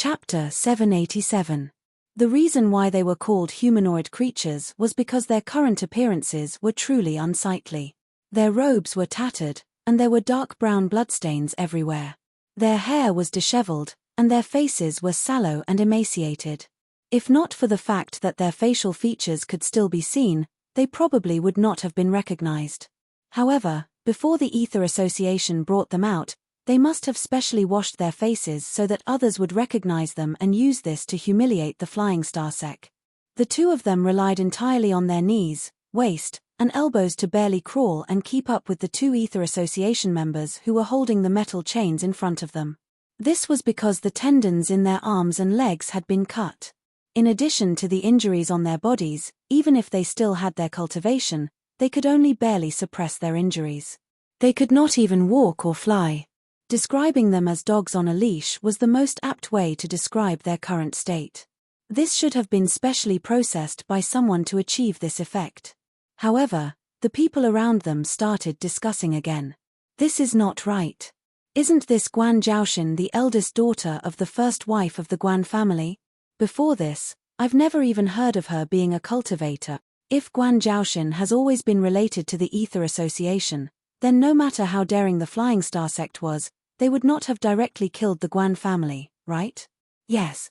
Chapter 787. The reason why they were called humanoid creatures was because their current appearances were truly unsightly. Their robes were tattered, and there were dark brown bloodstains everywhere. Their hair was disheveled, and their faces were sallow and emaciated. If not for the fact that their facial features could still be seen, they probably would not have been recognized. However, before the Ether Association brought them out, they must have specially washed their faces so that others would recognize them and use this to humiliate the Flying Star Sec. The two of them relied entirely on their knees, waist, and elbows to barely crawl and keep up with the two Ether Association members who were holding the metal chains in front of them. This was because the tendons in their arms and legs had been cut. In addition to the injuries on their bodies, even if they still had their cultivation, they could only barely suppress their injuries. They could not even walk or fly. Describing them as dogs on a leash was the most apt way to describe their current state. This should have been specially processed by someone to achieve this effect. However, the people around them started discussing again. This is not right. Isn't this Guan Zhaoxin the eldest daughter of the first wife of the Guan family? Before this, I've never even heard of her being a cultivator. If Guan Zhaoxin has always been related to the Ether Association, then no matter how daring the Flying Star Sect was, they would not have directly killed the Guan family, right? Yes.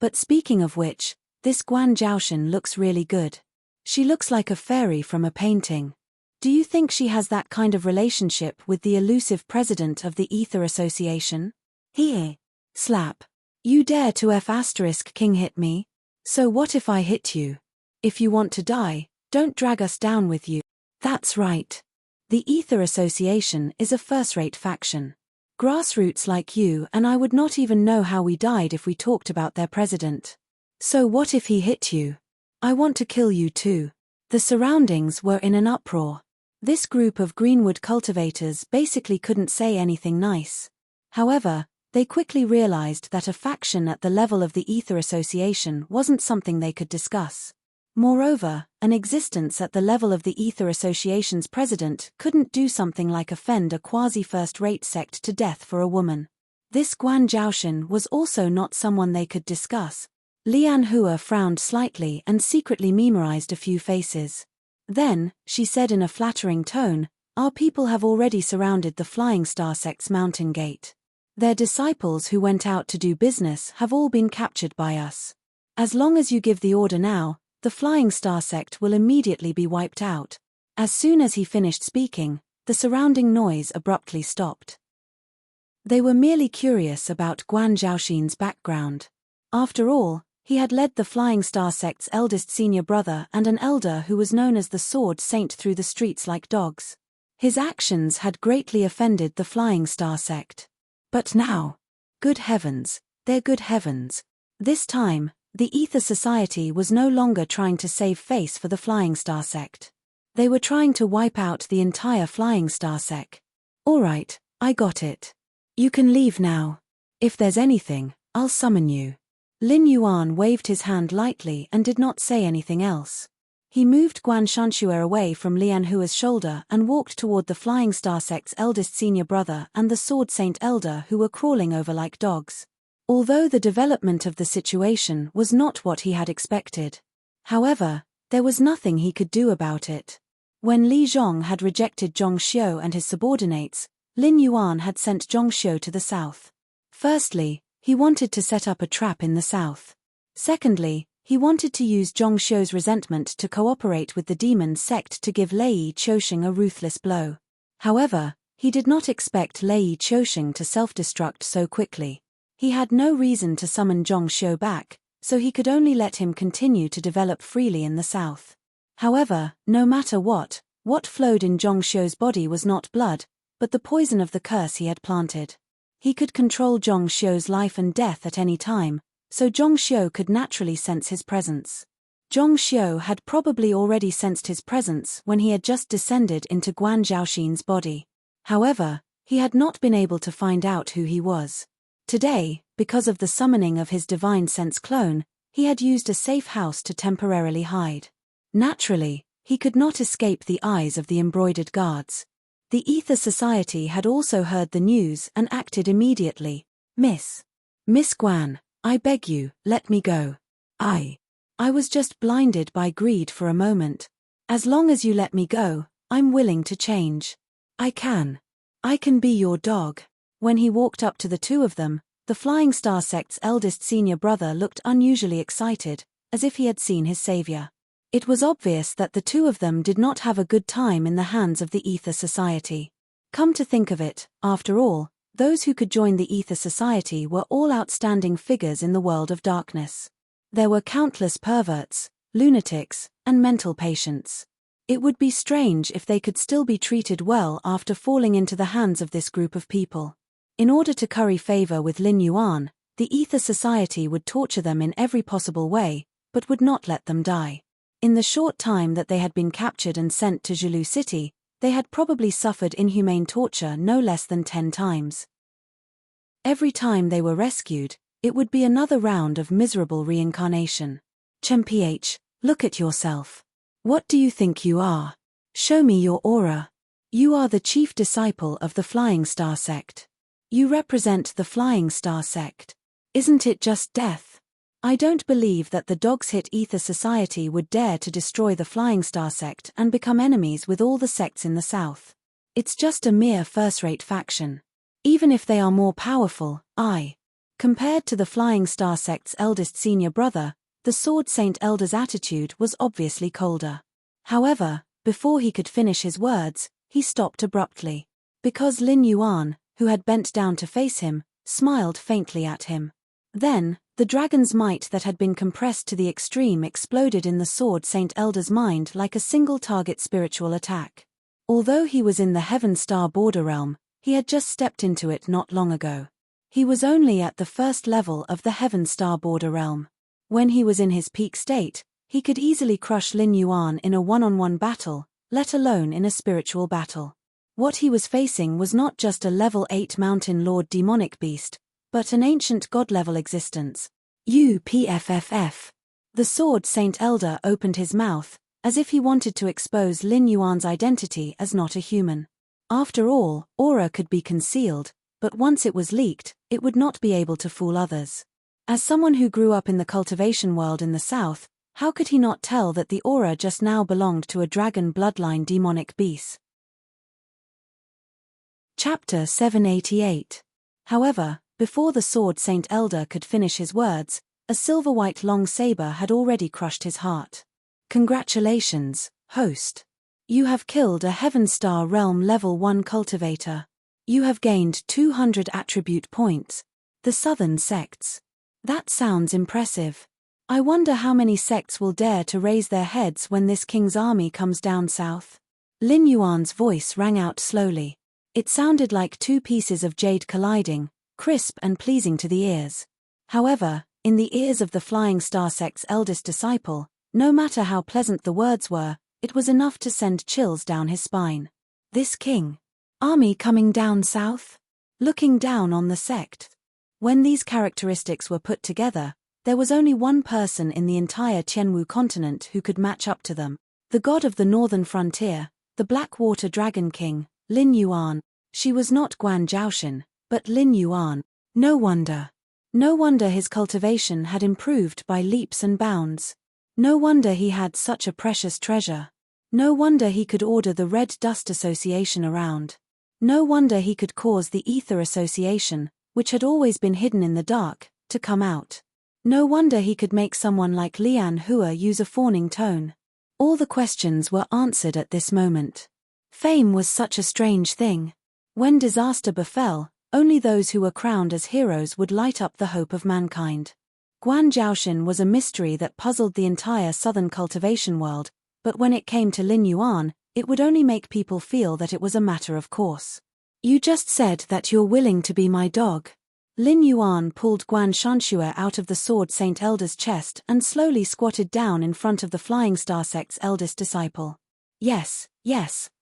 But speaking of which, this Guan Zhaoxin looks really good. She looks like a fairy from a painting. Do you think she has that kind of relationship with the elusive president of the Ether Association? Here. Slap. You dare to F***king hit me? So what if I hit you? If you want to die, don't drag us down with you. That's right. The Ether Association is a first-rate faction. Grassroots like you and I would not even know how we died if we talked about their president. So what if he hit you? I want to kill you too. The surroundings were in an uproar. This group of Greenwood cultivators basically couldn't say anything nice. However, they quickly realized that a faction at the level of the Ether Association wasn't something they could discuss. Moreover, an existence at the level of the Ether Association's president couldn't do something like offend a quasi-first-rate sect to death for a woman. This Guan Zhaoxin was also not someone they could discuss. Lian Hua frowned slightly and secretly memorized a few faces. Then, she said in a flattering tone, "Our people have already surrounded the Flying Star Sect's mountain gate. Their disciples who went out to do business have all been captured by us. As long as you give the order now, the Flying Star Sect will immediately be wiped out." As soon as he finished speaking, the surrounding noise abruptly stopped. They were merely curious about Guan Zhaoxin's background. After all, he had led the Flying Star Sect's eldest senior brother and an elder who was known as the Sword Saint through the streets like dogs. His actions had greatly offended the Flying Star Sect. But now, good heavens, their good heavens. This time, the Ether Society was no longer trying to save face for the Flying Star Sect. They were trying to wipe out the entire Flying Star Sect. All right, I got it. You can leave now. If there's anything, I'll summon you. Lin Yuan waved his hand lightly and did not say anything else. He moved Guan Shanxue away from Lian Hua's shoulder and walked toward the Flying Star Sect's eldest senior brother and the Sword Saint elder who were crawling over like dogs. Although the development of the situation was not what he had expected. However, there was nothing he could do about it. When Li Zhong had rejected Zhong Xiu and his subordinates, Lin Yuan had sent Zhong Xiu to the south. Firstly, he wanted to set up a trap in the south. Secondly, he wanted to use Zhong Xiu's resentment to cooperate with the demon sect to give Lei Qiusheng a ruthless blow. However, he did not expect Lei Qiusheng to self-destruct so quickly. He had no reason to summon Zhong Xiu back, so he could only let him continue to develop freely in the south. However, no matter what flowed in Zhong Xiu's body was not blood, but the poison of the curse he had planted. He could control Zhong Xiu's life and death at any time, so Zhong Xiu could naturally sense his presence. Zhong Xiu had probably already sensed his presence when he had just descended into Guan Zhaoxin's body. However, he had not been able to find out who he was. Today, because of the summoning of his divine sense clone, he had used a safe house to temporarily hide. Naturally, he could not escape the eyes of the embroidered guards. The Ether Society had also heard the news and acted immediately. Miss. Miss Guan, I beg you, let me go. I was just blinded by greed for a moment. As long as you let me go, I'm willing to change. I can be your dog. When he walked up to the two of them, the Flying Star sect's eldest senior brother looked unusually excited, as if he had seen his savior. It was obvious that the two of them did not have a good time in the hands of the Ether Society. Come to think of it, after all, those who could join the Ether Society were all outstanding figures in the world of darkness. There were countless perverts, lunatics, and mental patients. It would be strange if they could still be treated well after falling into the hands of this group of people. In order to curry favor with Lin Yuan, the Ether Society would torture them in every possible way, but would not let them die. In the short time that they had been captured and sent to Zhilu City, they had probably suffered inhumane torture no less than 10 times. Every time they were rescued, it would be another round of miserable reincarnation. Chen PH, look at yourself. What do you think you are? Show me your aura. You are the chief disciple of the Flying Star sect. You represent the Flying Star sect. Isn't it just death? I don't believe that the Dogs Hit Ether Society would dare to destroy the Flying Star sect and become enemies with all the sects in the south. It's just a mere first-rate faction. Even if they are more powerful, compared to the Flying Star sect's eldest senior brother, the Sword Saint Elder's attitude was obviously colder. However, before he could finish his words, he stopped abruptly. Because Lin Yuan, who had bent down to face him, smiled faintly at him. Then, the dragon's might that had been compressed to the extreme exploded in the Sword Saint Elder's mind like a single-target spiritual attack. Although he was in the Heaven Star border realm, he had just stepped into it not long ago. He was only at the first level of the Heaven Star border realm. When he was in his peak state, he could easily crush Lin Yuan in a one-on-one battle, let alone in a spiritual battle. What he was facing was not just a level 8 Mountain Lord demonic beast, but an ancient god-level existence. UPFFF. The Sword Saint Elder opened his mouth, as if he wanted to expose Lin Yuan's identity as not a human. After all, aura could be concealed, but once it was leaked, it would not be able to fool others. As someone who grew up in the cultivation world in the south, how could he not tell that the aura just now belonged to a dragon bloodline demonic beast? Chapter 788. However, before the Sword Saint Elder could finish his words, a silver-white long saber had already crushed his heart. Congratulations, host. You have killed a Heaven Star Realm Level 1 cultivator. You have gained 200 attribute points. The Southern Sects. That sounds impressive. I wonder how many sects will dare to raise their heads when this king's army comes down south. Lin Yuan's voice rang out slowly. It sounded like two pieces of jade colliding, crisp and pleasing to the ears. However, in the ears of the Flying Star sect's eldest disciple, no matter how pleasant the words were, it was enough to send chills down his spine. This king. Army coming down south? Looking down on the sect. When these characteristics were put together, there was only one person in the entire Tianwu continent who could match up to them. The god of the northern frontier, the Blackwater Dragon King, Lin Yuan. She was not Guan Zhaoshan, but Lin Yuan. No wonder. No wonder his cultivation had improved by leaps and bounds. No wonder he had such a precious treasure. No wonder he could order the Red Dust Association around. No wonder he could cause the Ether Association, which had always been hidden in the dark, to come out. No wonder he could make someone like Lian Hua use a fawning tone. All the questions were answered at this moment. Fame was such a strange thing. When disaster befell, only those who were crowned as heroes would light up the hope of mankind. Guan Zhaoshan was a mystery that puzzled the entire southern cultivation world, but when it came to Lin Yuan, it would only make people feel that it was a matter of course. You just said that you're willing to be my dog. Lin Yuan pulled Guan Shanxue out of the Sword Saint Elder's chest and slowly squatted down in front of the Flying Star sect's eldest disciple. Yes,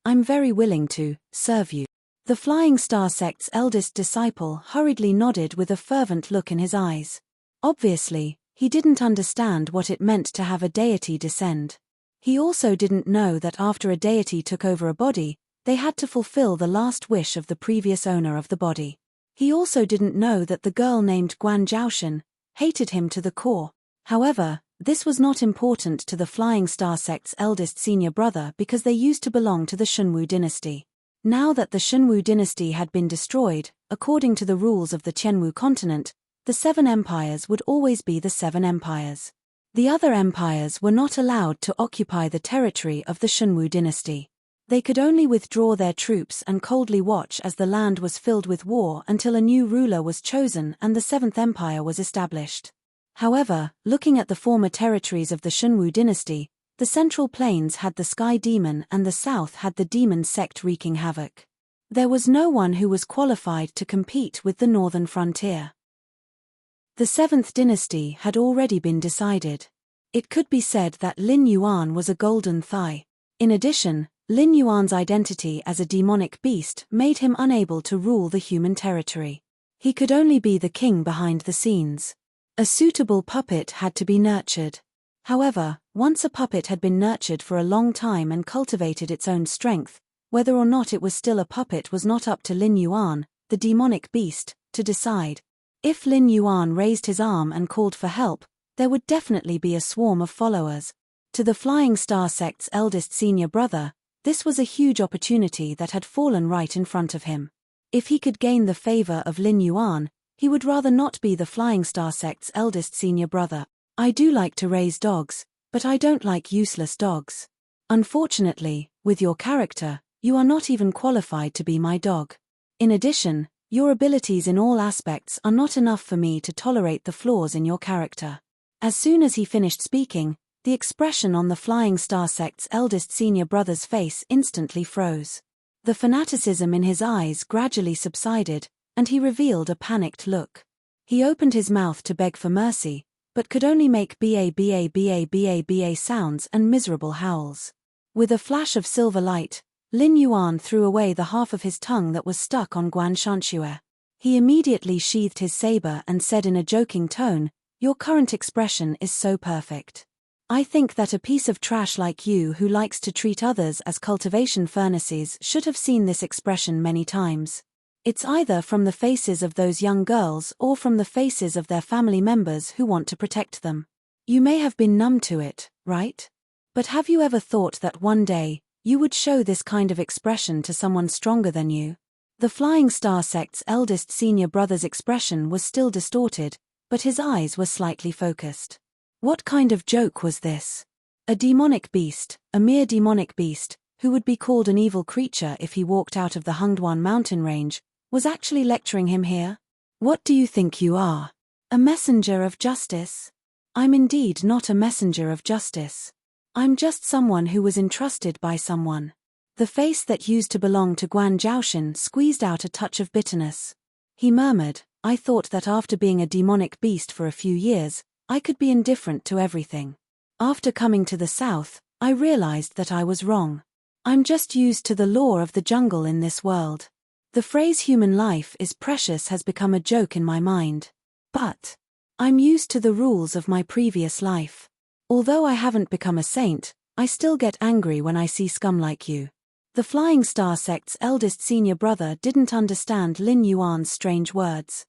I'm very willing to serve you. The Flying Star sect's eldest disciple hurriedly nodded with a fervent look in his eyes. Obviously, he didn't understand what it meant to have a deity descend. He also didn't know that after a deity took over a body, they had to fulfill the last wish of the previous owner of the body. He also didn't know that the girl named Guan Zhaoshan hated him to the core. However, this was not important to the Flying Star sect's eldest senior brother because they used to belong to the Shunwu dynasty. Now that the Shunwu dynasty had been destroyed, according to the rules of the Qianwu continent, the 7 empires would always be the 7 empires. The other empires were not allowed to occupy the territory of the Shunwu dynasty. They could only withdraw their troops and coldly watch as the land was filled with war until a new ruler was chosen and the 7th empire was established. However, looking at the former territories of the Shunwu dynasty, the Central Plains had the Sky Demon and the South had the Demon sect wreaking havoc. There was no one who was qualified to compete with the northern frontier. The 7th dynasty had already been decided. It could be said that Lin Yuan was a golden thigh. In addition, Lin Yuan's identity as a demonic beast made him unable to rule the human territory. He could only be the king behind the scenes. A suitable puppet had to be nurtured. However, once a puppet had been nurtured for a long time and cultivated its own strength, whether or not it was still a puppet was not up to Lin Yuan, the demonic beast, to decide. If Lin Yuan raised his arm and called for help, there would definitely be a swarm of followers. To the Flying Star sect's eldest senior brother, this was a huge opportunity that had fallen right in front of him. If he could gain the favor of Lin Yuan, he would rather not be the Flying Star sect's eldest senior brother. I do like to raise dogs, but I don't like useless dogs. Unfortunately, with your character, you are not even qualified to be my dog. In addition, your abilities in all aspects are not enough for me to tolerate the flaws in your character. As soon as he finished speaking, the expression on the Flying Star sect's eldest senior brother's face instantly froze. The fanaticism in his eyes gradually subsided, and he revealed a panicked look. He opened his mouth to beg for mercy, but could only make ba sounds and miserable howls. With a flash of silver light, Lin Yuan threw away the half of his tongue that was stuck on Guan Shanxue. He immediately sheathed his saber and said in a joking tone, "Your current expression is so perfect. I think that a piece of trash like you who likes to treat others as cultivation furnaces should have seen this expression many times. It's either from the faces of those young girls or from the faces of their family members who want to protect them. You may have been numb to it, right? But have you ever thought that one day, you would show this kind of expression to someone stronger than you?" The Flying Star sect's eldest senior brother's expression was still distorted, but his eyes were slightly focused. What kind of joke was this? A demonic beast, a mere demonic beast, who would be called an evil creature if he walked out of the Hungduan mountain range, was actually lecturing him here? What do you think you are? A messenger of justice? I'm indeed not a messenger of justice. I'm just someone who was entrusted by someone. The face that used to belong to Guan Zhaoshan squeezed out a touch of bitterness. He murmured, "I thought that after being a demonic beast for a few years, I could be indifferent to everything. After coming to the south, I realized that I was wrong. I'm just used to the law of the jungle in this world. The phrase human life is precious has become a joke in my mind. But I'm used to the rules of my previous life. Although I haven't become a saint, I still get angry when I see scum like you." The Flying Star sect's eldest senior brother didn't understand Lin Yuan's strange words.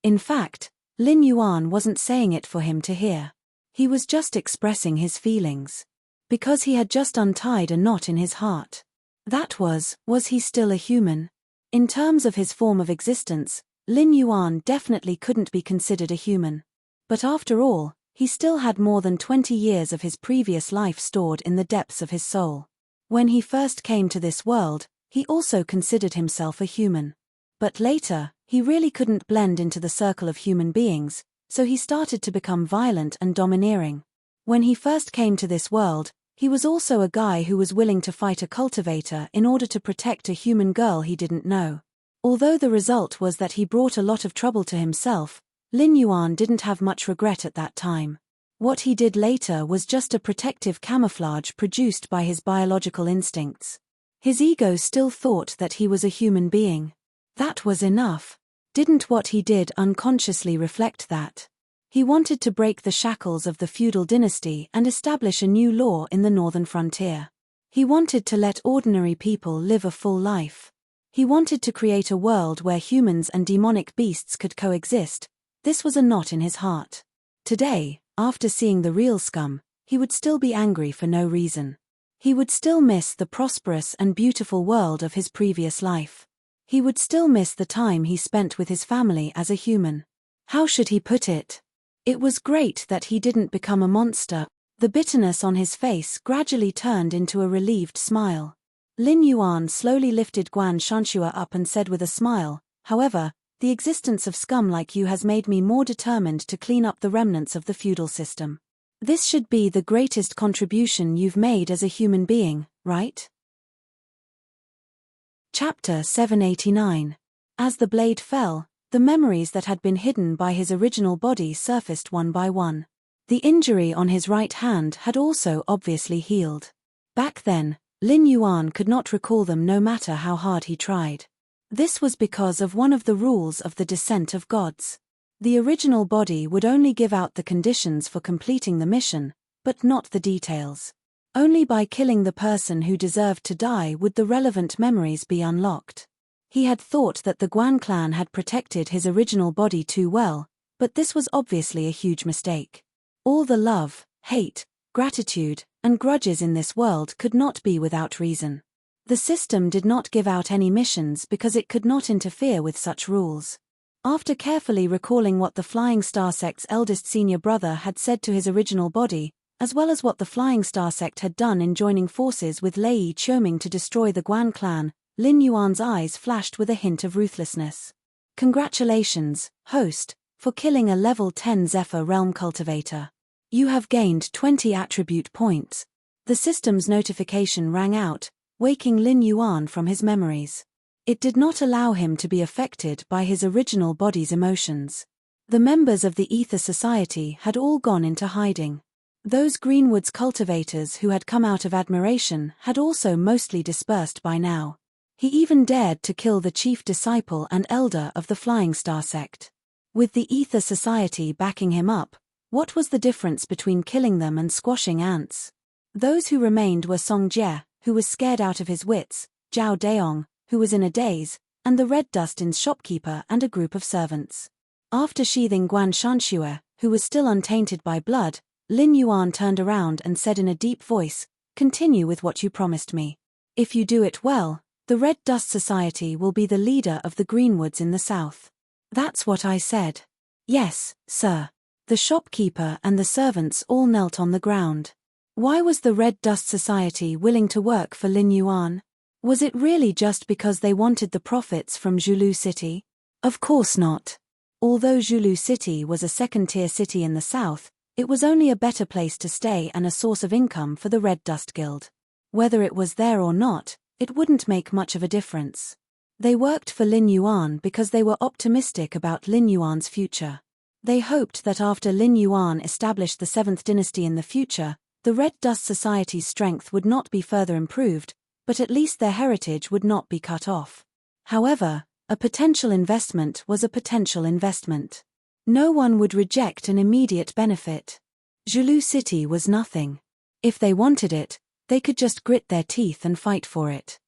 In fact, Lin Yuan wasn't saying it for him to hear. He was just expressing his feelings. Because he had just untied a knot in his heart. That was he still a human? In terms of his form of existence, Lin Yuan definitely couldn't be considered a human. But after all, he still had more than 20 years of his previous life stored in the depths of his soul. When he first came to this world, he also considered himself a human. But later, he really couldn't blend into the circle of human beings, so he started to become violent and domineering. When he first came to this world, he was also a guy who was willing to fight a cultivator in order to protect a human girl he didn't know. Although the result was that he brought a lot of trouble to himself, Lin Yuan didn't have much regret at that time. What he did later was just a protective camouflage produced by his biological instincts. His ego still thought that he was a human being. That was enough. Didn't what he did unconsciously reflect that? He wanted to break the shackles of the feudal dynasty and establish a new law in the northern frontier. He wanted to let ordinary people live a full life. He wanted to create a world where humans and demonic beasts could coexist. This was a knot in his heart. Today, after seeing the real scum, he would still be angry for no reason. He would still miss the prosperous and beautiful world of his previous life. He would still miss the time he spent with his family as a human. How should he put it? It was great that he didn't become a monster. The bitterness on his face gradually turned into a relieved smile. Lin Yuan slowly lifted Guan Shanxue up and said with a smile, "However, the existence of scum like you has made me more determined to clean up the remnants of the feudal system. This should be the greatest contribution you've made as a human being, right?" Chapter 789. As the blade fell, the memories that had been hidden by his original body surfaced one by one. The injury on his right hand had also obviously healed. Back then, Lin Yuan could not recall them no matter how hard he tried. This was because of one of the rules of the descent of gods. The original body would only give out the conditions for completing the mission, but not the details. Only by killing the person who deserved to die would the relevant memories be unlocked. He had thought that the Guan clan had protected his original body too well, but this was obviously a huge mistake. All the love, hate, gratitude, and grudges in this world could not be without reason. The system did not give out any missions because it could not interfere with such rules. After carefully recalling what the Flying Star Sect's eldest senior brother had said to his original body, as well as what the Flying Star Sect had done in joining forces with Lei Qiuming to destroy the Guan clan, Lin Yuan's eyes flashed with a hint of ruthlessness. "Congratulations, host, for killing a level 10 Zephyr Realm cultivator. You have gained 20 attribute points." The system's notification rang out, waking Lin Yuan from his memories. It did not allow him to be affected by his original body's emotions. The members of the Ether Society had all gone into hiding. Those Greenwoods cultivators who had come out of admiration had also mostly dispersed by now. He even dared to kill the chief disciple and elder of the Flying Star Sect. With the Ether Society backing him up, what was the difference between killing them and squashing ants? Those who remained were Song Jie, who was scared out of his wits, Zhao Daong, who was in a daze, and the Red Dustin's shopkeeper and a group of servants. After sheathing Guan Shanxue, who was still untainted by blood, Lin Yuan turned around and said in a deep voice, "Continue with what you promised me. If you do it well, the Red Dust Society will be the leader of the Greenwoods in the south." "That's what I said." "Yes, sir." The shopkeeper and the servants all knelt on the ground. Why was the Red Dust Society willing to work for Lin Yuan? Was it really just because they wanted the profits from Zhulu City? Of course not. Although Zhulu City was a second-tier city in the south, it was only a better place to stay and a source of income for the Red Dust Guild. Whether it was there or not, it wouldn't make much of a difference. They worked for Lin Yuan because they were optimistic about Lin Yuan's future. They hoped that after Lin Yuan established the 7th dynasty in the future, the Red Dust Society's strength would not be further improved, but at least their heritage would not be cut off. However, a potential investment was a potential investment. No one would reject an immediate benefit. Zhulu City was nothing. If they wanted it, they could just grit their teeth and fight for it.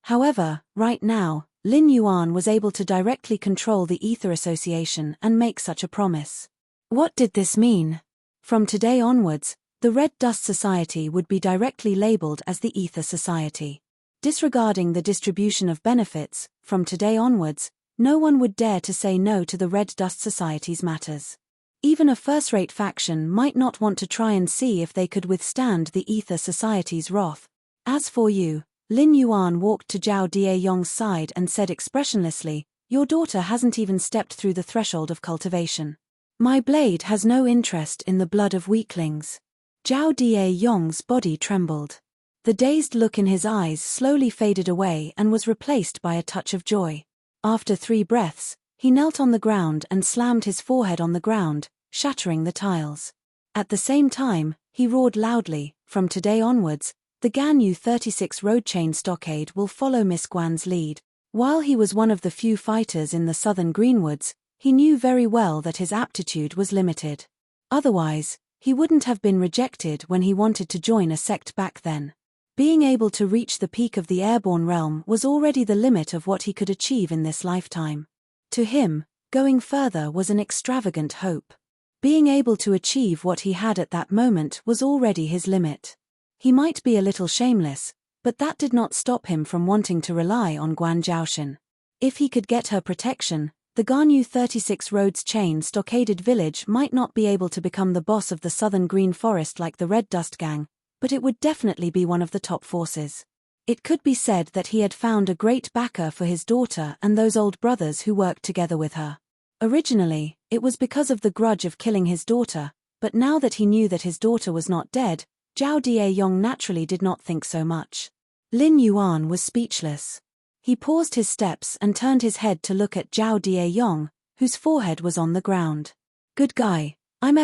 However, right now, Lin Yuan was able to directly control the Ether Association and make such a promise. What did this mean? From today onwards, the Red Dust Society would be directly labeled as the Ether Society. Disregarding the distribution of benefits, from today onwards, no one would dare to say no to the Red Dust Society's matters. Even a first-rate faction might not want to try and see if they could withstand the Ether Society's wrath. As for you, Lin Yuan walked to Zhao Daeyong's side and said expressionlessly, "Your daughter hasn't even stepped through the threshold of cultivation. My blade has no interest in the blood of weaklings." Zhao Daeyong's body trembled. The dazed look in his eyes slowly faded away and was replaced by a touch of joy. After 3 breaths, he knelt on the ground and slammed his forehead on the ground, shattering the tiles. At the same time, he roared loudly, "From today onwards, the Ganyu 36 road chain stockade will follow Miss Guan's lead." While he was one of the few fighters in the southern Greenwoods, he knew very well that his aptitude was limited. Otherwise, he wouldn't have been rejected when he wanted to join a sect back then. Being able to reach the peak of the airborne realm was already the limit of what he could achieve in this lifetime. To him, going further was an extravagant hope. Being able to achieve what he had at that moment was already his limit. He might be a little shameless, but that did not stop him from wanting to rely on Guan Zhaoshan. If he could get her protection, the Ganyu 36 Roads chain stockaded village might not be able to become the boss of the southern Green Forest like the Red Dust Gang, but it would definitely be one of the top forces. It could be said that he had found a great backer for his daughter and those old brothers who worked together with her. Originally, it was because of the grudge of killing his daughter, but now that he knew that his daughter was not dead, Zhao Dieyong naturally did not think so much. Lin Yuan was speechless. He paused his steps and turned his head to look at Zhao Dieyong, whose forehead was on the ground. Good guy, I'm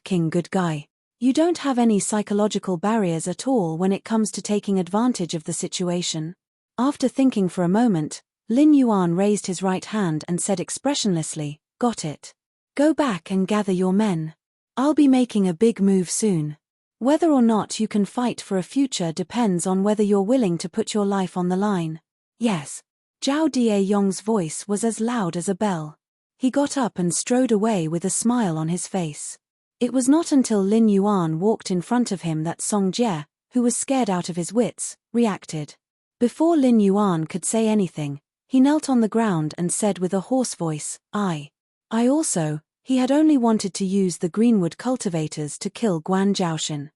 King good guy. You don't have any psychological barriers at all when it comes to taking advantage of the situation. After thinking for a moment, Lin Yuan raised his right hand and said expressionlessly, got it. Go back and gather your men. I'll be making a big move soon. Whether or not you can fight for a future depends on whether you're willing to put your life on the line. Yes. Zhao Dieyong's voice was as loud as a bell. He got up and strode away with a smile on his face. It was not until Lin Yuan walked in front of him that Song Jie, who was scared out of his wits, reacted. Before Lin Yuan could say anything, he knelt on the ground and said with a hoarse voice, I also, he had only wanted to use the Greenwood cultivators to kill Guan Zhaoshan.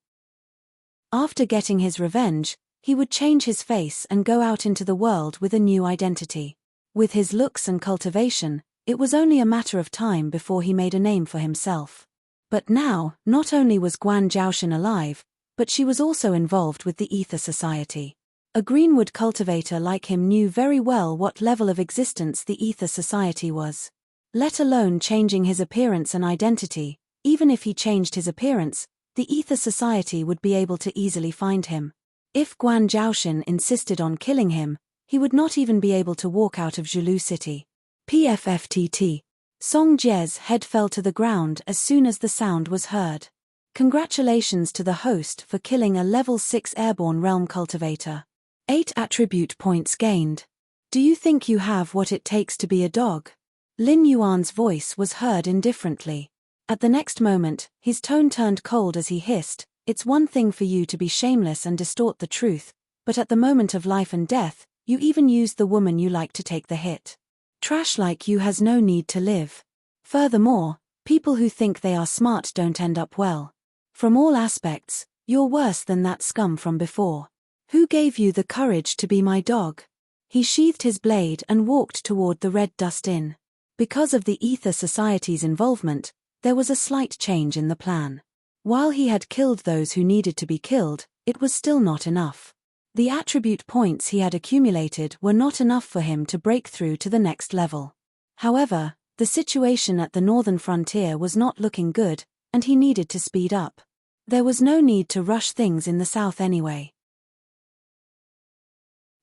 After getting his revenge, he would change his face and go out into the world with a new identity. With his looks and cultivation, it was only a matter of time before he made a name for himself. But now, not only was Guan Zhaoshan alive, but she was also involved with the Ether Society. A Greenwood cultivator like him knew very well what level of existence the Ether Society was. Let alone changing his appearance and identity, even if he changed his appearance, the Ether Society would be able to easily find him. If Guan Zhaoshan insisted on killing him, he would not even be able to walk out of Zhulu City. PFFTT. Song Jie's head fell to the ground as soon as the sound was heard. Congratulations to the host for killing a level 6 airborne realm cultivator. 8 attribute points gained. Do you think you have what it takes to be a dog? Lin Yuan's voice was heard indifferently. At the next moment, his tone turned cold as he hissed, it's one thing for you to be shameless and distort the truth, but at the moment of life and death, you even used the woman you like to take the hit. Trash like you has no need to live. Furthermore, people who think they are smart don't end up well. From all aspects, you're worse than that scum from before. Who gave you the courage to be my dog? He sheathed his blade and walked toward the Red Dust Inn. Because of the Ether Society's involvement, there was a slight change in the plan. While he had killed those who needed to be killed, it was still not enough. The attribute points he had accumulated were not enough for him to break through to the next level. However, the situation at the northern frontier was not looking good, and he needed to speed up. There was no need to rush things in the south anyway.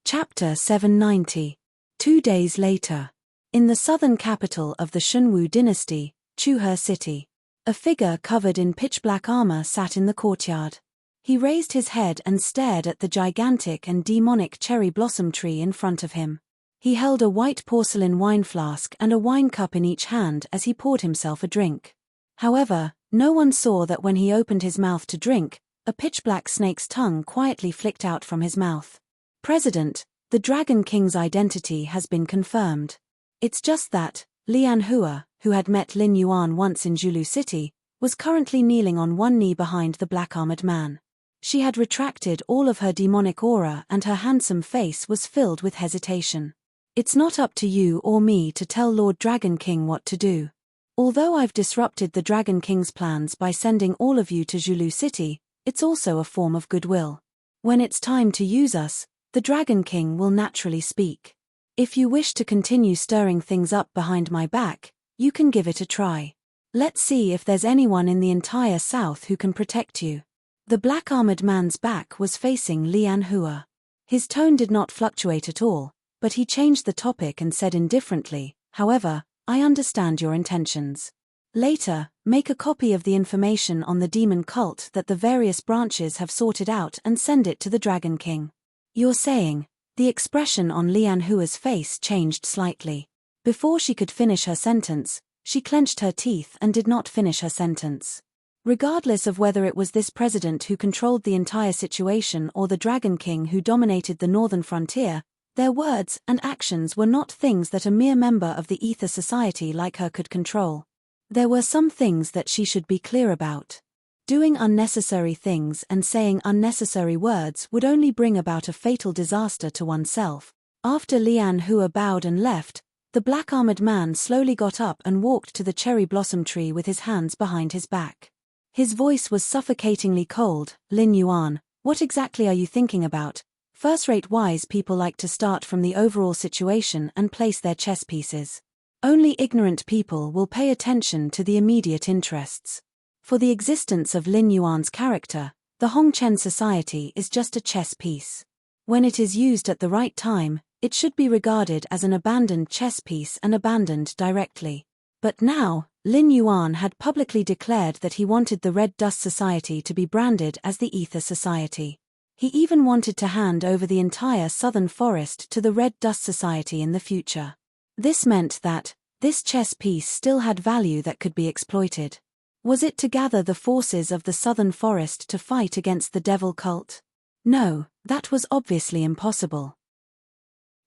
Chapter 790. 2 days later. In the southern capital of the Shunwu dynasty, Chuhe City, a figure covered in pitch-black armor sat in the courtyard. He raised his head and stared at the gigantic and demonic cherry blossom tree in front of him. He held a white porcelain wine flask and a wine cup in each hand as he poured himself a drink. However, no one saw that when he opened his mouth to drink, a pitch-black snake's tongue quietly flicked out from his mouth. President, the Dragon King's identity has been confirmed. It's just that, Lian Hua, who had met Lin Yuan once in Zhulu City, was currently kneeling on one knee behind the black-armored man. She had retracted all of her demonic aura and her handsome face was filled with hesitation. It's not up to you or me to tell Lord Dragon King what to do. Although I've disrupted the Dragon King's plans by sending all of you to Zhulu City, it's also a form of goodwill. When it's time to use us, the Dragon King will naturally speak. If you wish to continue stirring things up behind my back, you can give it a try. Let's see if there's anyone in the entire south who can protect you. The black-armored man's back was facing Lian Hua. His tone did not fluctuate at all, but he changed the topic and said indifferently, however, I understand your intentions. Later, make a copy of the information on the demon cult that the various branches have sorted out and send it to the Dragon King. You're saying. The expression on Lian Hua's face changed slightly. Before she could finish her sentence, she clenched her teeth and did not finish her sentence. Regardless of whether it was this president who controlled the entire situation or the Dragon King who dominated the northern frontier, their words and actions were not things that a mere member of the Ether Society like her could control. There were some things that she should be clear about. Doing unnecessary things and saying unnecessary words would only bring about a fatal disaster to oneself. After Lian Hua bowed and left, the black-armored man slowly got up and walked to the cherry blossom tree with his hands behind his back. His voice was suffocatingly cold. Lin Yuan, what exactly are you thinking about? First-rate wise people like to start from the overall situation and place their chess pieces. Only ignorant people will pay attention to the immediate interests. For the existence of Lin Yuan's character, the Hongchen Society is just a chess piece. When it is used at the right time, it should be regarded as an abandoned chess piece and abandoned directly. But now, Lin Yuan had publicly declared that he wanted the Red Dust Society to be branded as the Ether Society. He even wanted to hand over the entire southern forest to the Red Dust Society in the future. This meant that this chess piece still had value that could be exploited. Was it to gather the forces of the southern forest to fight against the devil cult? No, that was obviously impossible.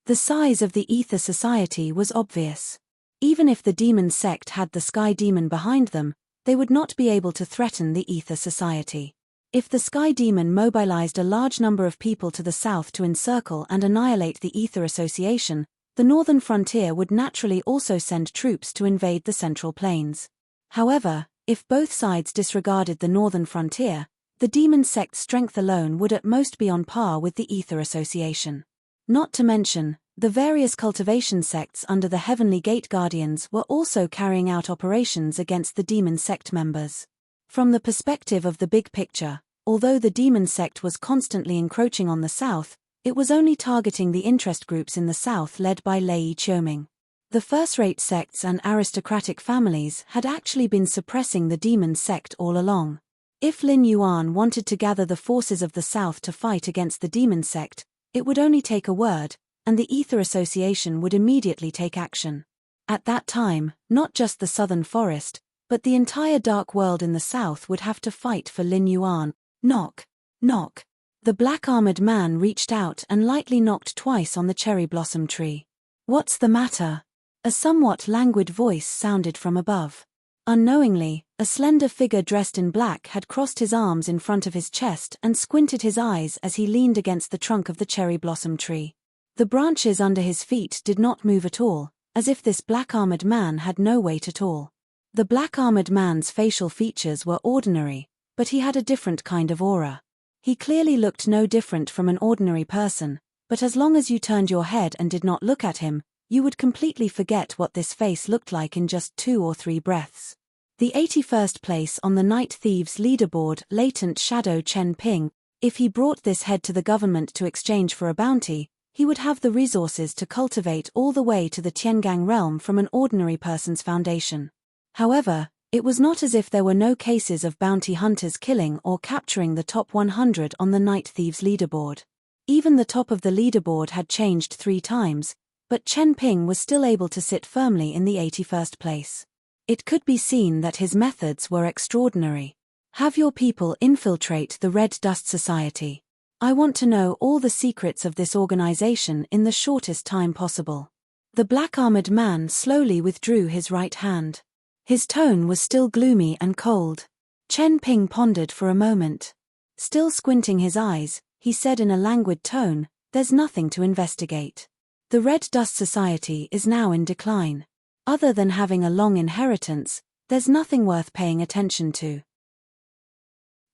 The size of the Ether Society was obvious. Even if the demon sect had the Sky Demon behind them, they would not be able to threaten the Ether Society. If the Sky Demon mobilized a large number of people to the south to encircle and annihilate the Ether Association, the northern frontier would naturally also send troops to invade the Central Plains. However, if both sides disregarded the northern frontier, the demon sect's strength alone would at most be on par with the Ether Association. Not to mention, the various cultivation sects under the Heavenly Gate Guardians were also carrying out operations against the demon sect members. From the perspective of the big picture, although the demon sect was constantly encroaching on the south, it was only targeting the interest groups in the south led by Lei Qiuming. The first-rate sects and aristocratic families had actually been suppressing the demon sect all along. If Lin Yuan wanted to gather the forces of the south to fight against the demon sect, it would only take a word, and the Ether Association would immediately take action. At that time, not just the southern forest, but the entire dark world in the south would have to fight for Lin Yuan. Knock, knock. The black-armored man reached out and lightly knocked twice on the cherry blossom tree. What's the matter? A somewhat languid voice sounded from above. Unknowingly, a slender figure dressed in black had crossed his arms in front of his chest and squinted his eyes as he leaned against the trunk of the cherry blossom tree. The branches under his feet did not move at all, as if this black-armored man had no weight at all. The black-armored man's facial features were ordinary, but he had a different kind of aura. He clearly looked no different from an ordinary person, but as long as you turned your head and did not look at him, you would completely forget what this face looked like in just 2 or 3 breaths. The 81st place on the Night Thieves leaderboard, latent shadow Chen Ping. If he brought this head to the government to exchange for a bounty, he would have the resources to cultivate all the way to the Tiangang realm from an ordinary person's foundation. However, it was not as if there were no cases of bounty hunters killing or capturing the top 100 on the Night Thieves leaderboard. Even the top of the leaderboard had changed 3 times, but Chen Ping was still able to sit firmly in the 81st place. It could be seen that his methods were extraordinary. Have your people infiltrate the Red Dust Society. I want to know all the secrets of this organization in the shortest time possible. The black-armored man slowly withdrew his right hand. His tone was still gloomy and cold. Chen Ping pondered for a moment. Still squinting his eyes, he said in a languid tone, "There's nothing to investigate. The Red Dust Society is now in decline. Other than having a long inheritance, there's nothing worth paying attention to."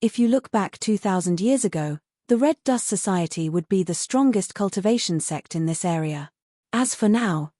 If you look back 2,000 years ago, the Red Dust Society would be the strongest cultivation sect in this area. As for now,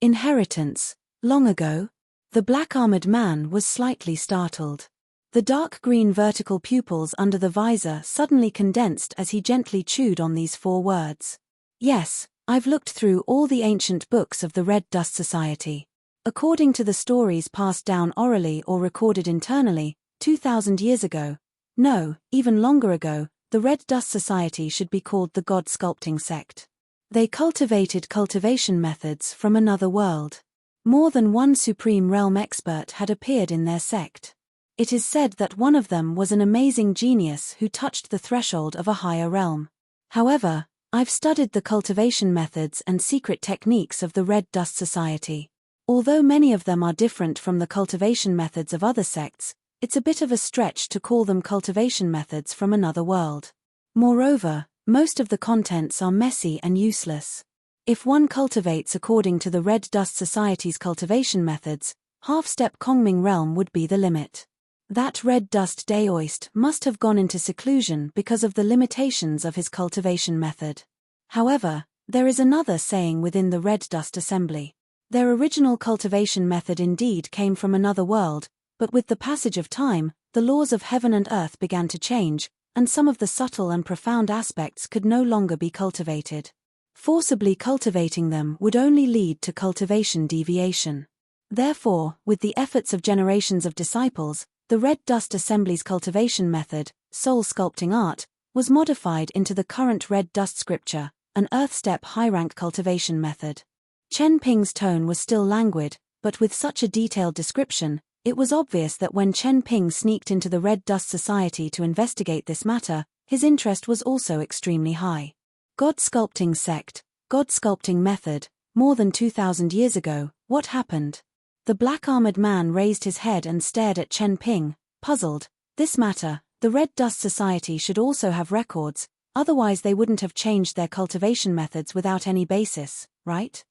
inheritance, long ago? The black-armored man was slightly startled. The dark green vertical pupils under the visor suddenly condensed as he gently chewed on these 4 words. Yes, I've looked through all the ancient books of the Red Dust Society. According to the stories passed down orally or recorded internally, 2,000 years ago, no, even longer ago, the Red Dust Society should be called the God Sculpting Sect. They cultivated cultivation methods from another world. More than one supreme realm expert had appeared in their sect. It is said that one of them was an amazing genius who touched the threshold of a higher realm. However, I've studied the cultivation methods and secret techniques of the Red Dust Society. Although many of them are different from the cultivation methods of other sects, it's a bit of a stretch to call them cultivation methods from another world. Moreover, most of the contents are messy and useless. If one cultivates according to the Red Dust Society's cultivation methods, half-step Kongming realm would be the limit. That Red Dust Daoist must have gone into seclusion because of the limitations of his cultivation method. However, there is another saying within the Red Dust Assembly. Their original cultivation method indeed came from another world, but with the passage of time, the laws of heaven and earth began to change, and some of the subtle and profound aspects could no longer be cultivated. Forcibly cultivating them would only lead to cultivation deviation. Therefore, with the efforts of generations of disciples, the Red Dust Assembly's cultivation method, soul sculpting art, was modified into the current Red Dust Scripture, an earth-step high-rank cultivation method. Chen Ping's tone was still languid, but with such a detailed description, it was obvious that when Chen Ping sneaked into the Red Dust Society to investigate this matter, his interest was also extremely high. God Sculpting Sect, God Sculpting Method, more than 2,000 years ago, what happened? The black-armored man raised his head and stared at Chen Ping, puzzled. This matter, the Red Dust Society should also have records, otherwise they wouldn't have changed their cultivation methods without any basis, right?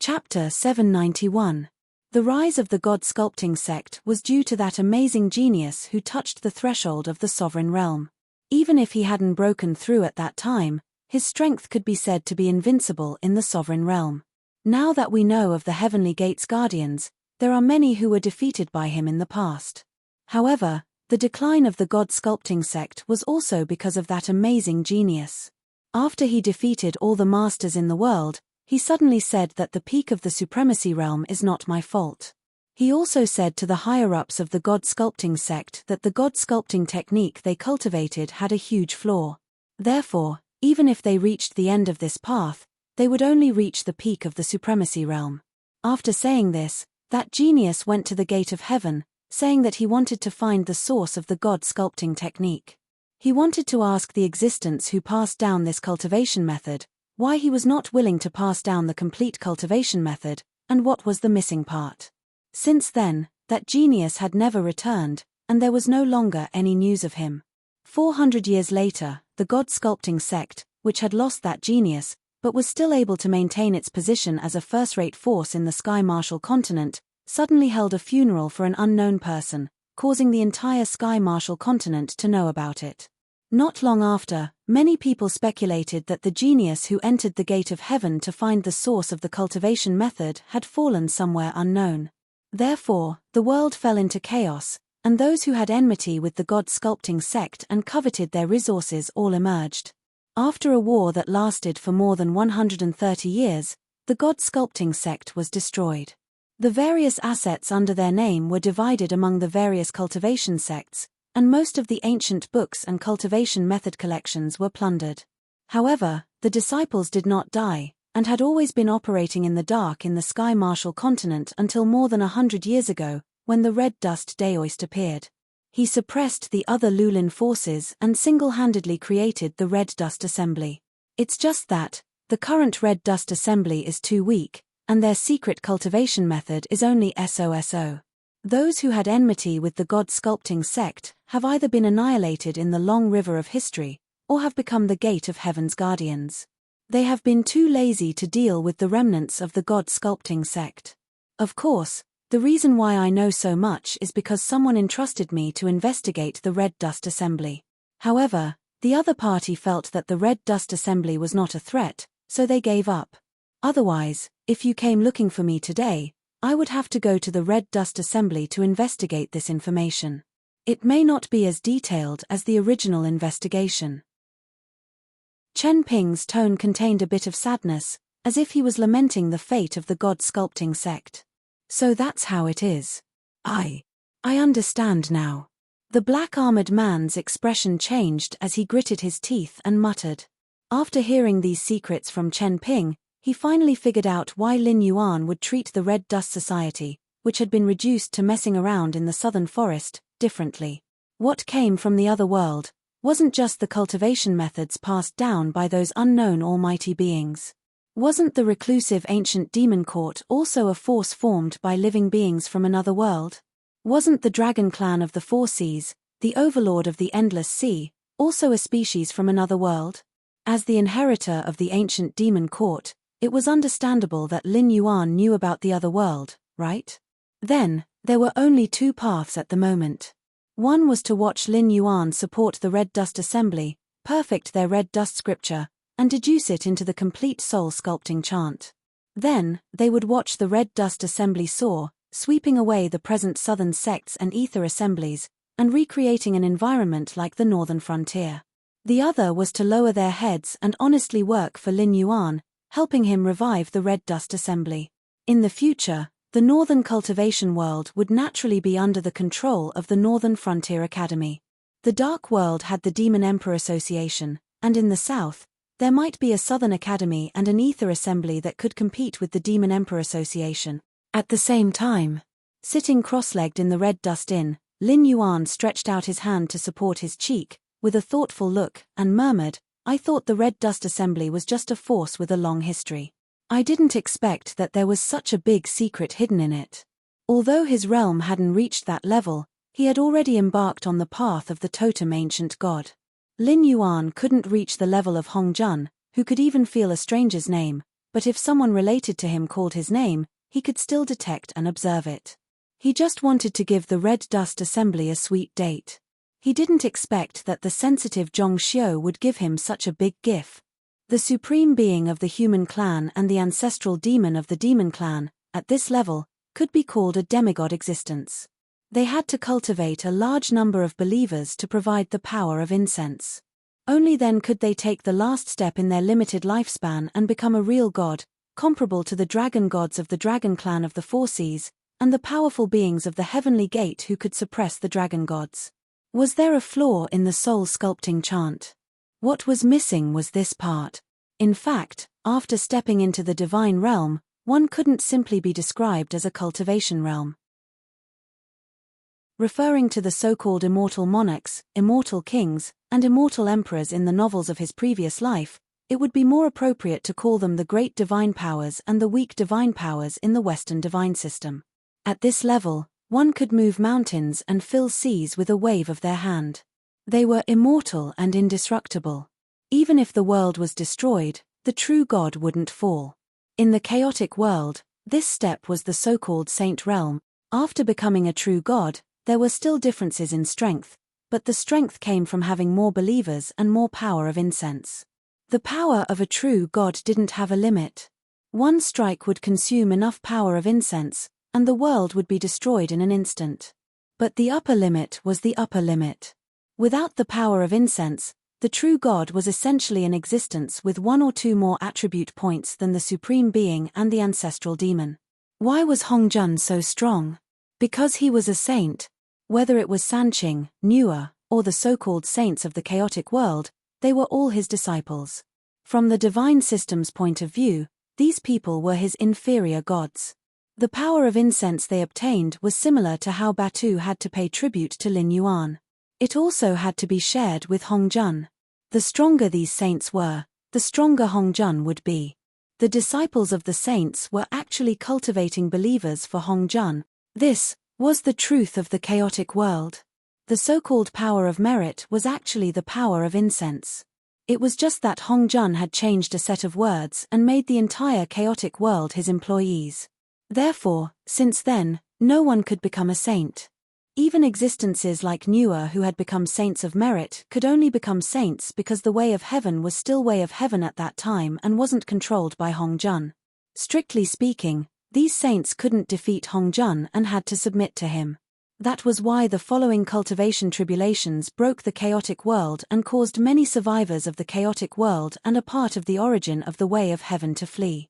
Chapter 791. The rise of the God Sculpting Sect was due to that amazing genius who touched the threshold of the sovereign realm. Even if he hadn't broken through at that time, his strength could be said to be invincible in the sovereign realm. Now that we know of the Heavenly Gate's guardians, there are many who were defeated by him in the past. However, the decline of the God Sculpting Sect was also because of that amazing genius. After he defeated all the masters in the world, he suddenly said that the peak of the supremacy realm is not my fault. He also said to the higher-ups of the God Sculpting Sect that the God Sculpting technique they cultivated had a huge flaw. Therefore, even if they reached the end of this path, they would only reach the peak of the supremacy realm. After saying this, that genius went to the gate of heaven, saying that he wanted to find the source of the God Sculpting technique. He wanted to ask the existence who passed down this cultivation method, why he was not willing to pass down the complete cultivation method, and what was the missing part. Since then, that genius had never returned, and there was no longer any news of him. 400 years later, the God Sculpting Sect, which had lost that genius, but was still able to maintain its position as a first-rate force in the Sky Marshal continent, suddenly held a funeral for an unknown person, causing the entire Sky Marshal continent to know about it. Not long after, many people speculated that the genius who entered the gate of heaven to find the source of the cultivation method had fallen somewhere unknown. Therefore, the world fell into chaos, and those who had enmity with the God Sculpting Sect and coveted their resources all emerged. After a war that lasted for more than 130 years, the God Sculpting Sect was destroyed. The various assets under their name were divided among the various cultivation sects, and most of the ancient books and cultivation method collections were plundered. However, the disciples did not die, and had always been operating in the dark in the Sky Marshal continent until more than 100 years ago, when the Red Dust Daoist appeared. He suppressed the other Lulin forces and single-handedly created the Red Dust Assembly. It's just that, the current Red Dust Assembly is too weak, and their secret cultivation method is only SOSO. Those who had enmity with the God Sculpting Sect have either been annihilated in the long river of history, or have become the gate of heaven's guardians. They have been too lazy to deal with the remnants of the God Sculpting Sect. Of course, the reason why I know so much is because someone entrusted me to investigate the Red Dust Assembly. However, the other party felt that the Red Dust Assembly was not a threat, so they gave up. Otherwise, if you came looking for me today, I would have to go to the Red Dust Assembly to investigate this information. It may not be as detailed as the original investigation. Chen Ping's tone contained a bit of sadness, as if he was lamenting the fate of the god-sculpting sect. So that's how it is. I understand now. The black-armored man's expression changed as he gritted his teeth and muttered. After hearing these secrets from Chen Ping, he finally figured out why Lin Yuan would treat the Red Dust Society, which had been reduced to messing around in the southern forest, differently. What came from the other world wasn't just the cultivation methods passed down by those unknown almighty beings. Wasn't the reclusive ancient demon court also a force formed by living beings from another world? Wasn't the dragon clan of the Four Seas, the overlord of the Endless Sea, also a species from another world? As the inheritor of the ancient demon court, it was understandable that Lin Yuan knew about the other world, right? Then, there were only two paths at the moment. One was to watch Lin Yuan support the Red Dust Assembly, perfect their Red Dust scripture, and deduce it into the complete soul-sculpting chant. Then, they would watch the Red Dust Assembly soar, sweeping away the present southern sects and ether assemblies, and recreating an environment like the northern frontier. The other was to lower their heads and honestly work for Lin Yuan, helping him revive the Red Dust Assembly. In the future, the northern cultivation world would naturally be under the control of the Northern Frontier Academy. The Dark World had the Demon Emperor Association, and in the south, there might be a Southern Academy and an Ether Assembly that could compete with the Demon Emperor Association. At the same time, sitting cross-legged in the Red Dust Inn, Lin Yuan stretched out his hand to support his cheek, with a thoughtful look, and murmured, "I thought the Red Dust Assembly was just a force with a long history. I didn't expect that there was such a big secret hidden in it." Although his realm hadn't reached that level, he had already embarked on the path of the totem ancient god. Lin Yuan couldn't reach the level of Hong Jun, who could even feel a stranger's name, but if someone related to him called his name, he could still detect and observe it. He just wanted to give the Red Dust Assembly a sweet date. He didn't expect that the sensitive Zhong Xiu would give him such a big gift. The supreme being of the human clan and the ancestral demon of the demon clan, at this level, could be called a demigod existence. They had to cultivate a large number of believers to provide the power of incense. Only then could they take the last step in their limited lifespan and become a real god, comparable to the dragon gods of the dragon clan of the Four Seas, and the powerful beings of the heavenly gate who could suppress the dragon gods. Was there a flaw in the soul-sculpting chant? What was missing was this part. In fact, after stepping into the divine realm, one couldn't simply be described as a cultivation realm. Referring to the so-called immortal monarchs, immortal kings, and immortal emperors in the novels of his previous life, it would be more appropriate to call them the great divine powers and the weak divine powers in the Western divine system. At this level, one could move mountains and fill seas with a wave of their hand. They were immortal and indestructible. Even if the world was destroyed, the true God wouldn't fall. In the chaotic world, this step was the so-called saint realm. After becoming a true God, there were still differences in strength, but the strength came from having more believers and more power of incense. The power of a true God didn't have a limit. One strike would consume enough power of incense, and the world would be destroyed in an instant. But the upper limit was the upper limit. Without the power of incense, the true God was essentially an existence with one or two more attribute points than the supreme being and the ancestral demon. Why was Hong Jun so strong? Because he was a saint. Whether it was Sanqing, Nuer, or the so-called saints of the chaotic world, they were all his disciples. From the divine system's point of view, these people were his inferior gods. The power of incense they obtained was similar to how Batu had to pay tribute to Lin Yuan. It also had to be shared with Hong Jun. The stronger these saints were, the stronger Hong Jun would be. The disciples of the saints were actually cultivating believers for Hong Jun. This was the truth of the chaotic world. The so-called power of merit was actually the power of incense. It was just that Hong Jun had changed a set of words and made the entire chaotic world his employees. Therefore, since then, no one could become a saint. Even existences like Nuer who had become saints of merit could only become saints because the way of heaven was still way of heaven at that time and wasn't controlled by Hong Jun. Strictly speaking, these saints couldn't defeat Hong Jun and had to submit to him. That was why the following cultivation tribulations broke the chaotic world and caused many survivors of the chaotic world and a part of the origin of the way of heaven to flee.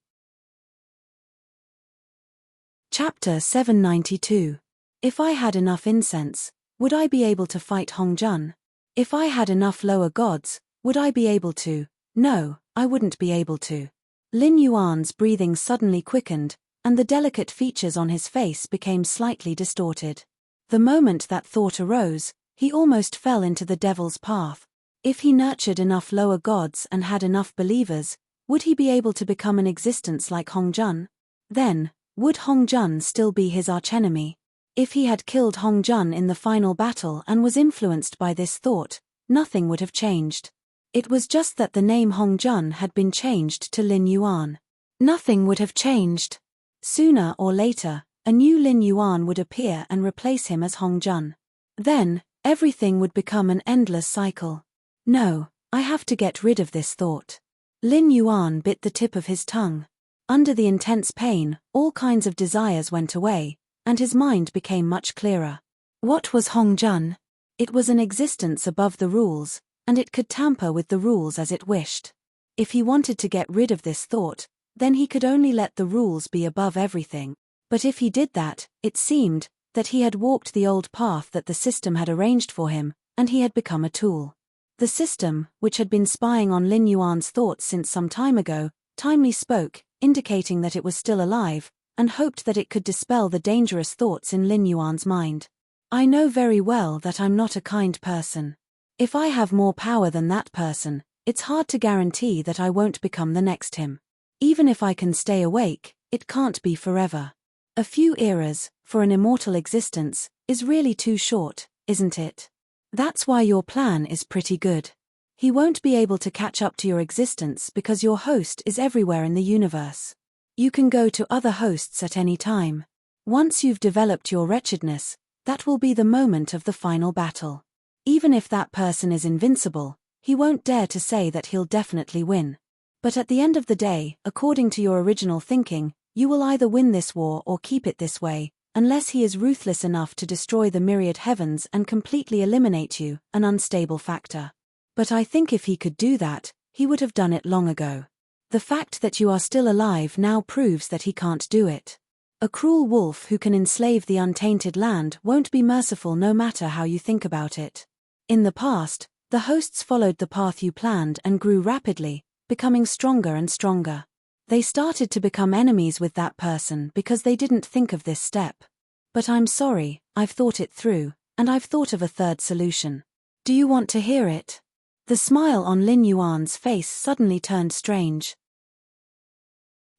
Chapter 792. If I had enough incense, would I be able to fight Hongjun? If I had enough lower gods, would I be able to? No, I wouldn't be able to. Lin Yuan's breathing suddenly quickened, and the delicate features on his face became slightly distorted. The moment that thought arose, he almost fell into the devil's path. If he nurtured enough lower gods and had enough believers, would he be able to become an existence like Hongjun? Then, would Hongjun still be his archenemy? If he had killed Hongjun in the final battle and was influenced by this thought, nothing would have changed. It was just that the name Hongjun had been changed to Lin Yuan. Nothing would have changed. Sooner or later, a new Lin Yuan would appear and replace him as Hongjun. Then, everything would become an endless cycle. No, I have to get rid of this thought. Lin Yuan bit the tip of his tongue. Under the intense pain, all kinds of desires went away, and his mind became much clearer. What was Hongjun? It was an existence above the rules, and it could tamper with the rules as it wished. If he wanted to get rid of this thought, then he could only let the rules be above everything. But if he did that, it seemed that he had walked the old path that the system had arranged for him, and he had become a tool. The system, which had been spying on Lin Yuan's thoughts since some time ago, timely spoke, indicating that it was still alive, and hoped that it could dispel the dangerous thoughts in Lin Yuan's mind. I know very well that I'm not a kind person. If I have more power than that person, it's hard to guarantee that I won't become the next him. Even if I can stay awake, it can't be forever. A few eras, for an immortal existence, is really too short, isn't it? That's why your plan is pretty good. He won't be able to catch up to your existence because your host is everywhere in the universe. You can go to other hosts at any time. Once you've developed your wretchedness, that will be the moment of the final battle. Even if that person is invincible, he won't dare to say that he'll definitely win. But at the end of the day, according to your original thinking, you will either win this war or keep it this way, unless he is ruthless enough to destroy the myriad heavens and completely eliminate you, an unstable factor. But I think if he could do that, he would have done it long ago. The fact that you are still alive now proves that he can't do it. A cruel wolf who can enslave the untainted land won't be merciful no matter how you think about it. In the past, the hosts followed the path you planned and grew rapidly, becoming stronger and stronger. They started to become enemies with that person because they didn't think of this step. But I'm sorry, I've thought it through, and I've thought of a third solution. Do you want to hear it? The smile on Lin Yuan's face suddenly turned strange.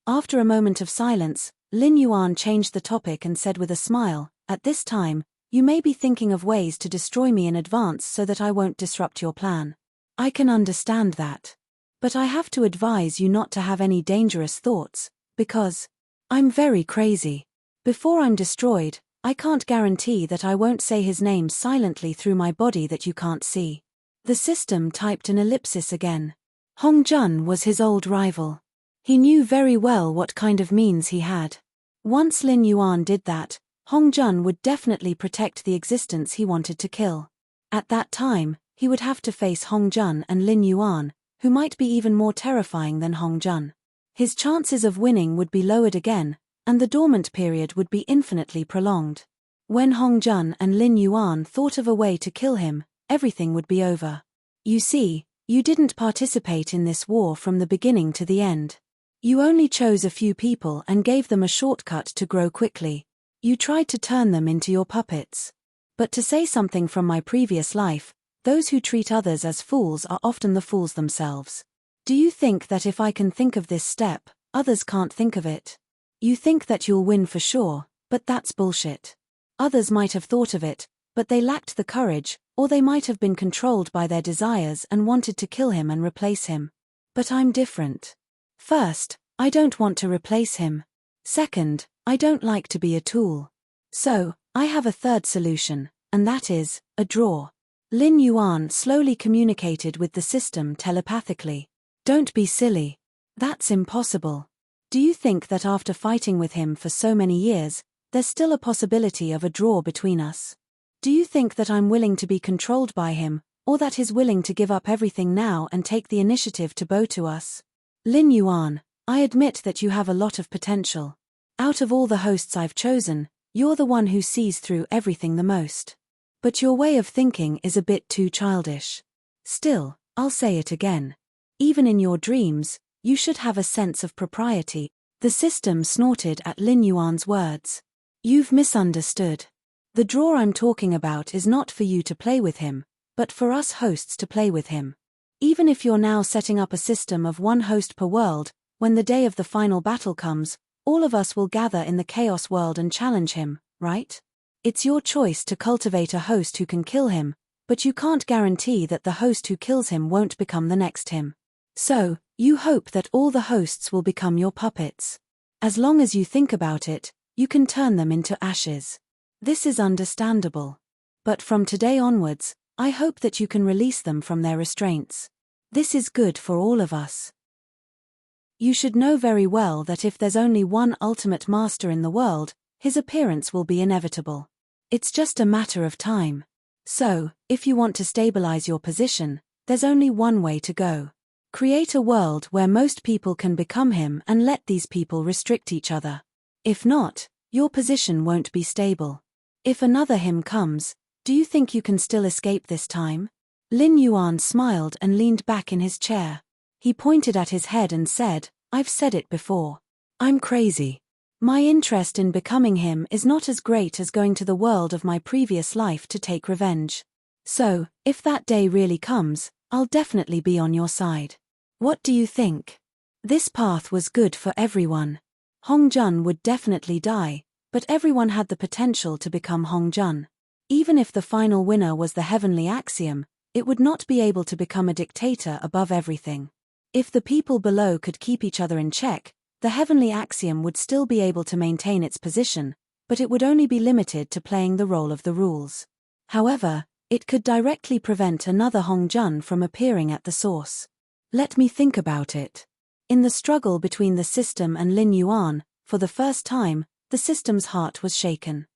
After a moment of silence, Lin Yuan changed the topic and said with a smile, "At this time, you may be thinking of ways to destroy me in advance so that I won't disrupt your plan. I can understand that. But I have to advise you not to have any dangerous thoughts, because I'm very crazy. Before I'm destroyed, I can't guarantee that I won't say his name silently through my body that you can't see." The system typed an ellipsis again. Hongjun was his old rival. He knew very well what kind of means he had. Once Lin Yuan did that, Hongjun would definitely protect the existence he wanted to kill. At that time, he would have to face Hongjun and Lin Yuan, who might be even more terrifying than Hongjun. His chances of winning would be lowered again, and the dormant period would be infinitely prolonged. When Hongjun and Lin Yuan thought of a way to kill him, everything would be over. You see, you didn't participate in this war from the beginning to the end. You only chose a few people and gave them a shortcut to grow quickly. You tried to turn them into your puppets. But to say something from my previous life, those who treat others as fools are often the fools themselves. Do you think that if I can think of this step, others can't think of it? You think that you'll win for sure, but that's bullshit. Others might have thought of it, but they lacked the courage, or they might have been controlled by their desires and wanted to kill him and replace him. But I'm different. First, I don't want to replace him. Second, I don't like to be a tool. So, I have a third solution, and that is, a draw. Lin Yuan slowly communicated with the system telepathically. Don't be silly. That's impossible. Do you think that after fighting with him for so many years, there's still a possibility of a draw between us? Do you think that I'm willing to be controlled by him, or that he's willing to give up everything now and take the initiative to bow to us? Lin Yuan, I admit that you have a lot of potential. Out of all the hosts I've chosen, you're the one who sees through everything the most. But your way of thinking is a bit too childish. Still, I'll say it again. Even in your dreams, you should have a sense of propriety. The system snorted at Lin Yuan's words. You've misunderstood. The draw I'm talking about is not for you to play with him, but for us hosts to play with him. Even if you're now setting up a system of one host per world, when the day of the final battle comes, all of us will gather in the chaos world and challenge him, right? It's your choice to cultivate a host who can kill him, but you can't guarantee that the host who kills him won't become the next him. So, you hope that all the hosts will become your puppets. As long as you think about it, you can turn them into ashes. This is understandable. But from today onwards, I hope that you can release them from their restraints. This is good for all of us. You should know very well that if there's only one ultimate master in the world, his appearance will be inevitable. It's just a matter of time. So, if you want to stabilize your position, there's only one way to go. Create a world where most people can become him and let these people restrict each other. If not, your position won't be stable. If another him comes, do you think you can still escape this time? Lin Yuan smiled and leaned back in his chair. He pointed at his head and said, I've said it before. I'm crazy. My interest in becoming him is not as great as going to the world of my previous life to take revenge. So, if that day really comes, I'll definitely be on your side. What do you think? This path was good for everyone. Hong Jun would definitely die, but everyone had the potential to become Hong Jun. Even if the final winner was the heavenly axiom, it would not be able to become a dictator above everything. If the people below could keep each other in check, the heavenly axiom would still be able to maintain its position, but it would only be limited to playing the role of the rules. However, it could directly prevent another Hong Jun from appearing at the source. Let me think about it. In the struggle between the system and Lin Yuan, for the first time, the system's heart was shaken.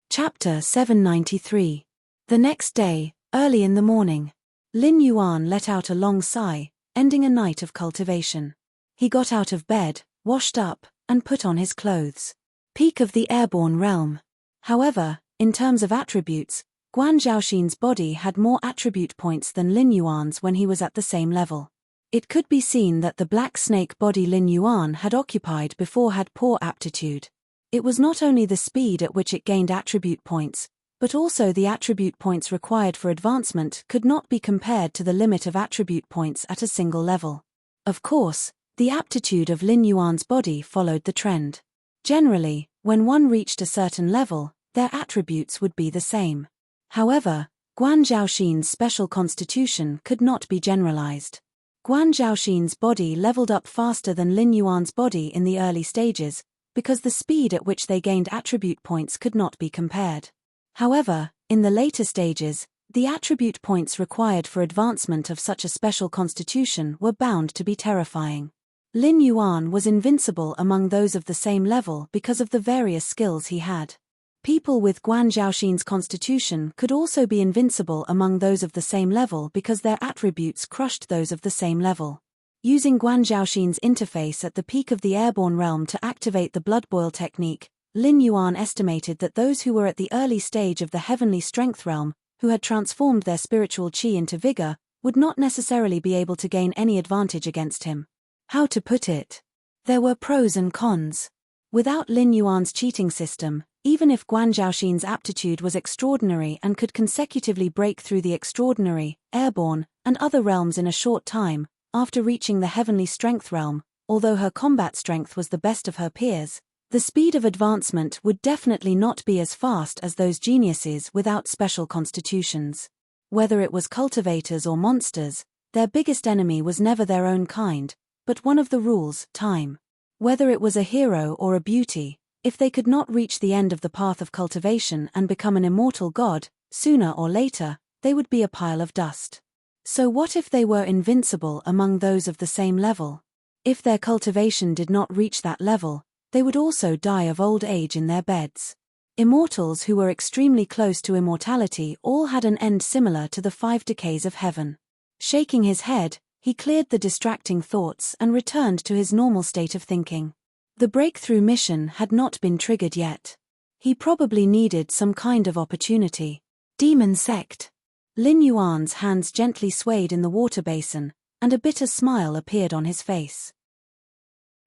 Chapter 793. The next day, early in the morning, Lin Yuan let out a long sigh, ending a night of cultivation. He got out of bed, washed up, and put on his clothes. Peak of the airborne realm. However, in terms of attributes, Guan Zhaoxin's body had more attribute points than Lin Yuan's when he was at the same level. It could be seen that the black snake body Lin Yuan had occupied before had poor aptitude. It was not only the speed at which it gained attribute points, but also the attribute points required for advancement could not be compared to the limit of attribute points at a single level. Of course, the aptitude of Lin Yuan's body followed the trend. Generally, when one reached a certain level, their attributes would be the same. However, Guan Zhaoxin's special constitution could not be generalized. Guan Zhaoxin's body leveled up faster than Lin Yuan's body in the early stages, because the speed at which they gained attribute points could not be compared. However, in the later stages, the attribute points required for advancement of such a special constitution were bound to be terrifying. Lin Yuan was invincible among those of the same level because of the various skills he had. People with Guan Zhaoxin's constitution could also be invincible among those of the same level because their attributes crushed those of the same level. Using Guan Zhaoxin's interface at the peak of the airborne realm to activate the blood boil technique, Lin Yuan estimated that those who were at the early stage of the heavenly strength realm, who had transformed their spiritual qi into vigor, would not necessarily be able to gain any advantage against him. How to put it? There were pros and cons. Without Lin Yuan's cheating system, even if Guan Zhaoxin's aptitude was extraordinary and could consecutively break through the extraordinary, airborne, and other realms in a short time, after reaching the heavenly strength realm, although her combat strength was the best of her peers, the speed of advancement would definitely not be as fast as those geniuses without special constitutions. Whether it was cultivators or monsters, their biggest enemy was never their own kind, but one of the rules, time. Whether it was a hero or a beauty, if they could not reach the end of the path of cultivation and become an immortal god, sooner or later, they would be a pile of dust. So what if they were invincible among those of the same level? If their cultivation did not reach that level, they would also die of old age in their beds. Immortals who were extremely close to immortality all had an end similar to the 5 decays of heaven. Shaking his head, he cleared the distracting thoughts and returned to his normal state of thinking. The breakthrough mission had not been triggered yet. He probably needed some kind of opportunity. Demon sect. Lin Yuan's hands gently swayed in the water basin, and a bitter smile appeared on his face.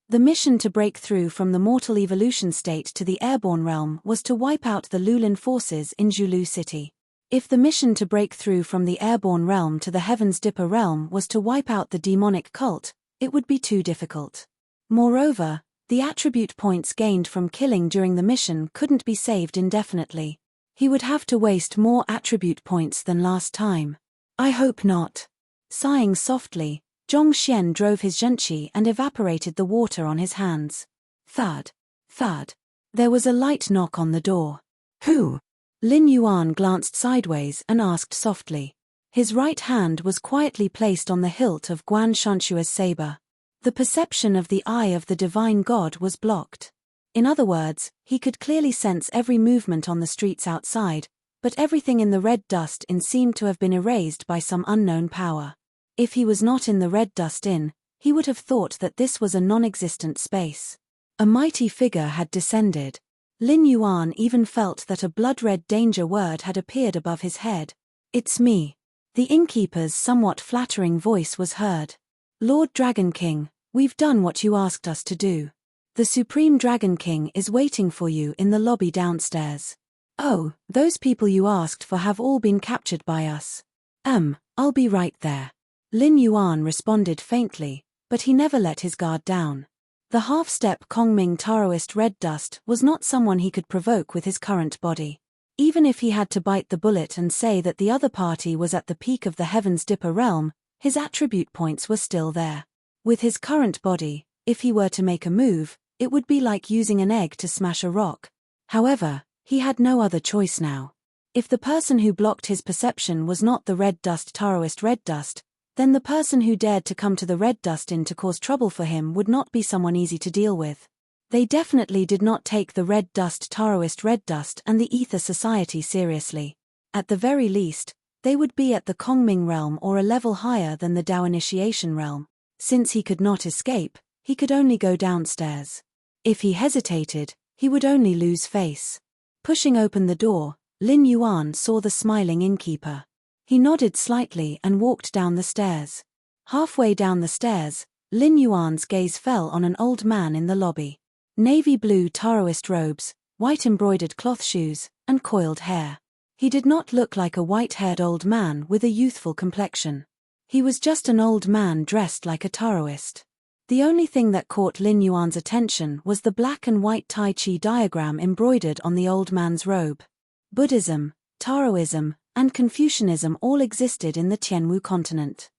The mission to break through from the mortal evolution state to the airborne realm was to wipe out the Lulin forces in Zhulu City. If the mission to break through from the airborne realm to the Heavens Dipper realm was to wipe out the demonic cult, it would be too difficult. Moreover, the attribute points gained from killing during the mission couldn't be saved indefinitely. He would have to waste more attribute points than last time. I hope not. Sighing softly, Zhongxian drove his zhenqi and evaporated the water on his hands. Thud. Thud. There was a light knock on the door. Who? Lin Yuan glanced sideways and asked softly. His right hand was quietly placed on the hilt of Guan Shanshua's saber. The perception of the eye of the divine god was blocked. In other words, he could clearly sense every movement on the streets outside, but everything in the red dust inn seemed to have been erased by some unknown power. If he was not in the red dust inn, he would have thought that this was a non-existent space. A mighty figure had descended. Lin Yuan even felt that a blood-red danger word had appeared above his head. It's me. The innkeeper's somewhat flattering voice was heard. Lord Dragon King, we've done what you asked us to do. The Supreme Dragon King is waiting for you in the lobby downstairs. Oh, those people you asked for have all been captured by us. I'll be right there. Lin Yuan responded faintly, but he never let his guard down. The half-step Kongming Taoist red dust was not someone he could provoke with his current body. Even if he had to bite the bullet and say that the other party was at the peak of the Heavens Dipper realm, his attribute points were still there. With his current body, if he were to make a move, it would be like using an egg to smash a rock. However, he had no other choice now. If the person who blocked his perception was not the red dust Taoist red dust, then the person who dared to come to the red dust inn to cause trouble for him would not be someone easy to deal with. They definitely did not take the red dust Taoist red dust and the Ether Society seriously. At the very least, they would be at the Kongming realm or a level higher than the Dao initiation realm. Since he could not escape, he could only go downstairs. If he hesitated, he would only lose face. Pushing open the door, Lin Yuan saw the smiling innkeeper. He nodded slightly and walked down the stairs. Halfway down the stairs, Lin Yuan's gaze fell on an old man in the lobby. Navy blue Taoist robes, white embroidered cloth shoes, and coiled hair. He did not look like a white-haired old man with a youthful complexion. He was just an old man dressed like a Taoist. The only thing that caught Lin Yuan's attention was the black and white Tai Chi diagram embroidered on the old man's robe. Buddhism, Taoism, and Confucianism all existed in the Tianwu continent.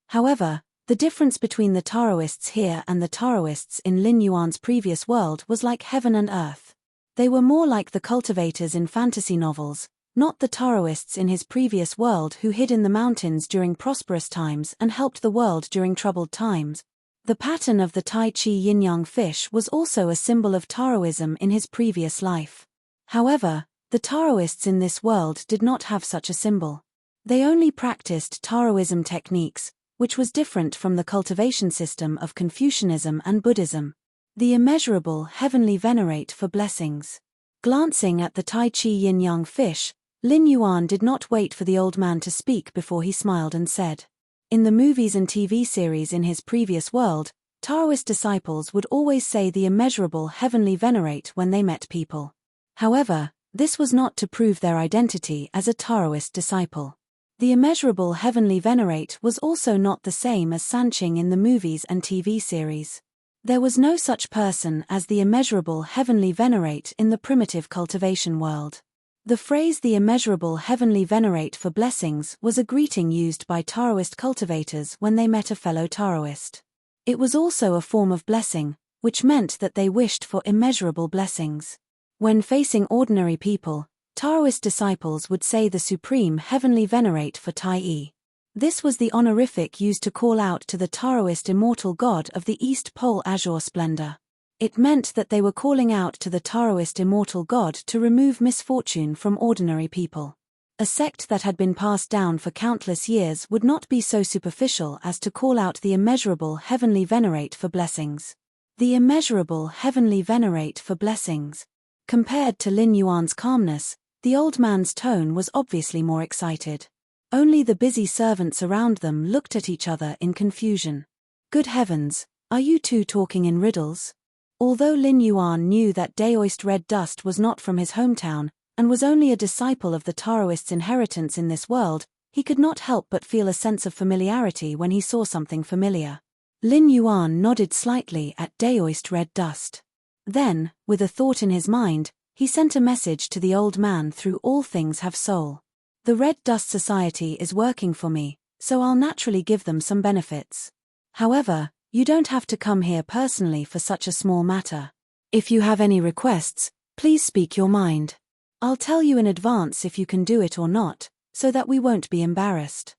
However, the difference between the Taoists here and the Taoists in Lin Yuan's previous world was like heaven and earth. They were more like the cultivators in fantasy novels, not the Taoists in his previous world who hid in the mountains during prosperous times and helped the world during troubled times. The pattern of the Tai Chi yin-yang fish was also a symbol of Taoism in his previous life. However, the Taoists in this world did not have such a symbol. They only practiced Taoism techniques, which was different from the cultivation system of Confucianism and Buddhism. The immeasurable heavenly venerate for blessings. Glancing at the Tai Chi yin-yang fish, Lin Yuan did not wait for the old man to speak before he smiled and said. In the movies and TV series in his previous world, Taoist disciples would always say the immeasurable heavenly venerate when they met people. However, this was not to prove their identity as a Taoist disciple. The immeasurable heavenly venerate was also not the same as Sanqing in the movies and TV series. There was no such person as the immeasurable heavenly venerate in the primitive cultivation world. The phrase the immeasurable heavenly venerate for blessings was a greeting used by Taoist cultivators when they met a fellow Taoist. It was also a form of blessing, which meant that they wished for immeasurable blessings. When facing ordinary people, Taoist disciples would say the supreme heavenly venerate for Tai. This was the honorific used to call out to the Taoist immortal god of the East Pole azure splendor. It meant that they were calling out to the Taoist immortal God to remove misfortune from ordinary people. A sect that had been passed down for countless years would not be so superficial as to call out the immeasurable heavenly venerate for blessings. The immeasurable heavenly venerate for blessings. Compared to Lin Yuan's calmness, the old man's tone was obviously more excited. Only the busy servants around them looked at each other in confusion. Good heavens, are you two talking in riddles? Although Lin Yuan knew that Daoist red dust was not from his hometown, and was only a disciple of the Taoist's inheritance in this world, he could not help but feel a sense of familiarity when he saw something familiar. Lin Yuan nodded slightly at Daoist red dust. Then, with a thought in his mind, he sent a message to the old man through All Things Have Soul. The Red Dust Society is working for me, so I'll naturally give them some benefits. However, you don't have to come here personally for such a small matter. If you have any requests, please speak your mind. I'll tell you in advance if you can do it or not, so that we won't be embarrassed.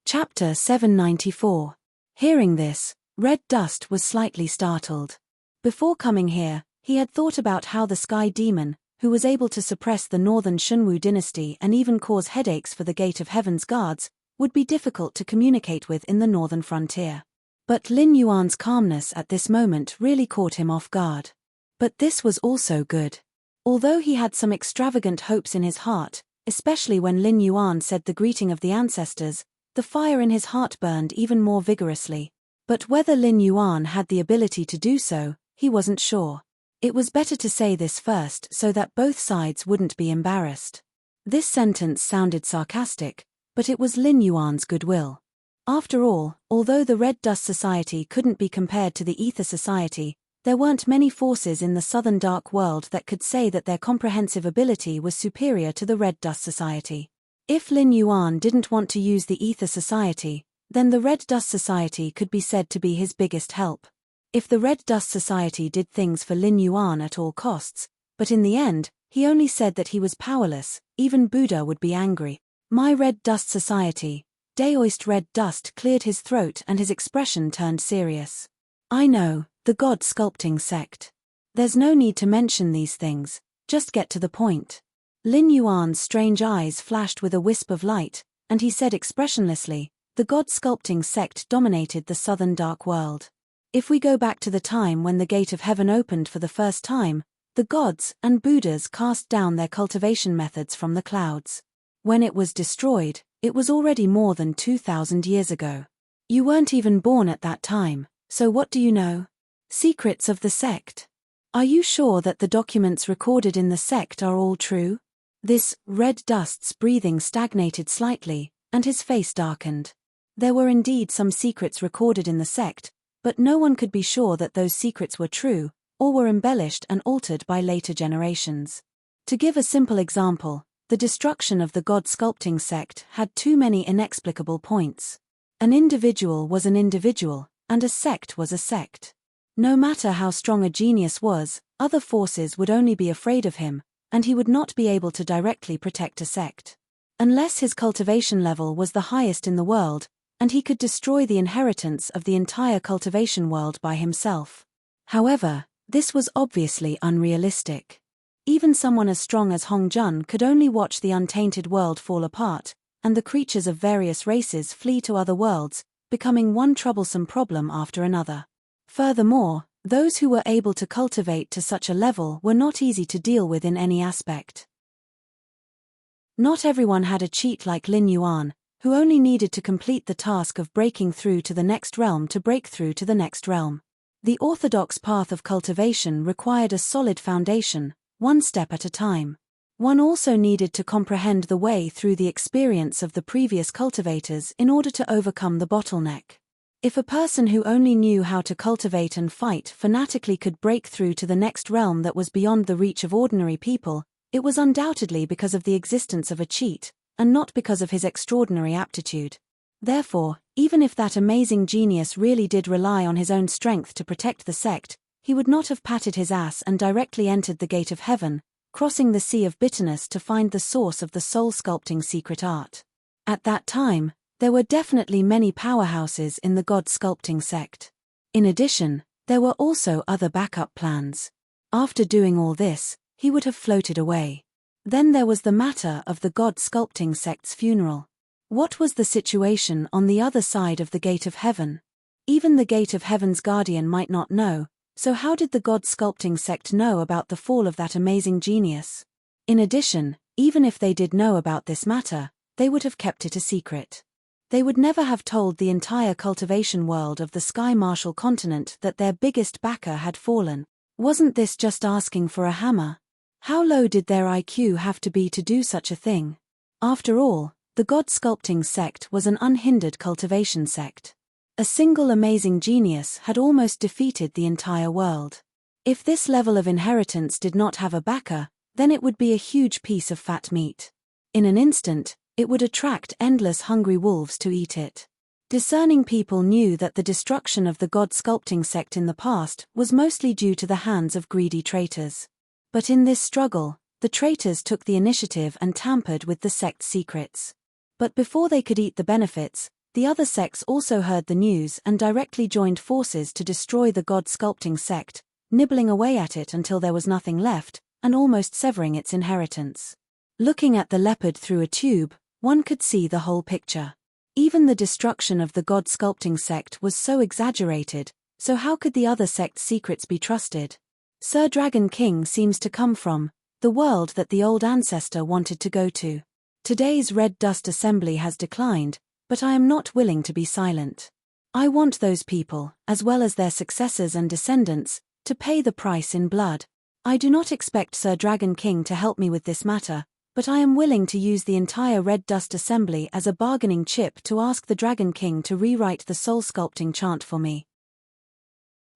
Chapter 794. Hearing this, Red Dust was slightly startled. Before coming here, he had thought about how the Sky Demon, who was able to suppress the northern Shunwu dynasty and even cause headaches for the Gate of Heaven's guards, would be difficult to communicate with in the northern frontier. But Lin Yuan's calmness at this moment really caught him off guard. But this was also good. Although he had some extravagant hopes in his heart, especially when Lin Yuan said the greeting of the ancestors, the fire in his heart burned even more vigorously. But whether Lin Yuan had the ability to do so, he wasn't sure. It was better to say this first so that both sides wouldn't be embarrassed. This sentence sounded sarcastic, but it was Lin Yuan's goodwill. After all, although the Red Dust Society couldn't be compared to the Ether Society, there weren't many forces in the Southern Dark World that could say that their comprehensive ability was superior to the Red Dust Society. If Lin Yuan didn't want to use the Ether Society, then the Red Dust Society could be said to be his biggest help. If the Red Dust Society did things for Lin Yuan at all costs, but in the end, he only said that he was powerless, even Buddha would be angry. My Red Dust Society. Daoist Red Dust cleared his throat and his expression turned serious. I know, the God Sculpting Sect. There's no need to mention these things, just get to the point. Lin Yuan's strange eyes flashed with a wisp of light, and he said expressionlessly, the God Sculpting Sect dominated the Southern Dark World. If we go back to the time when the Gate of Heaven opened for the first time, the gods and Buddhas cast down their cultivation methods from the clouds. When it was destroyed, it was already more than 2,000 years ago. You weren't even born at that time, so what do you know? Secrets of the sect. Are you sure that the documents recorded in the sect are all true? This Red Dust's breathing stagnated slightly, and his face darkened. There were indeed some secrets recorded in the sect, but no one could be sure that those secrets were true, or were embellished and altered by later generations. To give a simple example, the destruction of the God Sculpting Sect had too many inexplicable points. An individual was an individual, and a sect was a sect. No matter how strong a genius was, other forces would only be afraid of him, and he would not be able to directly protect a sect. Unless his cultivation level was the highest in the world, and he could destroy the inheritance of the entire cultivation world by himself. However, this was obviously unrealistic. Even someone as strong as Hong Jun could only watch the untainted world fall apart, and the creatures of various races flee to other worlds, becoming one troublesome problem after another. Furthermore, those who were able to cultivate to such a level were not easy to deal with in any aspect. Not everyone had a cheat like Lin Yuan, who only needed to complete the task of breaking through to the next realm to break through to the next realm. The orthodox path of cultivation required a solid foundation, one step at a time. One also needed to comprehend the way through the experience of the previous cultivators in order to overcome the bottleneck. If a person who only knew how to cultivate and fight fanatically could break through to the next realm that was beyond the reach of ordinary people, it was undoubtedly because of the existence of a cheat, and not because of his extraordinary aptitude. Therefore, even if that amazing genius really did rely on his own strength to protect the sect, he would not have patted his ass and directly entered the Gate of Heaven, crossing the sea of bitterness to find the source of the soul-sculpting secret art. At that time, there were definitely many powerhouses in the God Sculpting sect. In addition, there were also other backup plans. After doing all this, he would have floated away. Then there was the matter of the god sculpting sect's funeral. What was the situation on the other side of the gate of heaven? Even the gate of heaven's guardian might not know, so how did the god sculpting sect know about the fall of that amazing genius? In addition, even if they did know about this matter, they would have kept it a secret. They would never have told the entire cultivation world of the Sky Marshal continent that their biggest backer had fallen. Wasn't this just asking for a hammer? How low did their IQ have to be to do such a thing? After all, the god sculpting sect was an unhindered cultivation sect. A single amazing genius had almost defeated the entire world. If this level of inheritance did not have a backer, then it would be a huge piece of fat meat. In an instant, it would attract endless hungry wolves to eat it. Discerning people knew that the destruction of the god sculpting sect in the past was mostly due to the hands of greedy traitors. But in this struggle, the traitors took the initiative and tampered with the sect's secrets. But before they could eat the benefits, the other sects also heard the news and directly joined forces to destroy the god sculpting sect, nibbling away at it until there was nothing left, and almost severing its inheritance. Looking at the leopard through a tube, one could see the whole picture. Even the destruction of the god sculpting sect was so exaggerated, so how could the other sect's secrets be trusted? Sir Dragon King seems to come from the world that the old ancestor wanted to go to. Today's red dust assembly has declined, but I am not willing to be silent. I want those people, as well as their successors and descendants, to pay the price in blood. I do not expect Sir Dragon King to help me with this matter, but I am willing to use the entire Red Dust Assembly as a bargaining chip to ask the Dragon King to rewrite the soul sculpting chant for me.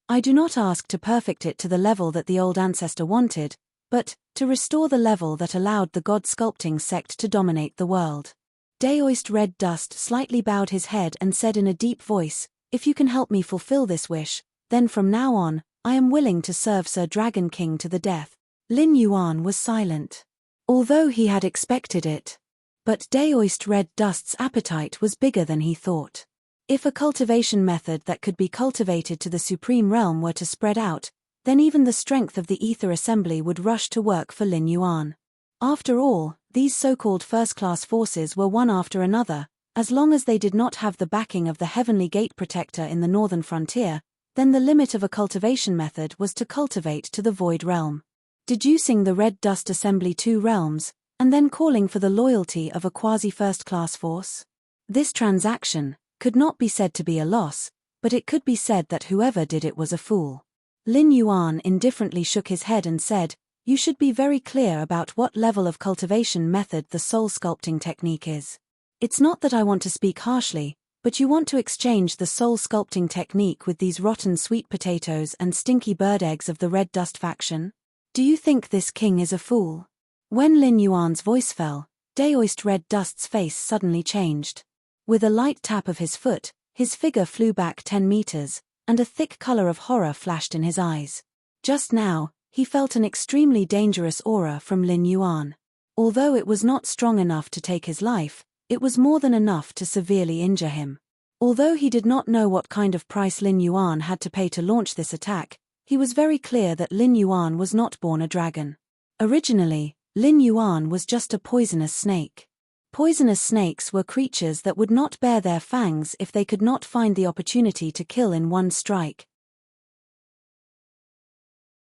I do not ask to perfect it to the level that the old ancestor wanted, but to restore the level that allowed the god sculpting sect to dominate the world. Daoist Red Dust slightly bowed his head and said in a deep voice, "If you can help me fulfill this wish, then from now on, I am willing to serve Sir Dragon King to the death." Lin Yuan was silent. Although he had expected it. But Daoist Red Dust's appetite was bigger than he thought. If a cultivation method that could be cultivated to the Supreme Realm were to spread out, then even the strength of the Ether Assembly would rush to work for Lin Yuan. After all, these so-called first-class forces were one after another. As long as they did not have the backing of the Heavenly Gate Protector in the northern frontier, then the limit of a cultivation method was to cultivate to the Void Realm. Deducing the Red Dust Assembly 2 realms, and then calling for the loyalty of a quasi-first-class force? This transaction could not be said to be a loss, but it could be said that whoever did it was a fool. Lin Yuan indifferently shook his head and said, "You should be very clear about what level of cultivation method the soul sculpting technique is. It's not that I want to speak harshly, but you want to exchange the soul sculpting technique with these rotten sweet potatoes and stinky bird eggs of the Red Dust faction? Do you think this king is a fool?" When Lin Yuan's voice fell, Daoist Red Dust's face suddenly changed. With a light tap of his foot, his figure flew back 10 meters, and a thick color of horror flashed in his eyes. Just now, he felt an extremely dangerous aura from Lin Yuan. Although it was not strong enough to take his life, it was more than enough to severely injure him. Although he did not know what kind of price Lin Yuan had to pay to launch this attack, he was very clear that Lin Yuan was not born a dragon. Originally, Lin Yuan was just a poisonous snake. Poisonous snakes were creatures that would not bare their fangs if they could not find the opportunity to kill in one strike.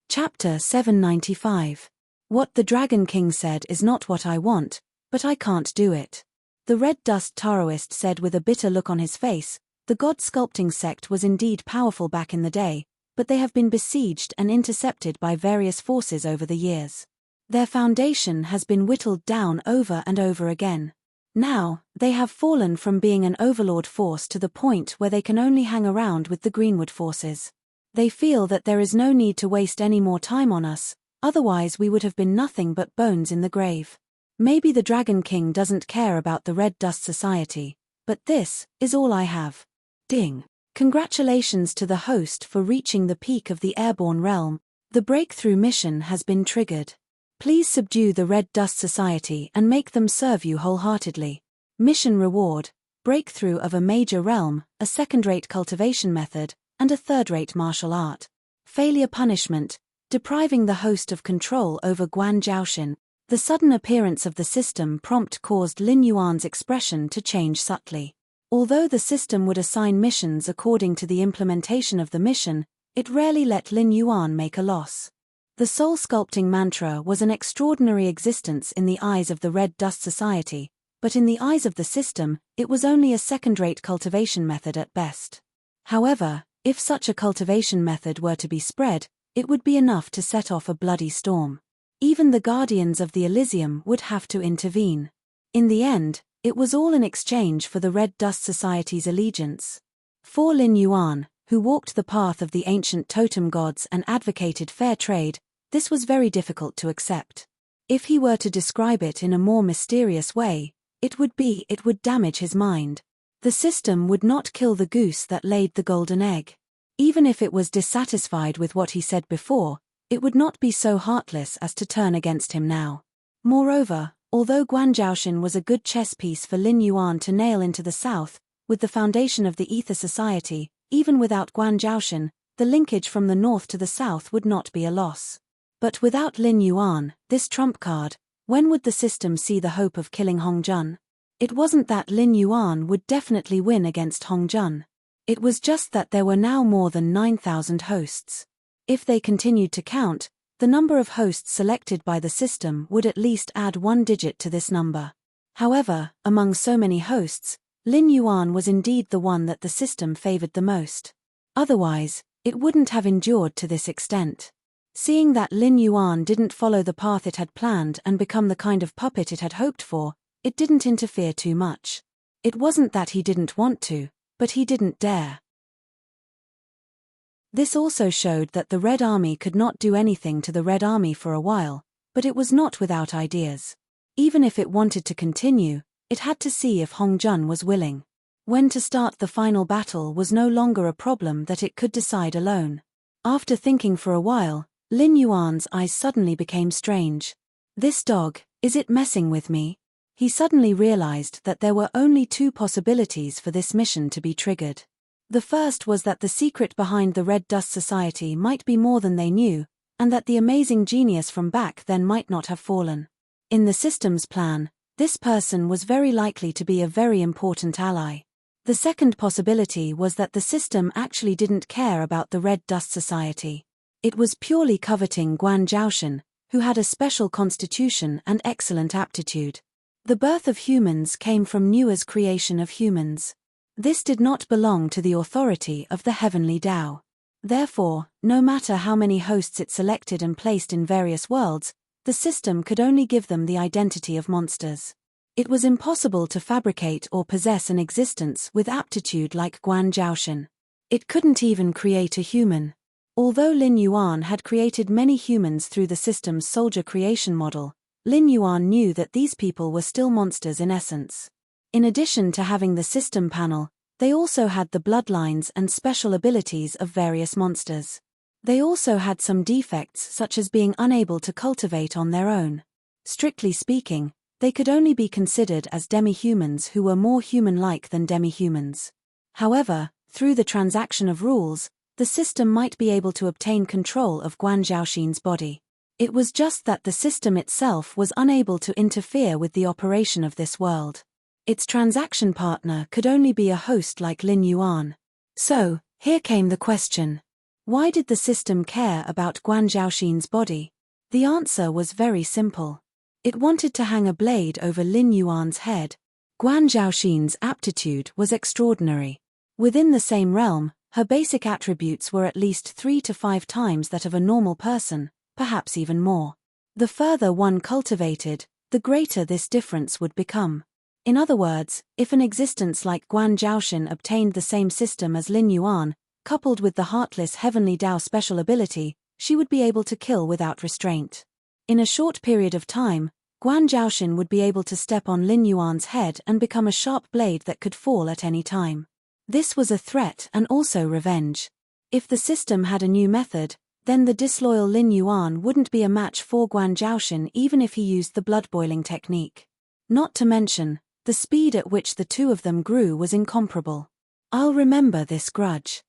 Chapter 795. What the Dragon King said is not what I want, but I can't do it. The Red Dust Taoist said with a bitter look on his face, the god sculpting sect was indeed powerful back in the day, but they have been besieged and intercepted by various forces over the years. Their foundation has been whittled down over and over again. Now, they have fallen from being an overlord force to the point where they can only hang around with the Greenwood forces. They feel that there is no need to waste any more time on us, otherwise we would have been nothing but bones in the grave. Maybe the Dragon King doesn't care about the Red Dust Society, but this is all I have. Ding. Congratulations to the host for reaching the peak of the airborne realm. The breakthrough mission has been triggered. Please subdue the Red Dust Society and make them serve you wholeheartedly. Mission reward: breakthrough of a major realm, a second-rate cultivation method, and a third-rate martial art. Failure punishment, depriving the host of control over Guan Zhaoxin. The sudden appearance of the system prompt caused Lin Yuan's expression to change subtly. Although the system would assign missions according to the implementation of the mission, it rarely let Lin Yuan make a loss. The soul-sculpting mantra was an extraordinary existence in the eyes of the Red Dust Society, but in the eyes of the system, it was only a second-rate cultivation method at best. However, if such a cultivation method were to be spread, it would be enough to set off a bloody storm. Even the Guardians of the Elysium would have to intervene. In the end, it was all in exchange for the Red Dust Society's allegiance. For Lin Yuan, who walked the path of the ancient totem gods and advocated fair trade, this was very difficult to accept. If he were to describe it in a more mysterious way, it would damage his mind. The system would not kill the goose that laid the golden egg. Even if it was dissatisfied with what he said before, it would not be so heartless as to turn against him now. Moreover, although Guan Zhaoxin was a good chess piece for Lin Yuan to nail into the south, with the foundation of the Ether Society, even without Guan Zhaoxin, the linkage from the north to the south would not be a loss. But without Lin Yuan, this trump card, when would the system see the hope of killing Hong Jun? It wasn't that Lin Yuan would definitely win against Hong Jun. It was just that there were now more than 9,000 hosts. If they continued to count, the number of hosts selected by the system would at least add one digit to this number. However, among so many hosts, Lin Yuan was indeed the one that the system favored the most. Otherwise, it wouldn't have endured to this extent. Seeing that Lin Yuan didn't follow the path it had planned and become the kind of puppet it had hoped for, it didn't interfere too much. It wasn't that he didn't want to, but he didn't dare. This also showed that the Red Army could not do anything to the Red Army for a while, but it was not without ideas. Even if it wanted to continue, it had to see if Hong Jun was willing. When to start the final battle was no longer a problem that it could decide alone. After thinking for a while, Lin Yuan's eyes suddenly became strange. This dog, is it messing with me? He suddenly realized that there were only two possibilities for this mission to be triggered. The first was that the secret behind the Red Dust Society might be more than they knew, and that the amazing genius from back then might not have fallen. In the system's plan, this person was very likely to be a very important ally. The second possibility was that the system actually didn't care about the Red Dust Society. It was purely coveting Guan Zhaoxin, who had a special constitution and excellent aptitude. The birth of humans came from Nua's creation of humans. This did not belong to the authority of the heavenly Tao. Therefore, no matter how many hosts it selected and placed in various worlds, the system could only give them the identity of monsters. It was impossible to fabricate or possess an existence with aptitude like Guan Zhaoxin. It couldn't even create a human. Although Lin Yuan had created many humans through the system's soldier creation model, Lin Yuan knew that these people were still monsters in essence. In addition to having the system panel, they also had the bloodlines and special abilities of various monsters. They also had some defects such as being unable to cultivate on their own. Strictly speaking, they could only be considered as demi-humans who were more human-like than demi-humans. However, through the transaction of rules, the system might be able to obtain control of Guan Zhaoxin's body. It was just that the system itself was unable to interfere with the operation of this world. Its transaction partner could only be a host like Lin Yuan. So, here came the question. Why did the system care about Guan Zhaoxin's body? The answer was very simple. It wanted to hang a blade over Lin Yuan's head. Guan Zhaoxin's aptitude was extraordinary. Within the same realm, her basic attributes were at least 3 to 5 times that of a normal person, perhaps even more. The further one cultivated, the greater this difference would become. In other words, if an existence like Guan Zhaoxin obtained the same system as Lin Yuan, coupled with the heartless heavenly Tao special ability, she would be able to kill without restraint. In a short period of time, Guan Zhaoxin would be able to step on Lin Yuan's head and become a sharp blade that could fall at any time. This was a threat and also revenge. If the system had a new method, then the disloyal Lin Yuan wouldn't be a match for Guan Zhaoxin even if he used the blood-boiling technique. Not to mention, the speed at which the two of them grew was incomparable. I'll remember this grudge.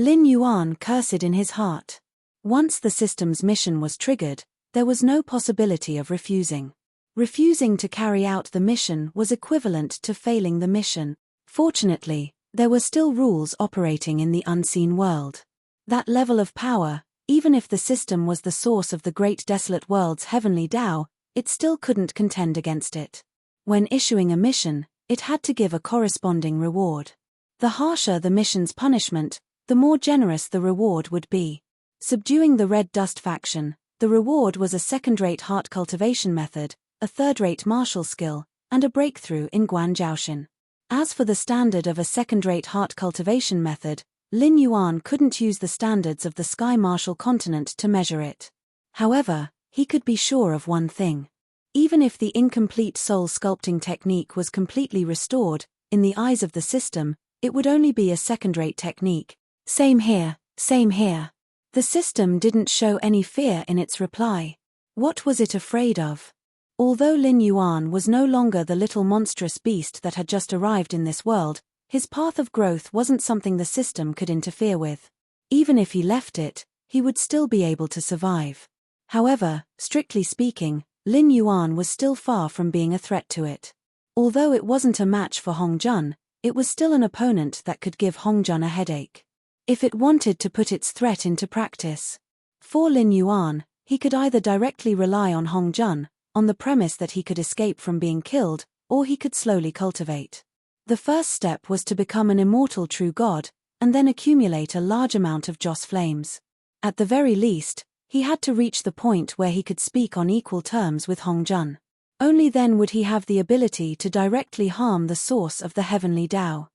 Lin Yuan cursed in his heart. Once the system's mission was triggered, there was no possibility of refusing. Refusing to carry out the mission was equivalent to failing the mission. Fortunately, there were still rules operating in the unseen world. That level of power, even if the system was the source of the great desolate world's heavenly Tao, it still couldn't contend against it. When issuing a mission, it had to give a corresponding reward. The harsher the mission's punishment, the more generous the reward would be. Subduing the Red Dust faction, the reward was a second-rate heart cultivation method, a third-rate martial skill, and a breakthrough in Guanzhaoshan. As for the standard of a second-rate heart cultivation method, Lin Yuan couldn't use the standards of the Sky Martial continent to measure it. However, he could be sure of one thing. Even if the incomplete soul sculpting technique was completely restored, in the eyes of the system, it would only be a second-rate technique. Same here, same here. The system didn't show any fear in its reply. What was it afraid of? Although Lin Yuan was no longer the little monstrous beast that had just arrived in this world, his path of growth wasn't something the system could interfere with. Even if he left it, he would still be able to survive. However, strictly speaking, Lin Yuan was still far from being a threat to it. Although it wasn't a match for Hong Jun, it was still an opponent that could give Hong Jun a headache. If it wanted to put its threat into practice. For Lin Yuan, he could either directly rely on Hong Jun, on the premise that he could escape from being killed, or he could slowly cultivate. The first step was to become an immortal true god, and then accumulate a large amount of Joss flames. At the very least, he had to reach the point where he could speak on equal terms with Hong Jun. Only then would he have the ability to directly harm the source of the heavenly Tao.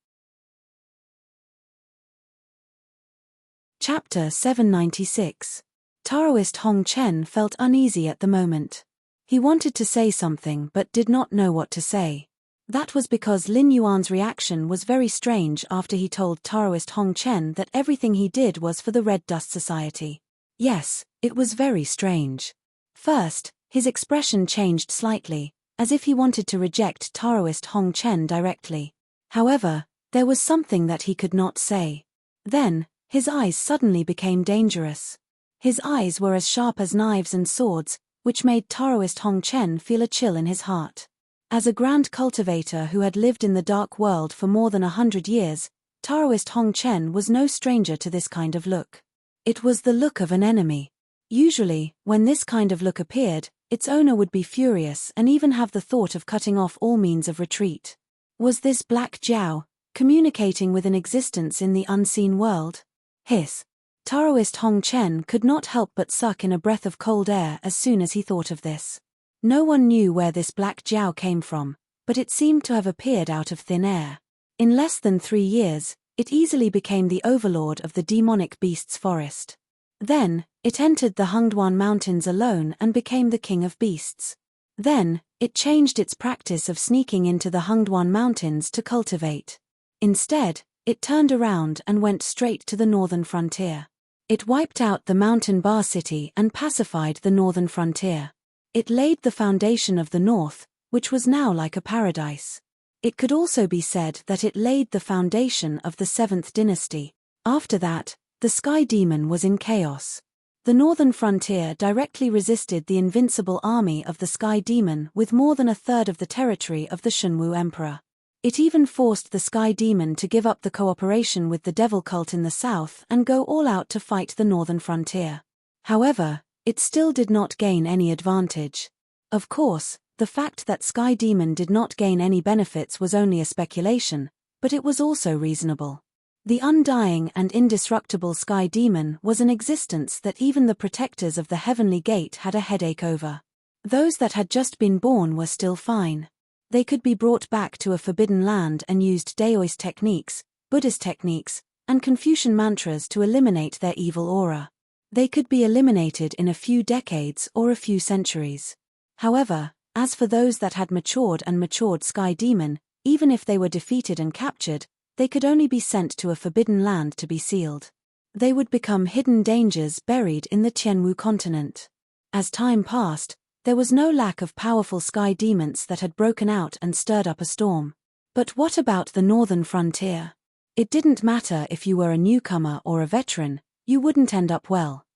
Chapter 796. Taoist Hong Chen felt uneasy at the moment. He wanted to say something but did not know what to say. That was because Lin Yuan's reaction was very strange after he told Taoist Hong Chen that everything he did was for the Red Dust Society. Yes, it was very strange. First, his expression changed slightly, as if he wanted to reject Taoist Hong Chen directly. However, there was something that he could not say. Then, his eyes suddenly became dangerous. His eyes were as sharp as knives and swords, which made Taoist Hong Chen feel a chill in his heart. As a grand cultivator who had lived in the dark world for more than 100 years, Taoist Hong Chen was no stranger to this kind of look. It was the look of an enemy. Usually, when this kind of look appeared, its owner would be furious and even have the thought of cutting off all means of retreat. Was this Black Jiao, communicating with an existence in the unseen world? Hiss. Taoist Hong Chen could not help but suck in a breath of cold air as soon as he thought of this. No one knew where this Black Jiao came from, but it seemed to have appeared out of thin air. In less than 3 years, it easily became the overlord of the demonic beasts forest. Then, it entered the Hengduan Mountains alone and became the king of beasts. Then, it changed its practice of sneaking into the Hengduan Mountains to cultivate. Instead, it turned around and went straight to the northern frontier. It wiped out the mountain bar city and pacified the northern frontier. It laid the foundation of the north, which was now like a paradise. It could also be said that it laid the foundation of the 7th dynasty. After that, the Sky Demon was in chaos. The northern frontier directly resisted the invincible army of the Sky Demon with more than a third of the territory of the Shunwu Emperor. It even forced the Sky Demon to give up the cooperation with the Devil Cult in the south and go all out to fight the northern frontier. However, it still did not gain any advantage. Of course, the fact that Sky Demon did not gain any benefits was only a speculation, but it was also reasonable. The undying and indestructible Sky Demon was an existence that even the protectors of the Heavenly Gate had a headache over. Those that had just been born were still fine. They could be brought back to a forbidden land and used Daoist techniques, Buddhist techniques, and Confucian mantras to eliminate their evil aura. They could be eliminated in a few decades or a few centuries. However, as for those that had matured Sky Demon, even if they were defeated and captured, they could only be sent to a forbidden land to be sealed. They would become hidden dangers buried in the Tianwu continent. As time passed, there was no lack of powerful Sky Demons that had broken out and stirred up a storm. But what about the northern frontier? It didn't matter if you were a newcomer or a veteran, you wouldn't end up well.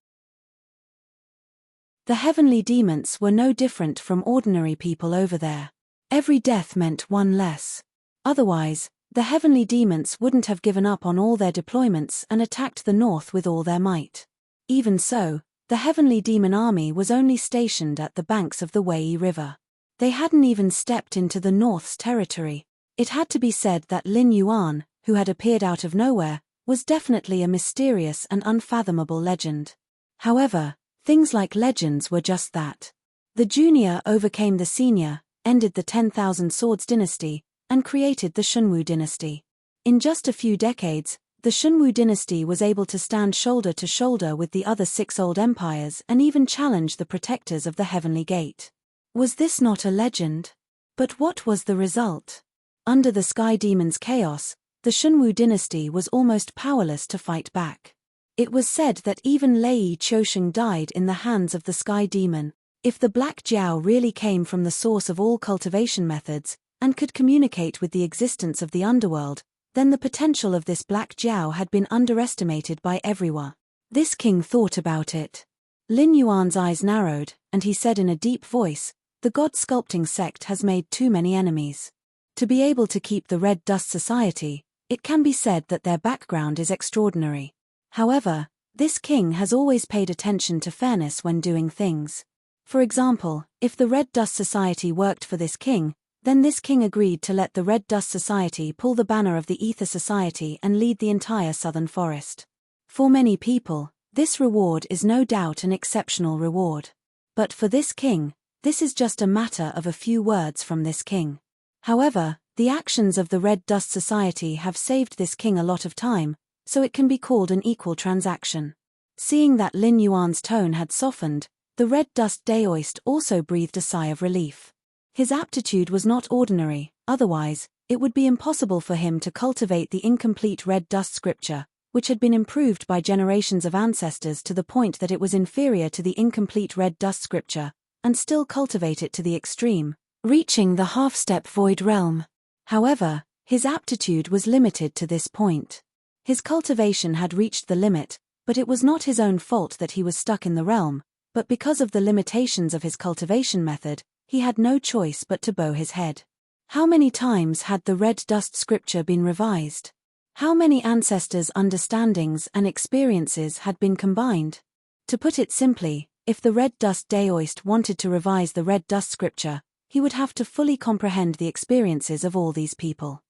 The heavenly demons were no different from ordinary people over there. Every death meant one less. Otherwise, the heavenly demons wouldn't have given up on all their deployments and attacked the north with all their might. Even so, the heavenly demon army was only stationed at the banks of the Wei River. They hadn't even stepped into the north's territory. It had to be said that Lin Yuan, who had appeared out of nowhere, was definitely a mysterious and unfathomable legend. However, things like legends were just that. The junior overcame the senior, ended the 10,000 Swords dynasty, and created the Shunwu dynasty. In just a few decades, the Shunwu dynasty was able to stand shoulder to shoulder with the other 6 old empires and even challenge the protectors of the Heavenly Gate. Was this not a legend? But what was the result? Under the Sky Demon's chaos, the Shunwu dynasty was almost powerless to fight back. It was said that even Lei Qiusheng died in the hands of the Sky Demon. If the Black Jiao really came from the source of all cultivation methods, and could communicate with the existence of the underworld, then the potential of this Black Jiao had been underestimated by everyone. This king thought about it. Lin Yuan's eyes narrowed, and he said in a deep voice, "The God Sculpting sect has made too many enemies. To be able to keep the Red Dust Society, it can be said that their background is extraordinary. However, this king has always paid attention to fairness when doing things. For example, if the Red Dust Society worked for this king, then this king agreed to let the Red Dust Society pull the banner of the Ether Society and lead the entire southern forest. For many people, this reward is no doubt an exceptional reward. But for this king, this is just a matter of a few words from this king. However, the actions of the Red Dust Society have saved this king a lot of time, so it can be called an equal transaction." Seeing that Lin Yuan's tone had softened, the Red Dust Daoist also breathed a sigh of relief. His aptitude was not ordinary, otherwise, it would be impossible for him to cultivate the incomplete Red Dust scripture, which had been improved by generations of ancestors to the point that it was inferior to the incomplete Red Dust scripture, and still cultivate it to the extreme, reaching the half-step void realm. However, his aptitude was limited to this point. His cultivation had reached the limit, but it was not his own fault that he was stuck in the realm, but because of the limitations of his cultivation method, he had no choice but to bow his head. How many times had the Red Dust scripture been revised? How many ancestors' understandings and experiences had been combined? To put it simply, if the Red Dust Daoist wanted to revise the Red Dust scripture, he would have to fully comprehend the experiences of all these people.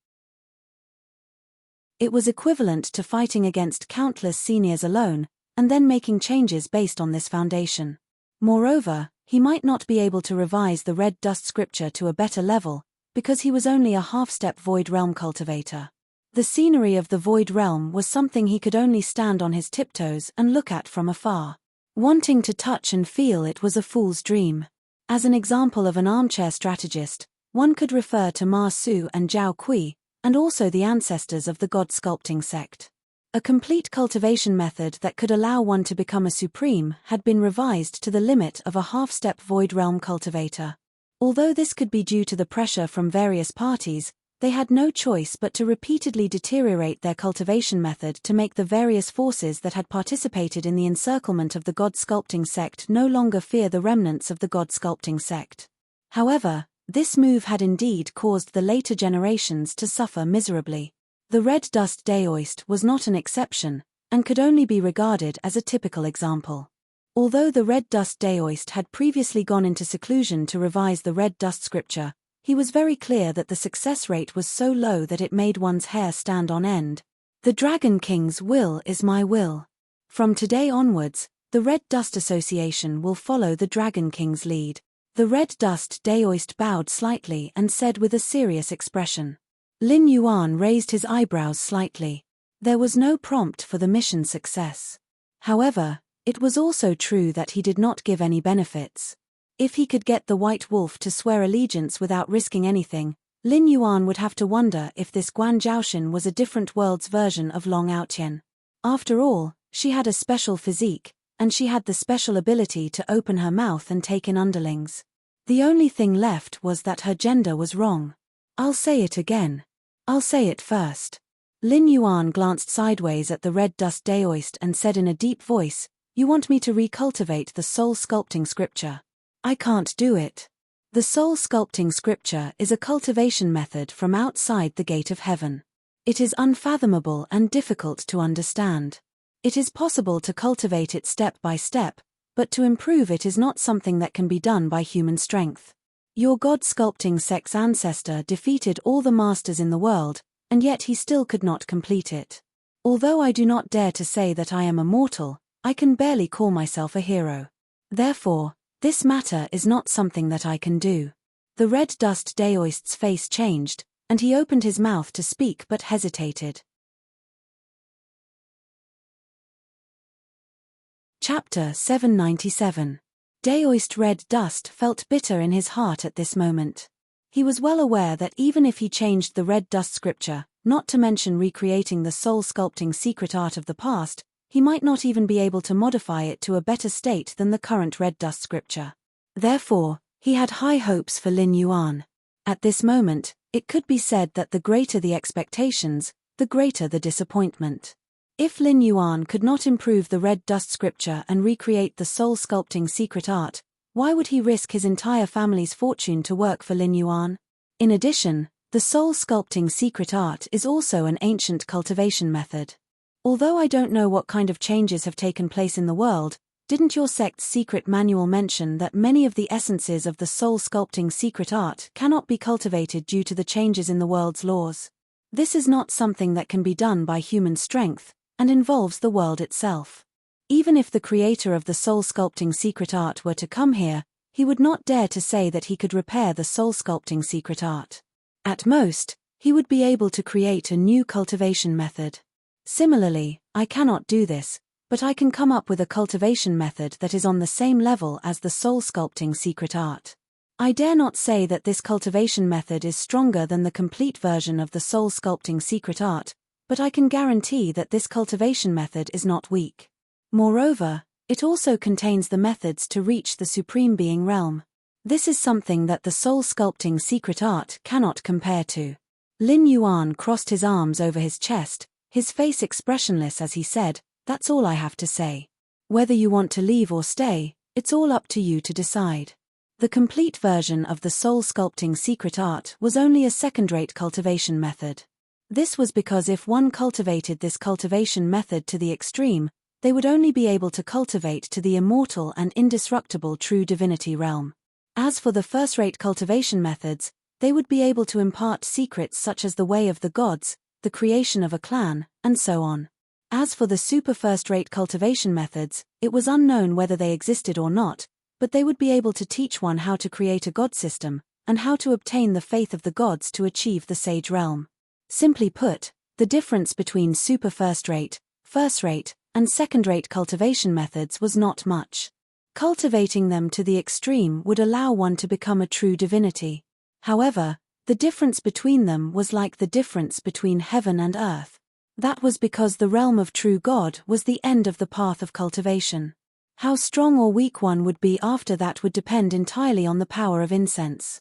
It was equivalent to fighting against countless seniors alone, and then making changes based on this foundation. Moreover, he might not be able to revise the Red Dust scripture to a better level, because he was only a half-step Void Realm cultivator. The scenery of the Void Realm was something he could only stand on his tiptoes and look at from afar. Wanting to touch and feel it was a fool's dream. As an example of an armchair strategist, one could refer to Ma Su and Zhao Kui, and also the ancestors of the God Sculpting sect. A complete cultivation method that could allow one to become a supreme had been revised to the limit of a half-step Void Realm cultivator. Although this could be due to the pressure from various parties, they had no choice but to repeatedly deteriorate their cultivation method to make the various forces that had participated in the encirclement of the God Sculpting sect no longer fear the remnants of the God Sculpting sect. However, this move had indeed caused the later generations to suffer miserably. The Red Dust Daoist was not an exception, and could only be regarded as a typical example. Although the Red Dust Daoist had previously gone into seclusion to revise the Red Dust scripture, he was very clear that the success rate was so low that it made one's hair stand on end. The Dragon King's will is my will. From today onwards, the Red Dust Association will follow the Dragon King's lead. The Red Dust Daoist bowed slightly and said with a serious expression. Lin Yuan raised his eyebrows slightly. There was no prompt for the mission's success. However, it was also true that he did not give any benefits. If he could get the White Wolf to swear allegiance without risking anything, Lin Yuan would have to wonder if this Guan Zhaoxin was a different world's version of Long Outyen. After all, she had a special physique, and she had the special ability to open her mouth and take in underlings. The only thing left was that her gender was wrong. I'll say it again. I'll say it first. Lin Yuan glanced sideways at the red dust daoist and said in a deep voice, "You want me to recultivate the soul sculpting scripture? I can't do it. The soul sculpting scripture is a cultivation method from outside the gate of heaven. It is unfathomable and difficult to understand. It is possible to cultivate it step by step, but to improve it is not something that can be done by human strength. Your God-sculpting sex ancestor defeated all the masters in the world, and yet he still could not complete it. Although I do not dare to say that I am immortal, I can barely call myself a hero. Therefore, this matter is not something that I can do." The red dust daoist's face changed, and he opened his mouth to speak but hesitated. Chapter 797. Daoist Red Dust felt bitter in his heart at this moment. He was well aware that even if he changed the red dust scripture, not to mention recreating the soul-sculpting secret art of the past, he might not even be able to modify it to a better state than the current red dust scripture. Therefore, he had high hopes for Lin Yuan. At this moment, it could be said that the greater the expectations, the greater the disappointment. If Lin Yuan could not improve the red dust scripture and recreate the soul-sculpting secret art, why would he risk his entire family's fortune to work for Lin Yuan? In addition, the soul-sculpting secret art is also an ancient cultivation method. Although I don't know what kind of changes have taken place in the world, didn't your sect's secret manual mention that many of the essences of the soul-sculpting secret art cannot be cultivated due to the changes in the world's laws? This is not something that can be done by human strength, and involves the world itself. Even if the creator of the soul-sculpting secret art were to come here, he would not dare to say that he could repair the soul-sculpting secret art. At most, he would be able to create a new cultivation method. Similarly, I cannot do this, but I can come up with a cultivation method that is on the same level as the soul-sculpting secret art. I dare not say that this cultivation method is stronger than the complete version of the soul-sculpting secret art, but I can guarantee that this cultivation method is not weak. Moreover, it also contains the methods to reach the Supreme Being realm. This is something that the soul-sculpting secret art cannot compare to. Lin Yuan crossed his arms over his chest, his face expressionless as he said, "That's all I have to say. Whether you want to leave or stay, it's all up to you to decide." The complete version of the soul-sculpting secret art was only a second-rate cultivation method. This was because if one cultivated this cultivation method to the extreme, they would only be able to cultivate to the immortal and indestructible true divinity realm. As for the first-rate cultivation methods, they would be able to impart secrets such as the way of the gods, the creation of a clan, and so on. As for the super first-rate cultivation methods, it was unknown whether they existed or not, but they would be able to teach one how to create a god system, and how to obtain the faith of the gods to achieve the sage realm. Simply put, the difference between super first-rate, and second-rate cultivation methods was not much. Cultivating them to the extreme would allow one to become a true divinity. However, the difference between them was like the difference between heaven and earth. That was because the realm of true God was the end of the path of cultivation. How strong or weak one would be after that would depend entirely on the power of incense.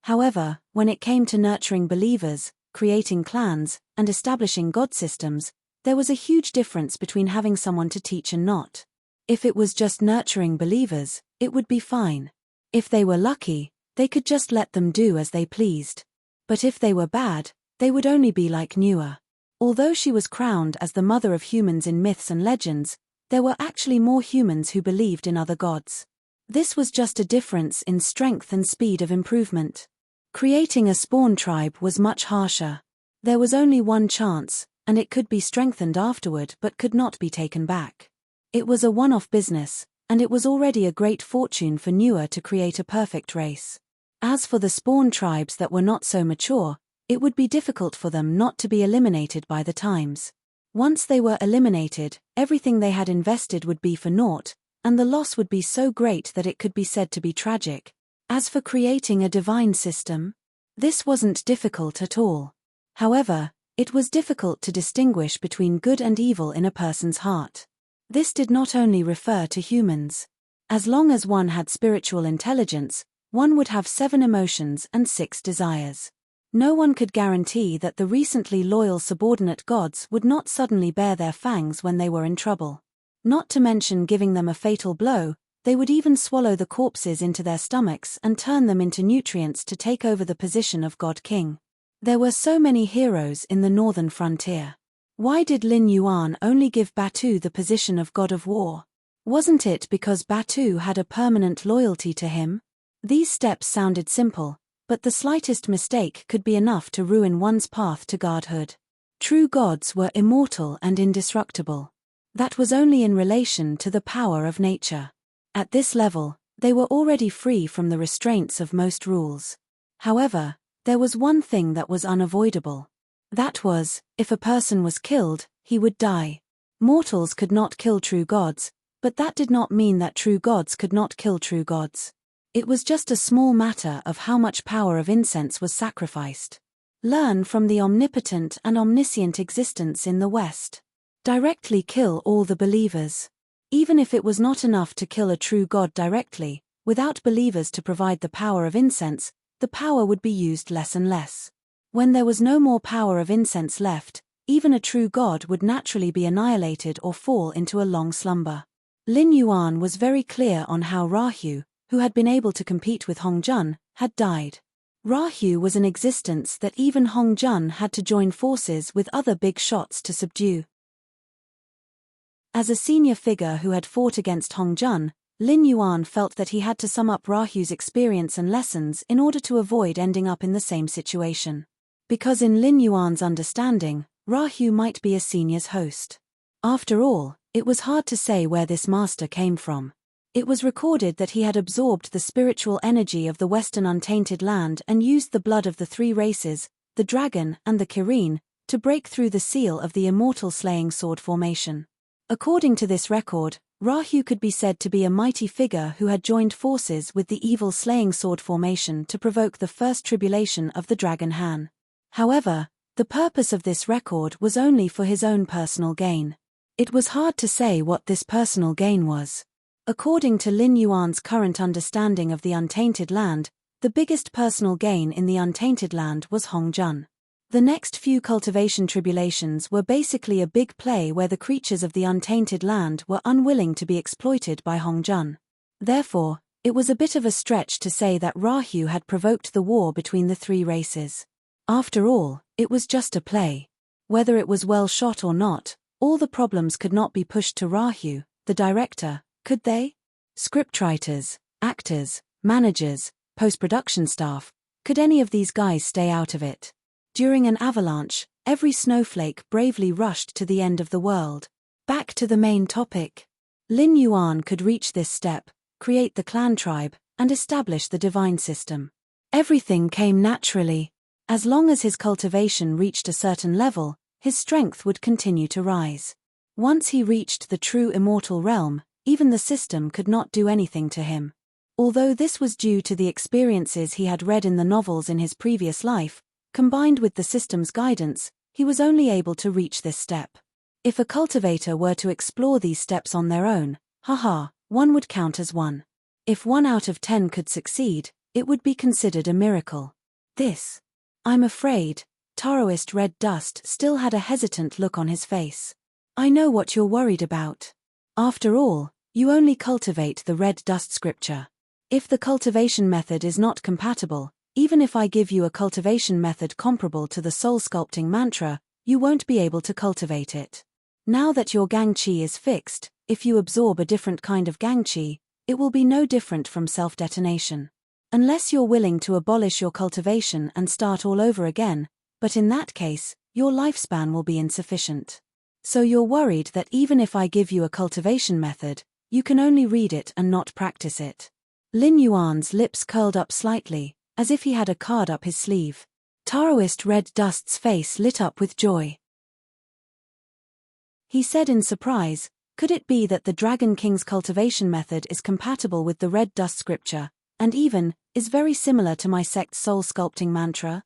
However, when it came to nurturing believers, creating clans, and establishing god systems, there was a huge difference between having someone to teach and not. If it was just nurturing believers, it would be fine. If they were lucky, they could just let them do as they pleased. But if they were bad, they would only be like Nua. Although she was crowned as the mother of humans in myths and legends, there were actually more humans who believed in other gods. This was just a difference in strength and speed of improvement. Creating a spawn tribe was much harsher. There was only one chance, and it could be strengthened afterward but could not be taken back. It was a one-off business, and it was already a great fortune for Nua to create a perfect race. As for the spawn tribes that were not so mature, it would be difficult for them not to be eliminated by the times. Once they were eliminated, everything they had invested would be for naught, and the loss would be so great that it could be said to be tragic. As for creating a divine system, this wasn't difficult at all. However, it was difficult to distinguish between good and evil in a person's heart. This did not only refer to humans. As long as one had spiritual intelligence, one would have 7 emotions and 6 desires. No one could guarantee that the recently loyal subordinate gods would not suddenly bare their fangs when they were in trouble. Not to mention giving them a fatal blow, they would even swallow the corpses into their stomachs and turn them into nutrients to take over the position of God King. There were so many heroes in the northern frontier. Why did Lin Yuan only give Batu the position of God of War? Wasn't it because Batu had a permanent loyalty to him? These steps sounded simple, but the slightest mistake could be enough to ruin one's path to godhood. True gods were immortal and indestructible. That was only in relation to the power of nature. At this level, they were already free from the restraints of most rules. However, there was one thing that was unavoidable. That was, if a person was killed, he would die. Mortals could not kill true gods, but that did not mean that true gods could not kill true gods. It was just a small matter of how much power of incense was sacrificed. Learn from the omnipotent and omniscient existence in the West. Directly kill all the believers. Even if it was not enough to kill a true god directly, without believers to provide the power of incense, the power would be used less and less. When there was no more power of incense left, even a true god would naturally be annihilated or fall into a long slumber. Lin Yuan was very clear on how Rahu, who had been able to compete with Hong Jun, had died. Rahu was an existence that even Hong Jun had to join forces with other big shots to subdue. As a senior figure who had fought against Hong Jun, Lin Yuan felt that he had to sum up Rahu's experience and lessons in order to avoid ending up in the same situation. Because in Lin Yuan's understanding, Rahu might be a senior's host. After all, it was hard to say where this master came from. It was recorded that he had absorbed the spiritual energy of the Western Untainted Land and used the blood of the three races, the dragon and the Kirin, to break through the seal of the immortal slaying sword formation. According to this record, Rahu could be said to be a mighty figure who had joined forces with the evil slaying sword formation to provoke the first tribulation of the Dragon Han. However, the purpose of this record was only for his own personal gain. It was hard to say what this personal gain was. According to Lin Yuan's current understanding of the Untainted Land, the biggest personal gain in the Untainted Land was Hong Jun. The next few cultivation tribulations were basically a big play where the creatures of the Untainted Land were unwilling to be exploited by Hong Jun. Therefore, it was a bit of a stretch to say that Rahu had provoked the war between the three races. After all, it was just a play. Whether it was well shot or not, all the problems could not be pushed to Rahu, the director, could they? Scriptwriters, actors, managers, post-production staff, could any of these guys stay out of it? During an avalanche, every snowflake bravely rushed to the end of the world. Back to the main topic. Lin Yuan could reach this step, create the clan tribe, and establish the divine system. Everything came naturally. As long as his cultivation reached a certain level, his strength would continue to rise. Once he reached the true immortal realm, even the system could not do anything to him. Although this was due to the experiences he had read in the novels in his previous life, combined with the system's guidance, he was only able to reach this step. If a cultivator were to explore these steps on their own, one would count as one. If 1 out of 10 could succeed, it would be considered a miracle. I'm afraid, Taoist Red Dust still had a hesitant look on his face. I know what you're worried about. After all, you only cultivate the red dust scripture. If the cultivation method is not compatible, even if I give you a cultivation method comparable to the soul sculpting mantra, you won't be able to cultivate it. Now that your gang chi is fixed, if you absorb a different kind of gang chi, it will be no different from self-detonation. Unless you're willing to abolish your cultivation and start all over again, but in that case, your lifespan will be insufficient. So you're worried that even if I give you a cultivation method, you can only read it and not practice it. Lin Yuan's lips curled up slightly, as if he had a card up his sleeve. Taoist Red Dust's face lit up with joy. He said in surprise, could it be that the Dragon King's cultivation method is compatible with the Red Dust scripture, and even, is very similar to my sect's soul sculpting mantra?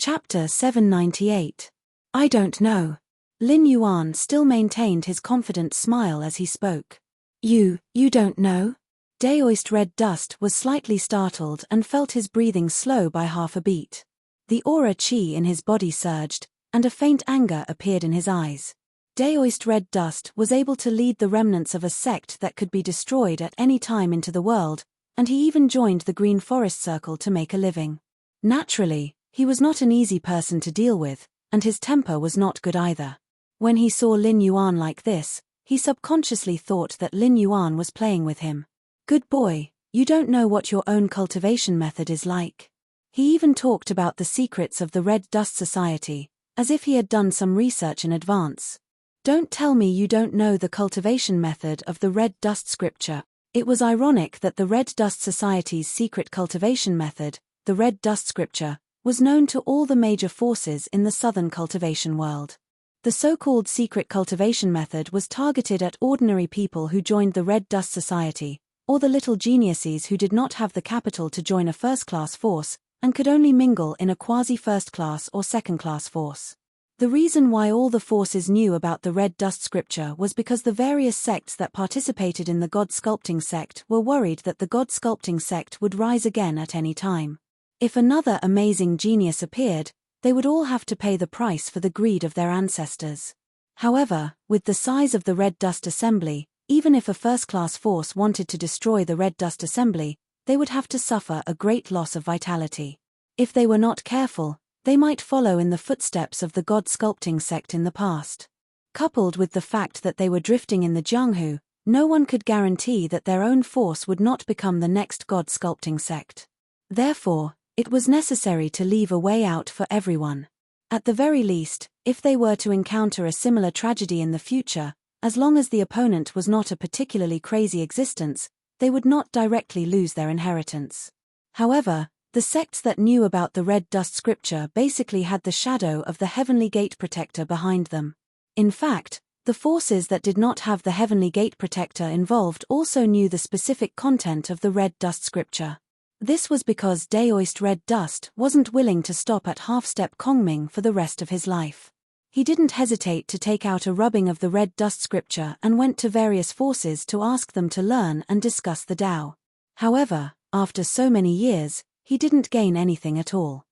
Chapter 798. I don't know. Lin Yuan still maintained his confident smile as he spoke. You don't know? Daoist Red Dust was slightly startled and felt his breathing slow by half a beat. The aura chi in his body surged, and a faint anger appeared in his eyes. Daoist Red Dust was able to lead the remnants of a sect that could be destroyed at any time into the world, and he even joined the Green Forest Circle to make a living. Naturally, he was not an easy person to deal with, and his temper was not good either. When he saw Lin Yuan like this, he subconsciously thought that Lin Yuan was playing with him. Good boy, you don't know what your own cultivation method is like. He even talked about the secrets of the Red Dust Society, as if he had done some research in advance. Don't tell me you don't know the cultivation method of the Red Dust Scripture. It was ironic that the Red Dust Society's secret cultivation method, the Red Dust Scripture, was known to all the major forces in the southern cultivation world. The so-called secret cultivation method was targeted at ordinary people who joined the Red Dust Society, or the little geniuses who did not have the capital to join a first-class force, and could only mingle in a quasi-first-class or second-class force. The reason why all the forces knew about the Red Dust Scripture was because the various sects that participated in the God Sculpting sect were worried that the God Sculpting sect would rise again at any time. If another amazing genius appeared, they would all have to pay the price for the greed of their ancestors. However, with the size of the Red Dust Assembly, even if a first-class force wanted to destroy the Red Dust Assembly, they would have to suffer a great loss of vitality. If they were not careful, they might follow in the footsteps of the God Sculpting sect in the past. Coupled with the fact that they were drifting in the Jianghu, no one could guarantee that their own force would not become the next God Sculpting sect. Therefore, it was necessary to leave a way out for everyone. At the very least, if they were to encounter a similar tragedy in the future, as long as the opponent was not a particularly crazy existence, they would not directly lose their inheritance. However, the sects that knew about the Red Dust Scripture basically had the shadow of the Heavenly Gate Protector behind them. In fact, the forces that did not have the Heavenly Gate Protector involved also knew the specific content of the Red Dust Scripture. This was because Daoist Red Dust wasn't willing to stop at half-step Kongming for the rest of his life. He didn't hesitate to take out a rubbing of the Red Dust Scripture and went to various forces to ask them to learn and discuss the Tao. However, after so many years, he didn't gain anything at all.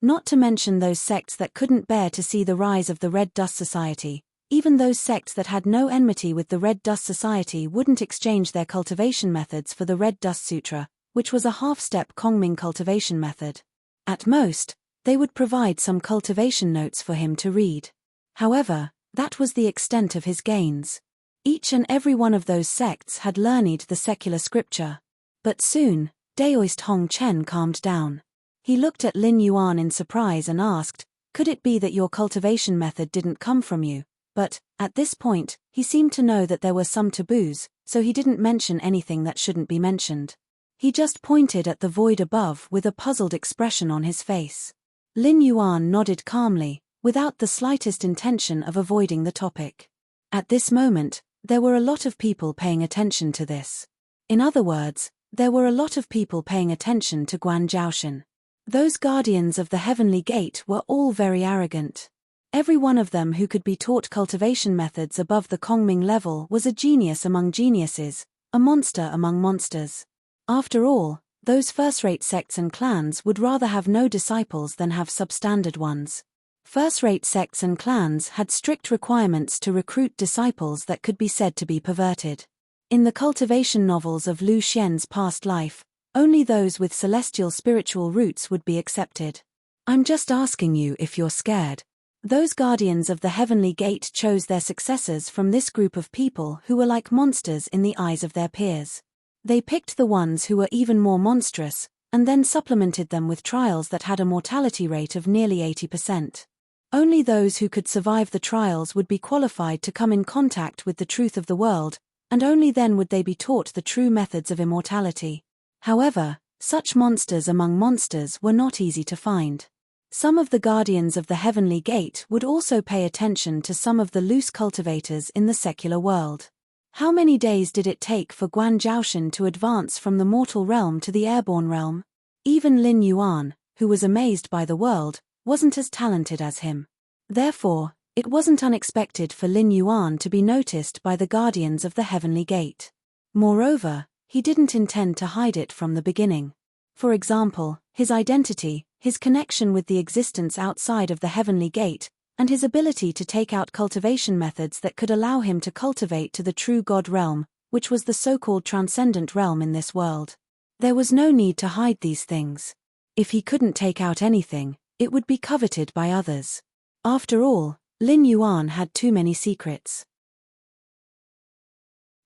Not to mention those sects that couldn't bear to see the rise of the Red Dust Society. Even those sects that had no enmity with the Red Dust Society wouldn't exchange their cultivation methods for the Red Dust Sutra, which was a half-step Kongming cultivation method. At most, they would provide some cultivation notes for him to read. However, that was the extent of his gains. Each and every one of those sects had learned the secular scripture. But soon, Daoist Hong Chen calmed down. He looked at Lin Yuan in surprise and asked, "Could it be that your cultivation method didn't come from you?" But, at this point, he seemed to know that there were some taboos, so he didn't mention anything that shouldn't be mentioned. He just pointed at the void above with a puzzled expression on his face. Lin Yuan nodded calmly, without the slightest intention of avoiding the topic. At this moment, there were a lot of people paying attention to this. In other words, there were a lot of people paying attention to Guan Zhaoshan. Those guardians of the Heavenly Gate were all very arrogant. Every one of them who could be taught cultivation methods above the Kongming level was a genius among geniuses, a monster among monsters. After all, those first-rate sects and clans would rather have no disciples than have substandard ones. First-rate sects and clans had strict requirements to recruit disciples that could be said to be perverted. In the cultivation novels of Lu Xian's past life, only those with celestial spiritual roots would be accepted. I'm just asking you if you're scared. Those guardians of the Heavenly Gate chose their successors from this group of people who were like monsters in the eyes of their peers. They picked the ones who were even more monstrous, and then supplemented them with trials that had a mortality rate of nearly 80%. Only those who could survive the trials would be qualified to come in contact with the truth of the world, and only then would they be taught the true methods of immortality. However, such monsters among monsters were not easy to find. Some of the guardians of the Heavenly Gate would also pay attention to some of the loose cultivators in the secular world. How many days did it take for Guan Zhaoshan to advance from the mortal realm to the airborne realm? Even Lin Yuan, who was amazed by the world, wasn't as talented as him. Therefore, it wasn't unexpected for Lin Yuan to be noticed by the guardians of the Heavenly Gate. Moreover, he didn't intend to hide it from the beginning. For example, his identity, his connection with the existence outside of the heavenly gate, and his ability to take out cultivation methods that could allow him to cultivate to the true God realm, which was the so-called transcendent realm in this world. There was no need to hide these things. If he couldn't take out anything, it would be coveted by others. After all, Lin Yuan had too many secrets.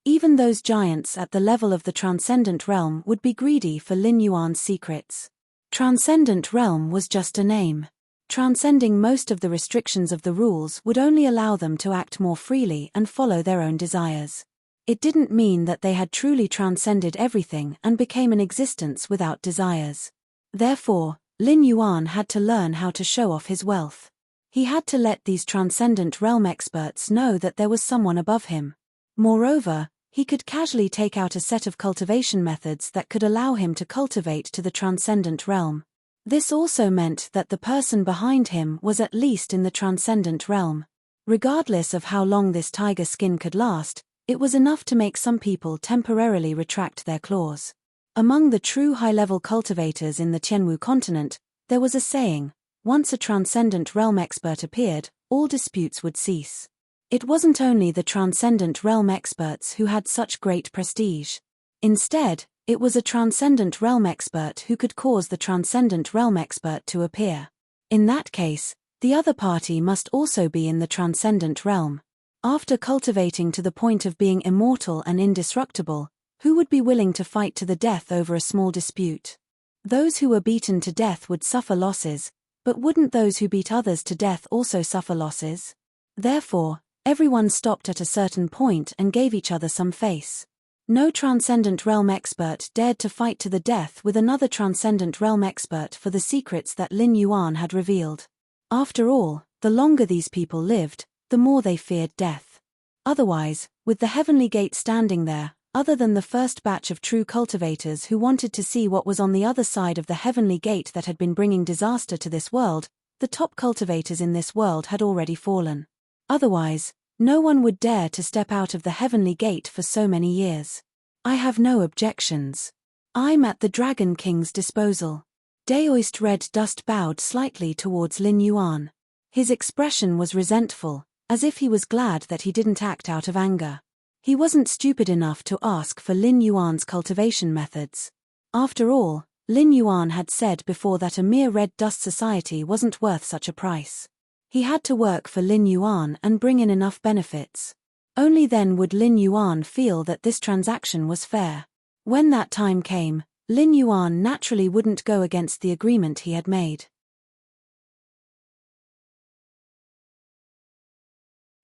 Even those giants at the level of the transcendent realm would be greedy for Lin Yuan's secrets. Transcendent realm was just a name. Transcending most of the restrictions of the rules would only allow them to act more freely and follow their own desires. It didn't mean that they had truly transcended everything and became an existence without desires. Therefore, Lin Yuan had to learn how to show off his wealth. He had to let these transcendent realm experts know that there was someone above him. Moreover, he could casually take out a set of cultivation methods that could allow him to cultivate to the transcendent realm. This also meant that the person behind him was at least in the transcendent realm. Regardless of how long this tiger skin could last, it was enough to make some people temporarily retract their claws. Among the true high-level cultivators in the Tianwu continent, there was a saying, once a transcendent realm expert appeared, all disputes would cease. It wasn't only the transcendent realm experts who had such great prestige. Instead, it was a transcendent realm expert who could cause the transcendent realm expert to appear. In that case, the other party must also be in the transcendent realm. After cultivating to the point of being immortal and indestructible, who would be willing to fight to the death over a small dispute? Those who were beaten to death would suffer losses, but wouldn't those who beat others to death also suffer losses? Therefore, everyone stopped at a certain point and gave each other some face. No transcendent realm expert dared to fight to the death with another transcendent realm expert for the secrets that Lin Yuan had revealed. After all, the longer these people lived, the more they feared death. Otherwise, with the heavenly gate standing there, other than the first batch of true cultivators who wanted to see what was on the other side of the heavenly gate that had been bringing disaster to this world, the top cultivators in this world had already fallen. Otherwise, no one would dare to step out of the heavenly gate for so many years. I have no objections. I'm at the Dragon King's disposal. Daoist Red Dust bowed slightly towards Lin Yuan. His expression was resentful, as if he was glad that he didn't act out of anger. He wasn't stupid enough to ask for Lin Yuan's cultivation methods. After all, Lin Yuan had said before that a mere red dust society wasn't worth such a price. He had to work for Lin Yuan and bring in enough benefits. Only then would Lin Yuan feel that this transaction was fair. When that time came, Lin Yuan naturally wouldn't go against the agreement he had made.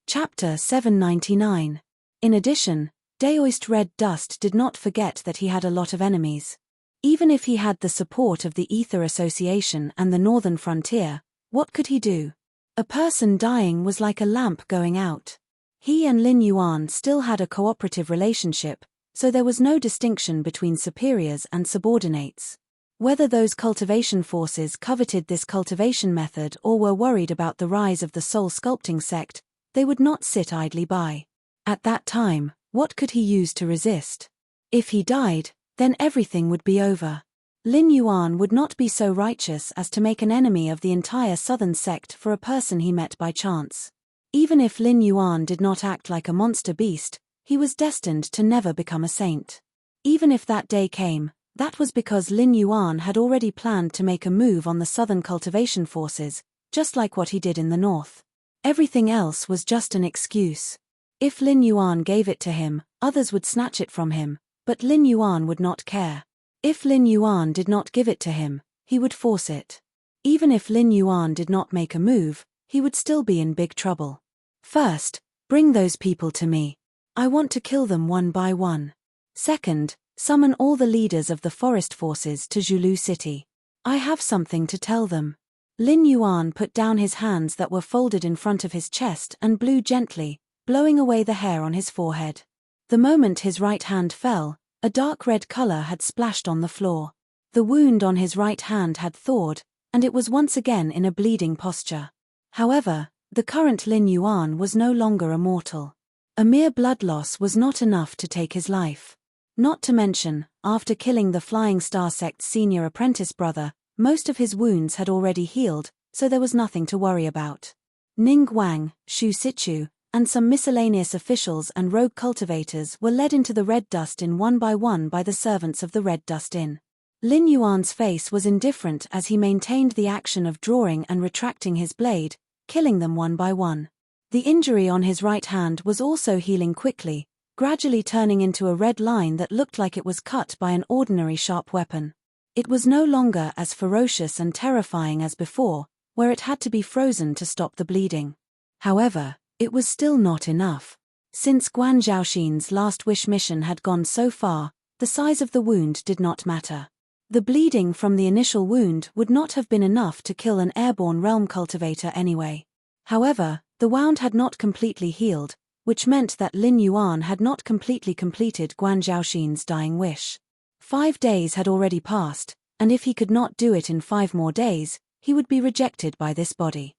Chapter 799. In addition, Daoist Red Dust did not forget that he had a lot of enemies. Even if he had the support of the Ether Association and the Northern Frontier, what could he do? A person dying was like a lamp going out. He and Lin Yuan still had a cooperative relationship, so there was no distinction between superiors and subordinates. Whether those cultivation forces coveted this cultivation method or were worried about the rise of the soul sculpting sect, they would not sit idly by. At that time, what could he use to resist? If he died, then everything would be over. Lin Yuan would not be so righteous as to make an enemy of the entire southern sect for a person he met by chance. Even if Lin Yuan did not act like a monster beast, he was destined to never become a saint. Even if that day came, that was because Lin Yuan had already planned to make a move on the southern cultivation forces, just like what he did in the north. Everything else was just an excuse. If Lin Yuan gave it to him, others would snatch it from him, but Lin Yuan would not care. If Lin Yuan did not give it to him, he would force it. Even if Lin Yuan did not make a move, he would still be in big trouble. First, bring those people to me. I want to kill them one by one. Second, summon all the leaders of the forest forces to Zhulu City. I have something to tell them. Lin Yuan put down his hands that were folded in front of his chest and blew gently, blowing away the hair on his forehead. The moment his right hand fell, a dark red color had splashed on the floor. The wound on his right hand had thawed, and it was once again in a bleeding posture. However, the current Lin Yuan was no longer a mortal. A mere blood loss was not enough to take his life. Not to mention, after killing the Flying Star sect's senior apprentice brother, most of his wounds had already healed, so there was nothing to worry about. Ning Guang, Shu Sichu, and some miscellaneous officials and rogue cultivators were led into the Red Dust Inn one by one by the servants of the Red Dust Inn. Lin Yuan's face was indifferent as he maintained the action of drawing and retracting his blade, killing them one by one. The injury on his right hand was also healing quickly, gradually turning into a red line that looked like it was cut by an ordinary sharp weapon. It was no longer as ferocious and terrifying as before, where it had to be frozen to stop the bleeding. However, it was still not enough. Since Guan Zhaoxin's last wish mission had gone so far, the size of the wound did not matter. The bleeding from the initial wound would not have been enough to kill an airborne realm cultivator anyway. However, the wound had not completely healed, which meant that Lin Yuan had not completely completed Guan Zhaoxin's dying wish. 5 days had already passed, and if he could not do it in 5 more days, he would be rejected by this body.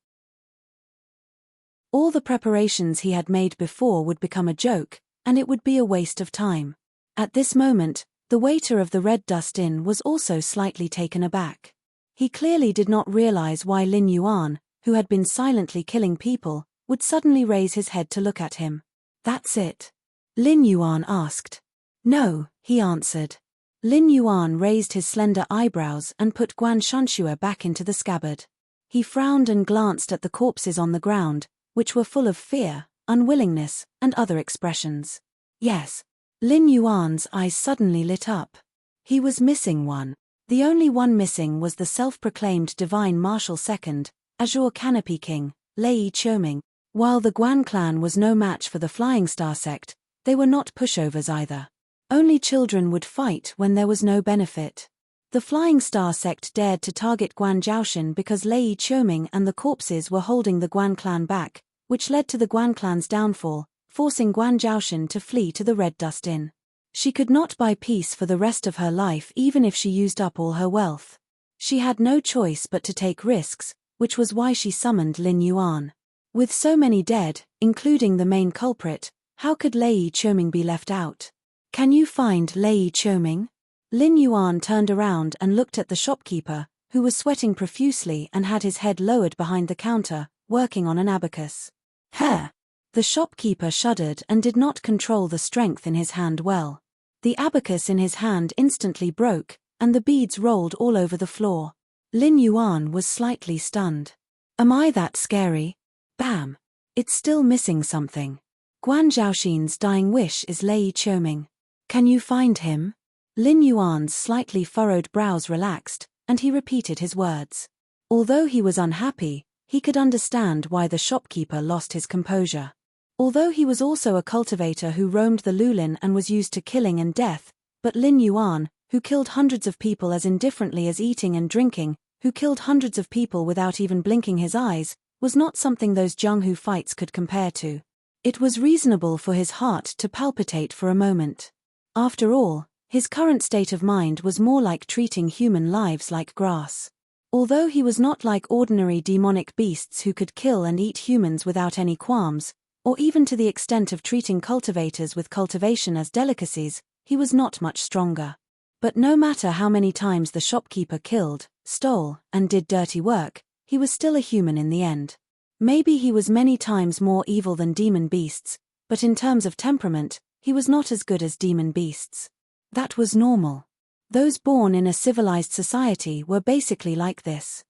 All the preparations he had made before would become a joke, and it would be a waste of time. At this moment, the waiter of the Red Dust Inn was also slightly taken aback. He clearly did not realize why Lin Yuan, who had been silently killing people, would suddenly raise his head to look at him. "That's it?" Lin Yuan asked. "No," he answered. Lin Yuan raised his slender eyebrows and put Guan Shanxue back into the scabbard. He frowned and glanced at the corpses on the ground, which were full of fear, unwillingness, and other expressions. Yes. Lin Yuan's eyes suddenly lit up. He was missing one. The only one missing was the self-proclaimed divine martial second, Azure Canopy King, Lei Qiuming. While the Guan clan was no match for the Flying Star sect, they were not pushovers either. Only children would fight when there was no benefit. The Flying Star sect dared to target Guan Zhaoxin because Lei Qiuming and the corpses were holding the Guan clan back, which led to the Guan clan's downfall, forcing Guan Zhaoxin to flee to the Red Dust Inn. She could not buy peace for the rest of her life even if she used up all her wealth. She had no choice but to take risks, which was why she summoned Lin Yuan. With so many dead, including the main culprit, how could Lei Qiuming be left out? "Can you find Lei Qiuming?" Lin Yuan turned around and looked at the shopkeeper, who was sweating profusely and had his head lowered behind the counter, working on an abacus. "Huh!" The shopkeeper shuddered and did not control the strength in his hand well. The abacus in his hand instantly broke, and the beads rolled all over the floor. Lin Yuan was slightly stunned. "Am I that scary?" Bam! It's still missing something. Guan Zhaoxin's dying wish is Lei Qiuming. "Can you find him?" Lin Yuan's slightly furrowed brows relaxed, and he repeated his words. Although he was unhappy, he could understand why the shopkeeper lost his composure. Although he was also a cultivator who roamed the Lulin and was used to killing and death, but Lin Yuan, who killed hundreds of people as indifferently as eating and drinking, who killed hundreds of people without even blinking his eyes, was not something those Jianghu fights could compare to. It was reasonable for his heart to palpitate for a moment. After all, his current state of mind was more like treating human lives like grass. Although he was not like ordinary demonic beasts who could kill and eat humans without any qualms, or even to the extent of treating cultivators with cultivation as delicacies, he was not much stronger. But no matter how many times the shopkeeper killed, stole, and did dirty work, he was still a human in the end. Maybe he was many times more evil than demon beasts, but in terms of temperament, he was not as good as demon beasts. That was normal. Those born in a civilized society were basically like this.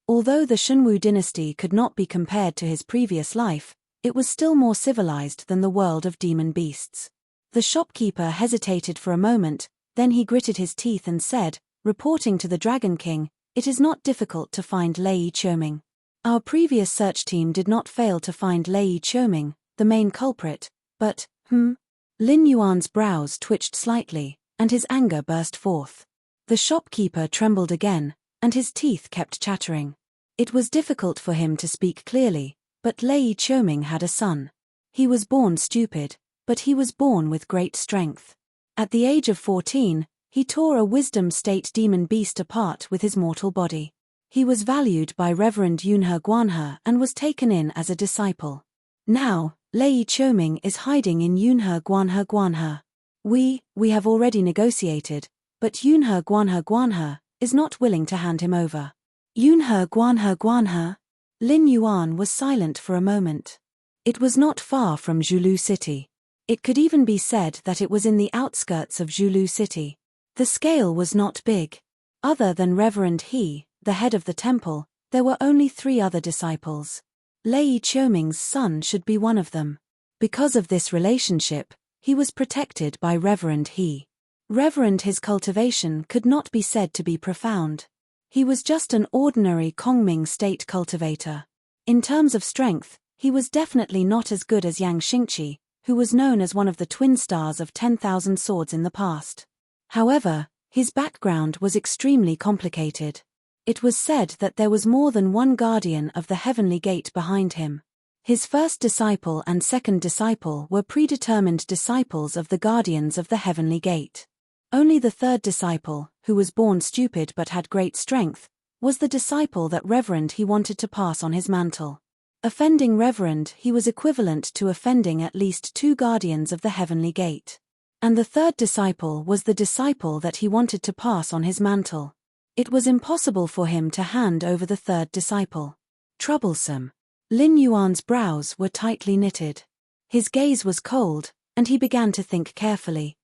Although the Shunwu dynasty could not be compared to his previous life, it was still more civilized than the world of demon beasts. The shopkeeper hesitated for a moment, then he gritted his teeth and said, reporting to the Dragon King, "It is not difficult to find Lei Qiuming. Our previous search team did not fail to find Lei Qiuming, the main culprit, but, Lin Yuan's brows twitched slightly, and his anger burst forth. The shopkeeper trembled again, and his teeth kept chattering. It was difficult for him to speak clearly, but Lei Qiuming had a son. He was born stupid, but he was born with great strength. At the age of 14, he tore a wisdom state demon beast apart with his mortal body. He was valued by Reverend Yunhe Guanhe and was taken in as a disciple. Now, Lei Qiuming is hiding in Yunhe Guanhe. We have already negotiated, but Yunhe Guanhe is not willing to hand him over. Yunhe Guanhe? Lin Yuan was silent for a moment. It was not far from Zhulu City. It could even be said that it was in the outskirts of Zhulu City. The scale was not big. Other than Reverend He, the head of the temple, there were only 3 other disciples. Lei Qiuming's son should be one of them. Because of this relationship, he was protected by Reverend He. Reverend His cultivation could not be said to be profound. He was just an ordinary Kongming state cultivator. In terms of strength, he was definitely not as good as Yang Xingqi, who was known as one of the twin stars of 10,000 swords in the past. However, his background was extremely complicated. It was said that there was more than one guardian of the heavenly gate behind him. His first disciple and second disciple were predetermined disciples of the guardians of the heavenly gate. Only the third disciple, who was born stupid but had great strength, was the disciple that Reverend He wanted to pass on his mantle. Offending Reverend He was equivalent to offending at least 2 guardians of the heavenly gate. And the third disciple was the disciple that he wanted to pass on his mantle. It was impossible for him to hand over the third disciple. Troublesome. Lin Yuan's brows were tightly knitted. His gaze was cold, and he began to think carefully.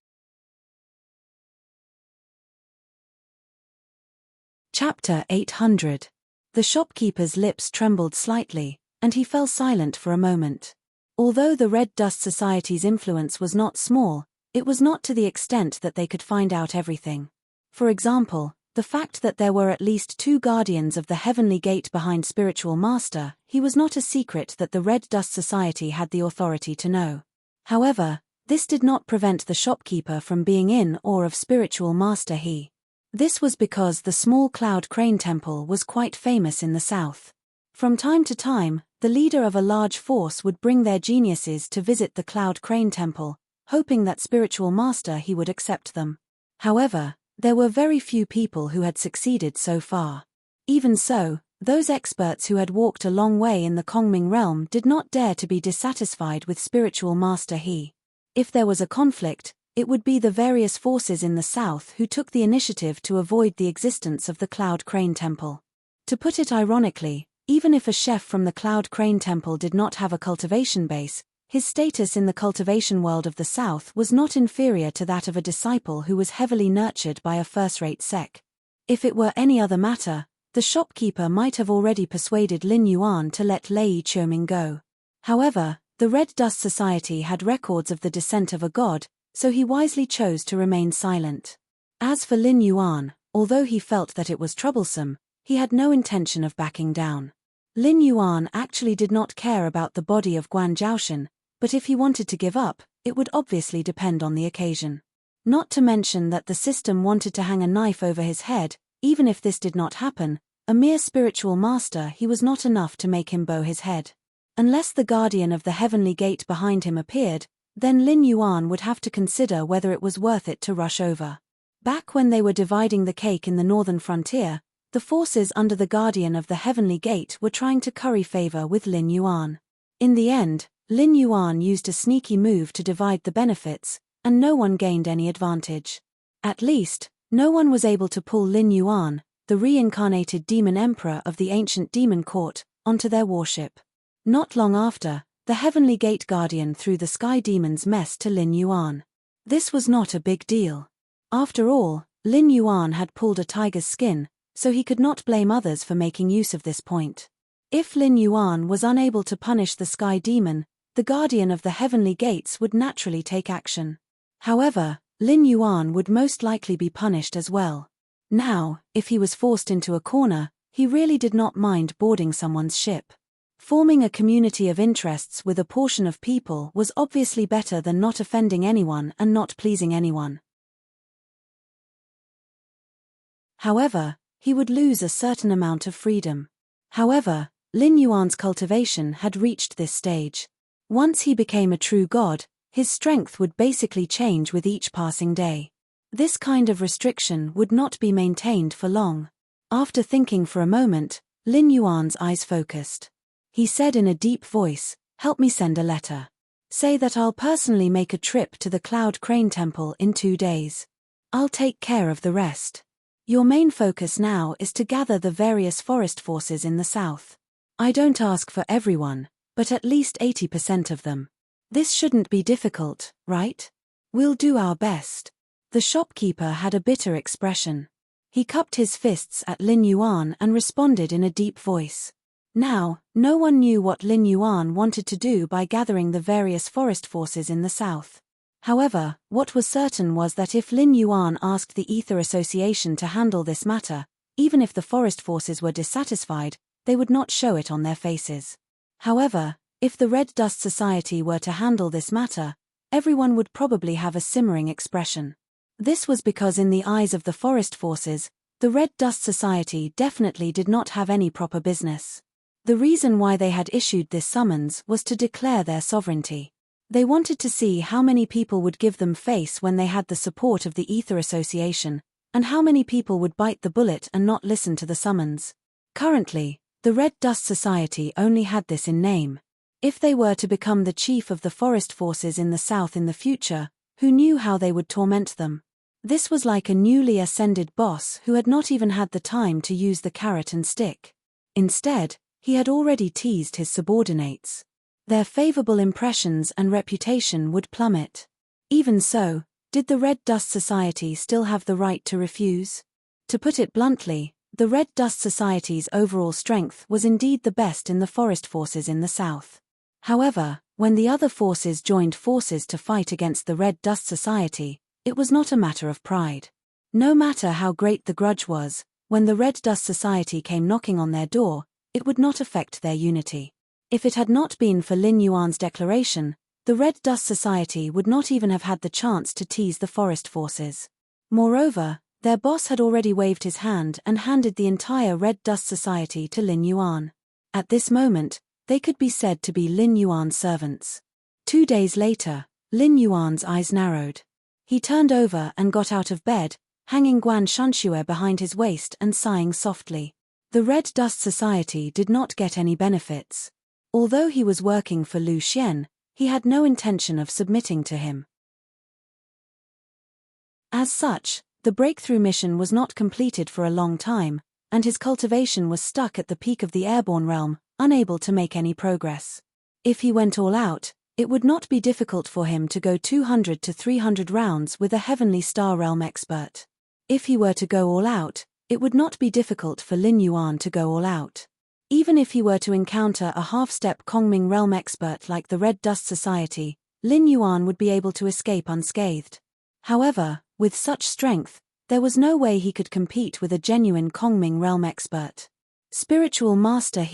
Chapter 800. The shopkeeper's lips trembled slightly, and he fell silent for a moment. Although the Red Dust Society's influence was not small, it was not to the extent that they could find out everything. For example, the fact that there were at least 2 guardians of the heavenly gate behind Spiritual Master He was not a secret that the Red Dust Society had the authority to know. However, this did not prevent the shopkeeper from being in awe of Spiritual Master He. This was because the small Cloud Crane Temple was quite famous in the south. From time to time, the leader of a large force would bring their geniuses to visit the Cloud Crane Temple, hoping that Spiritual Master He would accept them. However, there were very few people who had succeeded so far. Even so, those experts who had walked a long way in the Kongming realm did not dare to be dissatisfied with Spiritual Master He. If there was a conflict, it would be the various forces in the south who took the initiative to avoid the existence of the Cloud Crane Temple. To put it ironically, even if a chef from the Cloud Crane Temple did not have a cultivation base, his status in the cultivation world of the south was not inferior to that of a disciple who was heavily nurtured by a first-rate sect. If it were any other matter, the shopkeeper might have already persuaded Lin Yuan to let Lei Qiuming go. However, the Red Dust Society had records of the descent of a god, so he wisely chose to remain silent. As for Lin Yuan, although he felt that it was troublesome, he had no intention of backing down. Lin Yuan actually did not care about the body of Guan Zhaoshan, but if he wanted to give up, it would obviously depend on the occasion. Not to mention that the system wanted to hang a knife over his head. Even if this did not happen, a mere Spiritual Master He was not enough to make him bow his head. Unless the guardian of the heavenly gate behind him appeared, then Lin Yuan would have to consider whether it was worth it to rush over. Back when they were dividing the cake in the northern frontier, the forces under the guardian of the heavenly gate were trying to curry favor with Lin Yuan. In the end, Lin Yuan used a sneaky move to divide the benefits, and no one gained any advantage. At least, no one was able to pull Lin Yuan, the reincarnated demon emperor of the ancient demon court, onto their warship. Not long after, the heavenly gate guardian threw the sky demon's mess to Lin Yuan. This was not a big deal. After all, Lin Yuan had pulled a tiger's skin, so he could not blame others for making use of this point. If Lin Yuan was unable to punish the sky demon, the guardian of the heavenly gates would naturally take action. However, Lin Yuan would most likely be punished as well. Now, if he was forced into a corner, he really did not mind boarding someone's ship. Forming a community of interests with a portion of people was obviously better than not offending anyone and not pleasing anyone. However, he would lose a certain amount of freedom. However, Lin Yuan's cultivation had reached this stage. Once he became a true god, his strength would basically change with each passing day. This kind of restriction would not be maintained for long. After thinking for a moment, Lin Yuan's eyes focused. He said in a deep voice, "Help me send a letter." Say that I'll personally make a trip to the Cloud Crane Temple in 2 days. I'll take care of the rest. Your main focus now is to gather the various forest forces in the south. I don't ask for everyone, but at least 80% of them. This shouldn't be difficult, right? We'll do our best. The shopkeeper had a bitter expression. He cupped his fists at Lin Yuan and responded in a deep voice. Now, no one knew what Lin Yuan wanted to do by gathering the various forest forces in the south. However, what was certain was that if Lin Yuan asked the Ether Association to handle this matter, even if the forest forces were dissatisfied, they would not show it on their faces. However, if the Red Dust Society were to handle this matter, everyone would probably have a simmering expression. This was because in the eyes of the forest forces, the Red Dust Society definitely did not have any proper business. The reason why they had issued this summons was to declare their sovereignty. They wanted to see how many people would give them face when they had the support of the Ether Association, and how many people would bite the bullet and not listen to the summons. Currently, the Red Dust Society only had this in name. If they were to become the chief of the forest forces in the south in the future, who knew how they would torment them? This was like a newly ascended boss who had not even had the time to use the carrot and stick. Instead, he had already teased his subordinates. Their favorable impressions and reputation would plummet. Even so, did the Red Dust Society still have the right to refuse? To put it bluntly, the Red Dust Society's overall strength was indeed the best in the forest forces in the south. However, when the other forces joined forces to fight against the Red Dust Society, it was not a matter of pride. No matter how great the grudge was, when the Red Dust Society came knocking on their door, it would not affect their unity. If it had not been for Lin Yuan's declaration, the Red Dust Society would not even have had the chance to tease the forest forces. Moreover, their boss had already waved his hand and handed the entire Red Dust Society to Lin Yuan. At this moment, they could be said to be Lin Yuan's servants. 2 days later, Lin Yuan's eyes narrowed. He turned over and got out of bed, hanging Guan Shanxue behind his waist and sighing softly. The Red Dust Society did not get any benefits. Although he was working for Lu Xian, he had no intention of submitting to him. As such, the breakthrough mission was not completed for a long time, and his cultivation was stuck at the peak of the airborne realm, unable to make any progress. If he went all out, it would not be difficult for him to go 200 to 300 rounds with a Heavenly Star Realm expert. If he were to go all out, it would not be difficult for Lin Yuan to go all out. Even if he were to encounter a half-step Kongming Realm expert like the Red Dust Society, Lin Yuan would be able to escape unscathed. However, with such strength, there was no way he could compete with a genuine Kongming Realm expert. Spiritual master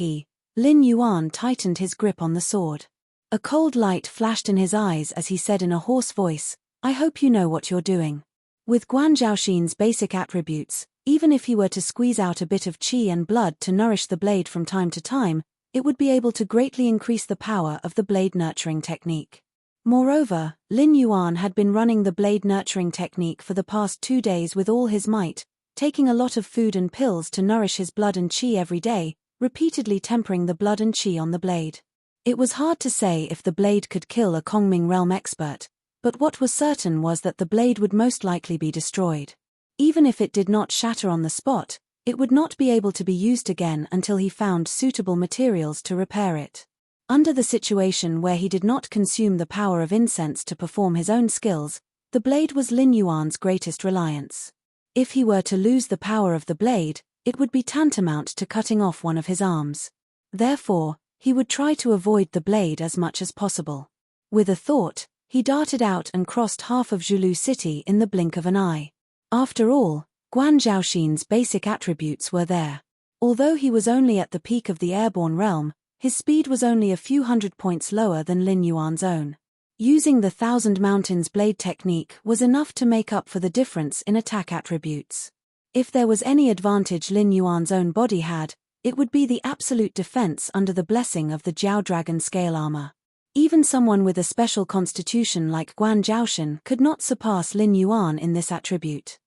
Lin Yuan tightened his grip on the sword. A cold light flashed in his eyes as he said in a hoarse voice, "I hope you know what you're doing." With Guan Zhaoxin's basic attributes, even if he were to squeeze out a bit of qi and blood to nourish the blade from time to time, it would be able to greatly increase the power of the blade nurturing technique. Moreover, Lin Yuan had been running the blade nurturing technique for the past 2 days with all his might, taking a lot of food and pills to nourish his blood and qi every day, repeatedly tempering the blood and qi on the blade. It was hard to say if the blade could kill a Kongming Realm expert, but what was certain was that the blade would most likely be destroyed. Even if it did not shatter on the spot, it would not be able to be used again until he found suitable materials to repair it. Under the situation where he did not consume the power of incense to perform his own skills, the blade was Lin Yuan's greatest reliance. If he were to lose the power of the blade, it would be tantamount to cutting off one of his arms. Therefore, he would try to avoid the blade as much as possible. With a thought, he darted out and crossed half of Zhulu City in the blink of an eye. After all, Guan Zhaoxin's basic attributes were there. Although he was only at the peak of the airborne realm, his speed was only a few hundred points lower than Lin Yuan's own. Using the Thousand Mountains blade technique was enough to make up for the difference in attack attributes. If there was any advantage Lin Yuan's own body had, it would be the absolute defense under the blessing of the Jiao Dragon scale armor. Even someone with a special constitution like Guan Zhaoxin could not surpass Lin Yuan in this attribute.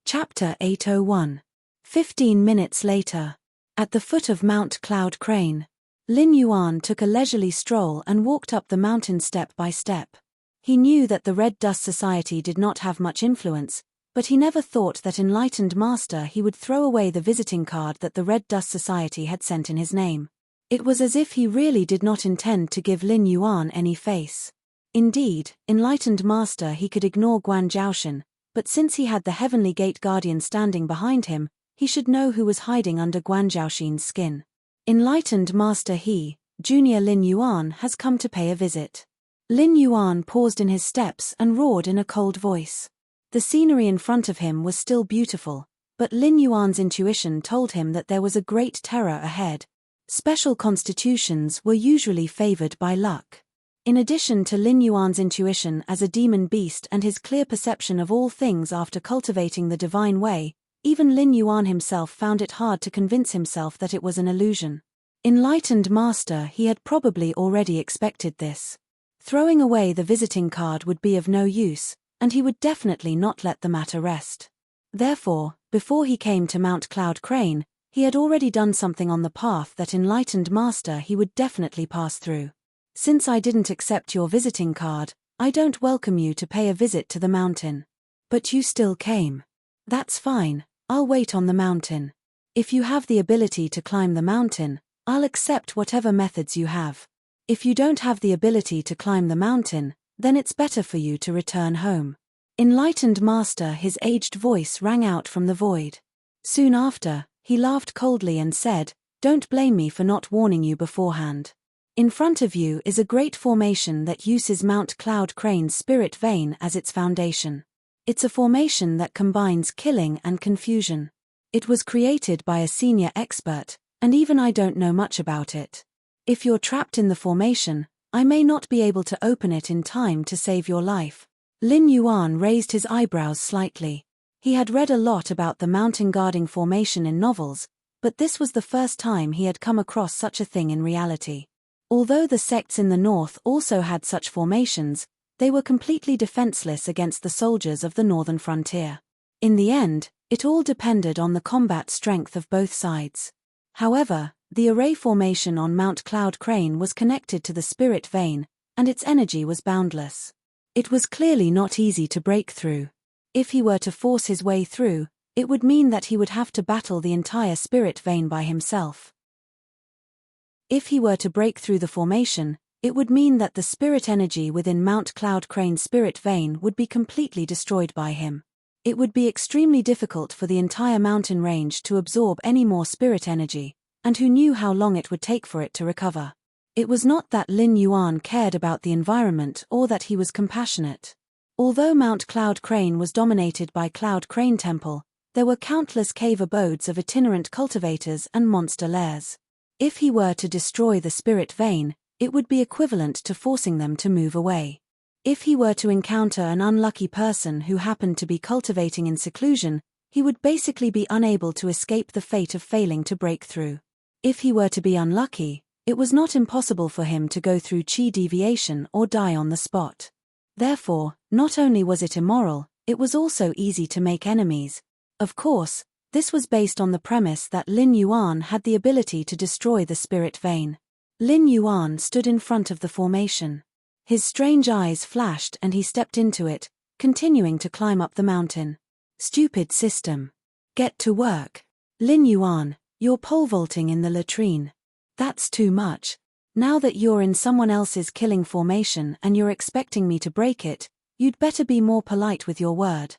Chapter 801. 15 minutes later. At the foot of Mount Cloud Crane, Lin Yuan took a leisurely stroll and walked up the mountain step by step. He knew that the Red Dust Society did not have much influence, but he never thought that enlightened master he would throw away the visiting card that the Red Dust Society had sent in his name. It was as if he really did not intend to give Lin Yuan any face. Indeed, enlightened master he could ignore Guan Zhaoshan, but since he had the Heavenly Gate Guardian standing behind him, he should know who was hiding under Guan Zhaoshan's skin. Enlightened master he, Junior Lin Yuan, has come to pay a visit. Lin Yuan paused in his steps and roared in a cold voice. The scenery in front of him was still beautiful, but Lin Yuan's intuition told him that there was a great terror ahead. Special constitutions were usually favored by luck. In addition to Lin Yuan's intuition as a demon beast and his clear perception of all things after cultivating the divine way, even Lin Yuan himself found it hard to convince himself that it was an illusion. Enlightened master he had probably already expected this. Throwing away the visiting card would be of no use, and he would definitely not let the matter rest. Therefore, before he came to Mount Cloud Crane, he had already done something on the path that enlightened master he would definitely pass through. Since I didn't accept your visiting card, I don't welcome you to pay a visit to the mountain. But you still came. That's fine, I'll wait on the mountain. If you have the ability to climb the mountain, I'll accept whatever methods you have. If you don't have the ability to climb the mountain, then it's better for you to return home. Enlightened master his aged voice rang out from the void. Soon after, he laughed coldly and said, "Don't blame me for not warning you beforehand. In front of you is a great formation that uses Mount Cloud Crane's spirit vein as its foundation. It's a formation that combines killing and confusion. It was created by a senior expert, and even I don't know much about it. If you're trapped in the formation, I may not be able to open it in time to save your life." Lin Yuan raised his eyebrows slightly. He had read a lot about the mountain guarding formation in novels, but this was the first time he had come across such a thing in reality. Although the sects in the north also had such formations, they were completely defenseless against the soldiers of the northern frontier. In the end, it all depended on the combat strength of both sides. However, the array formation on Mount Cloud Crane was connected to the spirit vein, and its energy was boundless. It was clearly not easy to break through. If he were to force his way through, it would mean that he would have to battle the entire spirit vein by himself. If he were to break through the formation, it would mean that the spirit energy within Mount Cloud Crane's spirit vein would be completely destroyed by him. It would be extremely difficult for the entire mountain range to absorb any more spirit energy, and who knew how long it would take for it to recover. It was not that Lin Yuan cared about the environment or that he was compassionate. Although Mount Cloud Crane was dominated by Cloud Crane Temple, there were countless cave abodes of itinerant cultivators and monster lairs. If he were to destroy the spirit vein, it would be equivalent to forcing them to move away. If he were to encounter an unlucky person who happened to be cultivating in seclusion, he would basically be unable to escape the fate of failing to break through. If he were to be unlucky, it was not impossible for him to go through chi deviation or die on the spot. Therefore, not only was it immoral, it was also easy to make enemies. Of course, this was based on the premise that Lin Yuan had the ability to destroy the spirit vein. Lin Yuan stood in front of the formation. His strange eyes flashed and he stepped into it, continuing to climb up the mountain. Stupid system. Get to work. Lin Yuan, you're pole vaulting in the latrine. That's too much. Now that you're in someone else's killing formation and you're expecting me to break it, you'd better be more polite with your word.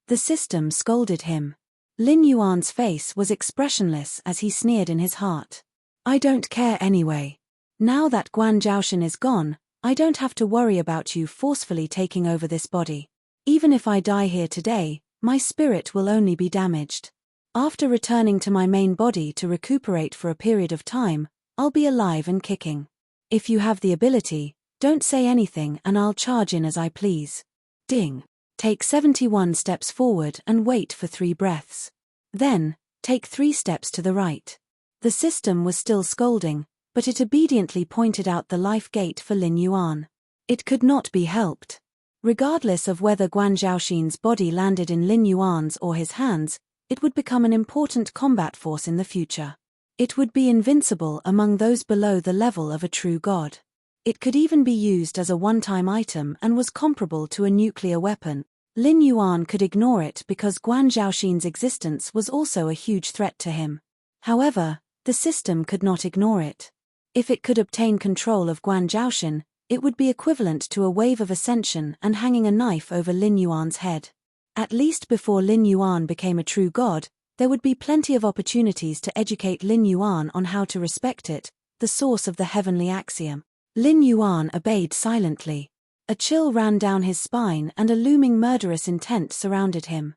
The system scolded him. Lin Yuan's face was expressionless as he sneered in his heart. I don't care anyway. Now that Guan Zhaoshan is gone, I don't have to worry about you forcefully taking over this body. Even if I die here today, my spirit will only be damaged. After returning to my main body to recuperate for a period of time, I'll be alive and kicking. If you have the ability, don't say anything and I'll charge in as I please. Ding. Take 71 steps forward and wait for 3 breaths. Then, take 3 steps to the right. The system was still scolding, but it obediently pointed out the life gate for Lin Yuan. It could not be helped. Regardless of whether Guan Zhaoshan's body landed in Lin Yuan's or his hands, it would become an important combat force in the future. It would be invincible among those below the level of a true god. It could even be used as a one-time item and was comparable to a nuclear weapon. Lin Yuan could ignore it because Guan Zhaoxin's existence was also a huge threat to him. However, the system could not ignore it. If it could obtain control of Guan Zhaoxin, it would be equivalent to a wave of ascension and hanging a knife over Lin Yuan's head. At least before Lin Yuan became a true god, there would be plenty of opportunities to educate Lin Yuan on how to respect it, the source of the heavenly axiom. Lin Yuan obeyed silently. A chill ran down his spine and a looming murderous intent surrounded him.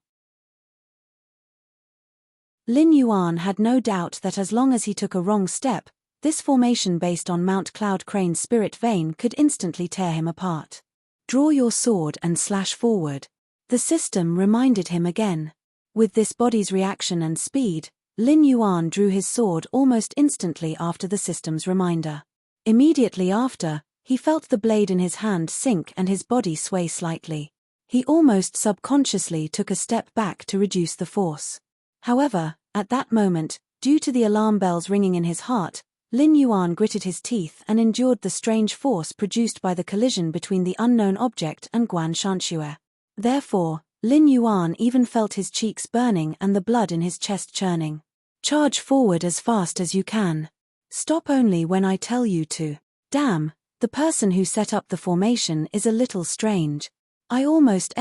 Lin Yuan had no doubt that as long as he took a wrong step, this formation based on Mount Cloud Crane's spirit vein could instantly tear him apart. Draw your sword and slash forward. The system reminded him again. With this body's reaction and speed, Lin Yuan drew his sword almost instantly after the system's reminder. Immediately after, he felt the blade in his hand sink and his body sway slightly. He almost subconsciously took a step back to reduce the force. However, at that moment, due to the alarm bells ringing in his heart, Lin Yuan gritted his teeth and endured the strange force produced by the collision between the unknown object and Guan Shanxue. Therefore, Lin Yuan even felt his cheeks burning and the blood in his chest churning. Charge forward as fast as you can. Stop only when I tell you to. Damn, the person who set up the formation is a little strange. I almost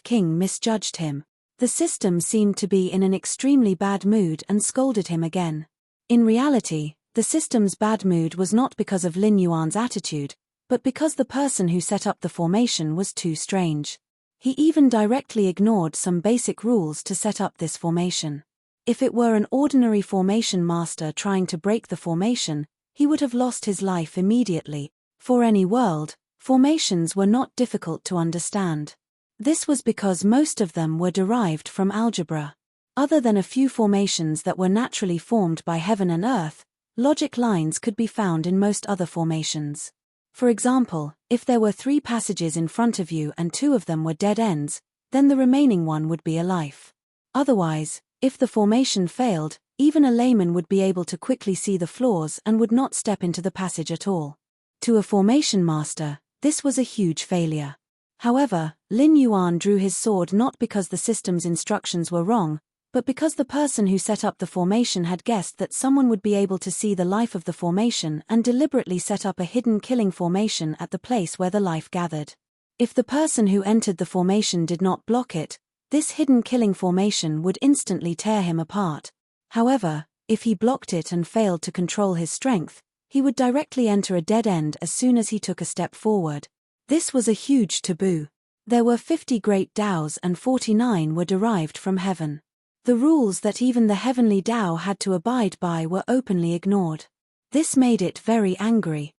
King misjudged him. The system seemed to be in an extremely bad mood and scolded him again. In reality, the system's bad mood was not because of Lin Yuan's attitude, but because the person who set up the formation was too strange. He even directly ignored some basic rules to set up this formation. If it were an ordinary formation master trying to break the formation, he would have lost his life immediately. For any world, formations were not difficult to understand. This was because most of them were derived from algebra. Other than a few formations that were naturally formed by heaven and earth, logic lines could be found in most other formations. For example, if there were 3 passages in front of you and 2 of them were dead ends, then the remaining one would be a life. Otherwise, if the formation failed, even a layman would be able to quickly see the flaws and would not step into the passage at all. To a formation master, this was a huge failure. However, Lin Yuan drew his sword not because the system's instructions were wrong, but because the person who set up the formation had guessed that someone would be able to see the life of the formation and deliberately set up a hidden killing formation at the place where the life gathered. If the person who entered the formation did not block it, this hidden killing formation would instantly tear him apart. However, if he blocked it and failed to control his strength, he would directly enter a dead end as soon as he took a step forward. This was a huge taboo. There were 50 great Taos and 49 were derived from heaven. The rules that even the heavenly Tao had to abide by were openly ignored. This made it very angry.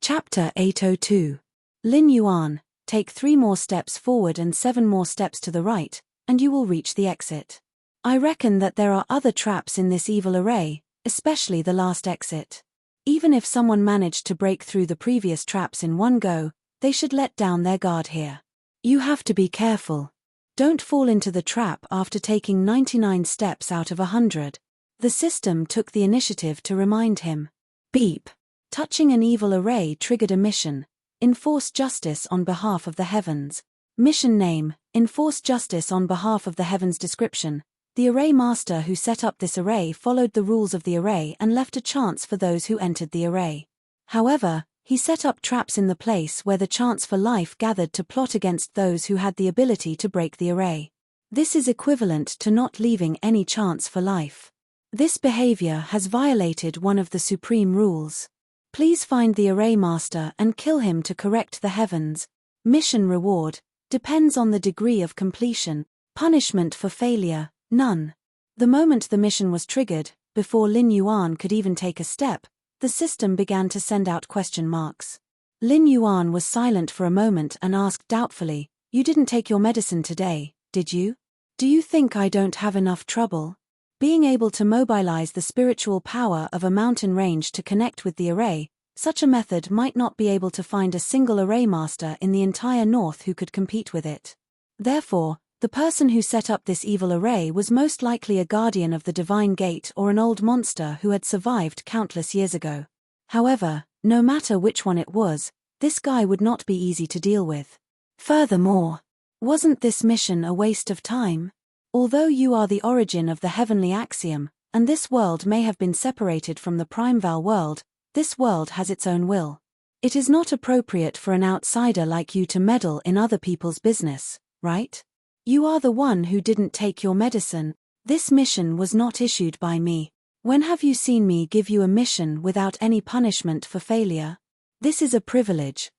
Chapter 802. Lin Yuan, take 3 more steps forward and 7 more steps to the right, and you will reach the exit. I reckon that there are other traps in this evil array, especially the last exit. Even if someone managed to break through the previous traps in one go, they should let down their guard here. You have to be careful. Don't fall into the trap after taking 99 steps out of 100. The system took the initiative to remind him. Beep. Touching an evil array triggered a mission. Enforce justice on behalf of the heavens. Mission name, enforce justice on behalf of the heavens. Description. The array master who set up this array followed the rules of the array and left a chance for those who entered the array. However, he set up traps in the place where the chance for life gathered to plot against those who had the ability to break the array. This is equivalent to not leaving any chance for life. This behavior has violated one of the supreme rules. Please find the array master and kill him to correct the heavens. Mission reward depends on the degree of completion. Punishment for failure, none. The moment the mission was triggered, before Lin Yuan could even take a step, the system began to send out question marks. Lin Yuan was silent for a moment and asked doubtfully, "You didn't take your medicine today, did you? Do you think I don't have enough trouble?" Being able to mobilize the spiritual power of a mountain range to connect with the array, such a method might not be able to find a single array master in the entire north who could compete with it. Therefore, The person who set up this evil array was most likely a guardian of the divine gate or an old monster who had survived countless years ago. However, no matter which one it was, this guy would not be easy to deal with. Furthermore, wasn't this mission a waste of time? Although you are the origin of the heavenly axiom, and this world may have been separated from the primeval world, this world has its own will. It is not appropriate for an outsider like you to meddle in other people's business, right? You are the one who didn't take your medicine. This mission was not issued by me. When have you seen me give you a mission without any punishment for failure? This is a privilege,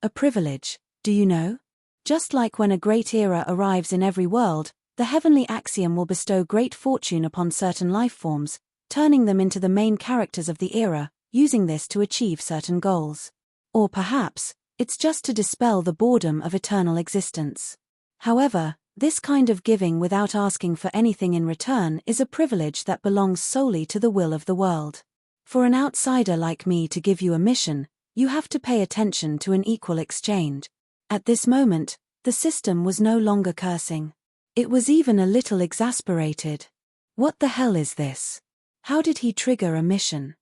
do you know? Just like when a great era arrives in every world, the heavenly axiom will bestow great fortune upon certain life forms, turning them into the main characters of the era, using this to achieve certain goals. Or perhaps, it's just to dispel the boredom of eternal existence. However, this kind of giving without asking for anything in return is a privilege that belongs solely to the will of the world. For an outsider like me to give you a mission, you have to pay attention to an equal exchange. At this moment, the system was no longer cursing. It was even a little exasperated. What the hell is this? How did he trigger a mission?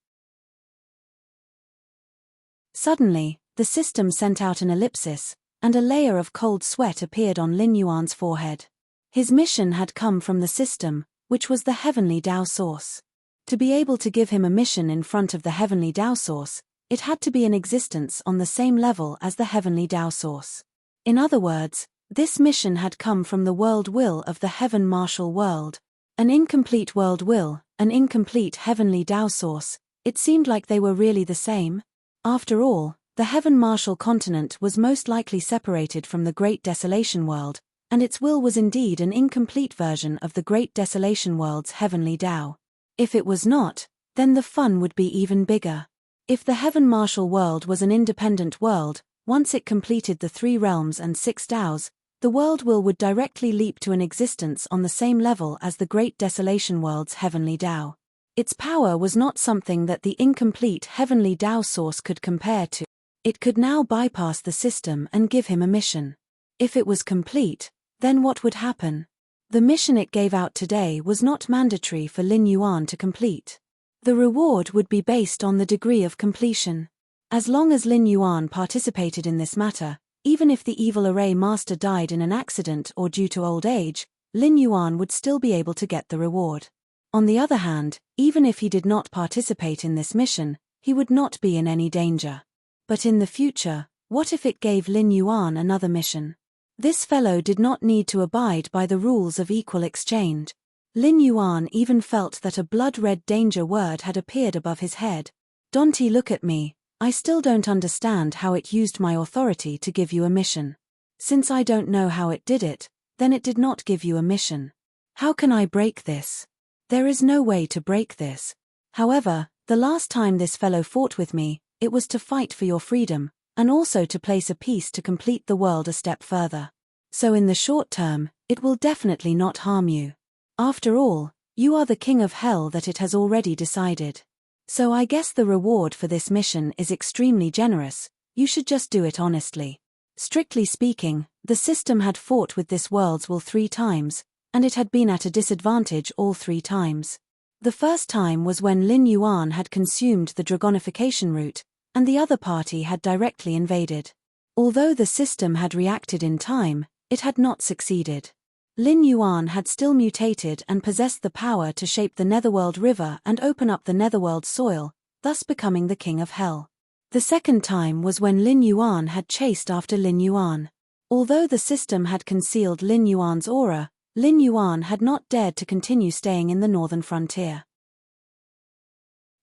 Suddenly, the system sent out an ellipsis, and a layer of cold sweat appeared on Lin Yuan's forehead. His mission had come from the system, which was the heavenly Tao source. To be able to give him a mission in front of the heavenly Tao source, it had to be in existence on the same level as the heavenly Tao source. In other words, this mission had come from the world will of the heaven martial world. An incomplete world will, an incomplete heavenly Tao source. It seemed like they were really the same. After all, the heaven martial continent was most likely separated from the Great Desolation World, and its will was indeed an incomplete version of the Great Desolation World's heavenly Tao. If it was not, then the fun would be even bigger. If the heaven martial world was an independent world, once it completed the 3 realms and 6 Taos, the world will would directly leap to an existence on the same level as the Great Desolation World's heavenly Tao. Its power was not something that the incomplete heavenly Tao source could compare to. It could now bypass the system and give him a mission. If it was complete, then what would happen? The mission it gave out today was not mandatory for Lin Yuan to complete. The reward would be based on the degree of completion. As long as Lin Yuan participated in this matter, even if the evil array master died in an accident or due to old age, Lin Yuan would still be able to get the reward. On the other hand, even if he did not participate in this mission, he would not be in any danger. But in the future, what if it gave Lin Yuan another mission? This fellow did not need to abide by the rules of equal exchange. Lin Yuan even felt that a blood-red danger word had appeared above his head. "Don't look at me, I still don't understand how it used my authority to give you a mission. Since I don't know how it did it, then it did not give you a mission. How can I break this? There is no way to break this. However, the last time this fellow fought with me, it was to fight for your freedom, and also to place a piece to complete the world a step further. So in the short term, it will definitely not harm you. After all, you are the king of hell that it has already decided. So I guess the reward for this mission is extremely generous, you should just do it honestly." Strictly speaking, the system had fought with this world's will 3 times, and it had been at a disadvantage all 3 times. The first time was when Lin Yuan had consumed the dragonification route, and the other party had directly invaded. Although the system had reacted in time, it had not succeeded. Lin Yuan had still mutated and possessed the power to shape the Netherworld River and open up the Netherworld soil, thus becoming the king of hell. The second time was when Lin Yuan had chased after Lin Yuan. Although the system had concealed Lin Yuan's aura, Lin Yuan had not dared to continue staying in the northern frontier.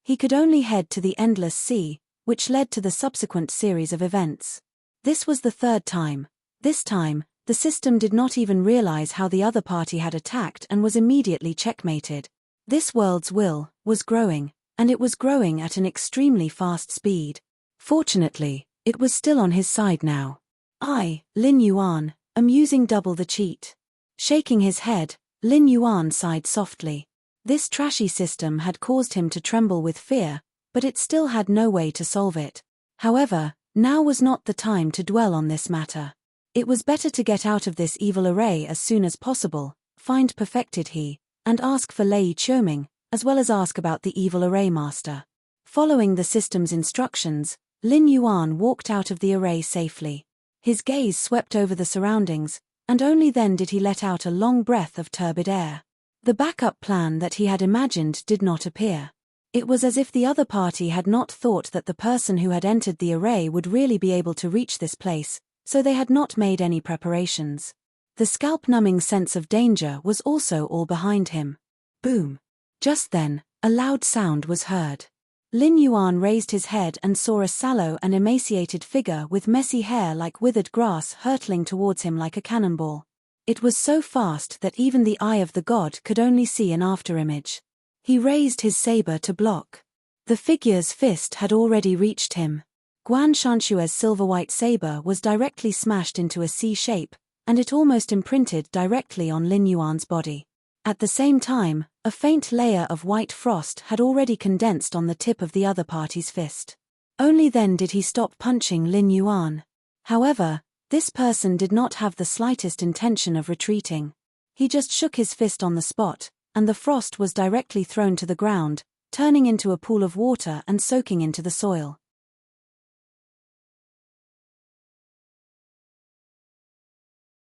He could only head to the endless sea, which led to the subsequent series of events. This was the third time. This time, the system did not even realize how the other party had attacked and was immediately checkmated. This world's will was growing, and it was growing at an extremely fast speed. Fortunately, it was still on his side now. Lin Yuan, am using double the cheat. Shaking his head, Lin Yuan sighed softly. This trashy system had caused him to tremble with fear, but it still had no way to solve it. However, now was not the time to dwell on this matter. It was better to get out of this evil array as soon as possible, find perfected he, and ask for Lei Qiuming, as well as ask about the evil array master. Following the system's instructions, Lin Yuan walked out of the array safely. His gaze swept over the surroundings, and only then did he let out a long breath of turbid air. The backup plan that he had imagined did not appear. It was as if the other party had not thought that the person who had entered the array would really be able to reach this place, so they had not made any preparations. The scalp-numbing sense of danger was also all behind him. Boom! Just then, a loud sound was heard. Lin Yuan raised his head and saw a sallow and emaciated figure with messy hair like withered grass hurtling towards him like a cannonball. It was so fast that even the eye of the god could only see an afterimage. He raised his saber to block. The figure's fist had already reached him. Guan Shanshue's silver-white saber was directly smashed into a C shape, and it almost imprinted directly on Lin Yuan's body. At the same time, a faint layer of white frost had already condensed on the tip of the other party's fist. Only then did he stop punching Lin Yuan. However, this person did not have the slightest intention of retreating. He just shook his fist on the spot, and the frost was directly thrown to the ground, turning into a pool of water and soaking into the soil.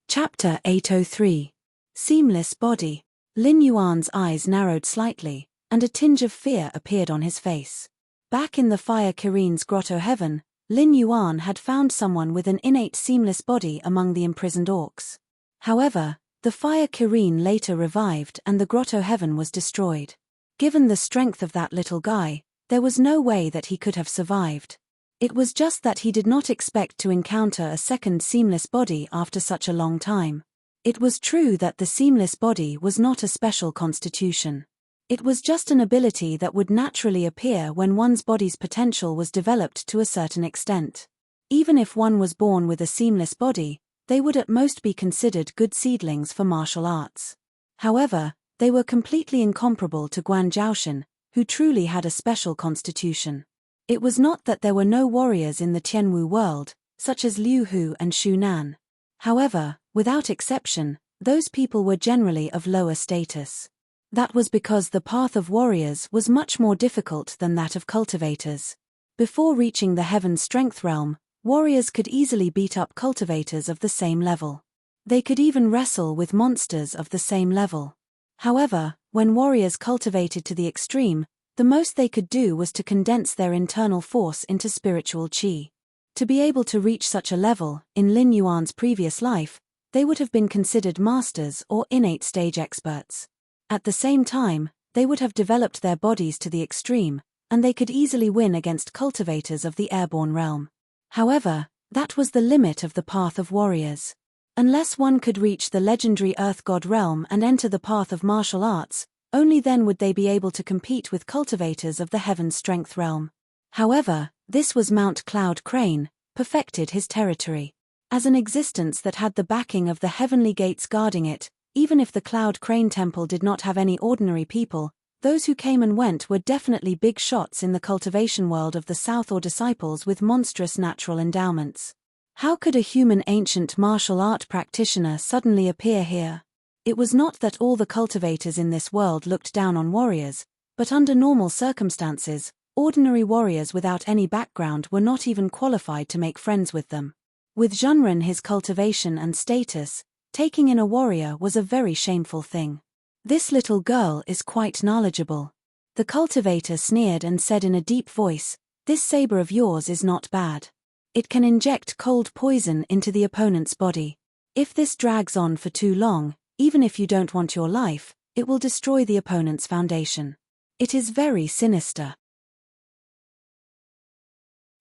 Chapter 803. Seamless Body. Lin Yuan's eyes narrowed slightly, and a tinge of fear appeared on his face. Back in the Fire Kirin's grotto heaven, Lin Yuan had found someone with an innate seamless body among the imprisoned orcs. However, the Fire Kirin later revived and the grotto heaven was destroyed. Given the strength of that little guy, there was no way that he could have survived. It was just that he did not expect to encounter a second seamless body after such a long time. It was true that the seamless body was not a special constitution. It was just an ability that would naturally appear when one's body's potential was developed to a certain extent. Even if one was born with a seamless body, they would at most be considered good seedlings for martial arts. However, they were completely incomparable to Guan Zhaoshan, who truly had a special constitution. It was not that there were no warriors in the Tianwu world, such as Liu Hu and Shu Nan. However, without exception, those people were generally of lower status. That was because the path of warriors was much more difficult than that of cultivators. Before reaching the Heaven Strength realm, warriors could easily beat up cultivators of the same level. They could even wrestle with monsters of the same level. However, when warriors cultivated to the extreme, the most they could do was to condense their internal force into spiritual qi. To be able to reach such a level, in Lin Yuan's previous life, they would have been considered masters or innate stage experts. At the same time, they would have developed their bodies to the extreme, and they could easily win against cultivators of the airborne realm. However, that was the limit of the path of warriors. Unless one could reach the legendary Earth God realm and enter the path of martial arts, only then would they be able to compete with cultivators of the Heaven Strength realm. However, this was Mount Cloud Crane, perfected his territory. As an existence that had the backing of the heavenly gates guarding it, even if the Cloud Crane Temple did not have any ordinary people, those who came and went were definitely big shots in the cultivation world of the South or disciples with monstrous natural endowments. How could a human ancient martial art practitioner suddenly appear here? It was not that all the cultivators in this world looked down on warriors, but under normal circumstances, ordinary warriors without any background were not even qualified to make friends with them. With Zhenren his cultivation and status, taking in a warrior was a very shameful thing. This little girl is quite knowledgeable. The cultivator sneered and said in a deep voice, "This saber of yours is not bad. It can inject cold poison into the opponent's body. If this drags on for too long, even if you don't want your life, it will destroy the opponent's foundation. It is very sinister."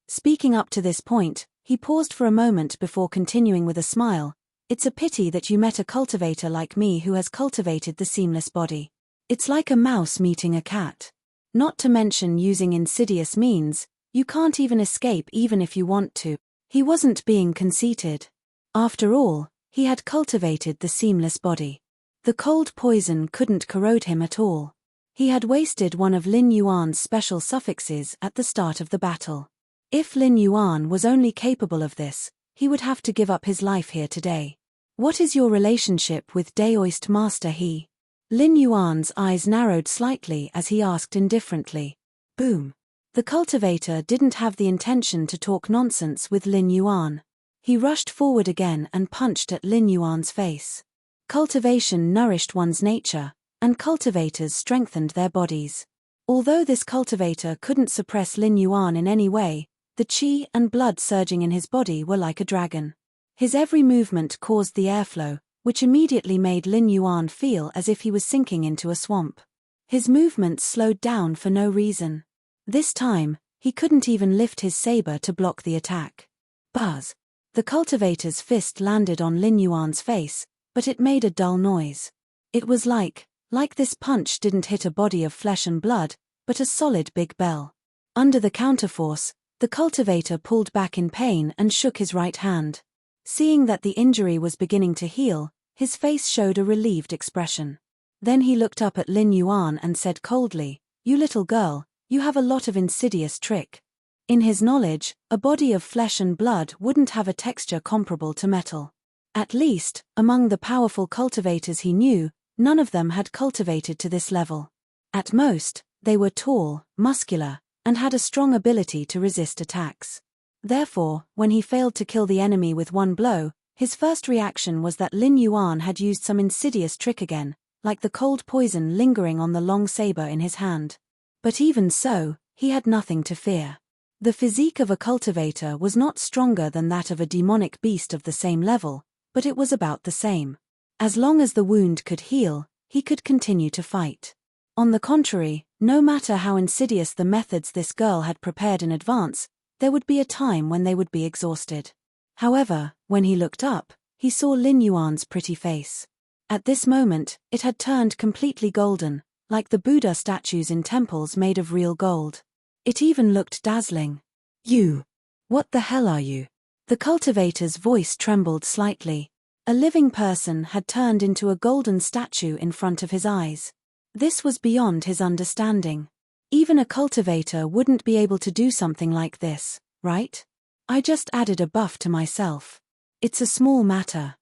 Speaking up to this point, he paused for a moment before continuing with a smile. "It's a pity that you met a cultivator like me who has cultivated the seamless body. It's like a mouse meeting a cat. Not to mention using insidious means, you can't even escape even if you want to." He wasn't being conceited. After all, he had cultivated the seamless body. The cold poison couldn't corrode him at all. He had wasted one of Lin Yuan's special suffixes at the start of the battle. If Lin Yuan was only capable of this, he would have to give up his life here today. What is your relationship with Daoist Master He? Lin Yuan's eyes narrowed slightly as he asked indifferently. Boom. The cultivator didn't have the intention to talk nonsense with Lin Yuan. He rushed forward again and punched at Lin Yuan's face. Cultivation nourished one's nature, and cultivators strengthened their bodies. Although this cultivator couldn't suppress Lin Yuan in any way, the qi and blood surging in his body were like a dragon. His every movement caused the airflow, which immediately made Lin Yuan feel as if he was sinking into a swamp. His movements slowed down for no reason. This time, he couldn't even lift his saber to block the attack. Buzz! The cultivator's fist landed on Lin Yuan's face, but it made a dull noise. It was like this punch didn't hit a body of flesh and blood, but a solid big bell. Under the counterforce, the cultivator pulled back in pain and shook his right hand. Seeing that the injury was beginning to heal, his face showed a relieved expression. Then he looked up at Lin Yuan and said coldly, "You little girl, you have a lot of insidious trick." In his knowledge, a body of flesh and blood wouldn't have a texture comparable to metal. At least, among the powerful cultivators he knew, none of them had cultivated to this level. At most, they were tall, muscular, and had a strong ability to resist attacks. Therefore, when he failed to kill the enemy with one blow, his first reaction was that Lin Yuan had used some insidious trick again, like the cold poison lingering on the long saber in his hand. But even so, he had nothing to fear. The physique of a cultivator was not stronger than that of a demonic beast of the same level, but it was about the same. As long as the wound could heal, he could continue to fight. On the contrary, no matter how insidious the methods this girl had prepared in advance, there would be a time when they would be exhausted. However, when he looked up, he saw Lin Yuan's pretty face. At this moment, it had turned completely golden, like the Buddha statues in temples made of real gold. It even looked dazzling. "You! What the hell are you?" The cultivator's voice trembled slightly. A living person had turned into a golden statue in front of his eyes. This was beyond his understanding. Even a cultivator wouldn't be able to do something like this, right? I just added a buff to myself. It's a small matter.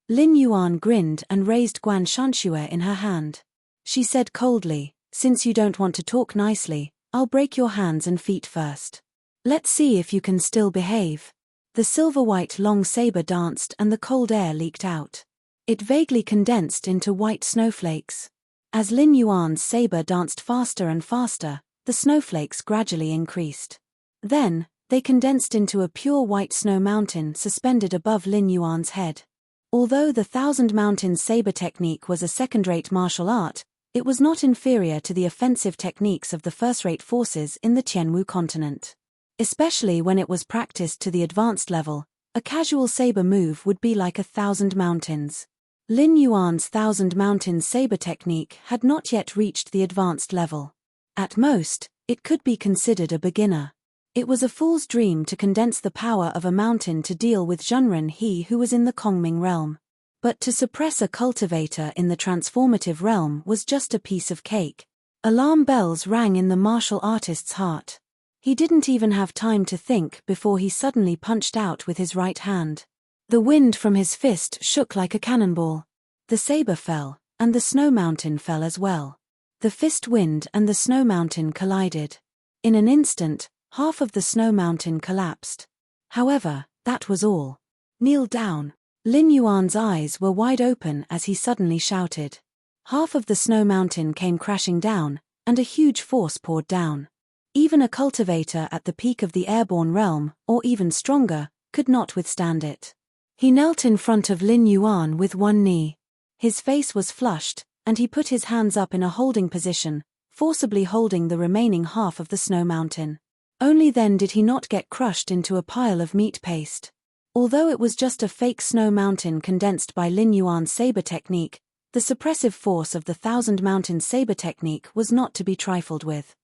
Lin Yuan grinned and raised Guan Shanxue in her hand. She said coldly, "Since you don't want to talk nicely, I'll break your hands and feet first. Let's see if you can still behave." The silver-white long saber danced and the cold air leaked out. It vaguely condensed into white snowflakes. As Lin Yuan's saber danced faster and faster, the snowflakes gradually increased. Then, they condensed into a pure white snow mountain suspended above Lin Yuan's head. Although the Thousand Mountains saber technique was a second-rate martial art, it was not inferior to the offensive techniques of the first-rate forces in the Tianwu continent. Especially when it was practiced to the advanced level, a casual saber move would be like 1,000 mountains. Lin Yuan's Thousand Mountains saber technique had not yet reached the advanced level. At most, it could be considered a beginner. It was a fool's dream to condense the power of a mountain to deal with Zhenren He who was in the Kongming realm. But to suppress a cultivator in the transformative realm was just a piece of cake. Alarm bells rang in the martial artist's heart. He didn't even have time to think before he suddenly punched out with his right hand. The wind from his fist shook like a cannonball. The saber fell, and the snow mountain fell as well. The fist wind and the snow mountain collided. In an instant, half of the snow mountain collapsed. However, that was all. "Kneel down." Lin Yuan's eyes were wide open as he suddenly shouted. Half of the snow mountain came crashing down, and a huge force poured down. Even a cultivator at the peak of the airborne realm, or even stronger, could not withstand it. He knelt in front of Lin Yuan with one knee. His face was flushed, and he put his hands up in a holding position, forcibly holding the remaining half of the snow mountain. Only then did he not get crushed into a pile of meat paste. Although it was just a fake snow mountain condensed by Lin Yuan's saber technique, the suppressive force of the Thousand Mountains saber technique was not to be trifled with.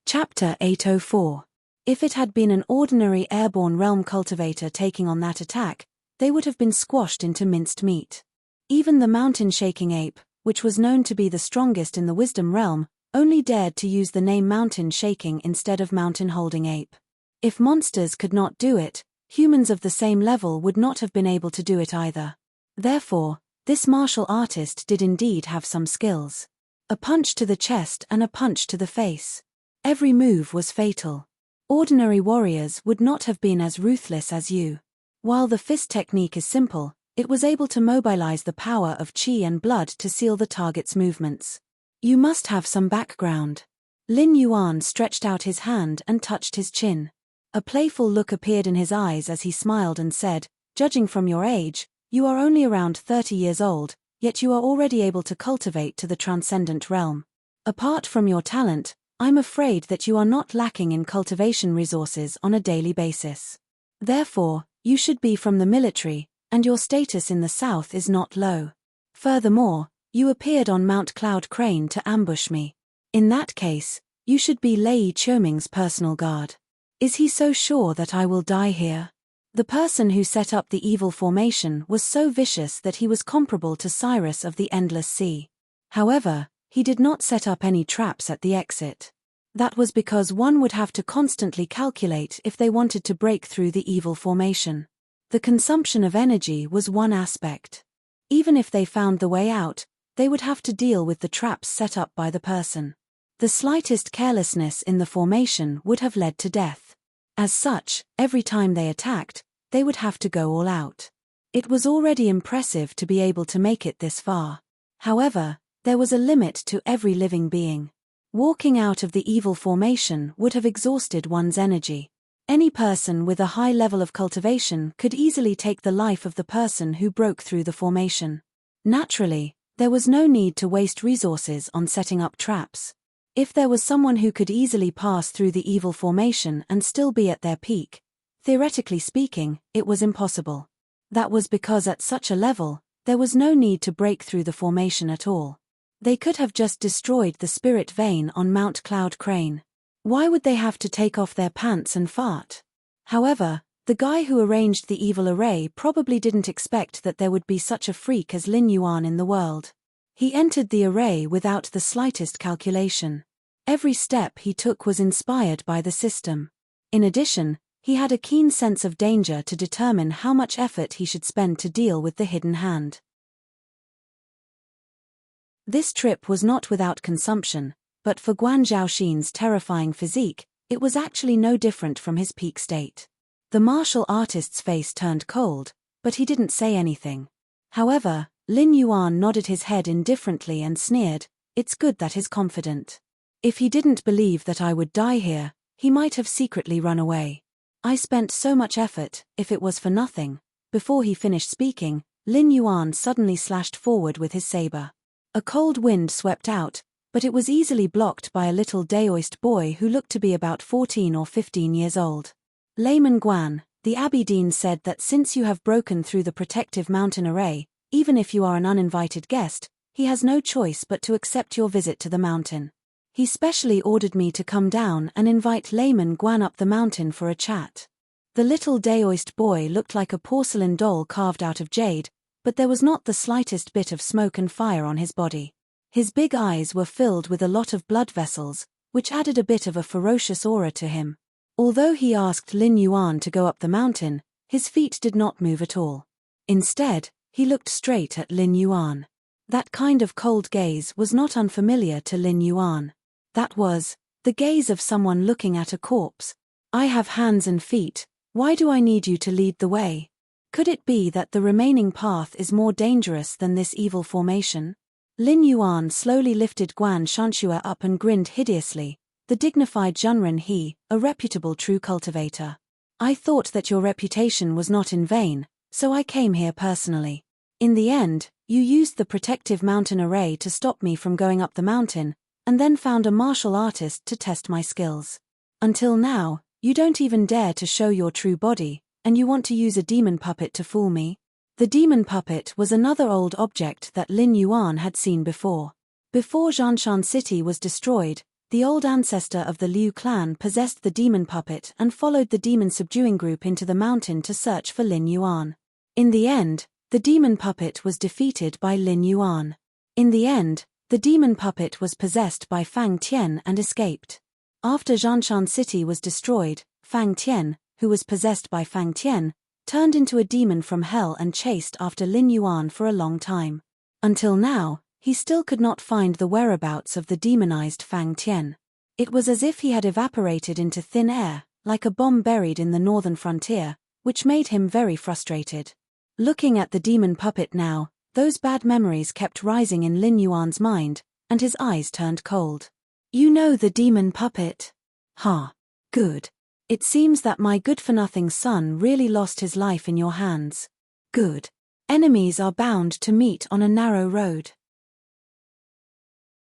Chapter 804. If it had been an ordinary airborne realm cultivator taking on that attack, they would have been squashed into minced meat. Even the mountain-shaking ape, which was known to be the strongest in the wisdom realm, only dared to use the name mountain shaking instead of mountain holding ape. If monsters could not do it, humans of the same level would not have been able to do it either. Therefore, this martial artist did indeed have some skills. A punch to the chest and a punch to the face. Every move was fatal. Ordinary warriors would not have been as ruthless as you. While the fist technique is simple, it was able to mobilize the power of chi and blood to seal the target's movements. You must have some background. Lin Yuan stretched out his hand and touched his chin. A playful look appeared in his eyes as he smiled and said, "Judging from your age, you are only around 30 years old, yet you are already able to cultivate to the transcendent realm. Apart from your talent, I'm afraid that you are not lacking in cultivation resources on a daily basis. Therefore, you should be from the military, and your status in the south is not low. Furthermore, you appeared on Mount Cloud Crane to ambush me. In that case, you should be Lei Choming's personal guard. Is he so sure that I will die here?" The person who set up the evil formation was so vicious that he was comparable to Cyrus of the Endless Sea. However, he did not set up any traps at the exit. That was because one would have to constantly calculate if they wanted to break through the evil formation. The consumption of energy was one aspect. Even if they found the way out, they would have to deal with the traps set up by the person. The slightest carelessness in the formation would have led to death. As such, every time they attacked, they would have to go all out. It was already impressive to be able to make it this far. However, there was a limit to every living being. Walking out of the evil formation would have exhausted one's energy. Any person with a high level of cultivation could easily take the life of the person who broke through the formation. Naturally, there was no need to waste resources on setting up traps. If there was someone who could easily pass through the evil formation and still be at their peak, theoretically speaking, it was impossible. That was because at such a level, there was no need to break through the formation at all. They could have just destroyed the spirit vein on Mount Cloud Crane. Why would they have to take off their pants and fart? However, the guy who arranged the evil array probably didn't expect that there would be such a freak as Lin Yuan in the world. He entered the array without the slightest calculation. Every step he took was inspired by the system. In addition, he had a keen sense of danger to determine how much effort he should spend to deal with the hidden hand. This trip was not without consumption, but for Guan Zhaoxin's terrifying physique, it was actually no different from his peak state. The martial artist's face turned cold, but he didn't say anything. However, Lin Yuan nodded his head indifferently and sneered, "It's good that he's confident. If he didn't believe that I would die here, he might have secretly run away. I spent so much effort, if it was for nothing." Before he finished speaking, Lin Yuan suddenly slashed forward with his saber. A cold wind swept out, but it was easily blocked by a little Daoist boy who looked to be about 14 or 15 years old. "Layman Guan, the Abbey Dean said that since you have broken through the protective mountain array, even if you are an uninvited guest, he has no choice but to accept your visit to the mountain. He specially ordered me to come down and invite Layman Guan up the mountain for a chat." The little Daoist boy looked like a porcelain doll carved out of jade, but there was not the slightest bit of smoke and fire on his body. His big eyes were filled with a lot of blood vessels, which added a bit of a ferocious aura to him. Although he asked Lin Yuan to go up the mountain, his feet did not move at all. Instead, he looked straight at Lin Yuan. That kind of cold gaze was not unfamiliar to Lin Yuan. That was the gaze of someone looking at a corpse. "I have hands and feet, why do I need you to lead the way? Could it be that the remaining path is more dangerous than this evil formation?" Lin Yuan slowly lifted Guan Shanxue up and grinned hideously, the dignified Zhenren He, a reputable true cultivator. "I thought that your reputation was not in vain, so I came here personally. In the end, you used the protective mountain array to stop me from going up the mountain, and then found a martial artist to test my skills. Until now, you don't even dare to show your true body, and you want to use a demon puppet to fool me?" The demon puppet was another old object that Lin Yuan had seen before. Before Zhanshan City was destroyed, the old ancestor of the Liu clan possessed the demon puppet and followed the demon subduing group into the mountain to search for Lin Yuan. In the end, the demon puppet was defeated by Lin Yuan. In the end, The demon puppet was possessed by Fang Tian and escaped. After Zhanshan City was destroyed, Fang Tian, who was possessed by Fang Tian, turned into a demon from hell and chased after Lin Yuan for a long time. Until now, he still could not find the whereabouts of the demonized Fang Tian. It was as if he had evaporated into thin air, like a bomb buried in the northern frontier, which made him very frustrated. Looking at the demon puppet now, those bad memories kept rising in Lin Yuan's mind, and his eyes turned cold. You know the demon puppet? Ha! Good. It seems that my good-for-nothing son really lost his life in your hands. Good. Enemies are bound to meet on a narrow road.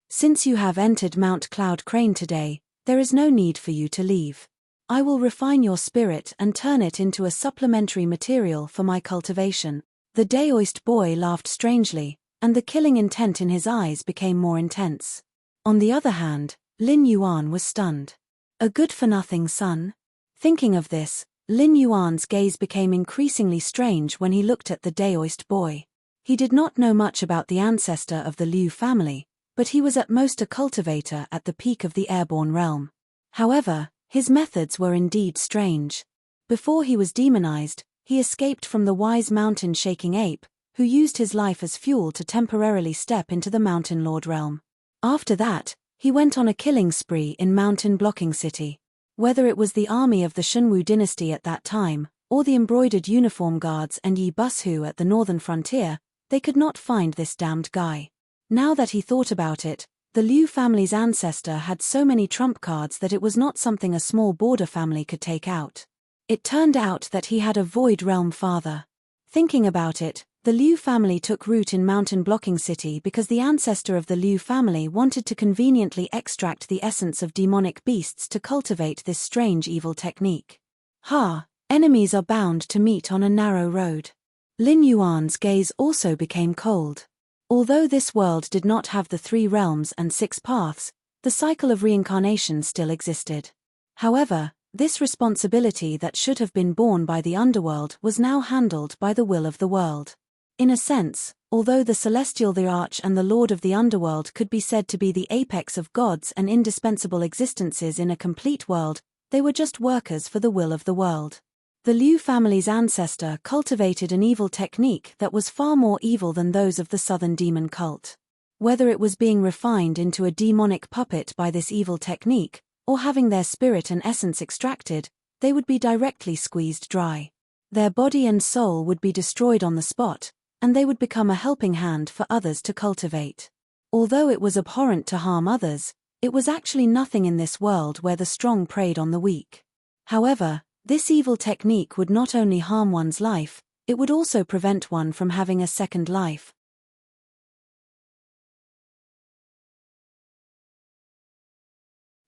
Since you have entered Mount Cloud Crane today, there is no need for you to leave. I will refine your spirit and turn it into a supplementary material for my cultivation. The Daoist boy laughed strangely, and the killing intent in his eyes became more intense. On the other hand, Lin Yuan was stunned. A good-for-nothing son? Thinking of this, Lin Yuan's gaze became increasingly strange when he looked at the Daoist boy. He did not know much about the ancestor of the Liu family, but he was at most a cultivator at the peak of the airborne realm. However, his methods were indeed strange. Before he was demonized, he escaped from the wise mountain-shaking ape, who used his life as fuel to temporarily step into the Mountain Lord realm. After that, he went on a killing spree in Mountain Blocking City. Whether it was the army of the Shunwu dynasty at that time, or the embroidered uniform guards and Yi Bushu at the northern frontier, they could not find this damned guy. Now that he thought about it, the Liu family's ancestor had so many trump cards that it was not something a small border family could take out. It turned out that he had a Void Realm father. Thinking about it, the Liu family took root in Mountain Blocking City because the ancestor of the Liu family wanted to conveniently extract the essence of demonic beasts to cultivate this strange evil technique. Enemies are bound to meet on a narrow road. Lin Yuan's gaze also became cold. Although this world did not have the 3 realms and 6 paths, the cycle of reincarnation still existed. However, this responsibility that should have been borne by the underworld was now handled by the will of the world. In a sense, although the Celestial the Arch and the Lord of the Underworld could be said to be the apex of gods and indispensable existences in a complete world, they were just workers for the will of the world. The Liu family's ancestor cultivated an evil technique that was far more evil than those of the southern demon cult. Whether it was being refined into a demonic puppet by this evil technique, or having their spirit and essence extracted, they would be directly squeezed dry. Their body and soul would be destroyed on the spot, and they would become a helping hand for others to cultivate. Although it was abhorrent to harm others, it was actually nothing in this world where the strong preyed on the weak. However, this evil technique would not only harm one's life, it would also prevent one from having a second life.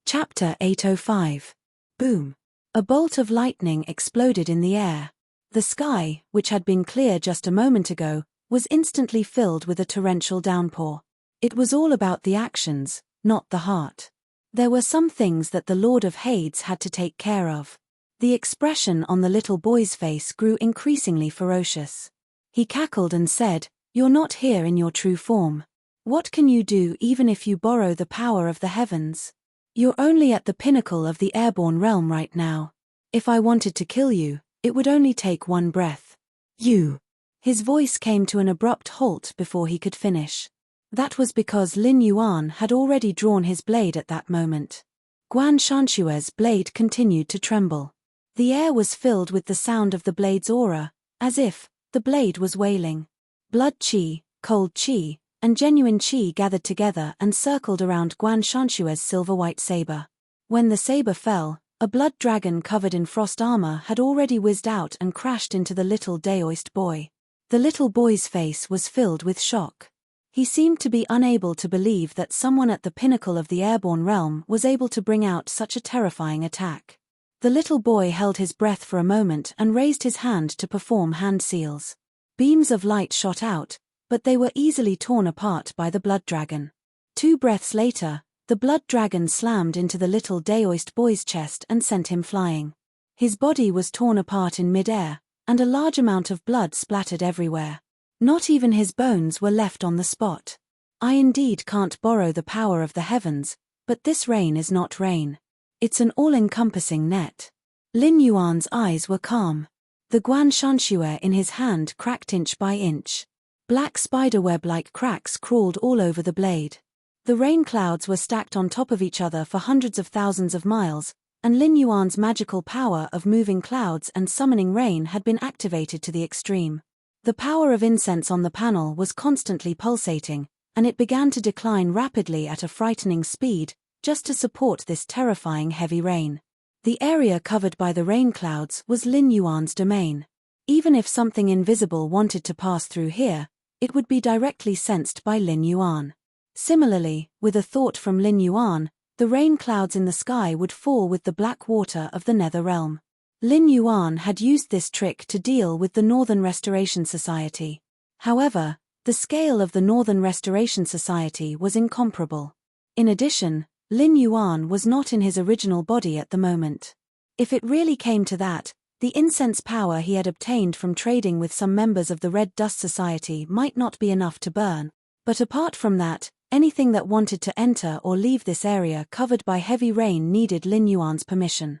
Chapter 805. Boom. A bolt of lightning exploded in the air. The sky, which had been clear just a moment ago, was instantly filled with a torrential downpour. It was all about the actions, not the heart. There were some things that the Lord of Hades had to take care of. The expression on the little boy's face grew increasingly ferocious. He cackled and said, "You're not here in your true form. What can you do even if you borrow the power of the heavens? You're only at the pinnacle of the airborne realm right now. If I wanted to kill you, it would only take one breath. You." His voice came to an abrupt halt before he could finish. That was because Lin Yuan had already drawn his blade at that moment. Guan Shanshue's blade continued to tremble. The air was filled with the sound of the blade's aura, as if the blade was wailing. Blood qi, cold qi, and genuine qi gathered together and circled around Guan Shanshue's silver-white saber. When the saber fell, a blood dragon covered in frost armor had already whizzed out and crashed into the little Daoist boy. The little boy's face was filled with shock. He seemed to be unable to believe that someone at the pinnacle of the airborne realm was able to bring out such a terrifying attack. The little boy held his breath for a moment and raised his hand to perform hand seals. Beams of light shot out, but they were easily torn apart by the blood dragon. 2 breaths later, the blood dragon slammed into the little Daoist boy's chest and sent him flying. His body was torn apart in mid-air, and a large amount of blood splattered everywhere. Not even his bones were left on the spot. I indeed can't borrow the power of the heavens, but this rain is not rain. It's an all-encompassing net. Lin Yuan's eyes were calm. The Guan Shanxue in his hand cracked inch by inch. Black spiderweb-like cracks crawled all over the blade. The rain clouds were stacked on top of each other for hundreds of thousands of miles, and Lin Yuan's magical power of moving clouds and summoning rain had been activated to the extreme. The power of incense on the panel was constantly pulsating, and it began to decline rapidly at a frightening speed, just to support this terrifying heavy rain. The area covered by the rain clouds was Lin Yuan's domain. Even if something invisible wanted to pass through here, it would be directly sensed by Lin Yuan. Similarly, with a thought from Lin Yuan, the rain clouds in the sky would fall with the black water of the Nether Realm. Lin Yuan had used this trick to deal with the Northern Restoration Society. However, the scale of the Northern Restoration Society was incomparable. In addition, Lin Yuan was not in his original body at the moment. If it really came to that, the incense power he had obtained from trading with some members of the Red Dust Society might not be enough to burn. But apart from that, anything that wanted to enter or leave this area covered by heavy rain needed Lin Yuan's permission.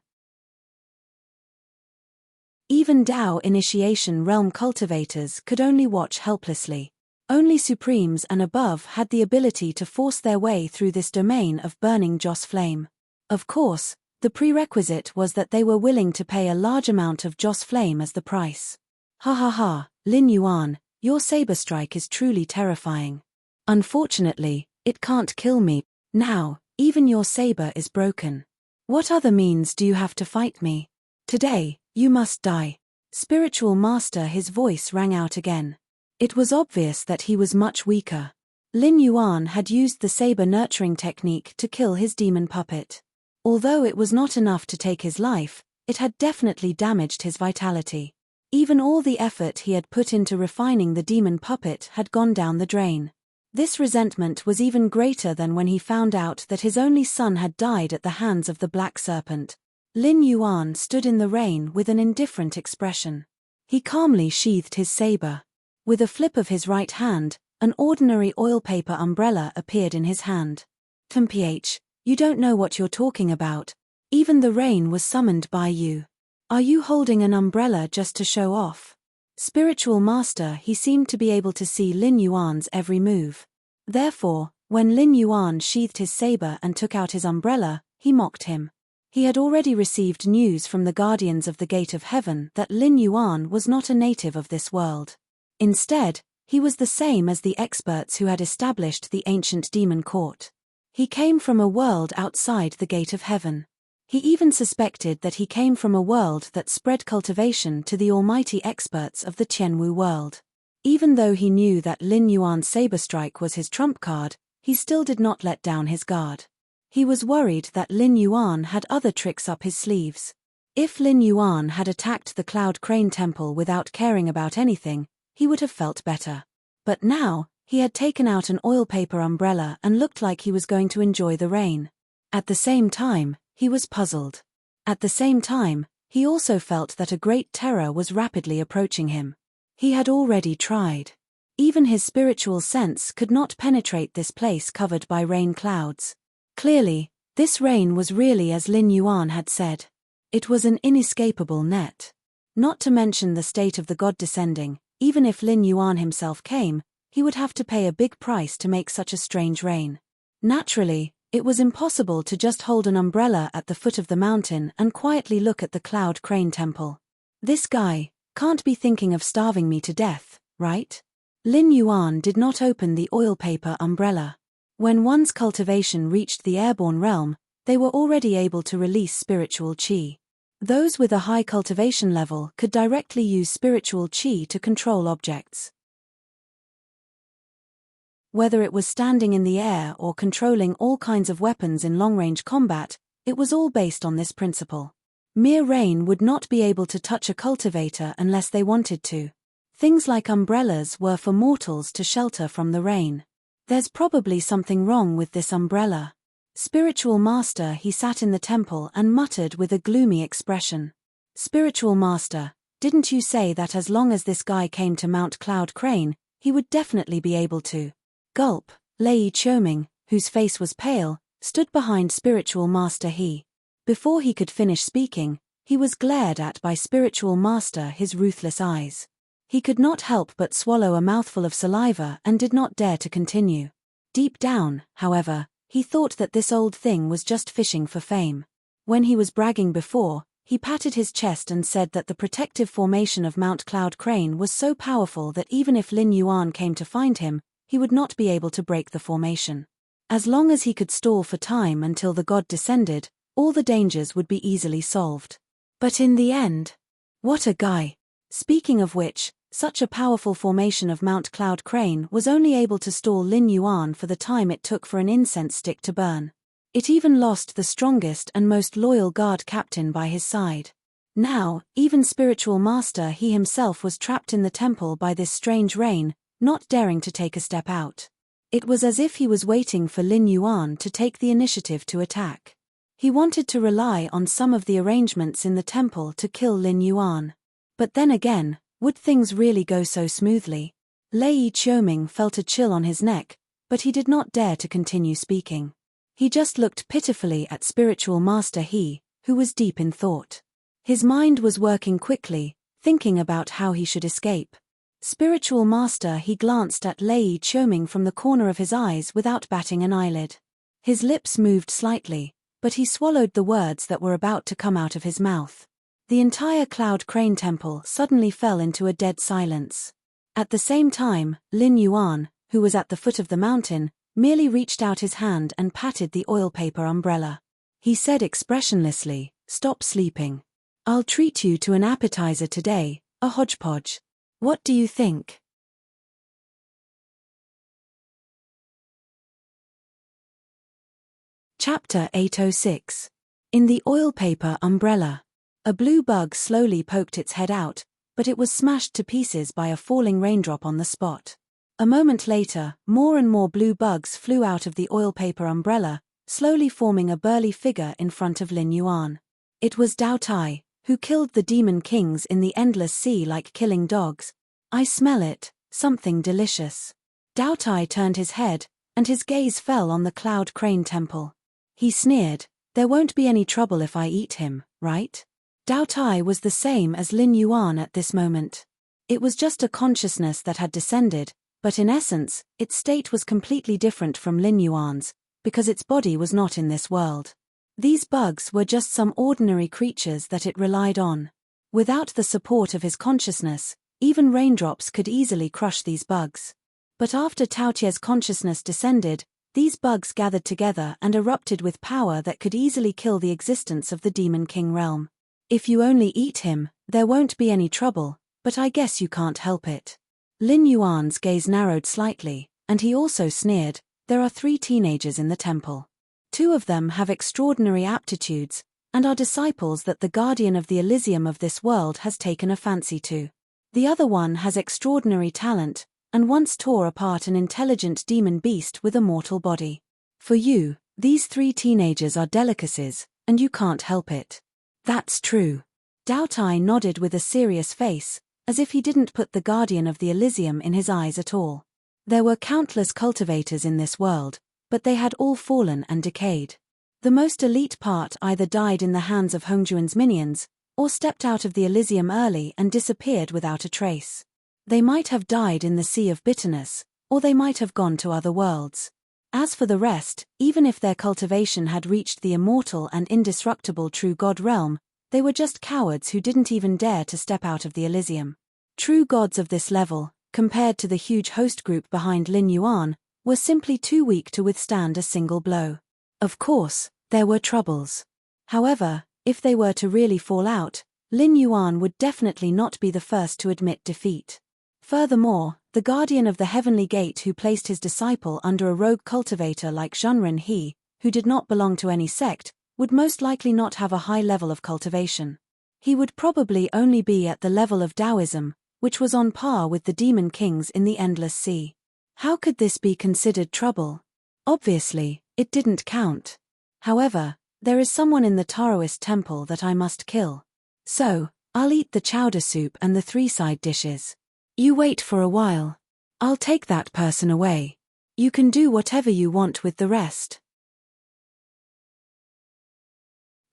Even Dao Initiation Realm cultivators could only watch helplessly. Only Supremes and above had the ability to force their way through this domain of burning Joss flame. Of course, the prerequisite was that they were willing to pay a large amount of Joss flame as the price. Ha ha ha, Lin Yuan, your saber strike is truly terrifying. Unfortunately, it can't kill me. Now, even your saber is broken. What other means do you have to fight me? Today, you must die. Spiritual Master, his voice rang out again. It was obvious that he was much weaker. Lin Yuan had used the saber nurturing technique to kill his demon puppet. Although it was not enough to take his life, it had definitely damaged his vitality. Even all the effort he had put into refining the demon puppet had gone down the drain. This resentment was even greater than when he found out that his only son had died at the hands of the Black Serpent. Lin Yuan stood in the rain with an indifferent expression. He calmly sheathed his saber. With a flip of his right hand, an ordinary oil paper umbrella appeared in his hand. "Mph, you don't know what you're talking about. Even the rain was summoned by you. Are you holding an umbrella just to show off?" Spiritual Master, he seemed to be able to see Lin Yuan's every move. Therefore, when Lin Yuan sheathed his saber and took out his umbrella, he mocked him. He had already received news from the Guardians of the Gate of Heaven that Lin Yuan was not a native of this world. Instead, he was the same as the experts who had established the ancient demon court. He came from a world outside the Gate of Heaven. He even suspected that he came from a world that spread cultivation to the almighty experts of the Tianwu world. Even though he knew that Lin Yuan's saber strike was his trump card, he still did not let down his guard. He was worried that Lin Yuan had other tricks up his sleeves. If Lin Yuan had attacked the Cloud Crane Temple without caring about anything, he would have felt better. But now, he had taken out an oil paper umbrella and looked like he was going to enjoy the rain. At the same time, he was puzzled. At the same time, he also felt that a great terror was rapidly approaching him. He had already tried. Even his spiritual sense could not penetrate this place covered by rain clouds. Clearly, this rain was really as Lin Yuan had said. It was an inescapable net. Not to mention the state of the god descending, even if Lin Yuan himself came, he would have to pay a big price to make such a strange rain. Naturally, it was impossible to just hold an umbrella at the foot of the mountain and quietly look at the Cloud Crane Temple. This guy can't be thinking of starving me to death, right? Lin Yuan did not open the oil paper umbrella. When one's cultivation reached the airborne realm, they were already able to release spiritual qi. Those with a high cultivation level could directly use spiritual qi to control objects. Whether it was standing in the air or controlling all kinds of weapons in long-range combat, it was all based on this principle. Mere rain would not be able to touch a cultivator unless they wanted to. Things like umbrellas were for mortals to shelter from the rain. There's probably something wrong with this umbrella. Spiritual Master, he sat in the temple and muttered with a gloomy expression. Spiritual Master, didn't you say that as long as this guy came to Mount Cloud Crane, he would definitely be able to? Gulp, Lei Choming, whose face was pale, stood behind Spiritual Master He. Before he could finish speaking, he was glared at by Spiritual Master his ruthless eyes. He could not help but swallow a mouthful of saliva and did not dare to continue. Deep down, however, he thought that this old thing was just fishing for fame. When he was bragging before, he patted his chest and said that the protective formation of Mount Cloud Crane was so powerful that even if Lin Yuan came to find him, he would not be able to break the formation. As long as he could stall for time until the god descended, all the dangers would be easily solved. But in the end, what a guy! Speaking of which, such a powerful formation of Mount Cloud Crane was only able to stall Lin Yuan for the time it took for an incense stick to burn. It even lost the strongest and most loyal guard captain by his side. Now, even Spiritual Master He himself was trapped in the temple by this strange rain, not daring to take a step out. It was as if he was waiting for Lin Yuan to take the initiative to attack. He wanted to rely on some of the arrangements in the temple to kill Lin Yuan. But then again, would things really go so smoothly? Lei Choming felt a chill on his neck, but he did not dare to continue speaking. He just looked pitifully at Spiritual Master He, who was deep in thought. His mind was working quickly, thinking about how he should escape. Spiritual Master He glanced at Lei Choming from the corner of his eyes without batting an eyelid. His lips moved slightly, but he swallowed the words that were about to come out of his mouth. The entire Cloud Crane Temple suddenly fell into a dead silence. At the same time, Lin Yuan, who was at the foot of the mountain, merely reached out his hand and patted the oil paper umbrella. He said expressionlessly, "Stop sleeping. I'll treat you to an appetizer today, a hodgepodge. What do you think?" Chapter 806. In the oil paper umbrella. A blue bug slowly poked its head out, but it was smashed to pieces by a falling raindrop on the spot. A moment later, more and more blue bugs flew out of the oil paper umbrella, slowly forming a burly figure in front of Lin Yuan. It was Dao Tai, who killed the demon kings in the endless sea like killing dogs. "I smell it, something delicious." Dao Tai turned his head, and his gaze fell on the Cloud Crane Temple. He sneered, "There won't be any trouble if I eat him, right?" Dao Tai was the same as Lin Yuan at this moment. It was just a consciousness that had descended, but in essence, its state was completely different from Lin Yuan's, because its body was not in this world. These bugs were just some ordinary creatures that it relied on. Without the support of his consciousness, even raindrops could easily crush these bugs. But after Tao Tie's consciousness descended, these bugs gathered together and erupted with power that could easily kill the existence of the Demon King realm. "If you only eat him, there won't be any trouble, but I guess you can't help it." Lin Yuan's gaze narrowed slightly, and he also sneered, "There are 3 teenagers in the temple. 2 of them have extraordinary aptitudes, and are disciples that the guardian of the Elysium of this world has taken a fancy to. The other one has extraordinary talent, and once tore apart an intelligent demon beast with a mortal body. For you, these 3 teenagers are delicacies, and you can't help it." "That's true." Dao Tai nodded with a serious face, as if he didn't put the guardian of the Elysium in his eyes at all. There were countless cultivators in this world, but they had all fallen and decayed. The most elite part either died in the hands of Hongjuan's minions, or stepped out of the Elysium early and disappeared without a trace. They might have died in the Sea of Bitterness, or they might have gone to other worlds. As for the rest, even if their cultivation had reached the immortal and indestructible True God realm, they were just cowards who didn't even dare to step out of the Elysium. True gods of this level, compared to the huge host group behind Lin Yuan, were simply too weak to withstand a single blow. Of course, there were troubles. However, if they were to really fall out, Lin Yuan would definitely not be the first to admit defeat. Furthermore, the guardian of the heavenly gate who placed his disciple under a rogue cultivator like Zhenren He, who did not belong to any sect, would most likely not have a high level of cultivation. He would probably only be at the level of Taoism, which was on par with the demon kings in the endless sea. How could this be considered trouble? Obviously, it didn't count. However, there is someone in the Taoist temple that I must kill. So, I'll eat the chowder soup and the 3 side dishes. You wait for a while. I'll take that person away. You can do whatever you want with the rest.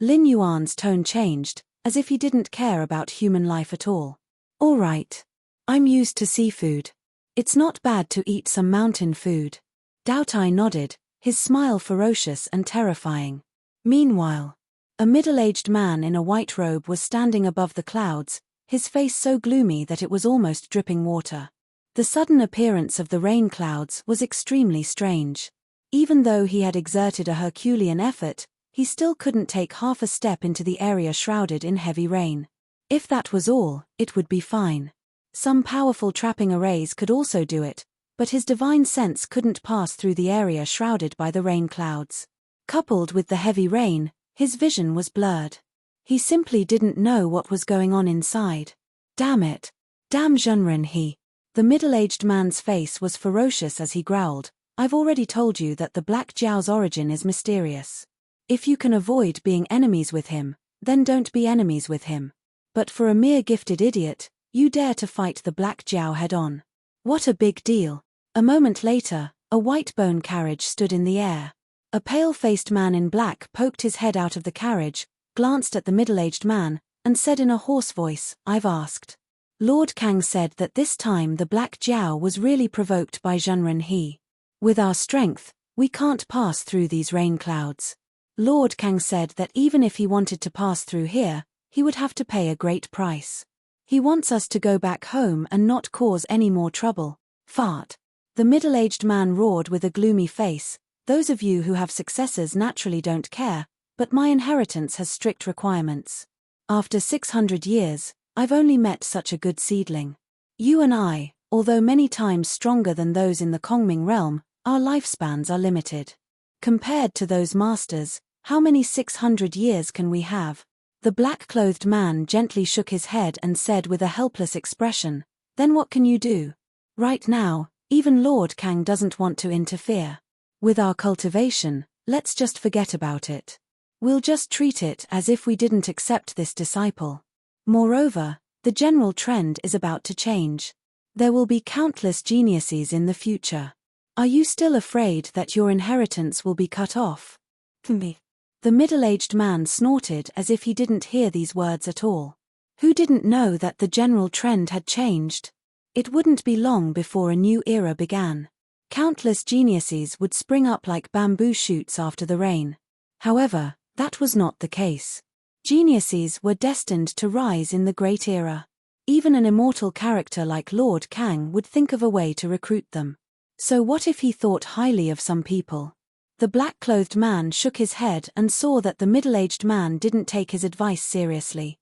Lin Yuan's tone changed, as if he didn't care about human life at all. All right. I'm used to seafood. It's not bad to eat some mountain food. Dao Tai nodded, his smile ferocious and terrifying. Meanwhile, a middle-aged man in a white robe was standing above the clouds, his face so gloomy that it was almost dripping water. The sudden appearance of the rain clouds was extremely strange. Even though he had exerted a Herculean effort, he still couldn't take half a step into the area shrouded in heavy rain. If that was all, it would be fine. Some powerful trapping arrays could also do it, but his divine sense couldn't pass through the area shrouded by the rain clouds. Coupled with the heavy rain, his vision was blurred. He simply didn't know what was going on inside. Damn it! Damn Zhenren he! The middle-aged man's face was ferocious as he growled, I've already told you that the Black Jiao's origin is mysterious. If you can avoid being enemies with him, then don't be enemies with him. But for a mere gifted idiot, you dare to fight the Black Jiao head-on. What a big deal. A moment later, a white bone carriage stood in the air. A pale-faced man in black poked his head out of the carriage, glanced at the middle-aged man, and said in a hoarse voice, I've asked. Lord Kang said that this time the Black Jiao was really provoked by Zhenren he. With our strength, we can't pass through these rain clouds. Lord Kang said that even if he wanted to pass through here, he would have to pay a great price. He wants us to go back home and not cause any more trouble. Fart. The middle-aged man roared with a gloomy face, those of you who have successors naturally don't care, but my inheritance has strict requirements. After 600 years, I've only met such a good seedling. You and I, although many times stronger than those in the Kongming realm, our lifespans are limited. Compared to those masters, how many 600 years can we have? The black-clothed man gently shook his head and said with a helpless expression, then what can you do? Right now, even Lord Kang doesn't want to interfere. With our cultivation, let's just forget about it. We'll just treat it as if we didn't accept this disciple. Moreover, the general trend is about to change. There will be countless geniuses in the future. Are you still afraid that your inheritance will be cut off? Me. The middle-aged man snorted as if he didn't hear these words at all. Who didn't know that the general trend had changed? It wouldn't be long before a new era began. Countless geniuses would spring up like bamboo shoots after the rain. However, that was not the case. Geniuses were destined to rise in the Great Era. Even an immortal character like Lord Kang would think of a way to recruit them. So what if he thought highly of some people? The black-clothed man shook his head and saw that the middle-aged man didn't take his advice seriously.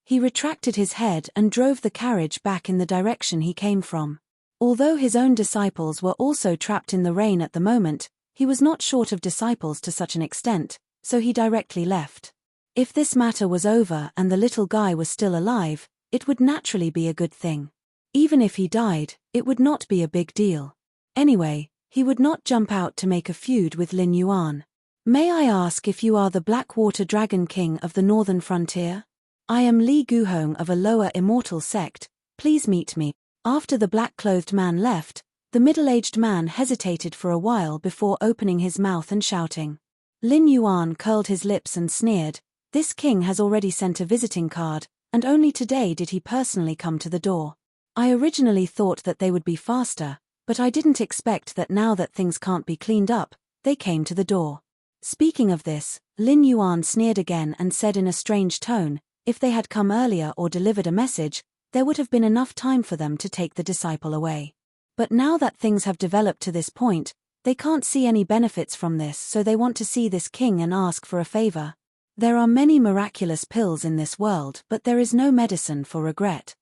He retracted his head and drove the carriage back in the direction he came from. Although his own disciples were also trapped in the rain at the moment, he was not short of disciples to such an extent, so he directly left. If this matter was over and the little guy was still alive, it would naturally be a good thing. Even if he died, it would not be a big deal. Anyway, he would not jump out to make a feud with Lin Yuan. May I ask if you are the Blackwater Dragon King of the Northern Frontier? I am Li Guhong of a lower immortal sect, please meet me. After the black-clothed man left, the middle-aged man hesitated for a while before opening his mouth and shouting. Lin Yuan curled his lips and sneered, this king has already sent a visiting card, and only today did he personally come to the door. I originally thought that they would be faster, but I didn't expect that now that things can't be cleaned up, they came to the door. Speaking of this, Lin Yuan sneered again and said in a strange tone, if they had come earlier or delivered a message, there would have been enough time for them to take the disciple away. But now that things have developed to this point, they can't see any benefits from this, so they want to see this king and ask for a favor. There are many miraculous pills in this world, but there is no medicine for regret.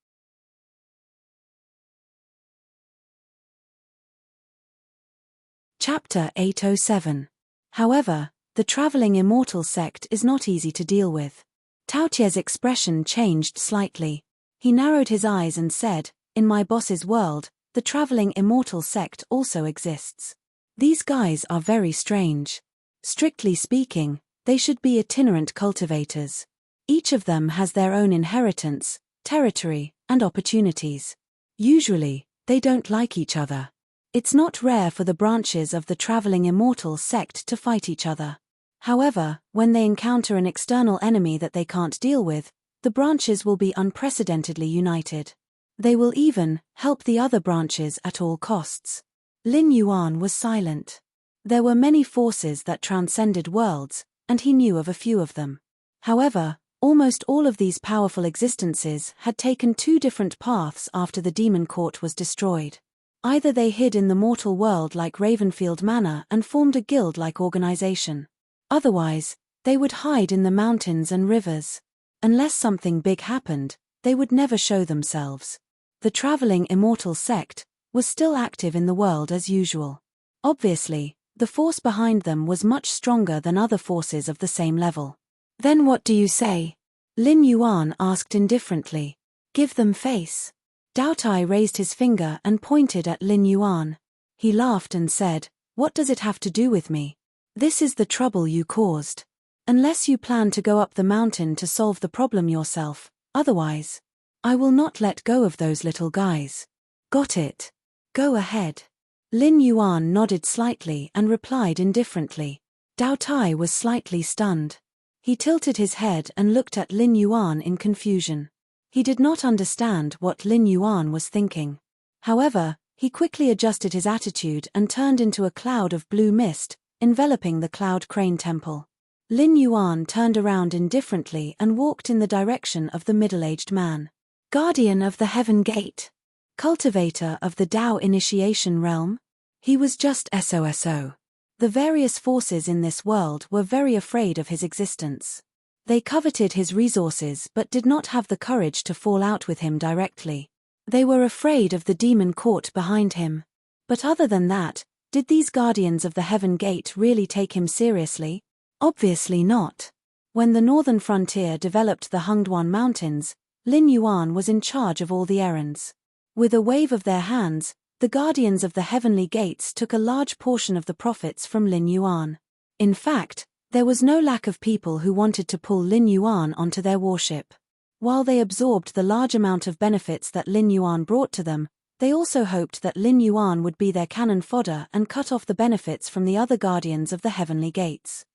Chapter 807. However, the traveling immortal sect is not easy to deal with. Tao Tie's expression changed slightly. He narrowed his eyes and said, in my boss's world, the traveling immortal sect also exists. These guys are very strange. Strictly speaking, they should be itinerant cultivators. Each of them has their own inheritance, territory, and opportunities. Usually, They don't like each other. It's not rare for the branches of the traveling immortal sect to fight each other. However, when they encounter an external enemy that they can't deal with, the branches will be unprecedentedly united. They will even help the other branches at all costs. Lin Yuan was silent. There were many forces that transcended worlds, and he knew of a few of them. However, almost all of these powerful existences had taken two different paths after the demon court was destroyed. Either they hid in the mortal world like Ravenfield Manor and formed a guild-like organization. Otherwise, they would hide in the mountains and rivers. Unless something big happened, they would never show themselves. The traveling immortal sect was still active in the world as usual. Obviously, the force behind them was much stronger than other forces of the same level. Then what do you say? Lin Yuan asked indifferently. Give them face. Dao Tai raised his finger and pointed at Lin Yuan. He laughed and said, "What does it have to do with me? This is the trouble you caused. Unless you plan to go up the mountain to solve the problem yourself, otherwise, I will not let go of those little guys." Got it. Go ahead. Lin Yuan nodded slightly and replied indifferently. Dao Tai was slightly stunned. He tilted his head and looked at Lin Yuan in confusion. He did not understand what Lin Yuan was thinking. However, he quickly adjusted his attitude and turned into a cloud of blue mist, enveloping the Cloud Crane Temple. Lin Yuan turned around indifferently and walked in the direction of the middle-aged man. Guardian of the Heaven Gate. Cultivator of the Tao initiation realm? He was just SOSO. The various forces in this world were very afraid of his existence. They coveted his resources but did not have the courage to fall out with him directly. They were afraid of the demon court behind him. But other than that, did these guardians of the Heaven Gate really take him seriously? Obviously not. When the northern frontier developed the Hungduan Mountains, Lin Yuan was in charge of all the errands. With a wave of their hands, the guardians of the heavenly gates took a large portion of the profits from Lin Yuan. In fact, there was no lack of people who wanted to pull Lin Yuan onto their warship. While they absorbed the large amount of benefits that Lin Yuan brought to them, they also hoped that Lin Yuan would be their cannon fodder and cut off the benefits from the other guardians of the heavenly gates.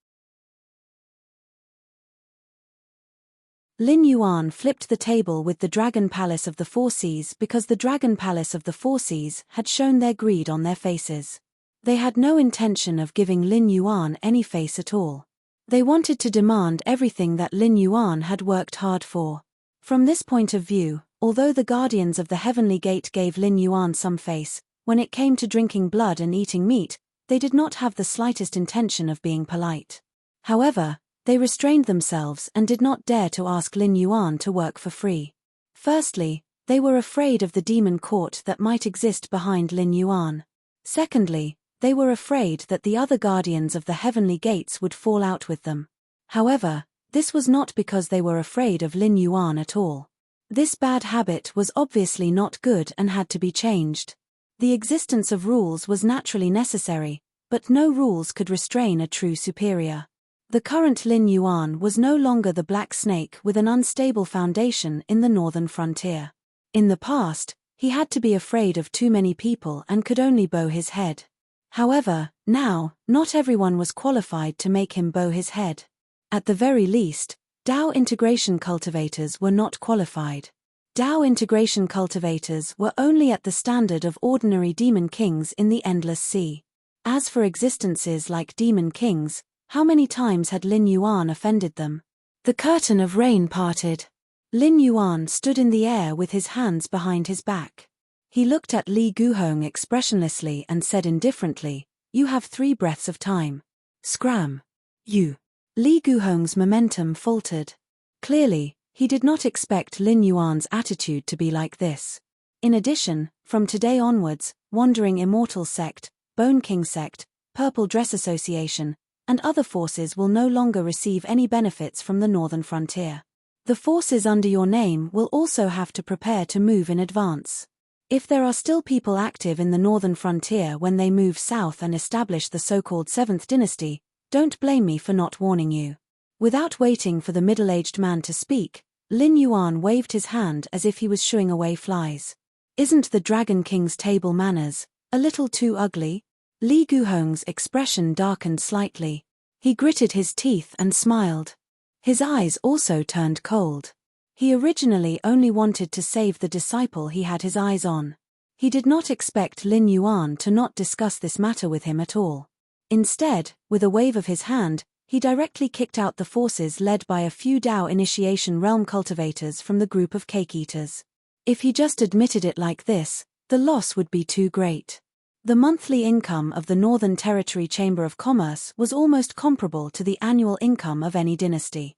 Lin Yuan flipped the table with the Dragon Palace of the Four Seas because the Dragon Palace of the Four Seas had shown their greed on their faces. They had no intention of giving Lin Yuan any face at all. They wanted to demand everything that Lin Yuan had worked hard for. From this point of view, although the guardians of the Heavenly Gate gave Lin Yuan some face, when it came to drinking blood and eating meat, they did not have the slightest intention of being polite. However, they restrained themselves and did not dare to ask Lin Yuan to work for free. Firstly, they were afraid of the demon court that might exist behind Lin Yuan. Secondly, they were afraid that the other guardians of the Heavenly Gates would fall out with them. However, this was not because they were afraid of Lin Yuan at all. This bad habit was obviously not good and had to be changed. The existence of rules was naturally necessary, but no rules could restrain a true superior. The current Lin Yuan was no longer the black snake with an unstable foundation in the northern frontier. In the past, he had to be afraid of too many people and could only bow his head. However, now, not everyone was qualified to make him bow his head. At the very least, Tao integration cultivators were not qualified. Tao integration cultivators were only at the standard of ordinary demon kings in the Endless Sea. As for existences like demon kings, how many times had Lin Yuan offended them? The curtain of rain parted. Lin Yuan stood in the air with his hands behind his back. He looked at Li Guhong expressionlessly and said indifferently, "You have 3 breaths of time. Scram. You." Li Guhong's momentum faltered. Clearly, he did not expect Lin Yuan's attitude to be like this. In addition, from today onwards, Wandering Immortal Sect, Bone King Sect, Purple Dress Association, and other forces will no longer receive any benefits from the northern frontier. The forces under your name will also have to prepare to move in advance. If there are still people active in the northern frontier when they move south and establish the so-called 7th dynasty, don't blame me for not warning you. Without waiting for the middle-aged man to speak, Lin Yuan waved his hand as if he was shooing away flies. Isn't the Dragon King's table manners a little too ugly? Li Guhong's expression darkened slightly. He gritted his teeth and smiled. His eyes also turned cold. He originally only wanted to save the disciple he had his eyes on. He did not expect Lin Yuan to not discuss this matter with him at all. Instead, with a wave of his hand, he directly kicked out the forces led by a few Dao initiation realm cultivators from the group of cake-eaters. If he just admitted it like this, the loss would be too great. The monthly income of the Northern Territory Chamber of Commerce was almost comparable to the annual income of any dynasty.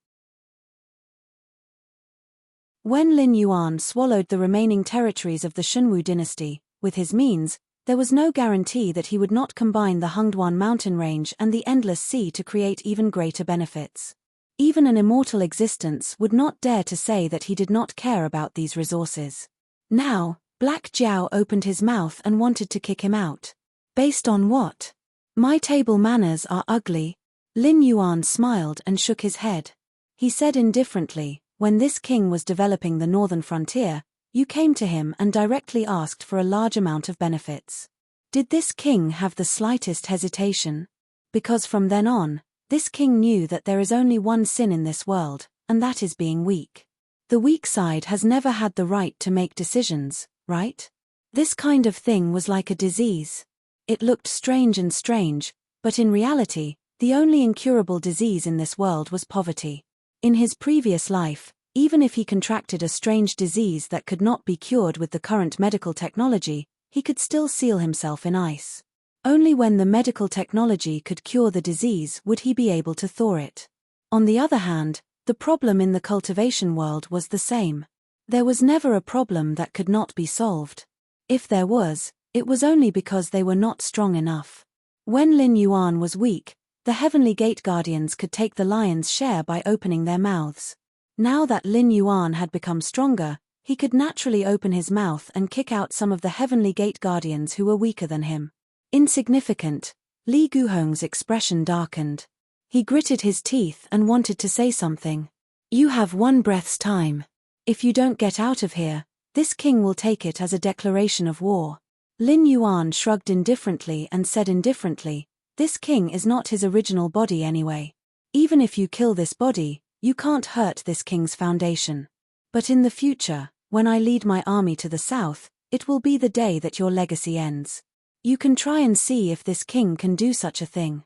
When Lin Yuan swallowed the remaining territories of the Shunwu dynasty, with his means, there was no guarantee that he would not combine the Hengduan mountain range and the Endless Sea to create even greater benefits. Even an immortal existence would not dare to say that he did not care about these resources. Now, Black Jiao opened his mouth and wanted to kick him out. Based on what? My table manners are ugly. Lin Yuan smiled and shook his head. He said indifferently, when this king was developing the northern frontier, you came to him and directly asked for a large amount of benefits. Did this king have the slightest hesitation? Because from then on, this king knew that there is only one sin in this world, and that is being weak. The weak side has never had the right to make decisions, right? This kind of thing was like a disease. It looked strange, but in reality, the only incurable disease in this world was poverty. In his previous life, even if he contracted a strange disease that could not be cured with the current medical technology, he could still seal himself in ice. Only when the medical technology could cure the disease would he be able to thaw it. On the other hand, the problem in the cultivation world was the same. There was never a problem that could not be solved. If there was, it was only because they were not strong enough. When Lin Yuan was weak, the Heavenly Gate Guardians could take the lion's share by opening their mouths. Now that Lin Yuan had become stronger, he could naturally open his mouth and kick out some of the Heavenly Gate Guardians who were weaker than him. Insignificant. Li Guhong's expression darkened. He gritted his teeth and wanted to say something. You have one breath's time. If you don't get out of here, this king will take it as a declaration of war. Lin Yuan shrugged indifferently and said indifferently, this king is not his original body anyway. Even if you kill this body, you can't hurt this king's foundation. But in the future, when I lead my army to the south, it will be the day that your legacy ends. You can try and see if this king can do such a thing.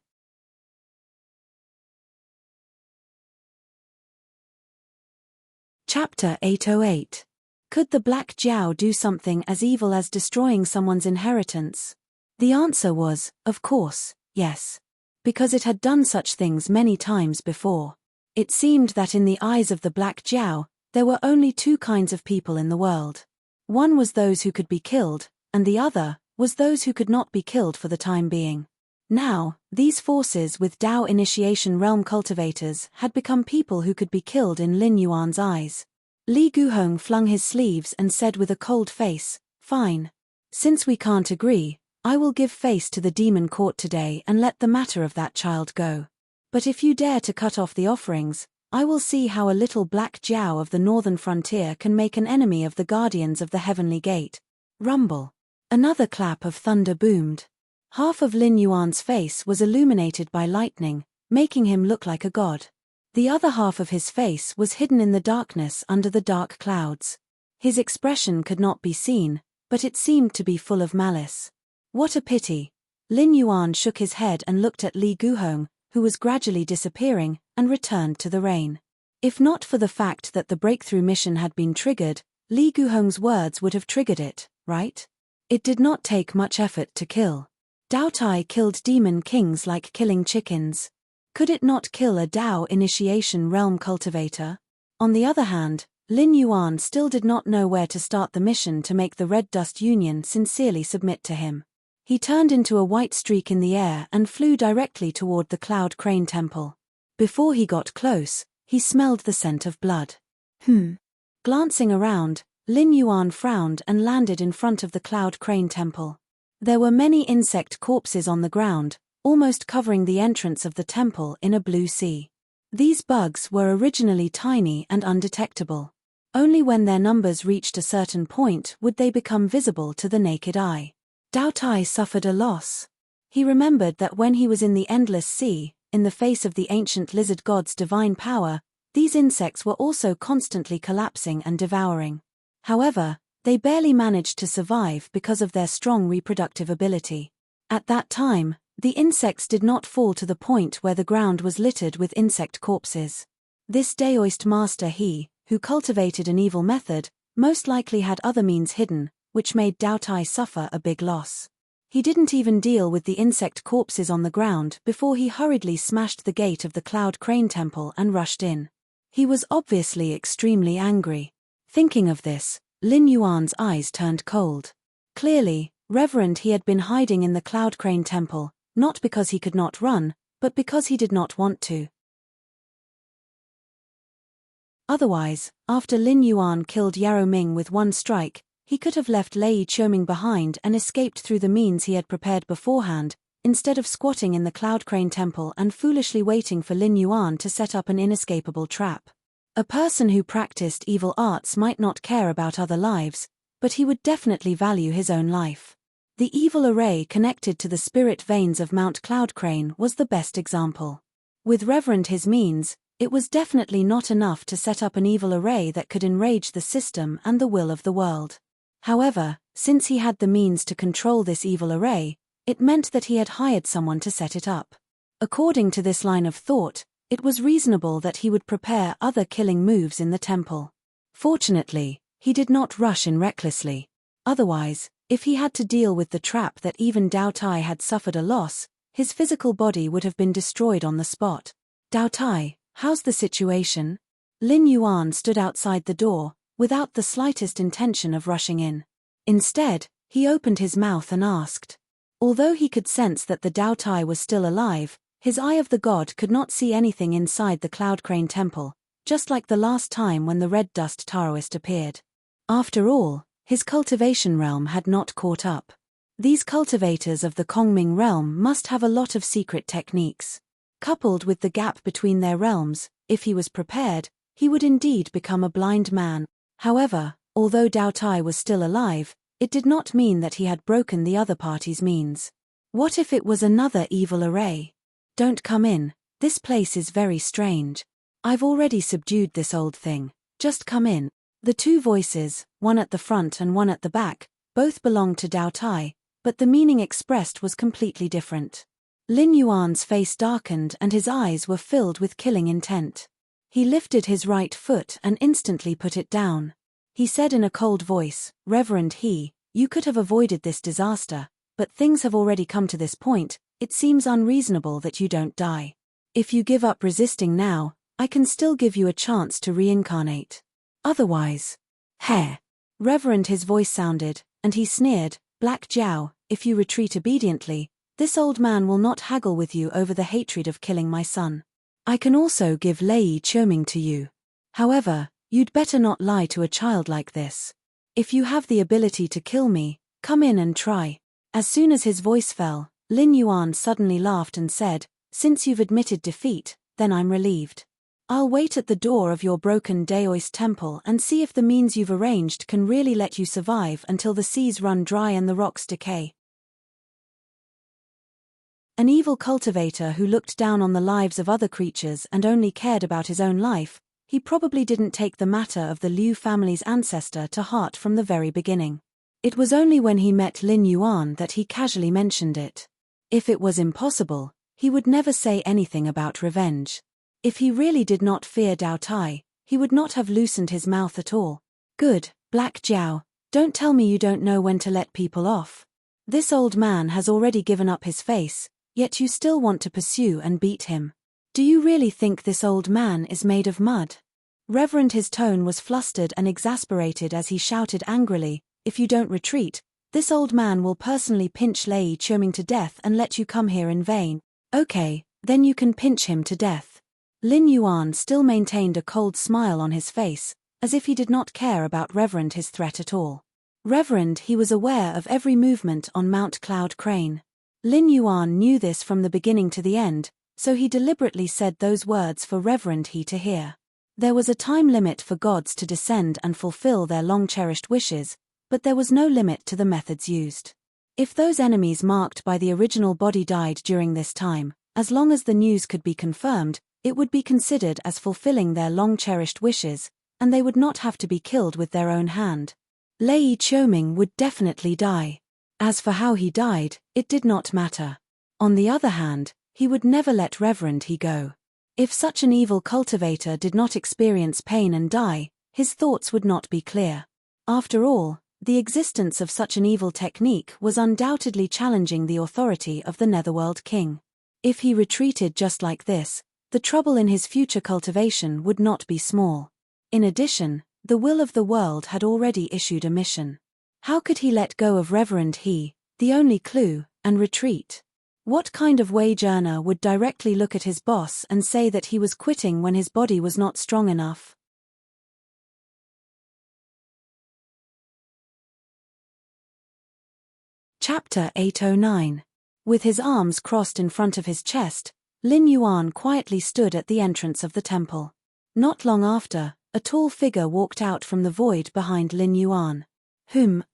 Chapter 808. Could the Black Jiao do something as evil as destroying someone's inheritance? The answer was, of course, yes. Because it had done such things many times before. It seemed that in the eyes of the Black Jiao, there were only two kinds of people in the world. One was those who could be killed, and the other was those who could not be killed for the time being. Now, these forces with Dao initiation realm cultivators had become people who could be killed in Lin Yuan's eyes. Li Guhong flung his sleeves and said with a cold face, fine. Since we can't agree, I will give face to the demon court today and let the matter of that child go. But if you dare to cut off the offerings, I will see how a little Black Jiao of the northern frontier can make an enemy of the guardians of the Heavenly Gate. Rumble. Another clap of thunder boomed. Half of Lin Yuan's face was illuminated by lightning, making him look like a god. The other half of his face was hidden in the darkness under the dark clouds. His expression could not be seen, but it seemed to be full of malice. What a pity. Lin Yuan shook his head and looked at Li Guhong, who was gradually disappearing, and returned to the rain. If not for the fact that the breakthrough mission had been triggered, Li Guhong's words would have triggered it, right? It did not take much effort to kill. Dao Tai killed demon kings like killing chickens. Could it not kill a Dao initiation realm cultivator? On the other hand, Lin Yuan still did not know where to start the mission to make the Red Dust Union sincerely submit to him. He turned into a white streak in the air and flew directly toward the Cloud Crane Temple. Before he got close, he smelled the scent of blood. Glancing around, Lin Yuan frowned and landed in front of the Cloud Crane Temple. There were many insect corpses on the ground, almost covering the entrance of the temple in a blue sea. These bugs were originally tiny and undetectable. Only when their numbers reached a certain point would they become visible to the naked eye. Dao Tai suffered a loss. He remembered that when he was in the endless sea, in the face of the ancient lizard god's divine power, these insects were also constantly collapsing and devouring. However, they barely managed to survive because of their strong reproductive ability. At that time, the insects did not fall to the point where the ground was littered with insect corpses. This Daoist master who cultivated an evil method, most likely had other means hidden, which made Dao Tai suffer a big loss. He didn't even deal with the insect corpses on the ground before he hurriedly smashed the gate of the Cloud Crane Temple and rushed in. He was obviously extremely angry. Thinking of this, Lin Yuan's eyes turned cold. Clearly, Reverend he had been hiding in the Cloud Crane Temple, not because he could not run, but because he did not want to. Otherwise, after Lin Yuan killed Yarrow Ming with one strike, he could have left Lei Choming behind and escaped through the means he had prepared beforehand, instead of squatting in the Cloud Crane Temple and foolishly waiting for Lin Yuan to set up an inescapable trap. A person who practiced evil arts might not care about other lives, but he would definitely value his own life. The evil array connected to the spirit veins of Mount Cloud Crane was the best example. With Reverend his means, it was definitely not enough to set up an evil array that could enrage the system and the will of the world. However, since he had the means to control this evil array, it meant that he had hired someone to set it up. According to this line of thought, it was reasonable that he would prepare other killing moves in the temple. Fortunately, he did not rush in recklessly. Otherwise, if he had to deal with the trap that even Dao Tai had suffered a loss, his physical body would have been destroyed on the spot. Dao Tai, how's the situation? Lin Yuan stood outside the door, without the slightest intention of rushing in. Instead, he opened his mouth and asked. Although he could sense that the Dao Tai was still alive, his eye of the god could not see anything inside the Cloud Crane Temple, just like the last time when the red dust Taoist appeared. After all, his cultivation realm had not caught up. These cultivators of the Kongming realm must have a lot of secret techniques. Coupled with the gap between their realms, if he was prepared, he would indeed become a blind man. However, although Dao Tai was still alive, it did not mean that he had broken the other party's means. What if it was another evil array? Don't come in, this place is very strange. I've already subdued this old thing, just come in. The two voices, one at the front and one at the back, both belonged to Dao Tai, but the meaning expressed was completely different. Lin Yuan's face darkened and his eyes were filled with killing intent. He lifted his right foot and instantly put it down. He said in a cold voice, Reverend you could have avoided this disaster, but things have already come to this point, it seems unreasonable that you don't die. If you give up resisting now, I can still give you a chance to reincarnate. Otherwise, Reverend his voice sounded, and he sneered, Black Jiao, if you retreat obediently, this old man will not haggle with you over the hatred of killing my son. I can also give Lei Choming to you. However, you'd better not lie to a child like this. If you have the ability to kill me, come in and try. As soon as his voice fell, Lin Yuan suddenly laughed and said, Since you've admitted defeat, then I'm relieved. I'll wait at the door of your broken Daoist temple and see if the means you've arranged can really let you survive until the seas run dry and the rocks decay. An evil cultivator who looked down on the lives of other creatures and only cared about his own life, he probably didn't take the matter of the Liu family's ancestor to heart from the very beginning. It was only when he met Lin Yuan that he casually mentioned it. If it was impossible, he would never say anything about revenge. If he really did not fear Dao Tai, he would not have loosened his mouth at all. Good, Black Jiao, don't tell me you don't know when to let people off. This old man has already given up his face, yet you still want to pursue and beat him. Do you really think this old man is made of mud? Reverend his tone was flustered and exasperated as he shouted angrily, If you don't retreat, this old man will personally pinch Lei Choming to death and let you come here in vain. Okay, then you can pinch him to death. Lin Yuan still maintained a cold smile on his face, as if he did not care about Reverend his threat at all. Reverend he was aware of every movement on Mount Cloud Crane. Lin Yuan knew this from the beginning to the end, so he deliberately said those words for Reverend he to hear. There was a time limit for gods to descend and fulfill their long-cherished wishes, but there was no limit to the methods used. If those enemies marked by the original body died during this time, as long as the news could be confirmed, it would be considered as fulfilling their long-cherished wishes, and they would not have to be killed with their own hand. Lei Qiuming would definitely die. As for how he died, it did not matter. On the other hand, he would never let Reverend He go. If such an evil cultivator did not experience pain and die, his thoughts would not be clear. After all, the existence of such an evil technique was undoubtedly challenging the authority of the Netherworld King. If he retreated just like this, the trouble in his future cultivation would not be small. In addition, the will of the world had already issued a mission. How could he let go of Reverend He, the only clue, and retreat? What kind of wage earner would directly look at his boss and say that he was quitting when his body was not strong enough? Chapter 809. With his arms crossed in front of his chest, Lin Yuan quietly stood at the entrance of the temple. Not long after, a tall figure walked out from the void behind Lin Yuan.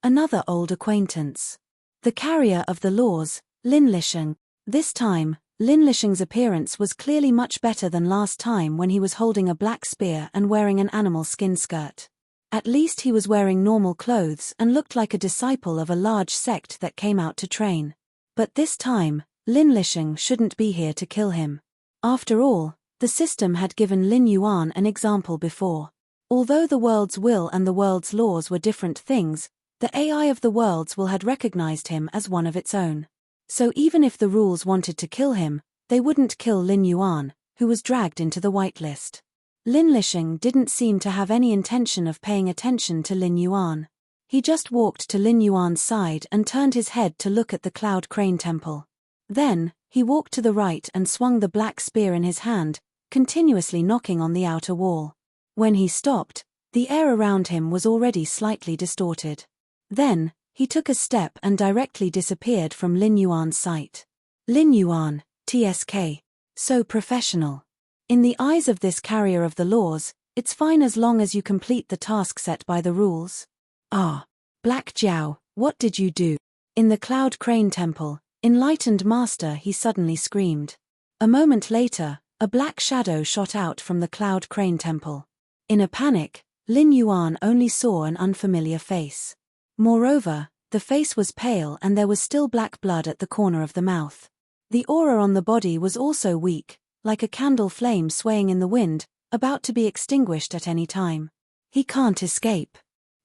Another old acquaintance. The carrier of the laws, Lin Lisheng. This time, Lin Lisheng's appearance was clearly much better than last time when he was holding a black spear and wearing an animal skin skirt. At least he was wearing normal clothes and looked like a disciple of a large sect that came out to train. But this time, Lin Lisheng shouldn't be here to kill him. After all, the system had given Lin Yuan an example before. Although the world's will and the world's laws were different things, the AI of the world's will had recognized him as one of its own. So even if the rules wanted to kill him, they wouldn't kill Lin Yuan, who was dragged into the whitelist. Lin Lisheng didn't seem to have any intention of paying attention to Lin Yuan. He just walked to Lin Yuan's side and turned his head to look at the Cloud Crane Temple. Then, he walked to the right and swung the black spear in his hand, continuously knocking on the outer wall. When he stopped, the air around him was already slightly distorted. Then, he took a step and directly disappeared from Lin Yuan's sight. Lin Yuan, TSK. So professional. In the eyes of this carrier of the laws, it's fine as long as you complete the task set by the rules. Ah, Black Jiao, what did you do? In the Cloud Crane Temple, enlightened master, he suddenly screamed. A moment later, a black shadow shot out from the Cloud Crane Temple. In a panic, Lin Yuan only saw an unfamiliar face. Moreover, the face was pale and there was still black blood at the corner of the mouth. The aura on the body was also weak, like a candle flame swaying in the wind, about to be extinguished at any time. He can't escape.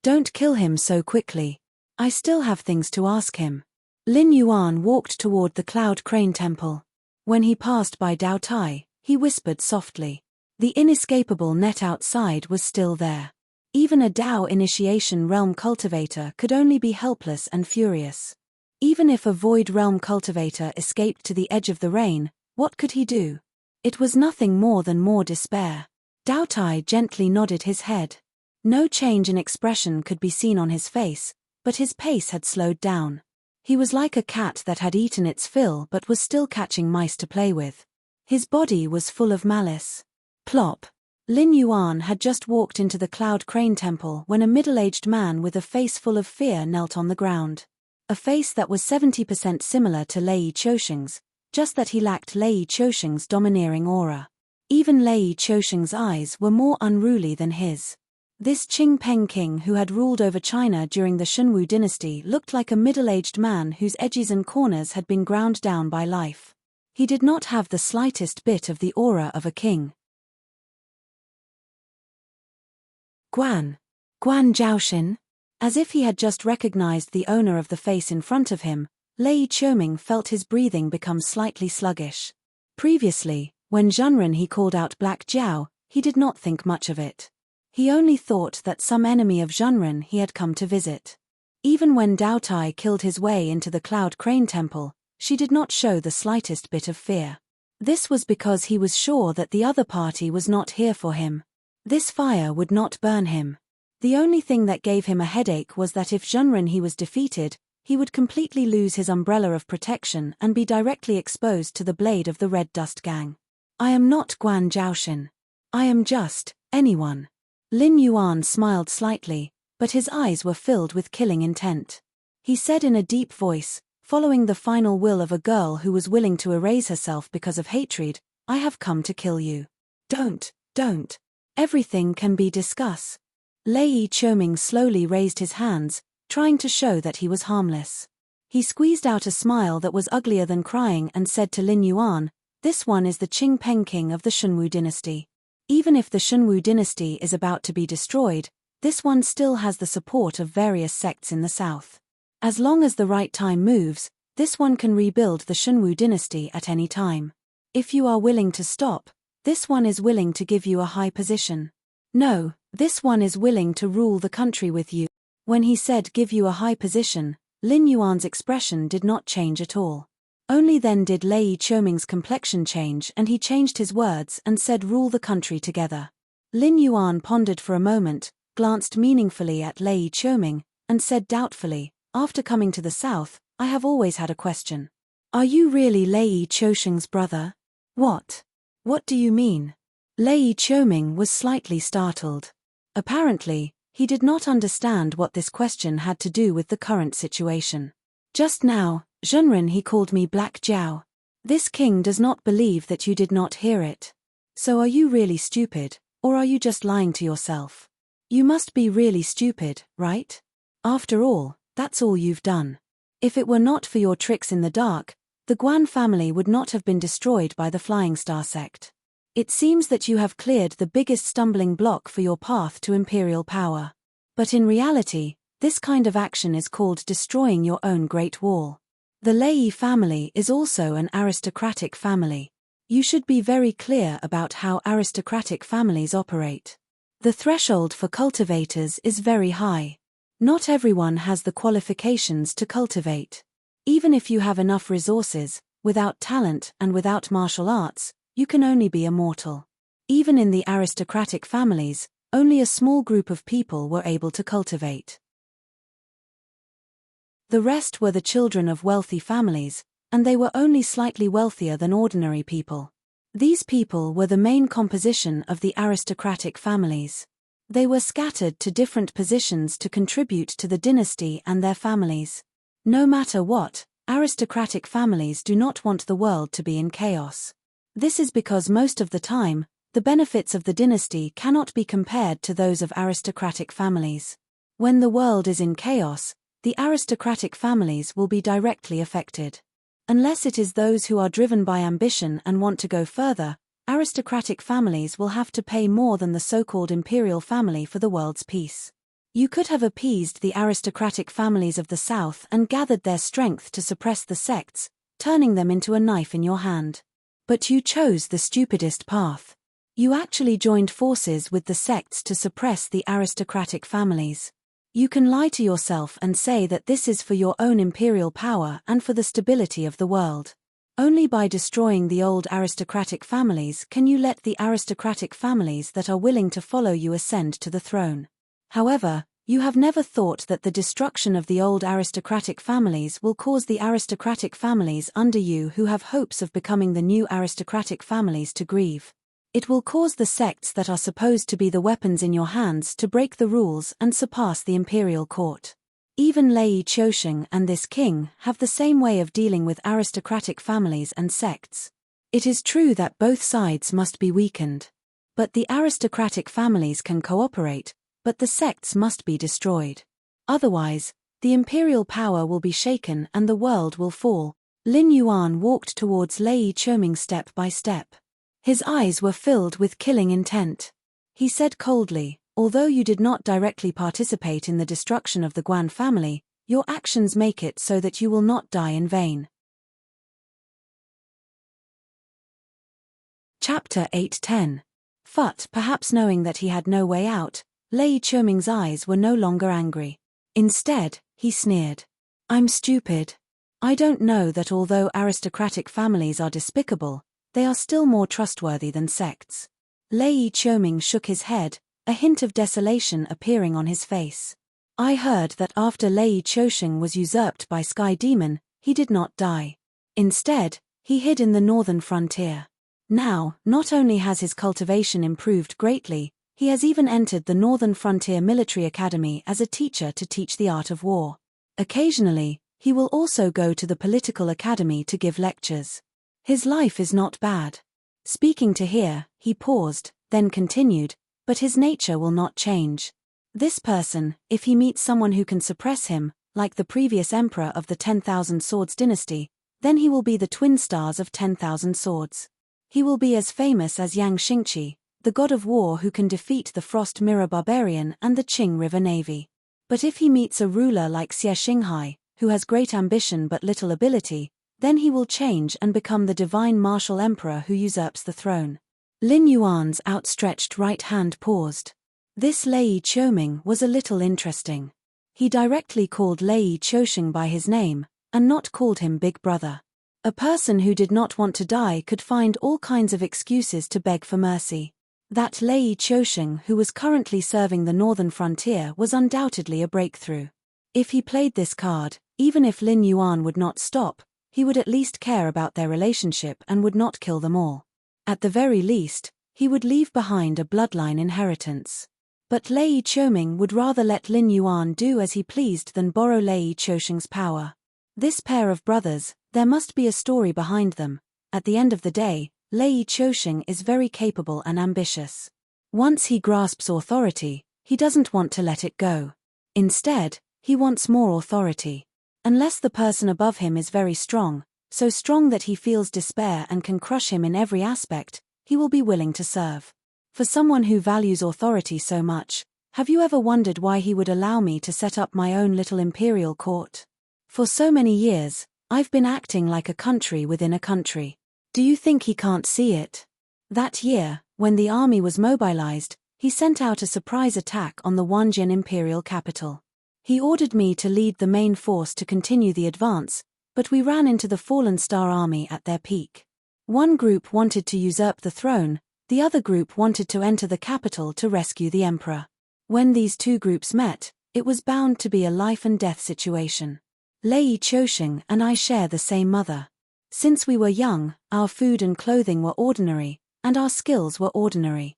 Don't kill him so quickly. I still have things to ask him. Lin Yuan walked toward the Cloud Crane Temple. When he passed by Dao Tai, he whispered softly. The inescapable net outside was still there. Even a Dao initiation realm cultivator could only be helpless and furious. Even if a void realm cultivator escaped to the edge of the rain, what could he do? It was nothing more than more despair. Dao Tai gently nodded his head. No change in expression could be seen on his face, but his pace had slowed down. He was like a cat that had eaten its fill but was still catching mice to play with. His body was full of malice. Plop. Lin Yuan had just walked into the Cloud Crane Temple when a middle-aged man with a face full of fear knelt on the ground. A face that was 70% similar to Lei Qiusheng's, just that he lacked Lei Qiusheng's domineering aura. Even Lei Qiusheng's eyes were more unruly than his. This Qing Peng king who had ruled over China during the Shunwu dynasty looked like a middle-aged man whose edges and corners had been ground down by life. He did not have the slightest bit of the aura of a king. Guan Zhaoxin? As if he had just recognized the owner of the face in front of him, Lei Qiuming felt his breathing become slightly sluggish. Previously, when Zhenren he called out Black Jiao, he did not think much of it. He only thought that some enemy of Zhenren he had come to visit. Even when Dao Tai killed his way into the Cloud Crane Temple, she did not show the slightest bit of fear. This was because he was sure that the other party was not here for him. This fire would not burn him. The only thing that gave him a headache was that if Zhenren he was defeated, he would completely lose his umbrella of protection and be directly exposed to the blade of the Red Dust Gang. I am not Guan Zhaoxin. I am just Anyone. Lin Yuan smiled slightly, but his eyes were filled with killing intent. He said in a deep voice, following the final will of a girl who was willing to erase herself because of hatred, I have come to kill you. Don't. Everything can be discussed. Lei Choming slowly raised his hands, trying to show that he was harmless. He squeezed out a smile that was uglier than crying and said to Lin Yuan, this one is the Qing Peng king of the Shunwu dynasty. Even if the Shunwu dynasty is about to be destroyed, this one still has the support of various sects in the south. As long as the right time moves, this one can rebuild the Shunwu dynasty at any time. If you are willing to stop, this one is willing to give you a high position. No, this one is willing to rule the country with you. When he said give you a high position, Lin Yuan's expression did not change at all. Only then did Lei Choming's complexion change and he changed his words and said rule the country together. Lin Yuan pondered for a moment, glanced meaningfully at Lei Choming, and said doubtfully, after coming to the south, I have always had a question. Are you really Lei Choming's brother? What? What do you mean? Lei Choming was slightly startled. Apparently, he did not understand what this question had to do with the current situation. Just now, Zhenren he called me Black Jiao. This king does not believe that you did not hear it. So are you really stupid, or are you just lying to yourself? You must be really stupid, right? After all, that's all you've done. If it were not for your tricks in the dark, the Guan family would not have been destroyed by the Flying Star sect. It seems that you have cleared the biggest stumbling block for your path to imperial power. But in reality, this kind of action is called destroying your own Great Wall. The Lei family is also an aristocratic family. You should be very clear about how aristocratic families operate. The threshold for cultivators is very high. Not everyone has the qualifications to cultivate. Even if you have enough resources, without talent and without martial arts, you can only be a mortal. Even in the aristocratic families, only a small group of people were able to cultivate. The rest were the children of wealthy families, and they were only slightly wealthier than ordinary people. These people were the main composition of the aristocratic families. They were scattered to different positions to contribute to the dynasty and their families. No matter what, aristocratic families do not want the world to be in chaos. This is because most of the time, the benefits of the dynasty cannot be compared to those of aristocratic families. When the world is in chaos, the aristocratic families will be directly affected. Unless it is those who are driven by ambition and want to go further, aristocratic families will have to pay more than the so-called imperial family for the world's peace. You could have appeased the aristocratic families of the south and gathered their strength to suppress the sects, turning them into a knife in your hand. But you chose the stupidest path. You actually joined forces with the sects to suppress the aristocratic families. You can lie to yourself and say that this is for your own imperial power and for the stability of the world. Only by destroying the old aristocratic families can you let the aristocratic families that are willing to follow you ascend to the throne. However, you have never thought that the destruction of the old aristocratic families will cause the aristocratic families under you who have hopes of becoming the new aristocratic families to grieve. It will cause the sects that are supposed to be the weapons in your hands to break the rules and surpass the imperial court. Even Lei Choming and this king have the same way of dealing with aristocratic families and sects. It is true that both sides must be weakened. But the aristocratic families can cooperate, but the sects must be destroyed. Otherwise, the imperial power will be shaken and the world will fall. Lin Yuan walked towards Lei Choming step by step. His eyes were filled with killing intent. He said coldly, although you did not directly participate in the destruction of the Guan family, your actions make it so that you will not die in vain. Chapter 8:10. But perhaps knowing that he had no way out, Lei Choming's eyes were no longer angry. Instead, he sneered. I'm stupid. I don't know that although aristocratic families are despicable, they are still more trustworthy than sects. Lei Choming shook his head, a hint of desolation appearing on his face. I heard that after Lei Choming was usurped by Sky Demon, he did not die. Instead, he hid in the northern frontier. Now, not only has his cultivation improved greatly, He has even entered the Northern Frontier Military Academy as a teacher to teach the art of war. Occasionally, he will also go to the political academy to give lectures. His life is not bad. Speaking to here, he paused, then continued, but his nature will not change. This person, if he meets someone who can suppress him, like the previous emperor of the 10,000 Swords dynasty, then he will be the twin stars of 10,000 Swords. He will be as famous as Yang Xingqi, the god of war who can defeat the Frost Mirror Barbarian and the Qing River Navy. But if he meets a ruler like Xie Xinghai, who has great ambition but little ability, then he will change and become the divine martial emperor who usurps the throne. Lin Yuan's outstretched right hand paused. This Lei Qiuming was a little interesting. He directly called Lei Qiusheng by his name, and not called him Big Brother. A person who did not want to die could find all kinds of excuses to beg for mercy. That Lei Qiusheng who was currently serving the northern frontier was undoubtedly a breakthrough. If he played this card, even if Lin Yuan would not stop, he would at least care about their relationship and would not kill them all. At the very least, he would leave behind a bloodline inheritance. But Lei Qiuming would rather let Lin Yuan do as he pleased than borrow Lei Qiusheng's power. This pair of brothers, there must be a story behind them. At the end of the day, Lei Qiusheng is very capable and ambitious. Once he grasps authority, he doesn't want to let it go. Instead, he wants more authority. Unless the person above him is very strong, so strong that he feels despair and can crush him in every aspect, he will be willing to serve. For someone who values authority so much, have you ever wondered why he would allow me to set up my own little imperial court? For so many years, I've been acting like a country within a country. Do you think he can't see it? That year, when the army was mobilized, he sent out a surprise attack on the Wanjian imperial capital. He ordered me to lead the main force to continue the advance, but we ran into the fallen star army at their peak. One group wanted to usurp the throne, the other group wanted to enter the capital to rescue the emperor. When these two groups met, it was bound to be a life and death situation. Lei Qiusheng and I share the same mother. Since we were young, our food and clothing were ordinary, and our skills were ordinary.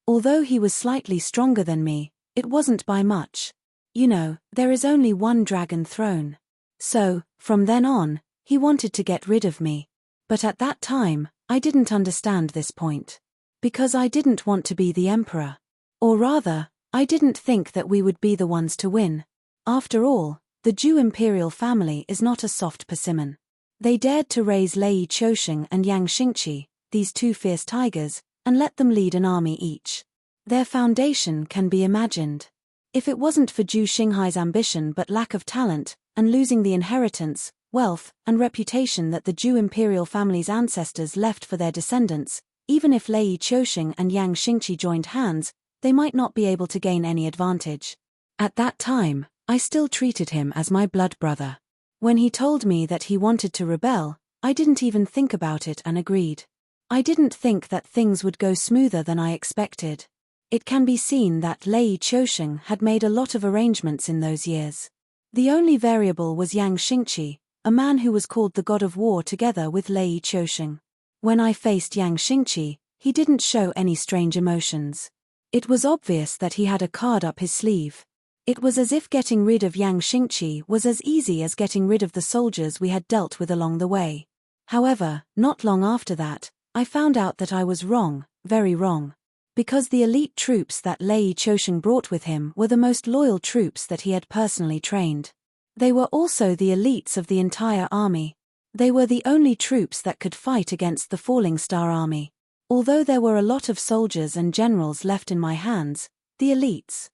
Although he was slightly stronger than me, it wasn't by much. You know, there is only one dragon throne. So, from then on, he wanted to get rid of me. But at that time, I didn't understand this point. Because I didn't want to be the emperor. Or rather, I didn't think that we would be the ones to win. After all, the Zhou imperial family is not a soft persimmon. They dared to raise Lei Qiusheng and Yang Xingqi, these two fierce tigers, and let them lead an army each. Their foundation can be imagined. If it wasn't for Zhou Xinghai's ambition but lack of talent, and losing the inheritance, wealth, and reputation that the Zhou imperial family's ancestors left for their descendants, even if Lei Qiusheng and Yang Xingqi joined hands, they might not be able to gain any advantage. At that time, I still treated him as my blood brother. When he told me that he wanted to rebel, I didn't even think about it and agreed. I didn't think that things would go smoother than I expected. It can be seen that Lei Qiusheng had made a lot of arrangements in those years. The only variable was Yang Xingqi, a man who was called the god of war together with Lei Qiusheng. When I faced Yang Xingqi, he didn't show any strange emotions. It was obvious that he had a card up his sleeve. It was as if getting rid of Yang Xingqi was as easy as getting rid of the soldiers we had dealt with along the way. However, not long after that, I found out that I was wrong, very wrong. Because the elite troops that Lei Qiusheng brought with him were the most loyal troops that he had personally trained. They were also the elites of the entire army. They were the only troops that could fight against the falling star army. Although there were a lot of soldiers and generals left in my hands, the elites.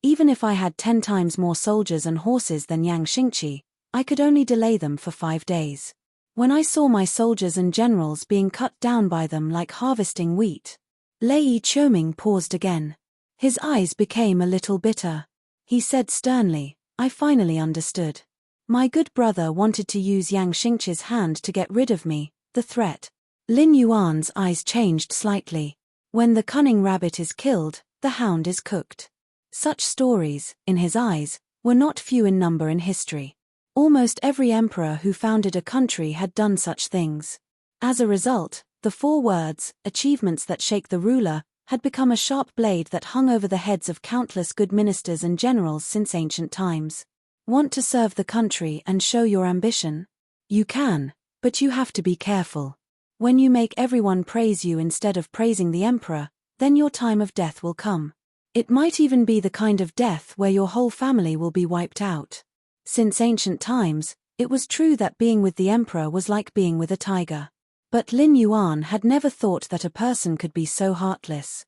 Even if I had 10 times more soldiers and horses than Yang Xingqi, I could only delay them for 5 days. When I saw my soldiers and generals being cut down by them like harvesting wheat, Lei Qiuming paused again. His eyes became a little bitter. He said sternly, I finally understood. My good brother wanted to use Yang Xingqi's hand to get rid of me, the threat. Lin Yuan's eyes changed slightly. When the cunning rabbit is killed, the hound is cooked. Such stories, in his eyes, were not few in number in history. Almost every emperor who founded a country had done such things. As a result, The 4 words, achievements that shake the ruler, had become a sharp blade that hung over the heads of countless good ministers and generals since ancient times. Want to serve the country and show your ambition? You can, but you have to be careful. When you make everyone praise you instead of praising the emperor, then your time of death will come. It might even be the kind of death where your whole family will be wiped out. Since ancient times, it was true that being with the emperor was like being with a tiger. But Lin Yuan had never thought that a person could be so heartless.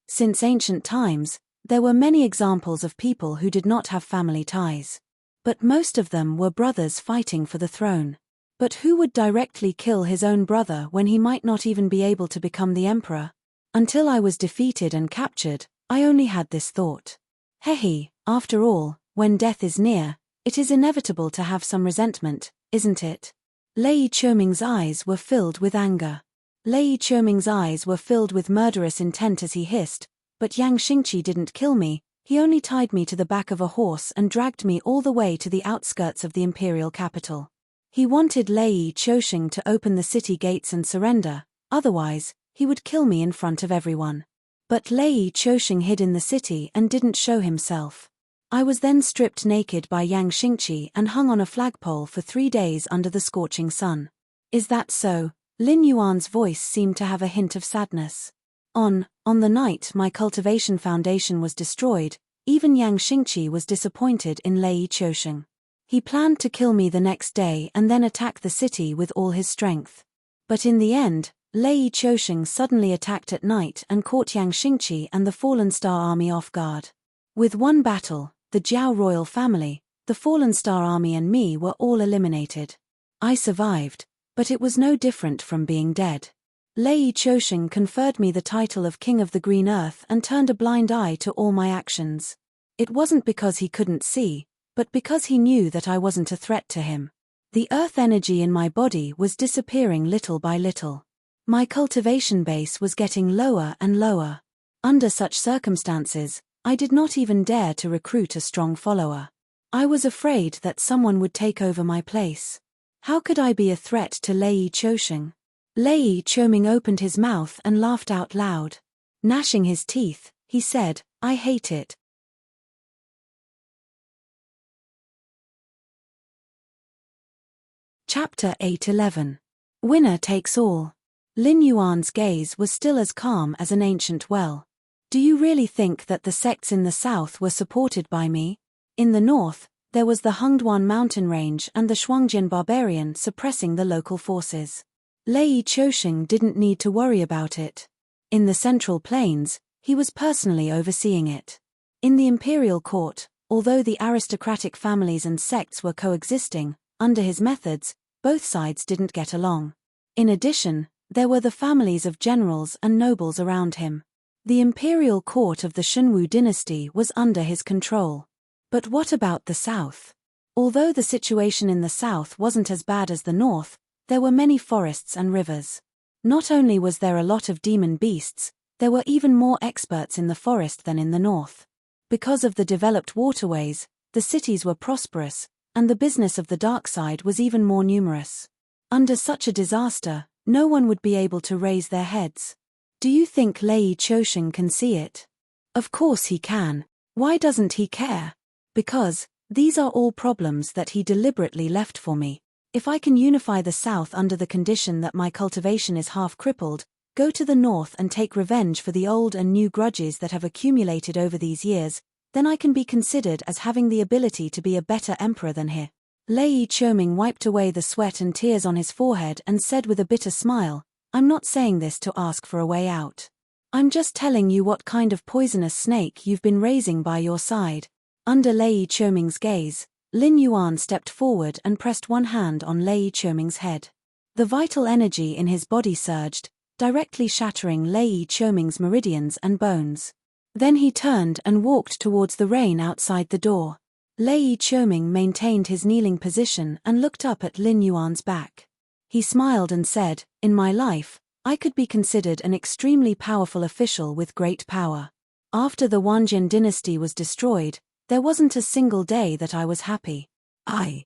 Since ancient times, there were many examples of people who did not have family ties. But most of them were brothers fighting for the throne. But who would directly kill his own brother when he might not even be able to become the emperor? Until I was defeated and captured, I only had this thought. Hehe, after all, when death is near, it is inevitable to have some resentment, isn't it? Lei Choming's eyes were filled with anger. Lei Choming's eyes were filled with murderous intent as he hissed, but Yang Xingqi didn't kill me, he only tied me to the back of a horse and dragged me all the way to the outskirts of the imperial capital. He wanted Lei Chongqing to open the city gates and surrender, otherwise, he would kill me in front of everyone. But Lei Chongqing hid in the city and didn't show himself. I was then stripped naked by Yang Xingqi and hung on a flagpole for 3 days under the scorching sun. Is that so? Lin Yuan's voice seemed to have a hint of sadness. On the night my cultivation foundation was destroyed, even Yang Xingqi was disappointed in Lei Chongqing. He planned to kill me the next day and then attack the city with all his strength. But in the end, Lei Chongqing suddenly attacked at night and caught Yang Xingqi and the Fallen Star Army off guard. With one battle, the Jiao royal family, the Fallen Star Army and me were all eliminated. I survived, but it was no different from being dead. Lei Chongqing conferred me the title of King of the Green Earth and turned a blind eye to all my actions. It wasn't because he couldn't see, but because he knew that I wasn't a threat to him. The earth energy in my body was disappearing little by little. My cultivation base was getting lower and lower. Under such circumstances, I did not even dare to recruit a strong follower. I was afraid that someone would take over my place. How could I be a threat to Lei Chongqing? Lei Chongqing opened his mouth and laughed out loud. Gnashing his teeth, he said, I hate it. Chapter 8:11. Winner takes all. Lin Yuan's gaze was still as calm as an ancient well. Do you really think that the sects in the south were supported by me? In the north, there was the Hengduan mountain range and the Shuangjian barbarian suppressing the local forces. Lei Chongqing didn't need to worry about it. In the central plains, he was personally overseeing it. In the imperial court, although the aristocratic families and sects were coexisting, under his methods, both sides didn't get along. In addition, there were the families of generals and nobles around him. The imperial court of the Shunwu dynasty was under his control. But what about the south? Although the situation in the south wasn't as bad as the north, there were many forests and rivers. Not only was there a lot of demon beasts, there were even more experts in the forest than in the north. Because of the developed waterways, the cities were prosperous, and the business of the dark side was even more numerous. Under such a disaster, no one would be able to raise their heads. Do you think Lei Chongqing can see it? Of course he can. Why doesn't he care? Because, these are all problems that he deliberately left for me. If I can unify the south under the condition that my cultivation is half crippled, go to the north and take revenge for the old and new grudges that have accumulated over these years, then I can be considered as having the ability to be a better emperor than he. Lei Chongqing wiped away the sweat and tears on his forehead and said with a bitter smile, I'm not saying this to ask for a way out. I'm just telling you what kind of poisonous snake you've been raising by your side. Under Lei Chongqing's gaze, Lin Yuan stepped forward and pressed one hand on Lei Chongqing's head. The vital energy in his body surged, directly shattering Lei Chongqing's meridians and bones. Then he turned and walked towards the rain outside the door. Lei Chongqing maintained his kneeling position and looked up at Lin Yuan's back. He smiled and said, in my life, I could be considered an extremely powerful official with great power. After the Wanjian dynasty was destroyed, there wasn't a single day that I was happy. I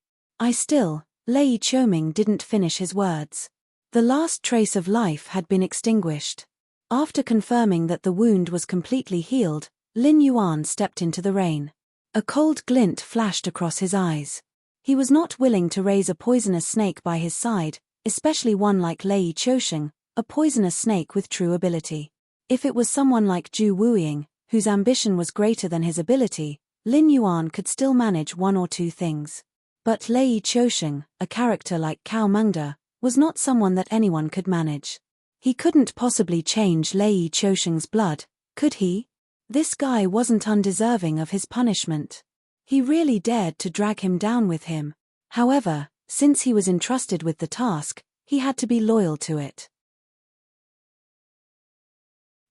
still, Lei Choming didn't finish his words. The last trace of life had been extinguished. After confirming that the wound was completely healed, Lin Yuan stepped into the rain. A cold glint flashed across his eyes. He was not willing to raise a poisonous snake by his side, especially one like Lei Choming, a poisonous snake with true ability. If it was someone like Zhu Wuying, whose ambition was greater than his ability, Lin Yuan could still manage one or two things. But Lei Choming, a character like Cao Mengde, was not someone that anyone could manage. He couldn't possibly change Lei Choming's blood, could he? This guy wasn't undeserving of his punishment. He really dared to drag him down with him. However, since he was entrusted with the task, he had to be loyal to it.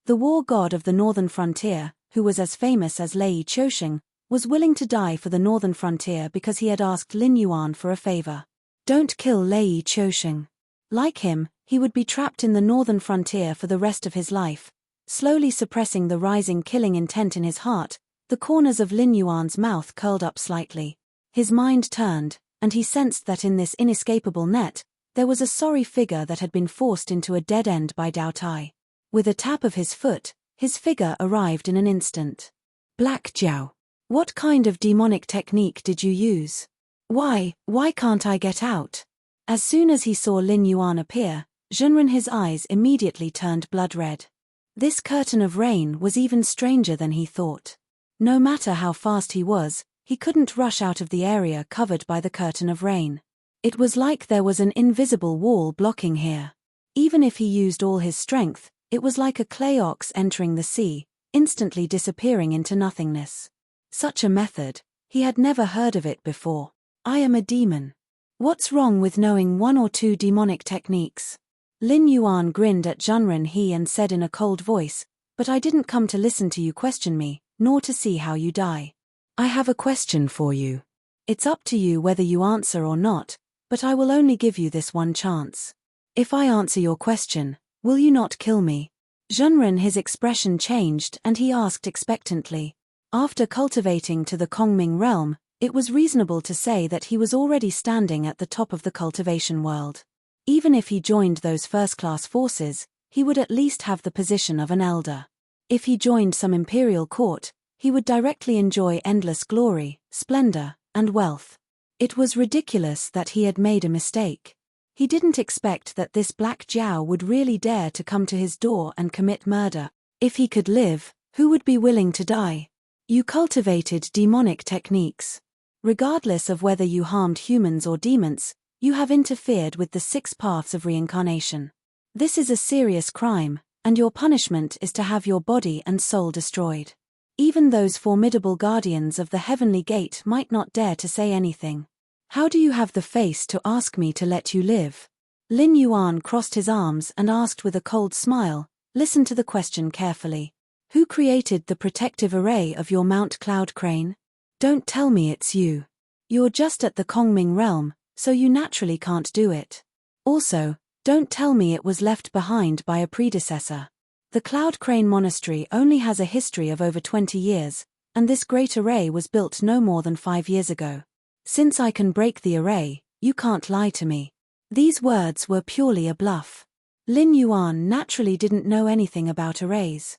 The war god of the northern frontier, who was as famous as Lei Choming, was willing to die for the northern frontier because he had asked Lin Yuan for a favor. Don't kill Lei Choming. Like him, he would be trapped in the northern frontier for the rest of his life. Slowly suppressing the rising killing intent in his heart, the corners of Lin Yuan's mouth curled up slightly. His mind turned, and he sensed that in this inescapable net, there was a sorry figure that had been forced into a dead end by Dao Tai. With a tap of his foot, his figure arrived in an instant. Black Jiao. What kind of demonic technique did you use? Why can't I get out? As soon as he saw Lin Yuan appear, Zhenren's eyes immediately turned blood red. This curtain of rain was even stranger than he thought. No matter how fast he was, he couldn't rush out of the area covered by the curtain of rain. It was like there was an invisible wall blocking here. Even if he used all his strength, it was like a clay ox entering the sea, instantly disappearing into nothingness. Such a method, he had never heard of it before. I am a demon. What's wrong with knowing one or two demonic techniques? Lin Yuan grinned at Zhenren He and said in a cold voice, but I didn't come to listen to you question me, nor to see how you die. I have a question for you. It's up to you whether you answer or not, but I will only give you this one chance. If I answer your question, will you not kill me? Zhenren His expression changed and he asked expectantly. After cultivating to the Kongming realm, it was reasonable to say that he was already standing at the top of the cultivation world. Even if he joined those first-class forces, he would at least have the position of an elder. If he joined some imperial court, he would directly enjoy endless glory, splendor, and wealth. It was ridiculous that he had made a mistake. He didn't expect that this Black Jiao would really dare to come to his door and commit murder. If he could live, who would be willing to die? You cultivated demonic techniques. Regardless of whether you harmed humans or demons, you have interfered with the 6 paths of reincarnation. This is a serious crime, and your punishment is to have your body and soul destroyed. Even those formidable guardians of the heavenly gate might not dare to say anything. How do you have the face to ask me to let you live? Lin Yuan crossed his arms and asked with a cold smile, listen to the question carefully. Who created the protective array of your Mount Cloud Crane? Don't tell me it's you. You're just at the Kongming realm, so you naturally can't do it. Also, don't tell me it was left behind by a predecessor. The Cloud Crane Monastery only has a history of over 20 years, and this great array was built no more than 5 years ago. Since I can break the array, you can't lie to me. These words were purely a bluff. Lin Yuan naturally didn't know anything about arrays.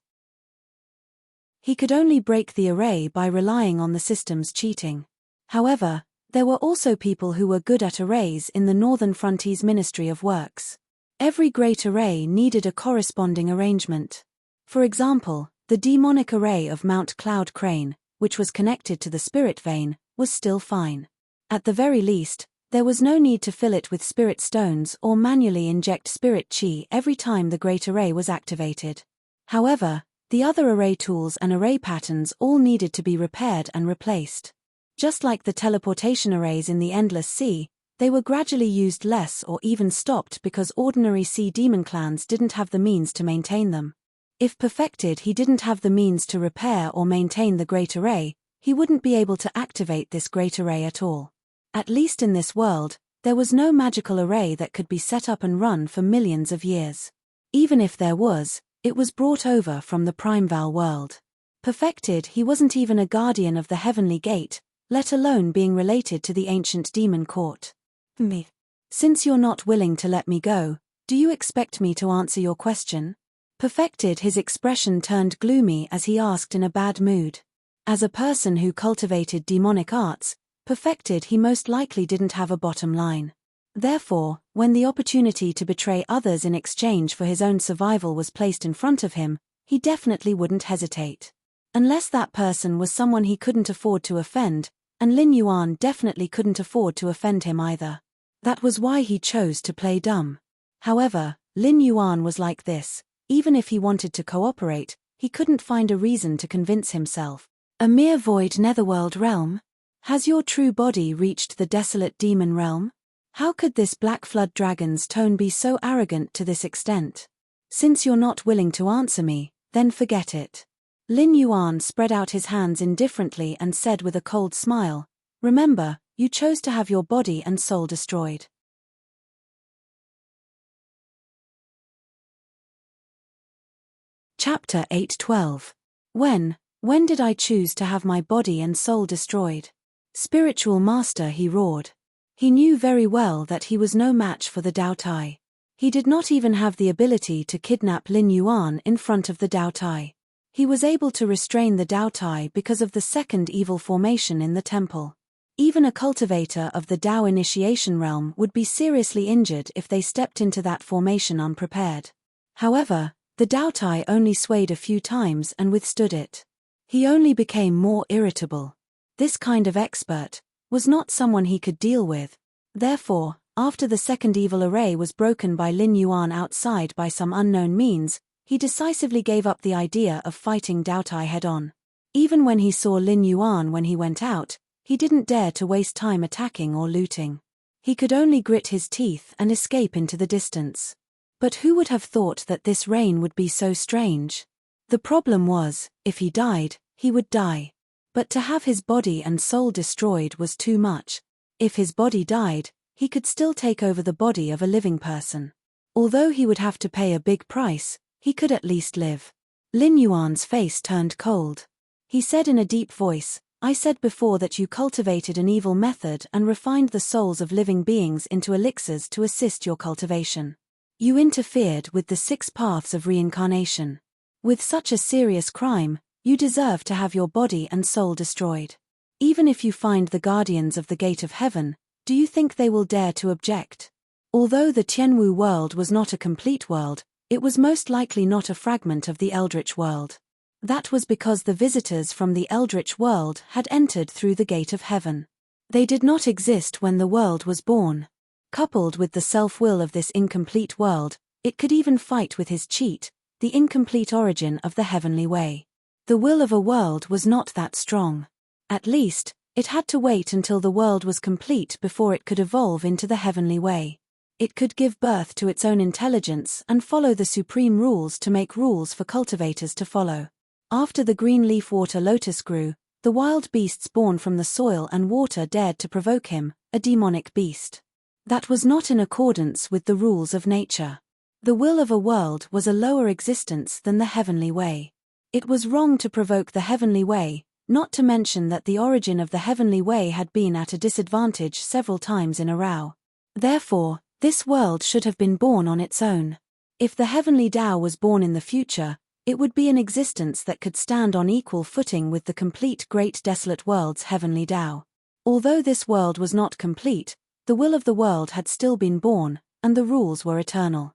He could only break the array by relying on the system's cheating. However, there were also people who were good at arrays in the Northern Frontiers Ministry of Works. Every great array needed a corresponding arrangement. For example, the demonic array of Mount Cloud Crane, which was connected to the spirit vein, was still fine. At the very least, there was no need to fill it with spirit stones or manually inject spirit chi every time the great array was activated. However, the other array tools and array patterns all needed to be repaired and replaced. Just like the teleportation arrays in the Endless Sea, they were gradually used less or even stopped because ordinary sea demon clans didn't have the means to maintain them. If perfected he didn't have the means to repair or maintain the great array, he wouldn't be able to activate this great array at all. At least in this world, there was no magical array that could be set up and run for millions of years. Even if there was, it was brought over from the Primeval world. Perfected, he wasn't even a guardian of the Heavenly Gate, let alone being related to the ancient demon court. Me. Since you're not willing to let me go, do you expect me to answer your question? Perfected. His expression turned gloomy as he asked in a bad mood. As a person who cultivated demonic arts, Perfected he most likely didn't have a bottom line. Therefore, when the opportunity to betray others in exchange for his own survival was placed in front of him, he definitely wouldn't hesitate. Unless that person was someone he couldn't afford to offend, and Lin Yuan definitely couldn't afford to offend him either. That was why he chose to play dumb. However, Lin Yuan was like this: even if he wanted to cooperate, he couldn't find a reason to convince himself. A mere void netherworld realm? Has your true body reached the desolate demon realm? How could this black flood dragon's tone be so arrogant to this extent? Since you're not willing to answer me, then forget it. Lin Yuan spread out his hands indifferently and said with a cold smile, "Remember, you chose to have your body and soul destroyed." Chapter 8:12. When did I choose to have my body and soul destroyed? Spiritual master, he roared. He knew very well that he was no match for the Dao Tai. He did not even have the ability to kidnap Lin Yuan in front of the Dao Tai. He was able to restrain the Dao Tai because of the second evil formation in the temple. Even a cultivator of the Dao initiation realm would be seriously injured if they stepped into that formation unprepared. However, the Dao Tai only swayed a few times and withstood it. He only became more irritable. This kind of expert was not someone he could deal with. Therefore, after the second evil array was broken by Lin Yuan outside by some unknown means, he decisively gave up the idea of fighting Dao Tai head-on. Even when he saw Lin Yuan when he went out, he didn't dare to waste time attacking or looting. He could only grit his teeth and escape into the distance. But who would have thought that this reign would be so strange? The problem was, if he died, he would die. But to have his body and soul destroyed was too much. If his body died, he could still take over the body of a living person. Although he would have to pay a big price, he could at least live. Lin Yuan's face turned cold. He said in a deep voice, "I said before that you cultivated an evil method and refined the souls of living beings into elixirs to assist your cultivation. You interfered with the 6 paths of reincarnation. With such a serious crime, you deserve to have your body and soul destroyed. Even if you find the guardians of the gate of heaven, do you think they will dare to object?" Although the Tianwu world was not a complete world, it was most likely not a fragment of the Eldritch world. That was because the visitors from the Eldritch world had entered through the gate of heaven. They did not exist when the world was born. Coupled with the self-will of this incomplete world, it could even fight with his cheat, the incomplete origin of the heavenly way. The will of a world was not that strong. At least, it had to wait until the world was complete before it could evolve into the heavenly way. It could give birth to its own intelligence and follow the supreme rules to make rules for cultivators to follow. After the green leaf water lotus grew, the wild beasts born from the soil and water dared to provoke him, a demonic beast. That was not in accordance with the rules of nature. The will of a world was a lower existence than the heavenly way. It was wrong to provoke the heavenly way, not to mention that the origin of the heavenly way had been at a disadvantage several times in a row. Therefore, this world should have been born on its own. If the heavenly Tao was born in the future, it would be an existence that could stand on equal footing with the complete Great Desolate World's heavenly Tao. Although this world was not complete, the will of the world had still been born, and the rules were eternal.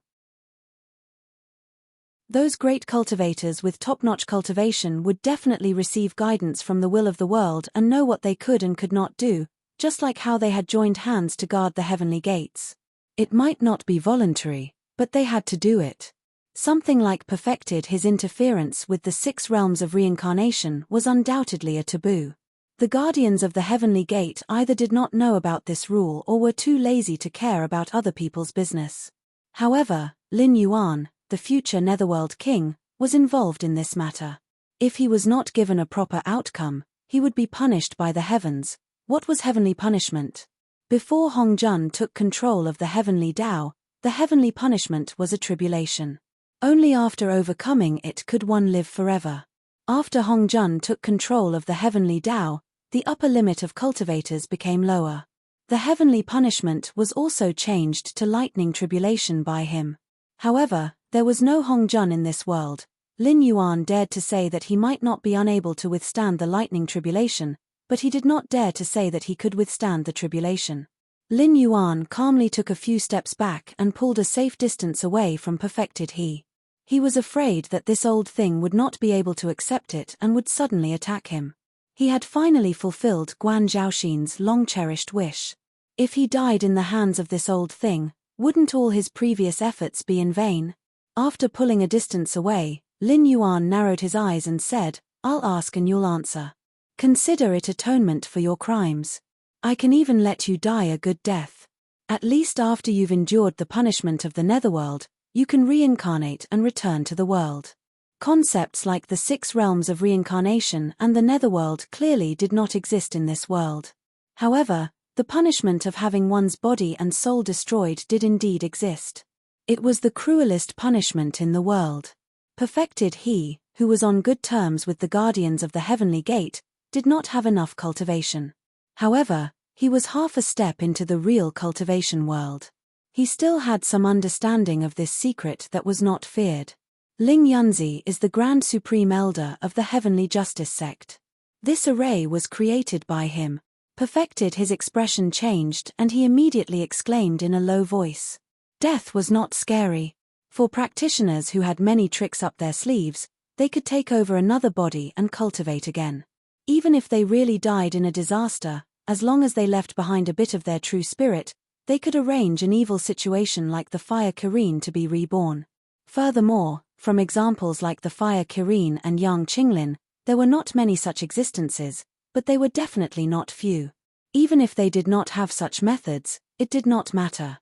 Those great cultivators with top-notch cultivation would definitely receive guidance from the will of the world and know what they could and could not do, just like how they had joined hands to guard the heavenly gates. It might not be voluntary, but they had to do it. Something like Perfected his interference with the 6 realms of reincarnation was undoubtedly a taboo. The guardians of the heavenly gate either did not know about this rule or were too lazy to care about other people's business. However, Lin Yuan, the future Netherworld king, was involved in this matter. If he was not given a proper outcome, he would be punished by the heavens. What was heavenly punishment? Before Hongjun took control of the heavenly Tao, the heavenly punishment was a tribulation. Only after overcoming it could one live forever. After Hongjun took control of the heavenly Tao, the upper limit of cultivators became lower. The heavenly punishment was also changed to lightning tribulation by him. However, there was no Hongjun in this world. Lin Yuan dared to say that he might not be unable to withstand the lightning tribulation, but he did not dare to say that he could withstand the tribulation. Lin Yuan calmly took a few steps back and pulled a safe distance away from Perfected He. He was afraid that this old thing would not be able to accept it and would suddenly attack him. He had finally fulfilled Guan Zhaoxin's long-cherished wish. If he died in the hands of this old thing, wouldn't all his previous efforts be in vain? After pulling a distance away, Lin Yuan narrowed his eyes and said, "I'll ask and you'll answer. Consider it atonement for your crimes. I can even let you die a good death. At least after you've endured the punishment of the netherworld, you can reincarnate and return to the world." Concepts like the 6 realms of reincarnation and the netherworld clearly did not exist in this world. However, the punishment of having one's body and soul destroyed did indeed exist. It was the cruelest punishment in the world. Perfected He, who was on good terms with the guardians of the heavenly gate, did not have enough cultivation. However, he was half a step into the real cultivation world. He still had some understanding of this secret that was not feared. Ling Yunzi is the Grand Supreme Elder of the Heavenly Justice sect. This array was created by him. Perfected His expression changed and he immediately exclaimed in a low voice. Death was not scary. For practitioners who had many tricks up their sleeves, they could take over another body and cultivate again. Even if they really died in a disaster, as long as they left behind a bit of their true spirit, they could arrange an evil situation like the Fire Kirin to be reborn. Furthermore, from examples like the Fire Kirin and Yang Qinglin, there were not many such existences, but they were definitely not few. Even if they did not have such methods, it did not matter.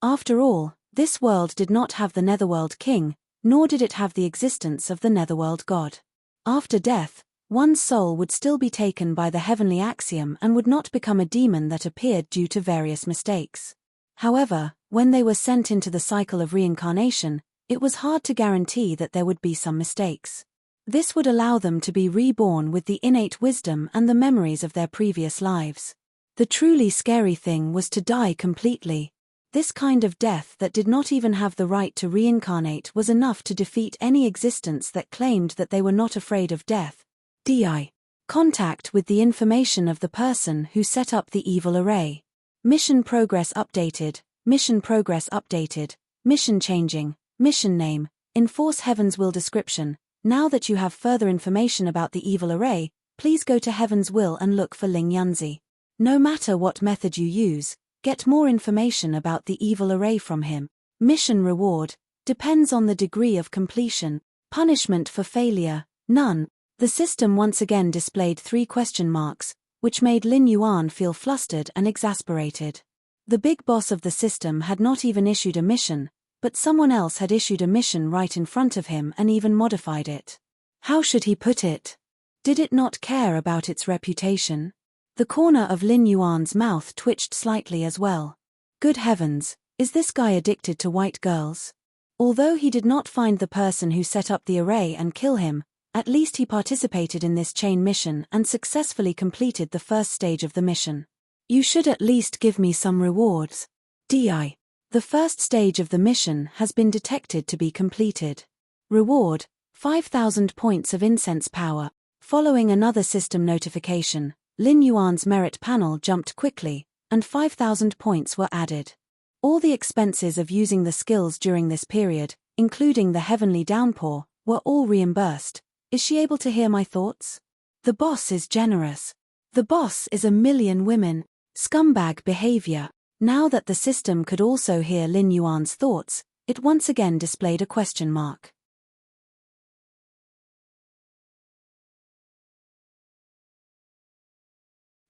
After all, this world did not have the Netherworld King, nor did it have the existence of the Netherworld God. After death, one's soul would still be taken by the heavenly axiom and would not become a demon that appeared due to various mistakes. However, when they were sent into the cycle of reincarnation, it was hard to guarantee that there would be some mistakes. This would allow them to be reborn with the innate wisdom and the memories of their previous lives. The truly scary thing was to die completely. This kind of death that did not even have the right to reincarnate was enough to defeat any existence that claimed that they were not afraid of death. DI. Contact with the information of the person who set up the evil array. Mission progress updated, mission progress updated, mission changing, mission name, enforce Heaven's will description. Now that you have further information about the evil array, please go to Heaven's will and look for Ling Yunzi. No matter what method you use, get more information about the evil array from him. Mission reward depends on the degree of completion. Punishment for failure, none. The system once again displayed 3 question marks, which made Lin Yuan feel flustered and exasperated. The big boss of the system had not even issued a mission, but someone else had issued a mission right in front of him and even modified it. How should he put it? Did it not care about its reputation? The corner of Lin Yuan's mouth twitched slightly as well. Good heavens, is this guy addicted to white girls? Although he did not find the person who set up the array and kill him, at least he participated in this chain mission and successfully completed the first stage of the mission. You should at least give me some rewards. DI. The first stage of the mission has been detected to be completed. Reward, 5,000 points of incense power. Following another system notification, Lin Yuan's merit panel jumped quickly, and 5,000 points were added. All the expenses of using the skills during this period, including the heavenly downpour, were all reimbursed. Is she able to hear my thoughts? The boss is generous. The boss is 1,000,000 women. Scumbag behavior. Now that the system could also hear Lin Yuan's thoughts, it once again displayed a question mark.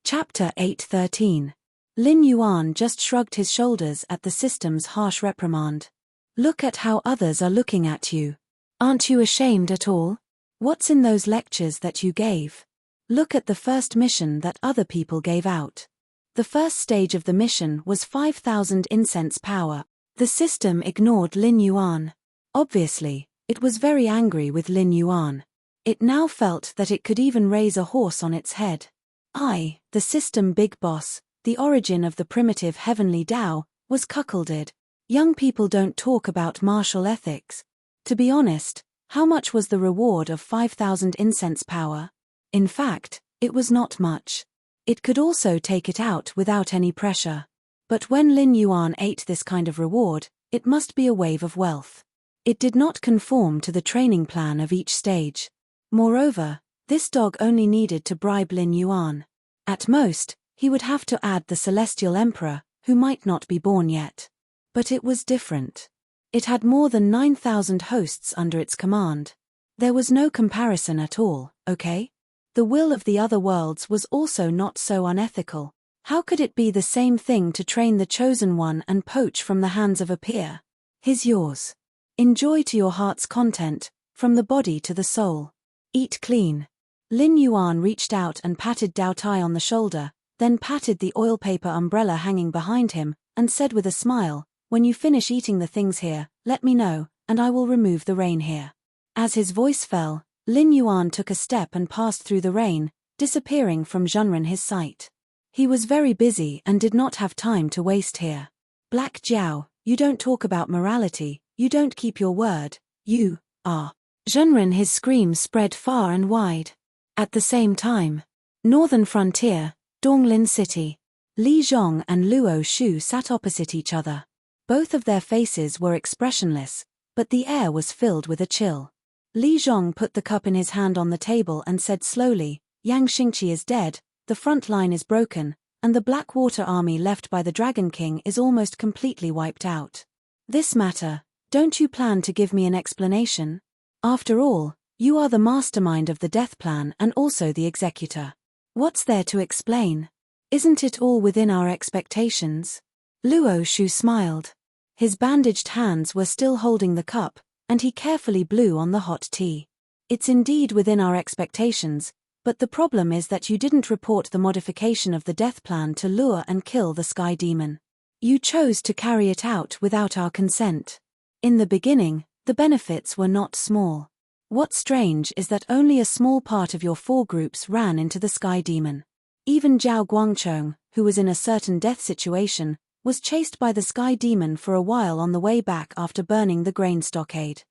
Chapter 8:13. Lin Yuan just shrugged his shoulders at the system's harsh reprimand. Look at how others are looking at you. Aren't you ashamed at all? What's in those lectures that you gave? Look at the first mission that other people gave out. The first stage of the mission was 5,000 incense power. The system ignored Lin Yuan. Obviously, it was very angry with Lin Yuan. It now felt that it could even raise a horse on its head. The system big boss, the origin of the primitive heavenly Tao, was cuckolded. Young people don't talk about martial ethics. To be honest, how much was the reward of 5,000 incense power? In fact, it was not much. It could also take it out without any pressure. But when Lin Yuan ate this kind of reward, it must be a wave of wealth. It did not conform to the training plan of each stage. Moreover, this dog only needed to bribe Lin Yuan. At most, he would have to add the Celestial Emperor, who might not be born yet. But it was different. It had more than 9,000 hosts under its command. There was no comparison at all, okay? The will of the other worlds was also not so unethical. How could it be the same thing to train the chosen one and poach from the hands of a peer? Here's yours. Enjoy to your heart's content, from the body to the soul. Eat clean. Lin Yuan reached out and patted Dao Tai on the shoulder, then patted the oil paper umbrella hanging behind him, and said with a smile, "When you finish eating the things here, let me know, and I will remove the rain here." As his voice fell, Lin Yuan took a step and passed through the rain, disappearing from Zhenren sight. He was very busy and did not have time to waste here. Black Jiao, you don't talk about morality, you don't keep your word, you are. Zhenren scream spread far and wide. At the same time, northern frontier, Donglin City. Li Zhong and Luo Shu sat opposite each other. Both of their faces were expressionless, but the air was filled with a chill. Li Zhong put the cup in his hand on the table and said slowly, "Yang Xingqi is dead, the front line is broken, and the Blackwater army left by the Dragon King is almost completely wiped out. This matter, don't you plan to give me an explanation? After all, you are the mastermind of the death plan and also the executor. What's there to explain? Isn't it all within our expectations?" Luo Shu smiled. His bandaged hands were still holding the cup, and he carefully blew on the hot tea. "It's indeed within our expectations, but the problem is that you didn't report the modification of the death plan to lure and kill the Sky Demon. You chose to carry it out without our consent. In the beginning, the benefits were not small. What's strange is that only a small part of your 4 groups ran into the Sky Demon. Even Zhao Guangchong, who was in a certain death situation, was chased by the Sky Demon for a while on the way back after burning the grain stockade.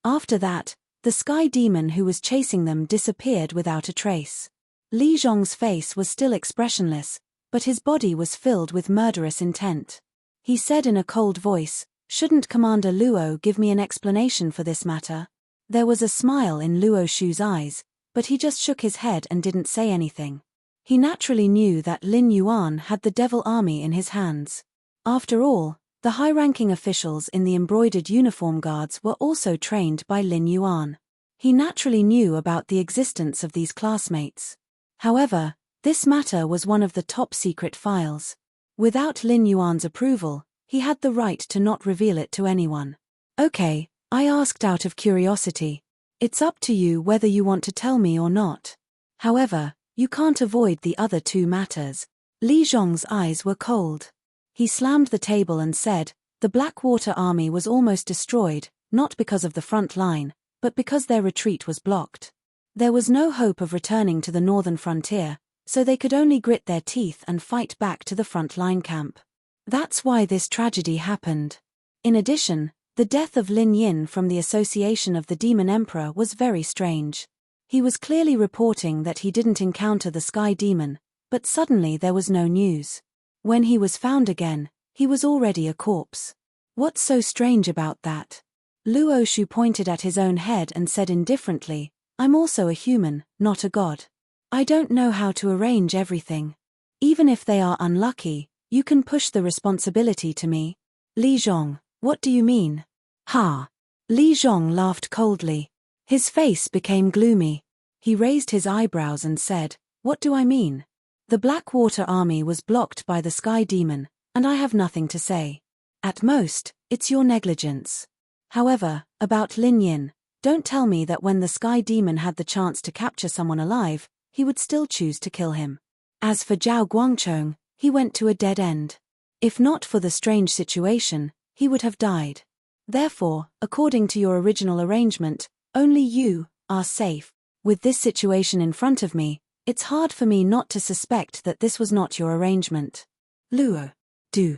After that, the Sky Demon who was chasing them disappeared without a trace. Li Zhong's face was still expressionless, but his body was filled with murderous intent. He said in a cold voice, "Shouldn't Commander Luo give me an explanation for this matter?" There was a smile in Luo Shu's eyes, but he just shook his head and didn't say anything. He naturally knew that Lin Yuan had the Devil Army in his hands. After all, the high-ranking officials in the embroidered uniform guards were also trained by Lin Yuan. He naturally knew about the existence of these classmates. However, this matter was one of the top-secret files. Without Lin Yuan's approval, he had the right to not reveal it to anyone. "Okay, I asked out of curiosity. It's up to you whether you want to tell me or not. However, you can't avoid the other 2 matters." Li Zhong's eyes were cold. He slammed the table and said, "The Blackwater army was almost destroyed, not because of the front line, but because their retreat was blocked. There was no hope of returning to the northern frontier, so they could only grit their teeth and fight back to the front line camp. That's why this tragedy happened. In addition, the death of Lin Yin from the association of the Demon Emperor was very strange. He was clearly reporting that he didn't encounter the Sky Demon, but suddenly there was no news. When he was found again, he was already a corpse. What's so strange about that?" Luo Shu pointed at his own head and said indifferently, "I'm also a human, not a god. I don't know how to arrange everything. Even if they are unlucky, you can push the responsibility to me." "Li Zhong, what do you mean?" "Ha!" Li Zhong laughed coldly. His face became gloomy. He raised his eyebrows and said, "What do I mean? The Blackwater army was blocked by the Sky Demon, and I have nothing to say. At most, it's your negligence. However, about Lin Yin, don't tell me that when the Sky Demon had the chance to capture someone alive, he would still choose to kill him. As for Zhao Guangchong, he went to a dead end. If not for the strange situation, he would have died. Therefore, according to your original arrangement, only you are safe." With this situation in front of me, it's hard for me not to suspect that this was not your arrangement. Luo. Do.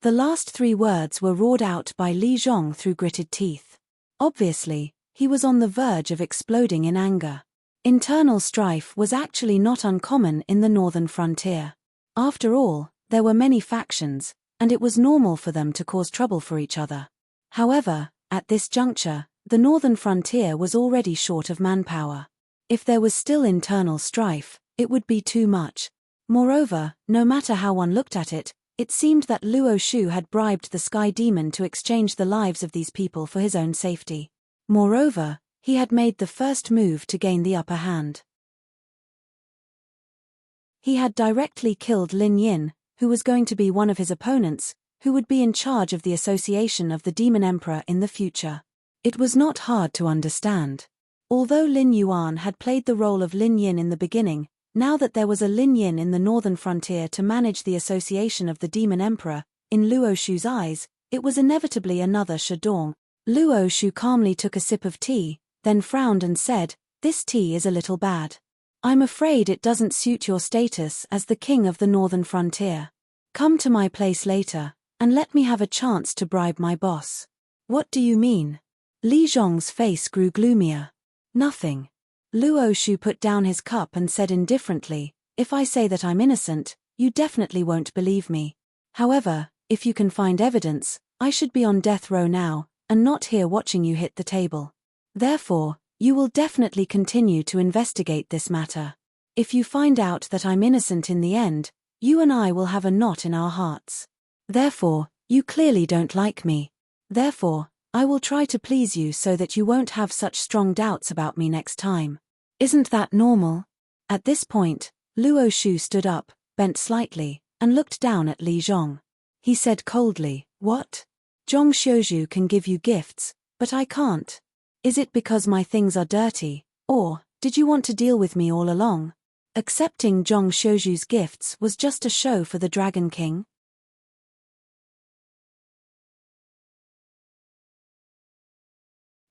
The last 3 words were roared out by Li Zhong through gritted teeth. Obviously, he was on the verge of exploding in anger. Internal strife was actually not uncommon in the northern frontier. After all, there were many factions, and it was normal for them to cause trouble for each other. However, at this juncture, the northern frontier was already short of manpower. If there was still internal strife, it would be too much. Moreover, no matter how one looked at it, it seemed that Luo Shu had bribed the Sky Demon to exchange the lives of these people for his own safety. Moreover, he had made the first move to gain the upper hand. He had directly killed Lin Yin, who was going to be one of his opponents, who would be in charge of the association of the Demon Emperor in the future. It was not hard to understand. Although Lin Yuan had played the role of Lin Yin in the beginning, now that there was a Lin Yin in the northern frontier to manage the association of the Demon Emperor, in Luo Shu's eyes, it was inevitably another Shadong. Luo Shu calmly took a sip of tea, then frowned and said, "This tea is a little bad. I'm afraid it doesn't suit your status as the king of the northern frontier. Come to my place later, and let me have a chance to bribe my boss." "What do you mean?" Li Zhong's face grew gloomier. "Nothing." Luo Shu put down his cup and said indifferently, "If I say that I'm innocent, you definitely won't believe me. However, if you can find evidence, I should be on death row now, and not here watching you hit the table. Therefore, you will definitely continue to investigate this matter. If you find out that I'm innocent in the end, you and I will have a knot in our hearts. Therefore, you clearly don't like me. Therefore, I will try to please you so that you won't have such strong doubts about me next time. Isn't that normal?" At this point, Luo Shu stood up, bent slightly, and looked down at Li Zhong. He said coldly, "What? Zhong Xiuzhu can give you gifts, but I can't. Is it because my things are dirty, or did you want to deal with me all along? Accepting Zhong Xiuzhu's gifts was just a show for the Dragon King?"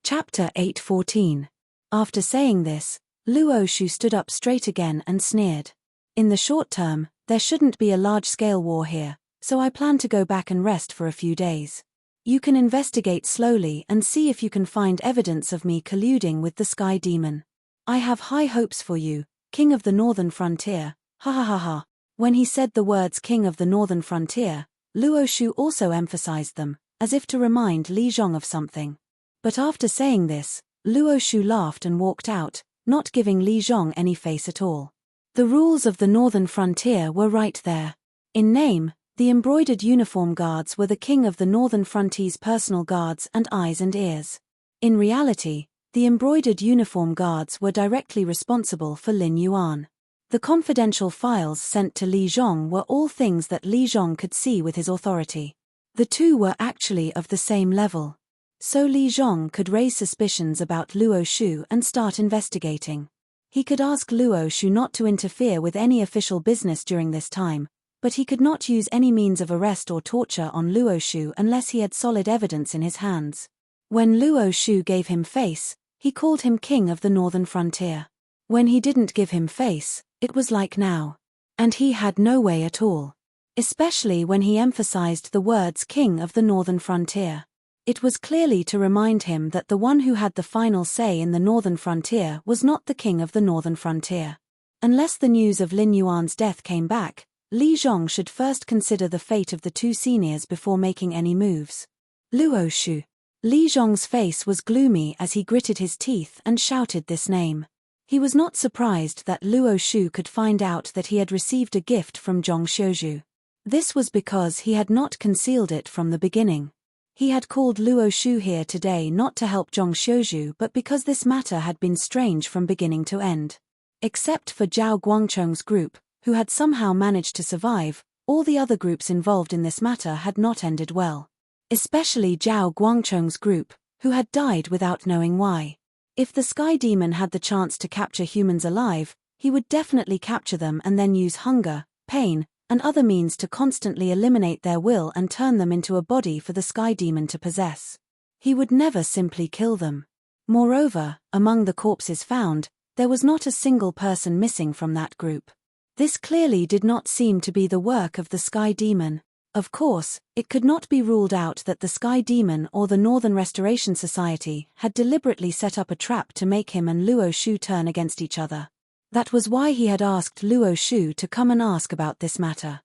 Chapter 8:14. After saying this, Luo Shu stood up straight again and sneered. "In the short term, there shouldn't be a large-scale war here, so I plan to go back and rest for a few days. You can investigate slowly and see if you can find evidence of me colluding with the Sky Demon. I have high hopes for you, King of the Northern Frontier, ha ha ha ha." When he said the words King of the Northern Frontier, Luo Shu also emphasized them, as if to remind Li Zhong of something. But after saying this, Luo Shu laughed and walked out, not giving Li Zhong any face at all. The rules of the Northern Frontier were right there. In name, the embroidered uniform guards were the King of the Northern Frontier's personal guards and eyes and ears. In reality, the embroidered uniform guards were directly responsible for Lin Yuan. The confidential files sent to Li Zhong were all things that Li Zhong could see with his authority. The two were actually of the same level. So Li Zhong could raise suspicions about Luo Shu and start investigating. He could ask Luo Shu not to interfere with any official business during this time, but he could not use any means of arrest or torture on Luo Shu unless he had solid evidence in his hands. When Luo Shu gave him face, he called him King of the Northern Frontier. When he didn't give him face, it was like now. And he had no way at all. Especially when he emphasized the words King of the Northern Frontier. It was clearly to remind him that the one who had the final say in the Northern Frontier was not the King of the Northern Frontier. Unless the news of Lin Yuan's death came back, Li Zhong should first consider the fate of the two seniors before making any moves. Luo Shu. Li Zhong's face was gloomy as he gritted his teeth and shouted this name. He was not surprised that Luo Shu could find out that he had received a gift from Zhong Xiuzhu. This was because he had not concealed it from the beginning. He had called Luo Shu here today not to help Zhong Xiuzhu but because this matter had been strange from beginning to end. Except for Zhao Guangcheng's group, who had somehow managed to survive, all the other groups involved in this matter had not ended well. Especially Zhao Guangcheng's group, who had died without knowing why. If the Sky Demon had the chance to capture humans alive, he would definitely capture them and then use hunger, pain, and other means to constantly eliminate their will and turn them into a body for the Sky Demon to possess. He would never simply kill them. Moreover, among the corpses found, there was not a single person missing from that group. This clearly did not seem to be the work of the Sky Demon. Of course, it could not be ruled out that the Sky Demon or the Northern Restoration Society had deliberately set up a trap to make him and Luo Shu turn against each other. That was why he had asked Luo Shu to come and ask about this matter.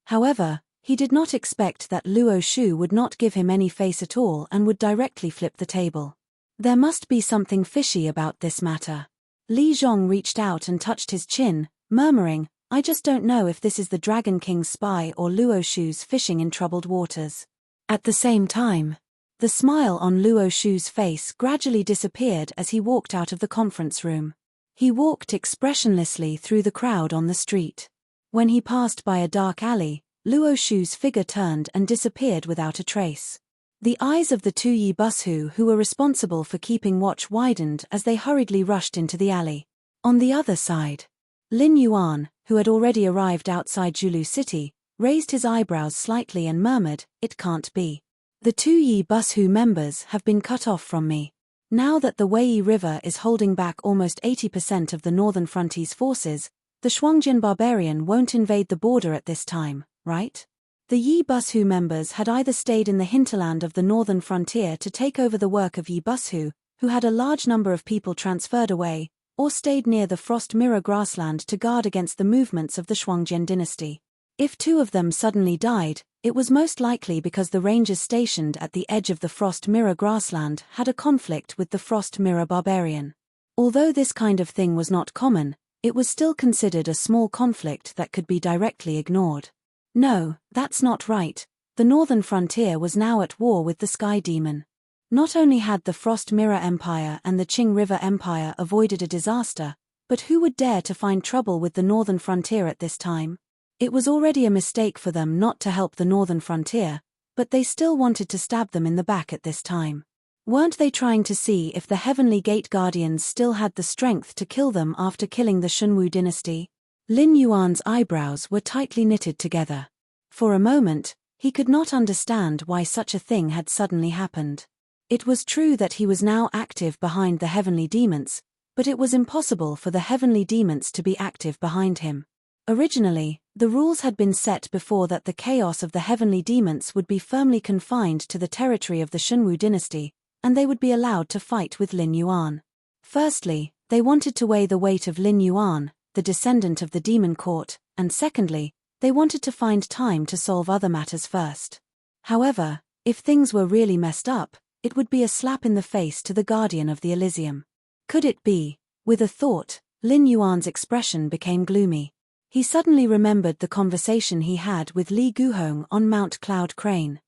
However, he did not expect that Luo Shu would not give him any face at all and would directly flip the table. There must be something fishy about this matter. Li Zhong reached out and touched his chin, murmuring, "I just don't know if this is the Dragon King's spy or Luo Shu's fishing in troubled waters." At the same time, the smile on Luo Shu's face gradually disappeared as he walked out of the conference room. He walked expressionlessly through the crowd on the street. When he passed by a dark alley, Luo Shu's figure turned and disappeared without a trace. The eyes of the two Yi Bushu who were responsible for keeping watch widened as they hurriedly rushed into the alley. On the other side, Lin Yuan, who had already arrived outside Julu City, raised his eyebrows slightly and murmured, "It can't be. The two Yi Bushu members have been cut off from me. Now that the Wei River is holding back almost 80% of the Northern Frontier's forces, the Shuangjian barbarian won't invade the border at this time, right?" The Yi Bushu members had either stayed in the hinterland of the Northern Frontier to take over the work of Yi Bushu, who had a large number of people transferred away, or stayed near the Frost Mirror grassland to guard against the movements of the Shuangjian dynasty. If two of them suddenly died, it was most likely because the rangers stationed at the edge of the Frost Mirror grassland had a conflict with the Frost Mirror barbarian. Although this kind of thing was not common, it was still considered a small conflict that could be directly ignored. No, that's not right. The Northern Frontier was now at war with the Sky Demon. Not only had the Frost Mirror Empire and the Qing River Empire avoided a disaster, but who would dare to find trouble with the Northern Frontier at this time? It was already a mistake for them not to help the Northern Frontier, but they still wanted to stab them in the back at this time. Weren't they trying to see if the Heavenly Gate Guardians still had the strength to kill them after killing the Shunwu dynasty? Lin Yuan's eyebrows were tightly knitted together. For a moment, he could not understand why such a thing had suddenly happened. It was true that he was now active behind the Heavenly Demons, but it was impossible for the Heavenly Demons to be active behind him. Originally, the rules had been set before that the chaos of the Heavenly Demons would be firmly confined to the territory of the Shunwu dynasty, and they would be allowed to fight with Lin Yuan. Firstly, they wanted to weigh the weight of Lin Yuan, the descendant of the demon court, and secondly, they wanted to find time to solve other matters first. However, if things were really messed up, it would be a slap in the face to the Guardian of the Elysium. Could it be? With a thought, Lin Yuan's expression became gloomy. He suddenly remembered the conversation he had with Li Guhong on Mount Cloud Crane.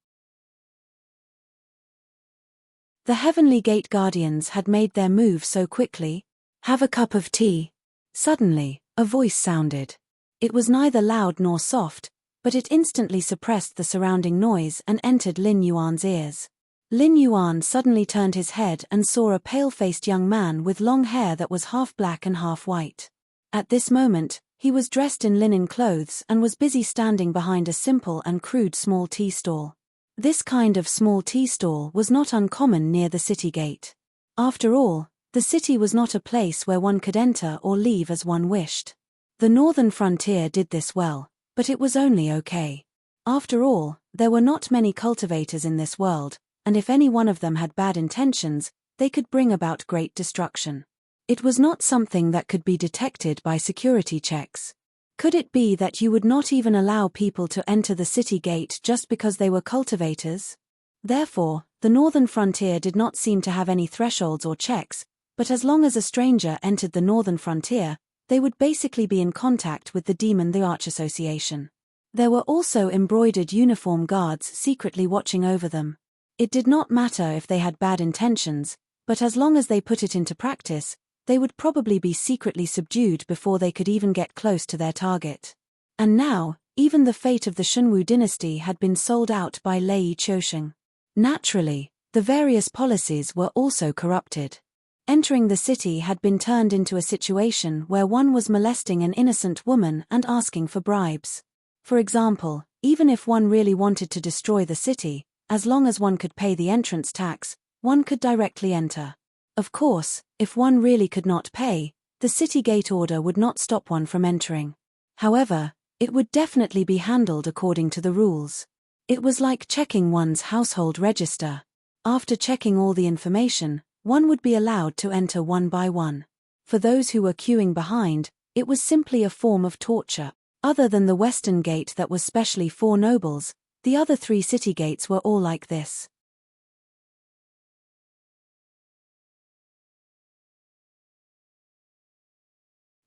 The Heavenly Gate Guardians had made their move so quickly. "Have a cup of tea." Suddenly, a voice sounded. It was neither loud nor soft, but it instantly suppressed the surrounding noise and entered Lin Yuan's ears. Lin Yuan suddenly turned his head and saw a pale-faced young man with long hair that was half black and half white. At this moment, he was dressed in linen clothes and was busy standing behind a simple and crude small tea stall. This kind of small tea stall was not uncommon near the city gate. After all, the city was not a place where one could enter or leave as one wished. The Northern Frontier did this well, but it was only okay. After all, there were not many cultivators in this world, and if any one of them had bad intentions, they could bring about great destruction. It was not something that could be detected by security checks. Could it be that you would not even allow people to enter the city gate just because they were cultivators? Therefore, the Northern Frontier did not seem to have any thresholds or checks, but as long as a stranger entered the Northern Frontier, they would basically be in contact with the Demon the Arch Association. There were also embroidered uniform guards secretly watching over them. It did not matter if they had bad intentions, but as long as they put it into practice, they would probably be secretly subdued before they could even get close to their target. And now, even the fate of the Shunwu dynasty had been sold out by Lei Qiusheng. Naturally, the various policies were also corrupted. Entering the city had been turned into a situation where one was molesting an innocent woman and asking for bribes. For example, even if one really wanted to destroy the city, as long as one could pay the entrance tax, one could directly enter. Of course, if one really could not pay, the city gate order would not stop one from entering. However, it would definitely be handled according to the rules. It was like checking one's household register. After checking all the information, one would be allowed to enter one by one. For those who were queuing behind, it was simply a form of torture. Other than the western gate that was specially for nobles, the other 3 city gates were all like this.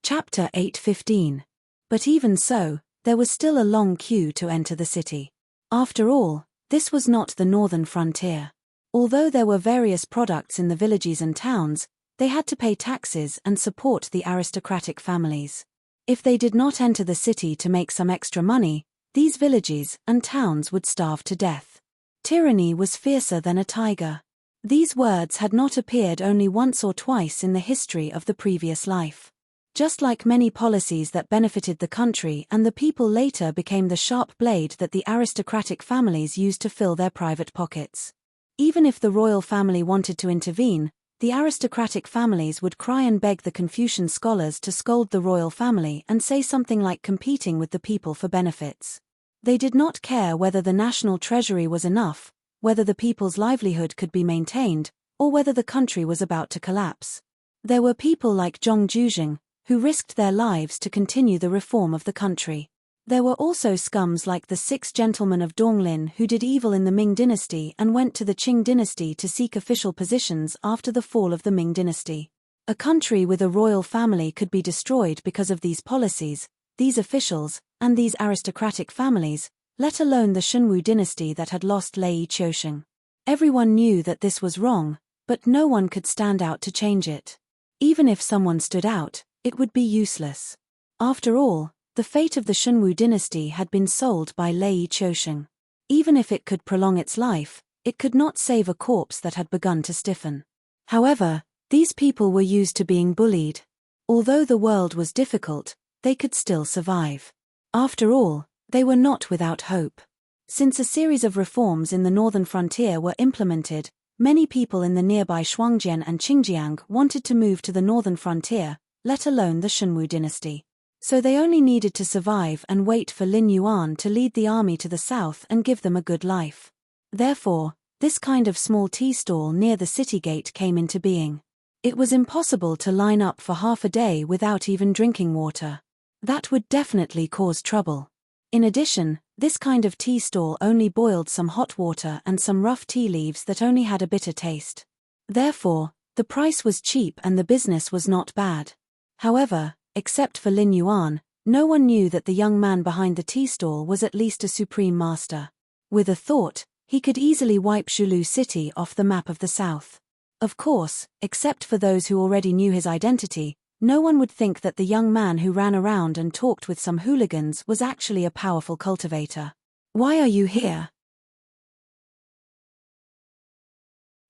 Chapter 8:15. But even so, there was still a long queue to enter the city. After all, this was not the northern frontier. Although there were various products in the villages and towns, they had to pay taxes and support the aristocratic families. If they did not enter the city to make some extra money, these villages and towns would starve to death. Tyranny was fiercer than a tiger. These words had not appeared only once or twice in the history of the previous life. Just like many policies that benefited the country and the people later became the sharp blade that the aristocratic families used to fill their private pockets. Even if the royal family wanted to intervene, the aristocratic families would cry and beg the Confucian scholars to scold the royal family and say something like competing with the people for benefits. They did not care whether the national treasury was enough, whether the people's livelihood could be maintained, or whether the country was about to collapse. There were people like Zhong Juzheng, who risked their lives to continue the reform of the country. There were also scums like the 6 gentlemen of Donglin who did evil in the Ming dynasty and went to the Qing dynasty to seek official positions after the fall of the Ming dynasty. A country with a royal family could be destroyed because of these policies, these officials, and these aristocratic families, let alone the Shunwu dynasty that had lost Lei Qiusheng. Everyone knew that this was wrong, but no one could stand out to change it. Even if someone stood out, it would be useless. After all, the fate of the Shunwu dynasty had been sold by Lei Qiusheng. Even if it could prolong its life, it could not save a corpse that had begun to stiffen. However, these people were used to being bullied. Although the world was difficult, they could still survive. After all, they were not without hope. Since a series of reforms in the northern frontier were implemented, many people in the nearby Shuangjian and Qingjiang wanted to move to the northern frontier, let alone the Shunwu dynasty. So they only needed to survive and wait for Lin Yuan to lead the army to the south and give them a good life. Therefore, this kind of small tea stall near the city gate came into being. It was impossible to line up for half a day without even drinking water. That would definitely cause trouble. In addition, this kind of tea stall only boiled some hot water and some rough tea leaves that only had a bitter taste. Therefore, the price was cheap and the business was not bad. However, except for Lin Yuan, no one knew that the young man behind the tea stall was at least a supreme master. With a thought, he could easily wipe Zhulu City off the map of the south. Of course, except for those who already knew his identity, no one would think that the young man who ran around and talked with some hooligans was actually a powerful cultivator. Why are you here?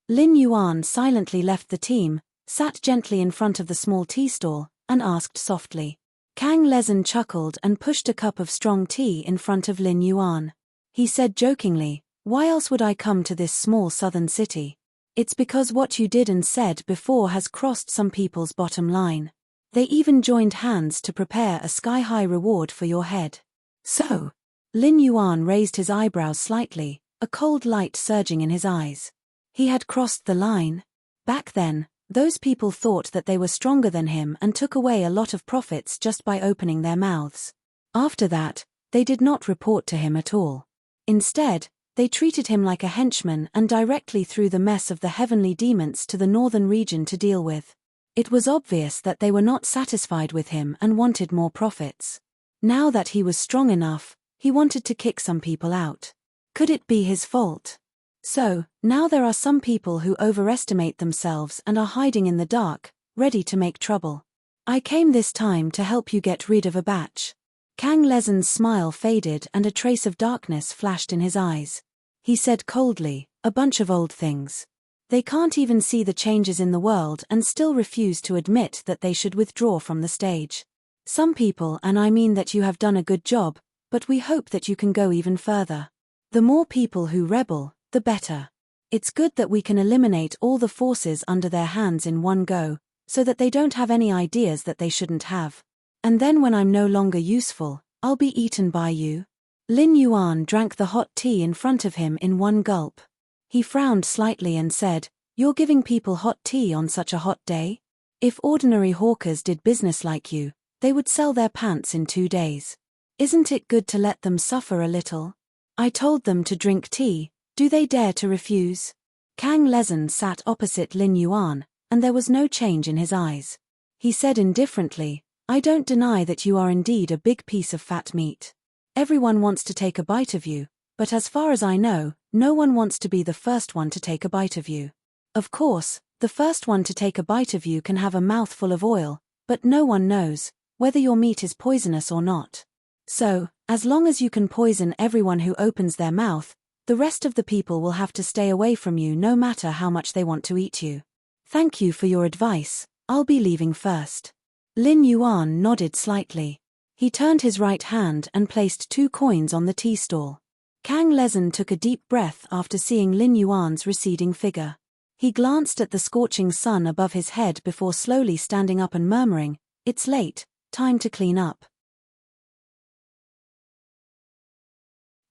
Lin Yuan silently left the team, sat gently in front of the small tea stall, and asked softly. Kang Lezhen chuckled and pushed a cup of strong tea in front of Lin Yuan. He said jokingly, "Why else would I come to this small southern city? It's because what you did and said before has crossed some people's bottom line. They even joined hands to prepare a sky-high reward for your head." So? Lin Yuan raised his eyebrows slightly, a cold light surging in his eyes. He had crossed the line. Back then, those people thought that they were stronger than him and took away a lot of profits just by opening their mouths. After that, they did not report to him at all. Instead, they treated him like a henchman and directly threw the mess of the heavenly demons to the northern region to deal with. It was obvious that they were not satisfied with him and wanted more profits. Now that he was strong enough, he wanted to kick some people out. Could it be his fault? So, now there are some people who overestimate themselves and are hiding in the dark, ready to make trouble. I came this time to help you get rid of a batch. Kang Lezhen's smile faded and a trace of darkness flashed in his eyes. He said coldly, "A bunch of old things. They can't even see the changes in the world and still refuse to admit that they should withdraw from the stage. Some people, and I mean that you have done a good job, but we hope that you can go even further. The more people who rebel, the better. It's good that we can eliminate all the forces under their hands in one go, so that they don't have any ideas that they shouldn't have. And then when I'm no longer useful, I'll be eaten by you." Lin Yuan drank the hot tea in front of him in one gulp. He frowned slightly and said, "You're giving people hot tea on such a hot day? If ordinary hawkers did business like you, they would sell their pants in 2 days. Isn't it good to let them suffer a little? I told them to drink tea, do they dare to refuse?" Kang Lezhen sat opposite Lin Yuan, and there was no change in his eyes. He said indifferently, "I don't deny that you are indeed a big piece of fat meat. Everyone wants to take a bite of you, but as far as I know, no one wants to be the first one to take a bite of you. Of course, the first one to take a bite of you can have a mouthful of oil, but no one knows whether your meat is poisonous or not. So, as long as you can poison everyone who opens their mouth, the rest of the people will have to stay away from you no matter how much they want to eat you. Thank you for your advice, I'll be leaving first." Lin Yuan nodded slightly. He turned his right hand and placed 2 coins on the tea stall. Kang Lezhen took a deep breath after seeing Lin Yuan's receding figure. He glanced at the scorching sun above his head before slowly standing up and murmuring, "It's late, time to clean up."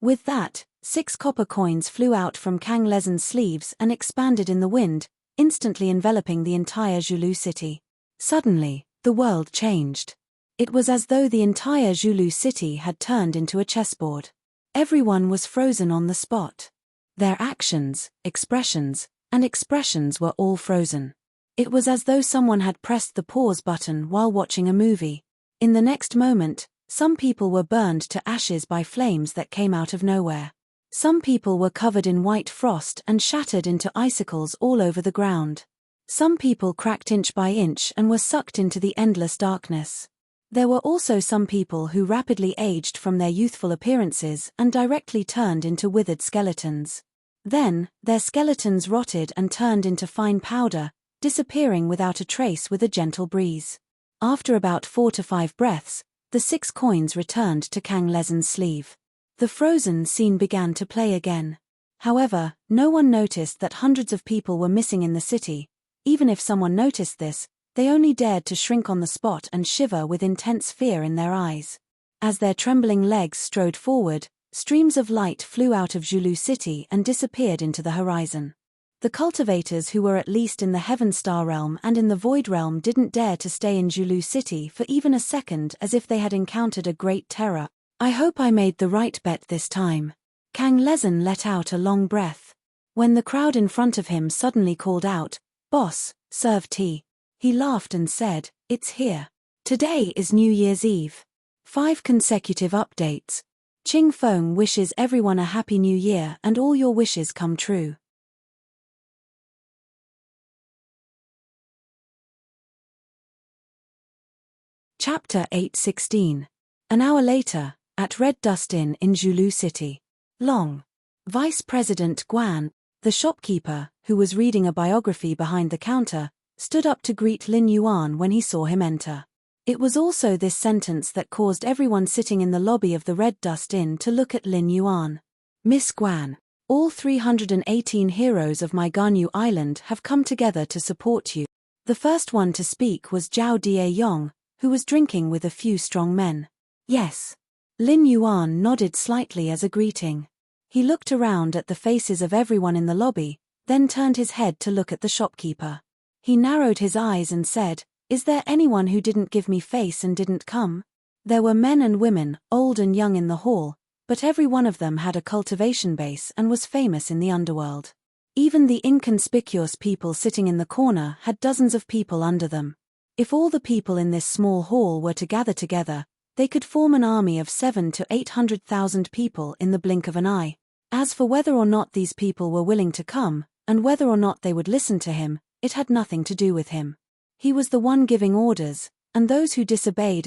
With that, 6 copper coins flew out from Kang Lezhen's sleeves and expanded in the wind, instantly enveloping the entire Zhulu city. Suddenly, the world changed. It was as though the entire Zhulu city had turned into a chessboard. Everyone was frozen on the spot. Their actions, expressions were all frozen. It was as though someone had pressed the pause button while watching a movie. In the next moment, some people were burned to ashes by flames that came out of nowhere. Some people were covered in white frost and shattered into icicles all over the ground. Some people cracked inch by inch and were sucked into the endless darkness. There were also some people who rapidly aged from their youthful appearances and directly turned into withered skeletons. Then, their skeletons rotted and turned into fine powder, disappearing without a trace with a gentle breeze. After about 4 to 5 breaths, the 6 coins returned to Kang Lezhen's sleeve. The frozen scene began to play again. However, no one noticed that hundreds of people were missing in the city. Even if someone noticed this, they only dared to shrink on the spot and shiver with intense fear in their eyes. As their trembling legs strode forward, streams of light flew out of Zhulu City and disappeared into the horizon. The cultivators who were at least in the Heaven Star realm and in the Void realm didn't dare to stay in Zhulu City for even a second, as if they had encountered a great terror. "I hope I made the right bet this time." Kang Lezhen let out a long breath. When the crowd in front of him suddenly called out, "Boss, serve tea," he laughed and said, "It's here. Today is New Year's Eve. 5 consecutive updates. Ching Feng wishes everyone a happy new year and all your wishes come true." Chapter 8:16. An hour later, at Red Dust Inn in Zhulu City. Long. Vice President Guan, the shopkeeper, who was reading a biography behind the counter, stood up to greet Lin Yuan when he saw him enter. It was also this sentence that caused everyone sitting in the lobby of the Red Dust Inn to look at Lin Yuan. "Miss Guan, all 318 heroes of my Ganyu Island have come together to support you." The first one to speak was Zhao Dieyong, who was drinking with a few strong men. "Yes." Lin Yuan nodded slightly as a greeting. He looked around at the faces of everyone in the lobby, then turned his head to look at the shopkeeper. He narrowed his eyes and said, "Is there anyone who didn't give me face and didn't come?" There were men and women, old and young in the hall, but every one of them had a cultivation base and was famous in the underworld. Even the inconspicuous people sitting in the corner had dozens of people under them. If all the people in this small hall were to gather together, they could form an army of 700,000 to 800,000 people in the blink of an eye. As for whether or not these people were willing to come, and whether or not they would listen to him, it had nothing to do with him. He was the one giving orders, and those who disobeyed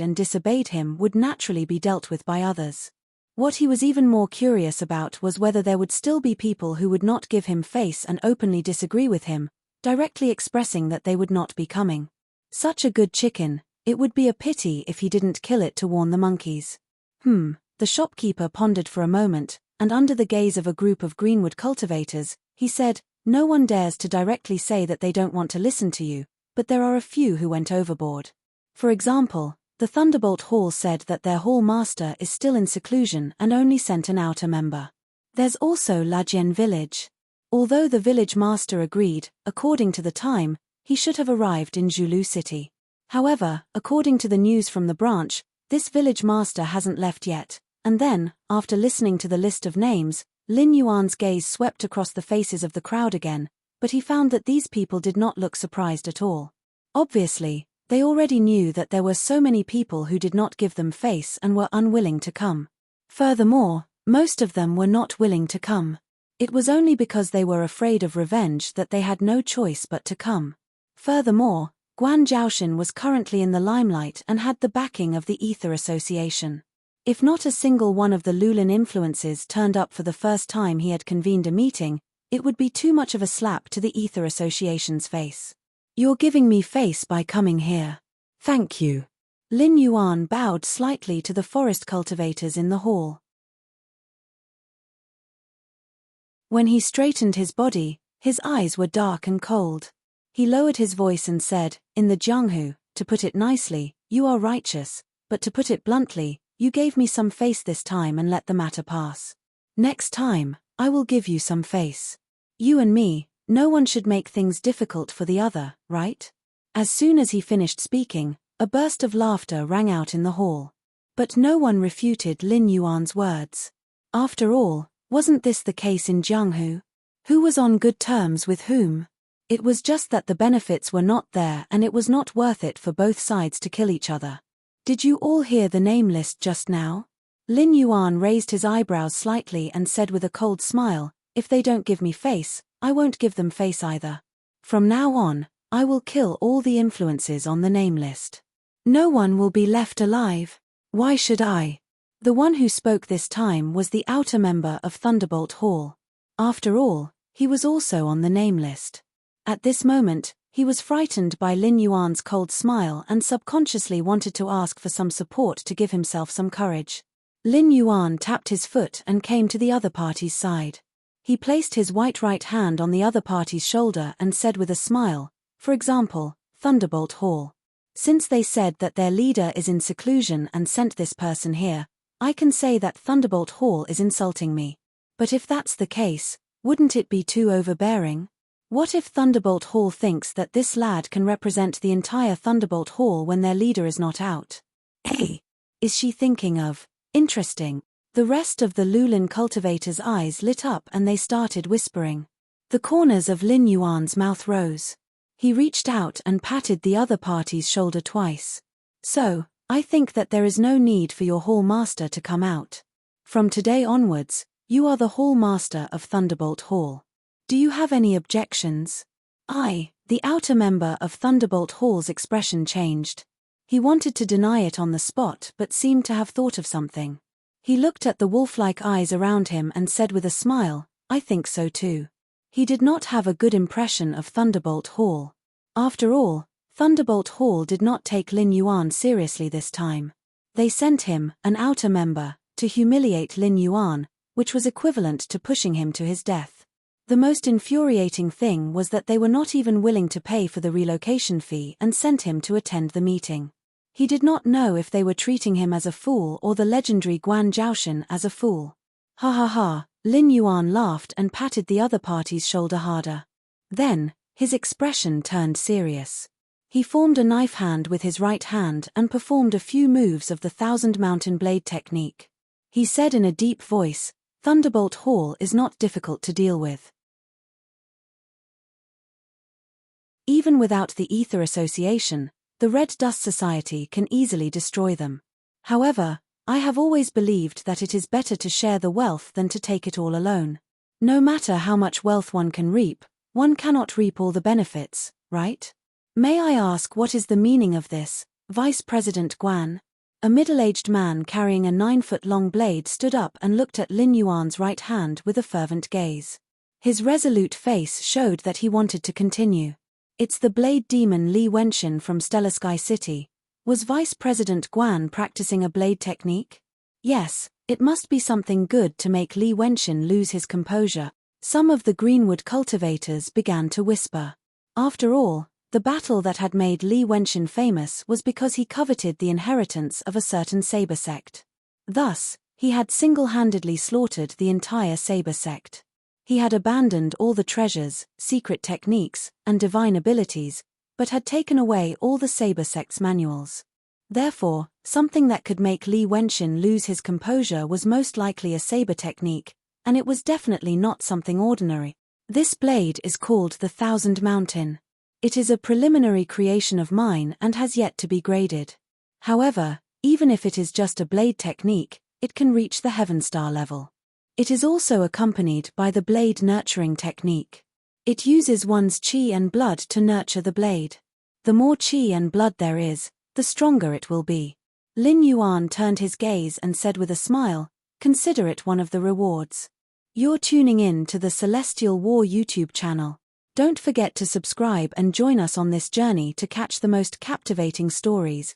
him would naturally be dealt with by others. What he was even more curious about was whether there would still be people who would not give him face and openly disagree with him, directly expressing that they would not be coming. Such a good chicken, it would be a pity if he didn't kill it to warn the monkeys. The shopkeeper pondered for a moment, and under the gaze of a group of greenwood cultivators, he said, "No one dares to directly say that they don't want to listen to you, but there are a few who went overboard. For example, the Thunderbolt Hall said that their hall master is still in seclusion and only sent an outer member. There's also Lajien village. Although the village master agreed, according to the time, he should have arrived in Zulu City. However, according to the news from the branch, this village master hasn't left yet." And then, after listening to the list of names, Lin Yuan's gaze swept across the faces of the crowd again, but he found that these people did not look surprised at all. Obviously, they already knew that there were so many people who did not give them face and were unwilling to come. Furthermore, most of them were not willing to come. It was only because they were afraid of revenge that they had no choice but to come. Furthermore, Guan Zhaoshan was currently in the limelight and had the backing of the Ether Association. If not a single one of the Lulin influences turned up for the first time he had convened a meeting, it would be too much of a slap to the Ether Association's face. "You're giving me face by coming here. Thank you." Lin Yuan bowed slightly to the forest cultivators in the hall. When he straightened his body, his eyes were dark and cold. He lowered his voice and said, "In the Jianghu, to put it nicely, you are righteous, but to put it bluntly, you gave me some face this time and let the matter pass. Next time, I will give you some face. You and me, no one should make things difficult for the other, right?" As soon as he finished speaking, a burst of laughter rang out in the hall. But no one refuted Lin Yuan's words. After all, wasn't this the case in Jianghu? Who was on good terms with whom? It was just that the benefits were not there and it was not worth it for both sides to kill each other. "Did you all hear the name list just now?" Lin Yuan raised his eyebrows slightly and said with a cold smile, "If they don't give me face, I won't give them face either. From now on, I will kill all the influences on the name list. No one will be left alive. Why should I?" The one who spoke this time was the outer member of Thunderbolt Hall. After all, he was also on the name list. At this moment, he was frightened by Lin Yuan's cold smile and subconsciously wanted to ask for some support to give himself some courage. Lin Yuan tapped his foot and came to the other party's side. He placed his white right hand on the other party's shoulder and said with a smile, "For example, Thunderbolt Hall. Since they said that their leader is in seclusion and sent this person here, I can say that Thunderbolt Hall is insulting me. But if that's the case, wouldn't it be too overbearing? What if Thunderbolt Hall thinks that this lad can represent the entire Thunderbolt Hall when their leader is not out? Hey, is she thinking of? Interesting." The rest of the Lulin cultivators' eyes lit up and they started whispering. The corners of Lin Yuan's mouth rose. He reached out and patted the other party's shoulder twice. "So, I think that there is no need for your hall master to come out. From today onwards, you are the hall master of Thunderbolt Hall. Do you have any objections?" The outer member of Thunderbolt Hall's expression changed. He wanted to deny it on the spot but seemed to have thought of something. He looked at the wolf-like eyes around him and said with a smile, "I think so too." He did not have a good impression of Thunderbolt Hall. After all, Thunderbolt Hall did not take Lin Yuan seriously this time. They sent him, an outer member, to humiliate Lin Yuan, which was equivalent to pushing him to his death. The most infuriating thing was that they were not even willing to pay for the relocation fee and sent him to attend the meeting. He did not know if they were treating him as a fool or the legendary Guan Zhaoshan as a fool. "Ha ha ha," Lin Yuan laughed and patted the other party's shoulder harder. Then, his expression turned serious. He formed a knife hand with his right hand and performed a few moves of the Thousand Mountain Blade technique. He said in a deep voice, "Thunderbolt Hall is not difficult to deal with. Even without the Ether Association, the Red Dust Society can easily destroy them. However, I have always believed that it is better to share the wealth than to take it all alone. No matter how much wealth one can reap, one cannot reap all the benefits, right? May I ask what is the meaning of this, Vice President Guan?" A middle-aged man carrying a 9-foot-long blade stood up and looked at Lin Yuan's right hand with a fervent gaze. His resolute face showed that he wanted to continue. "It's the blade demon Li Wenxin from Stellar Sky City. Was Vice President Guan practicing a blade technique?" "Yes, It must be something good to make Li Wenxin lose his composure. Some of the greenwood cultivators began to whisper. After all, the battle that had made Li Wenxin famous was because he coveted the inheritance of a certain saber sect. Thus, he had single-handedly slaughtered the entire saber sect. He had abandoned all the treasures, secret techniques, and divine abilities, but had taken away all the saber sect's manuals. Therefore, something that could make Li Wenxin lose his composure was most likely a saber technique, and it was definitely not something ordinary. This blade is called the Thousand Mountain. It is a preliminary creation of mine and has yet to be graded. However, even if it is just a blade technique, it can reach the Heaven Star level. It is also accompanied by the blade nurturing technique. It uses one's qi and blood to nurture the blade. The more qi and blood there is, the stronger it will be. Lin Yuan turned his gaze and said with a smile, "Consider it one of the rewards. You're tuning in to the Celestial War YouTube channel. Don't forget to subscribe and join us on this journey to catch the most captivating stories,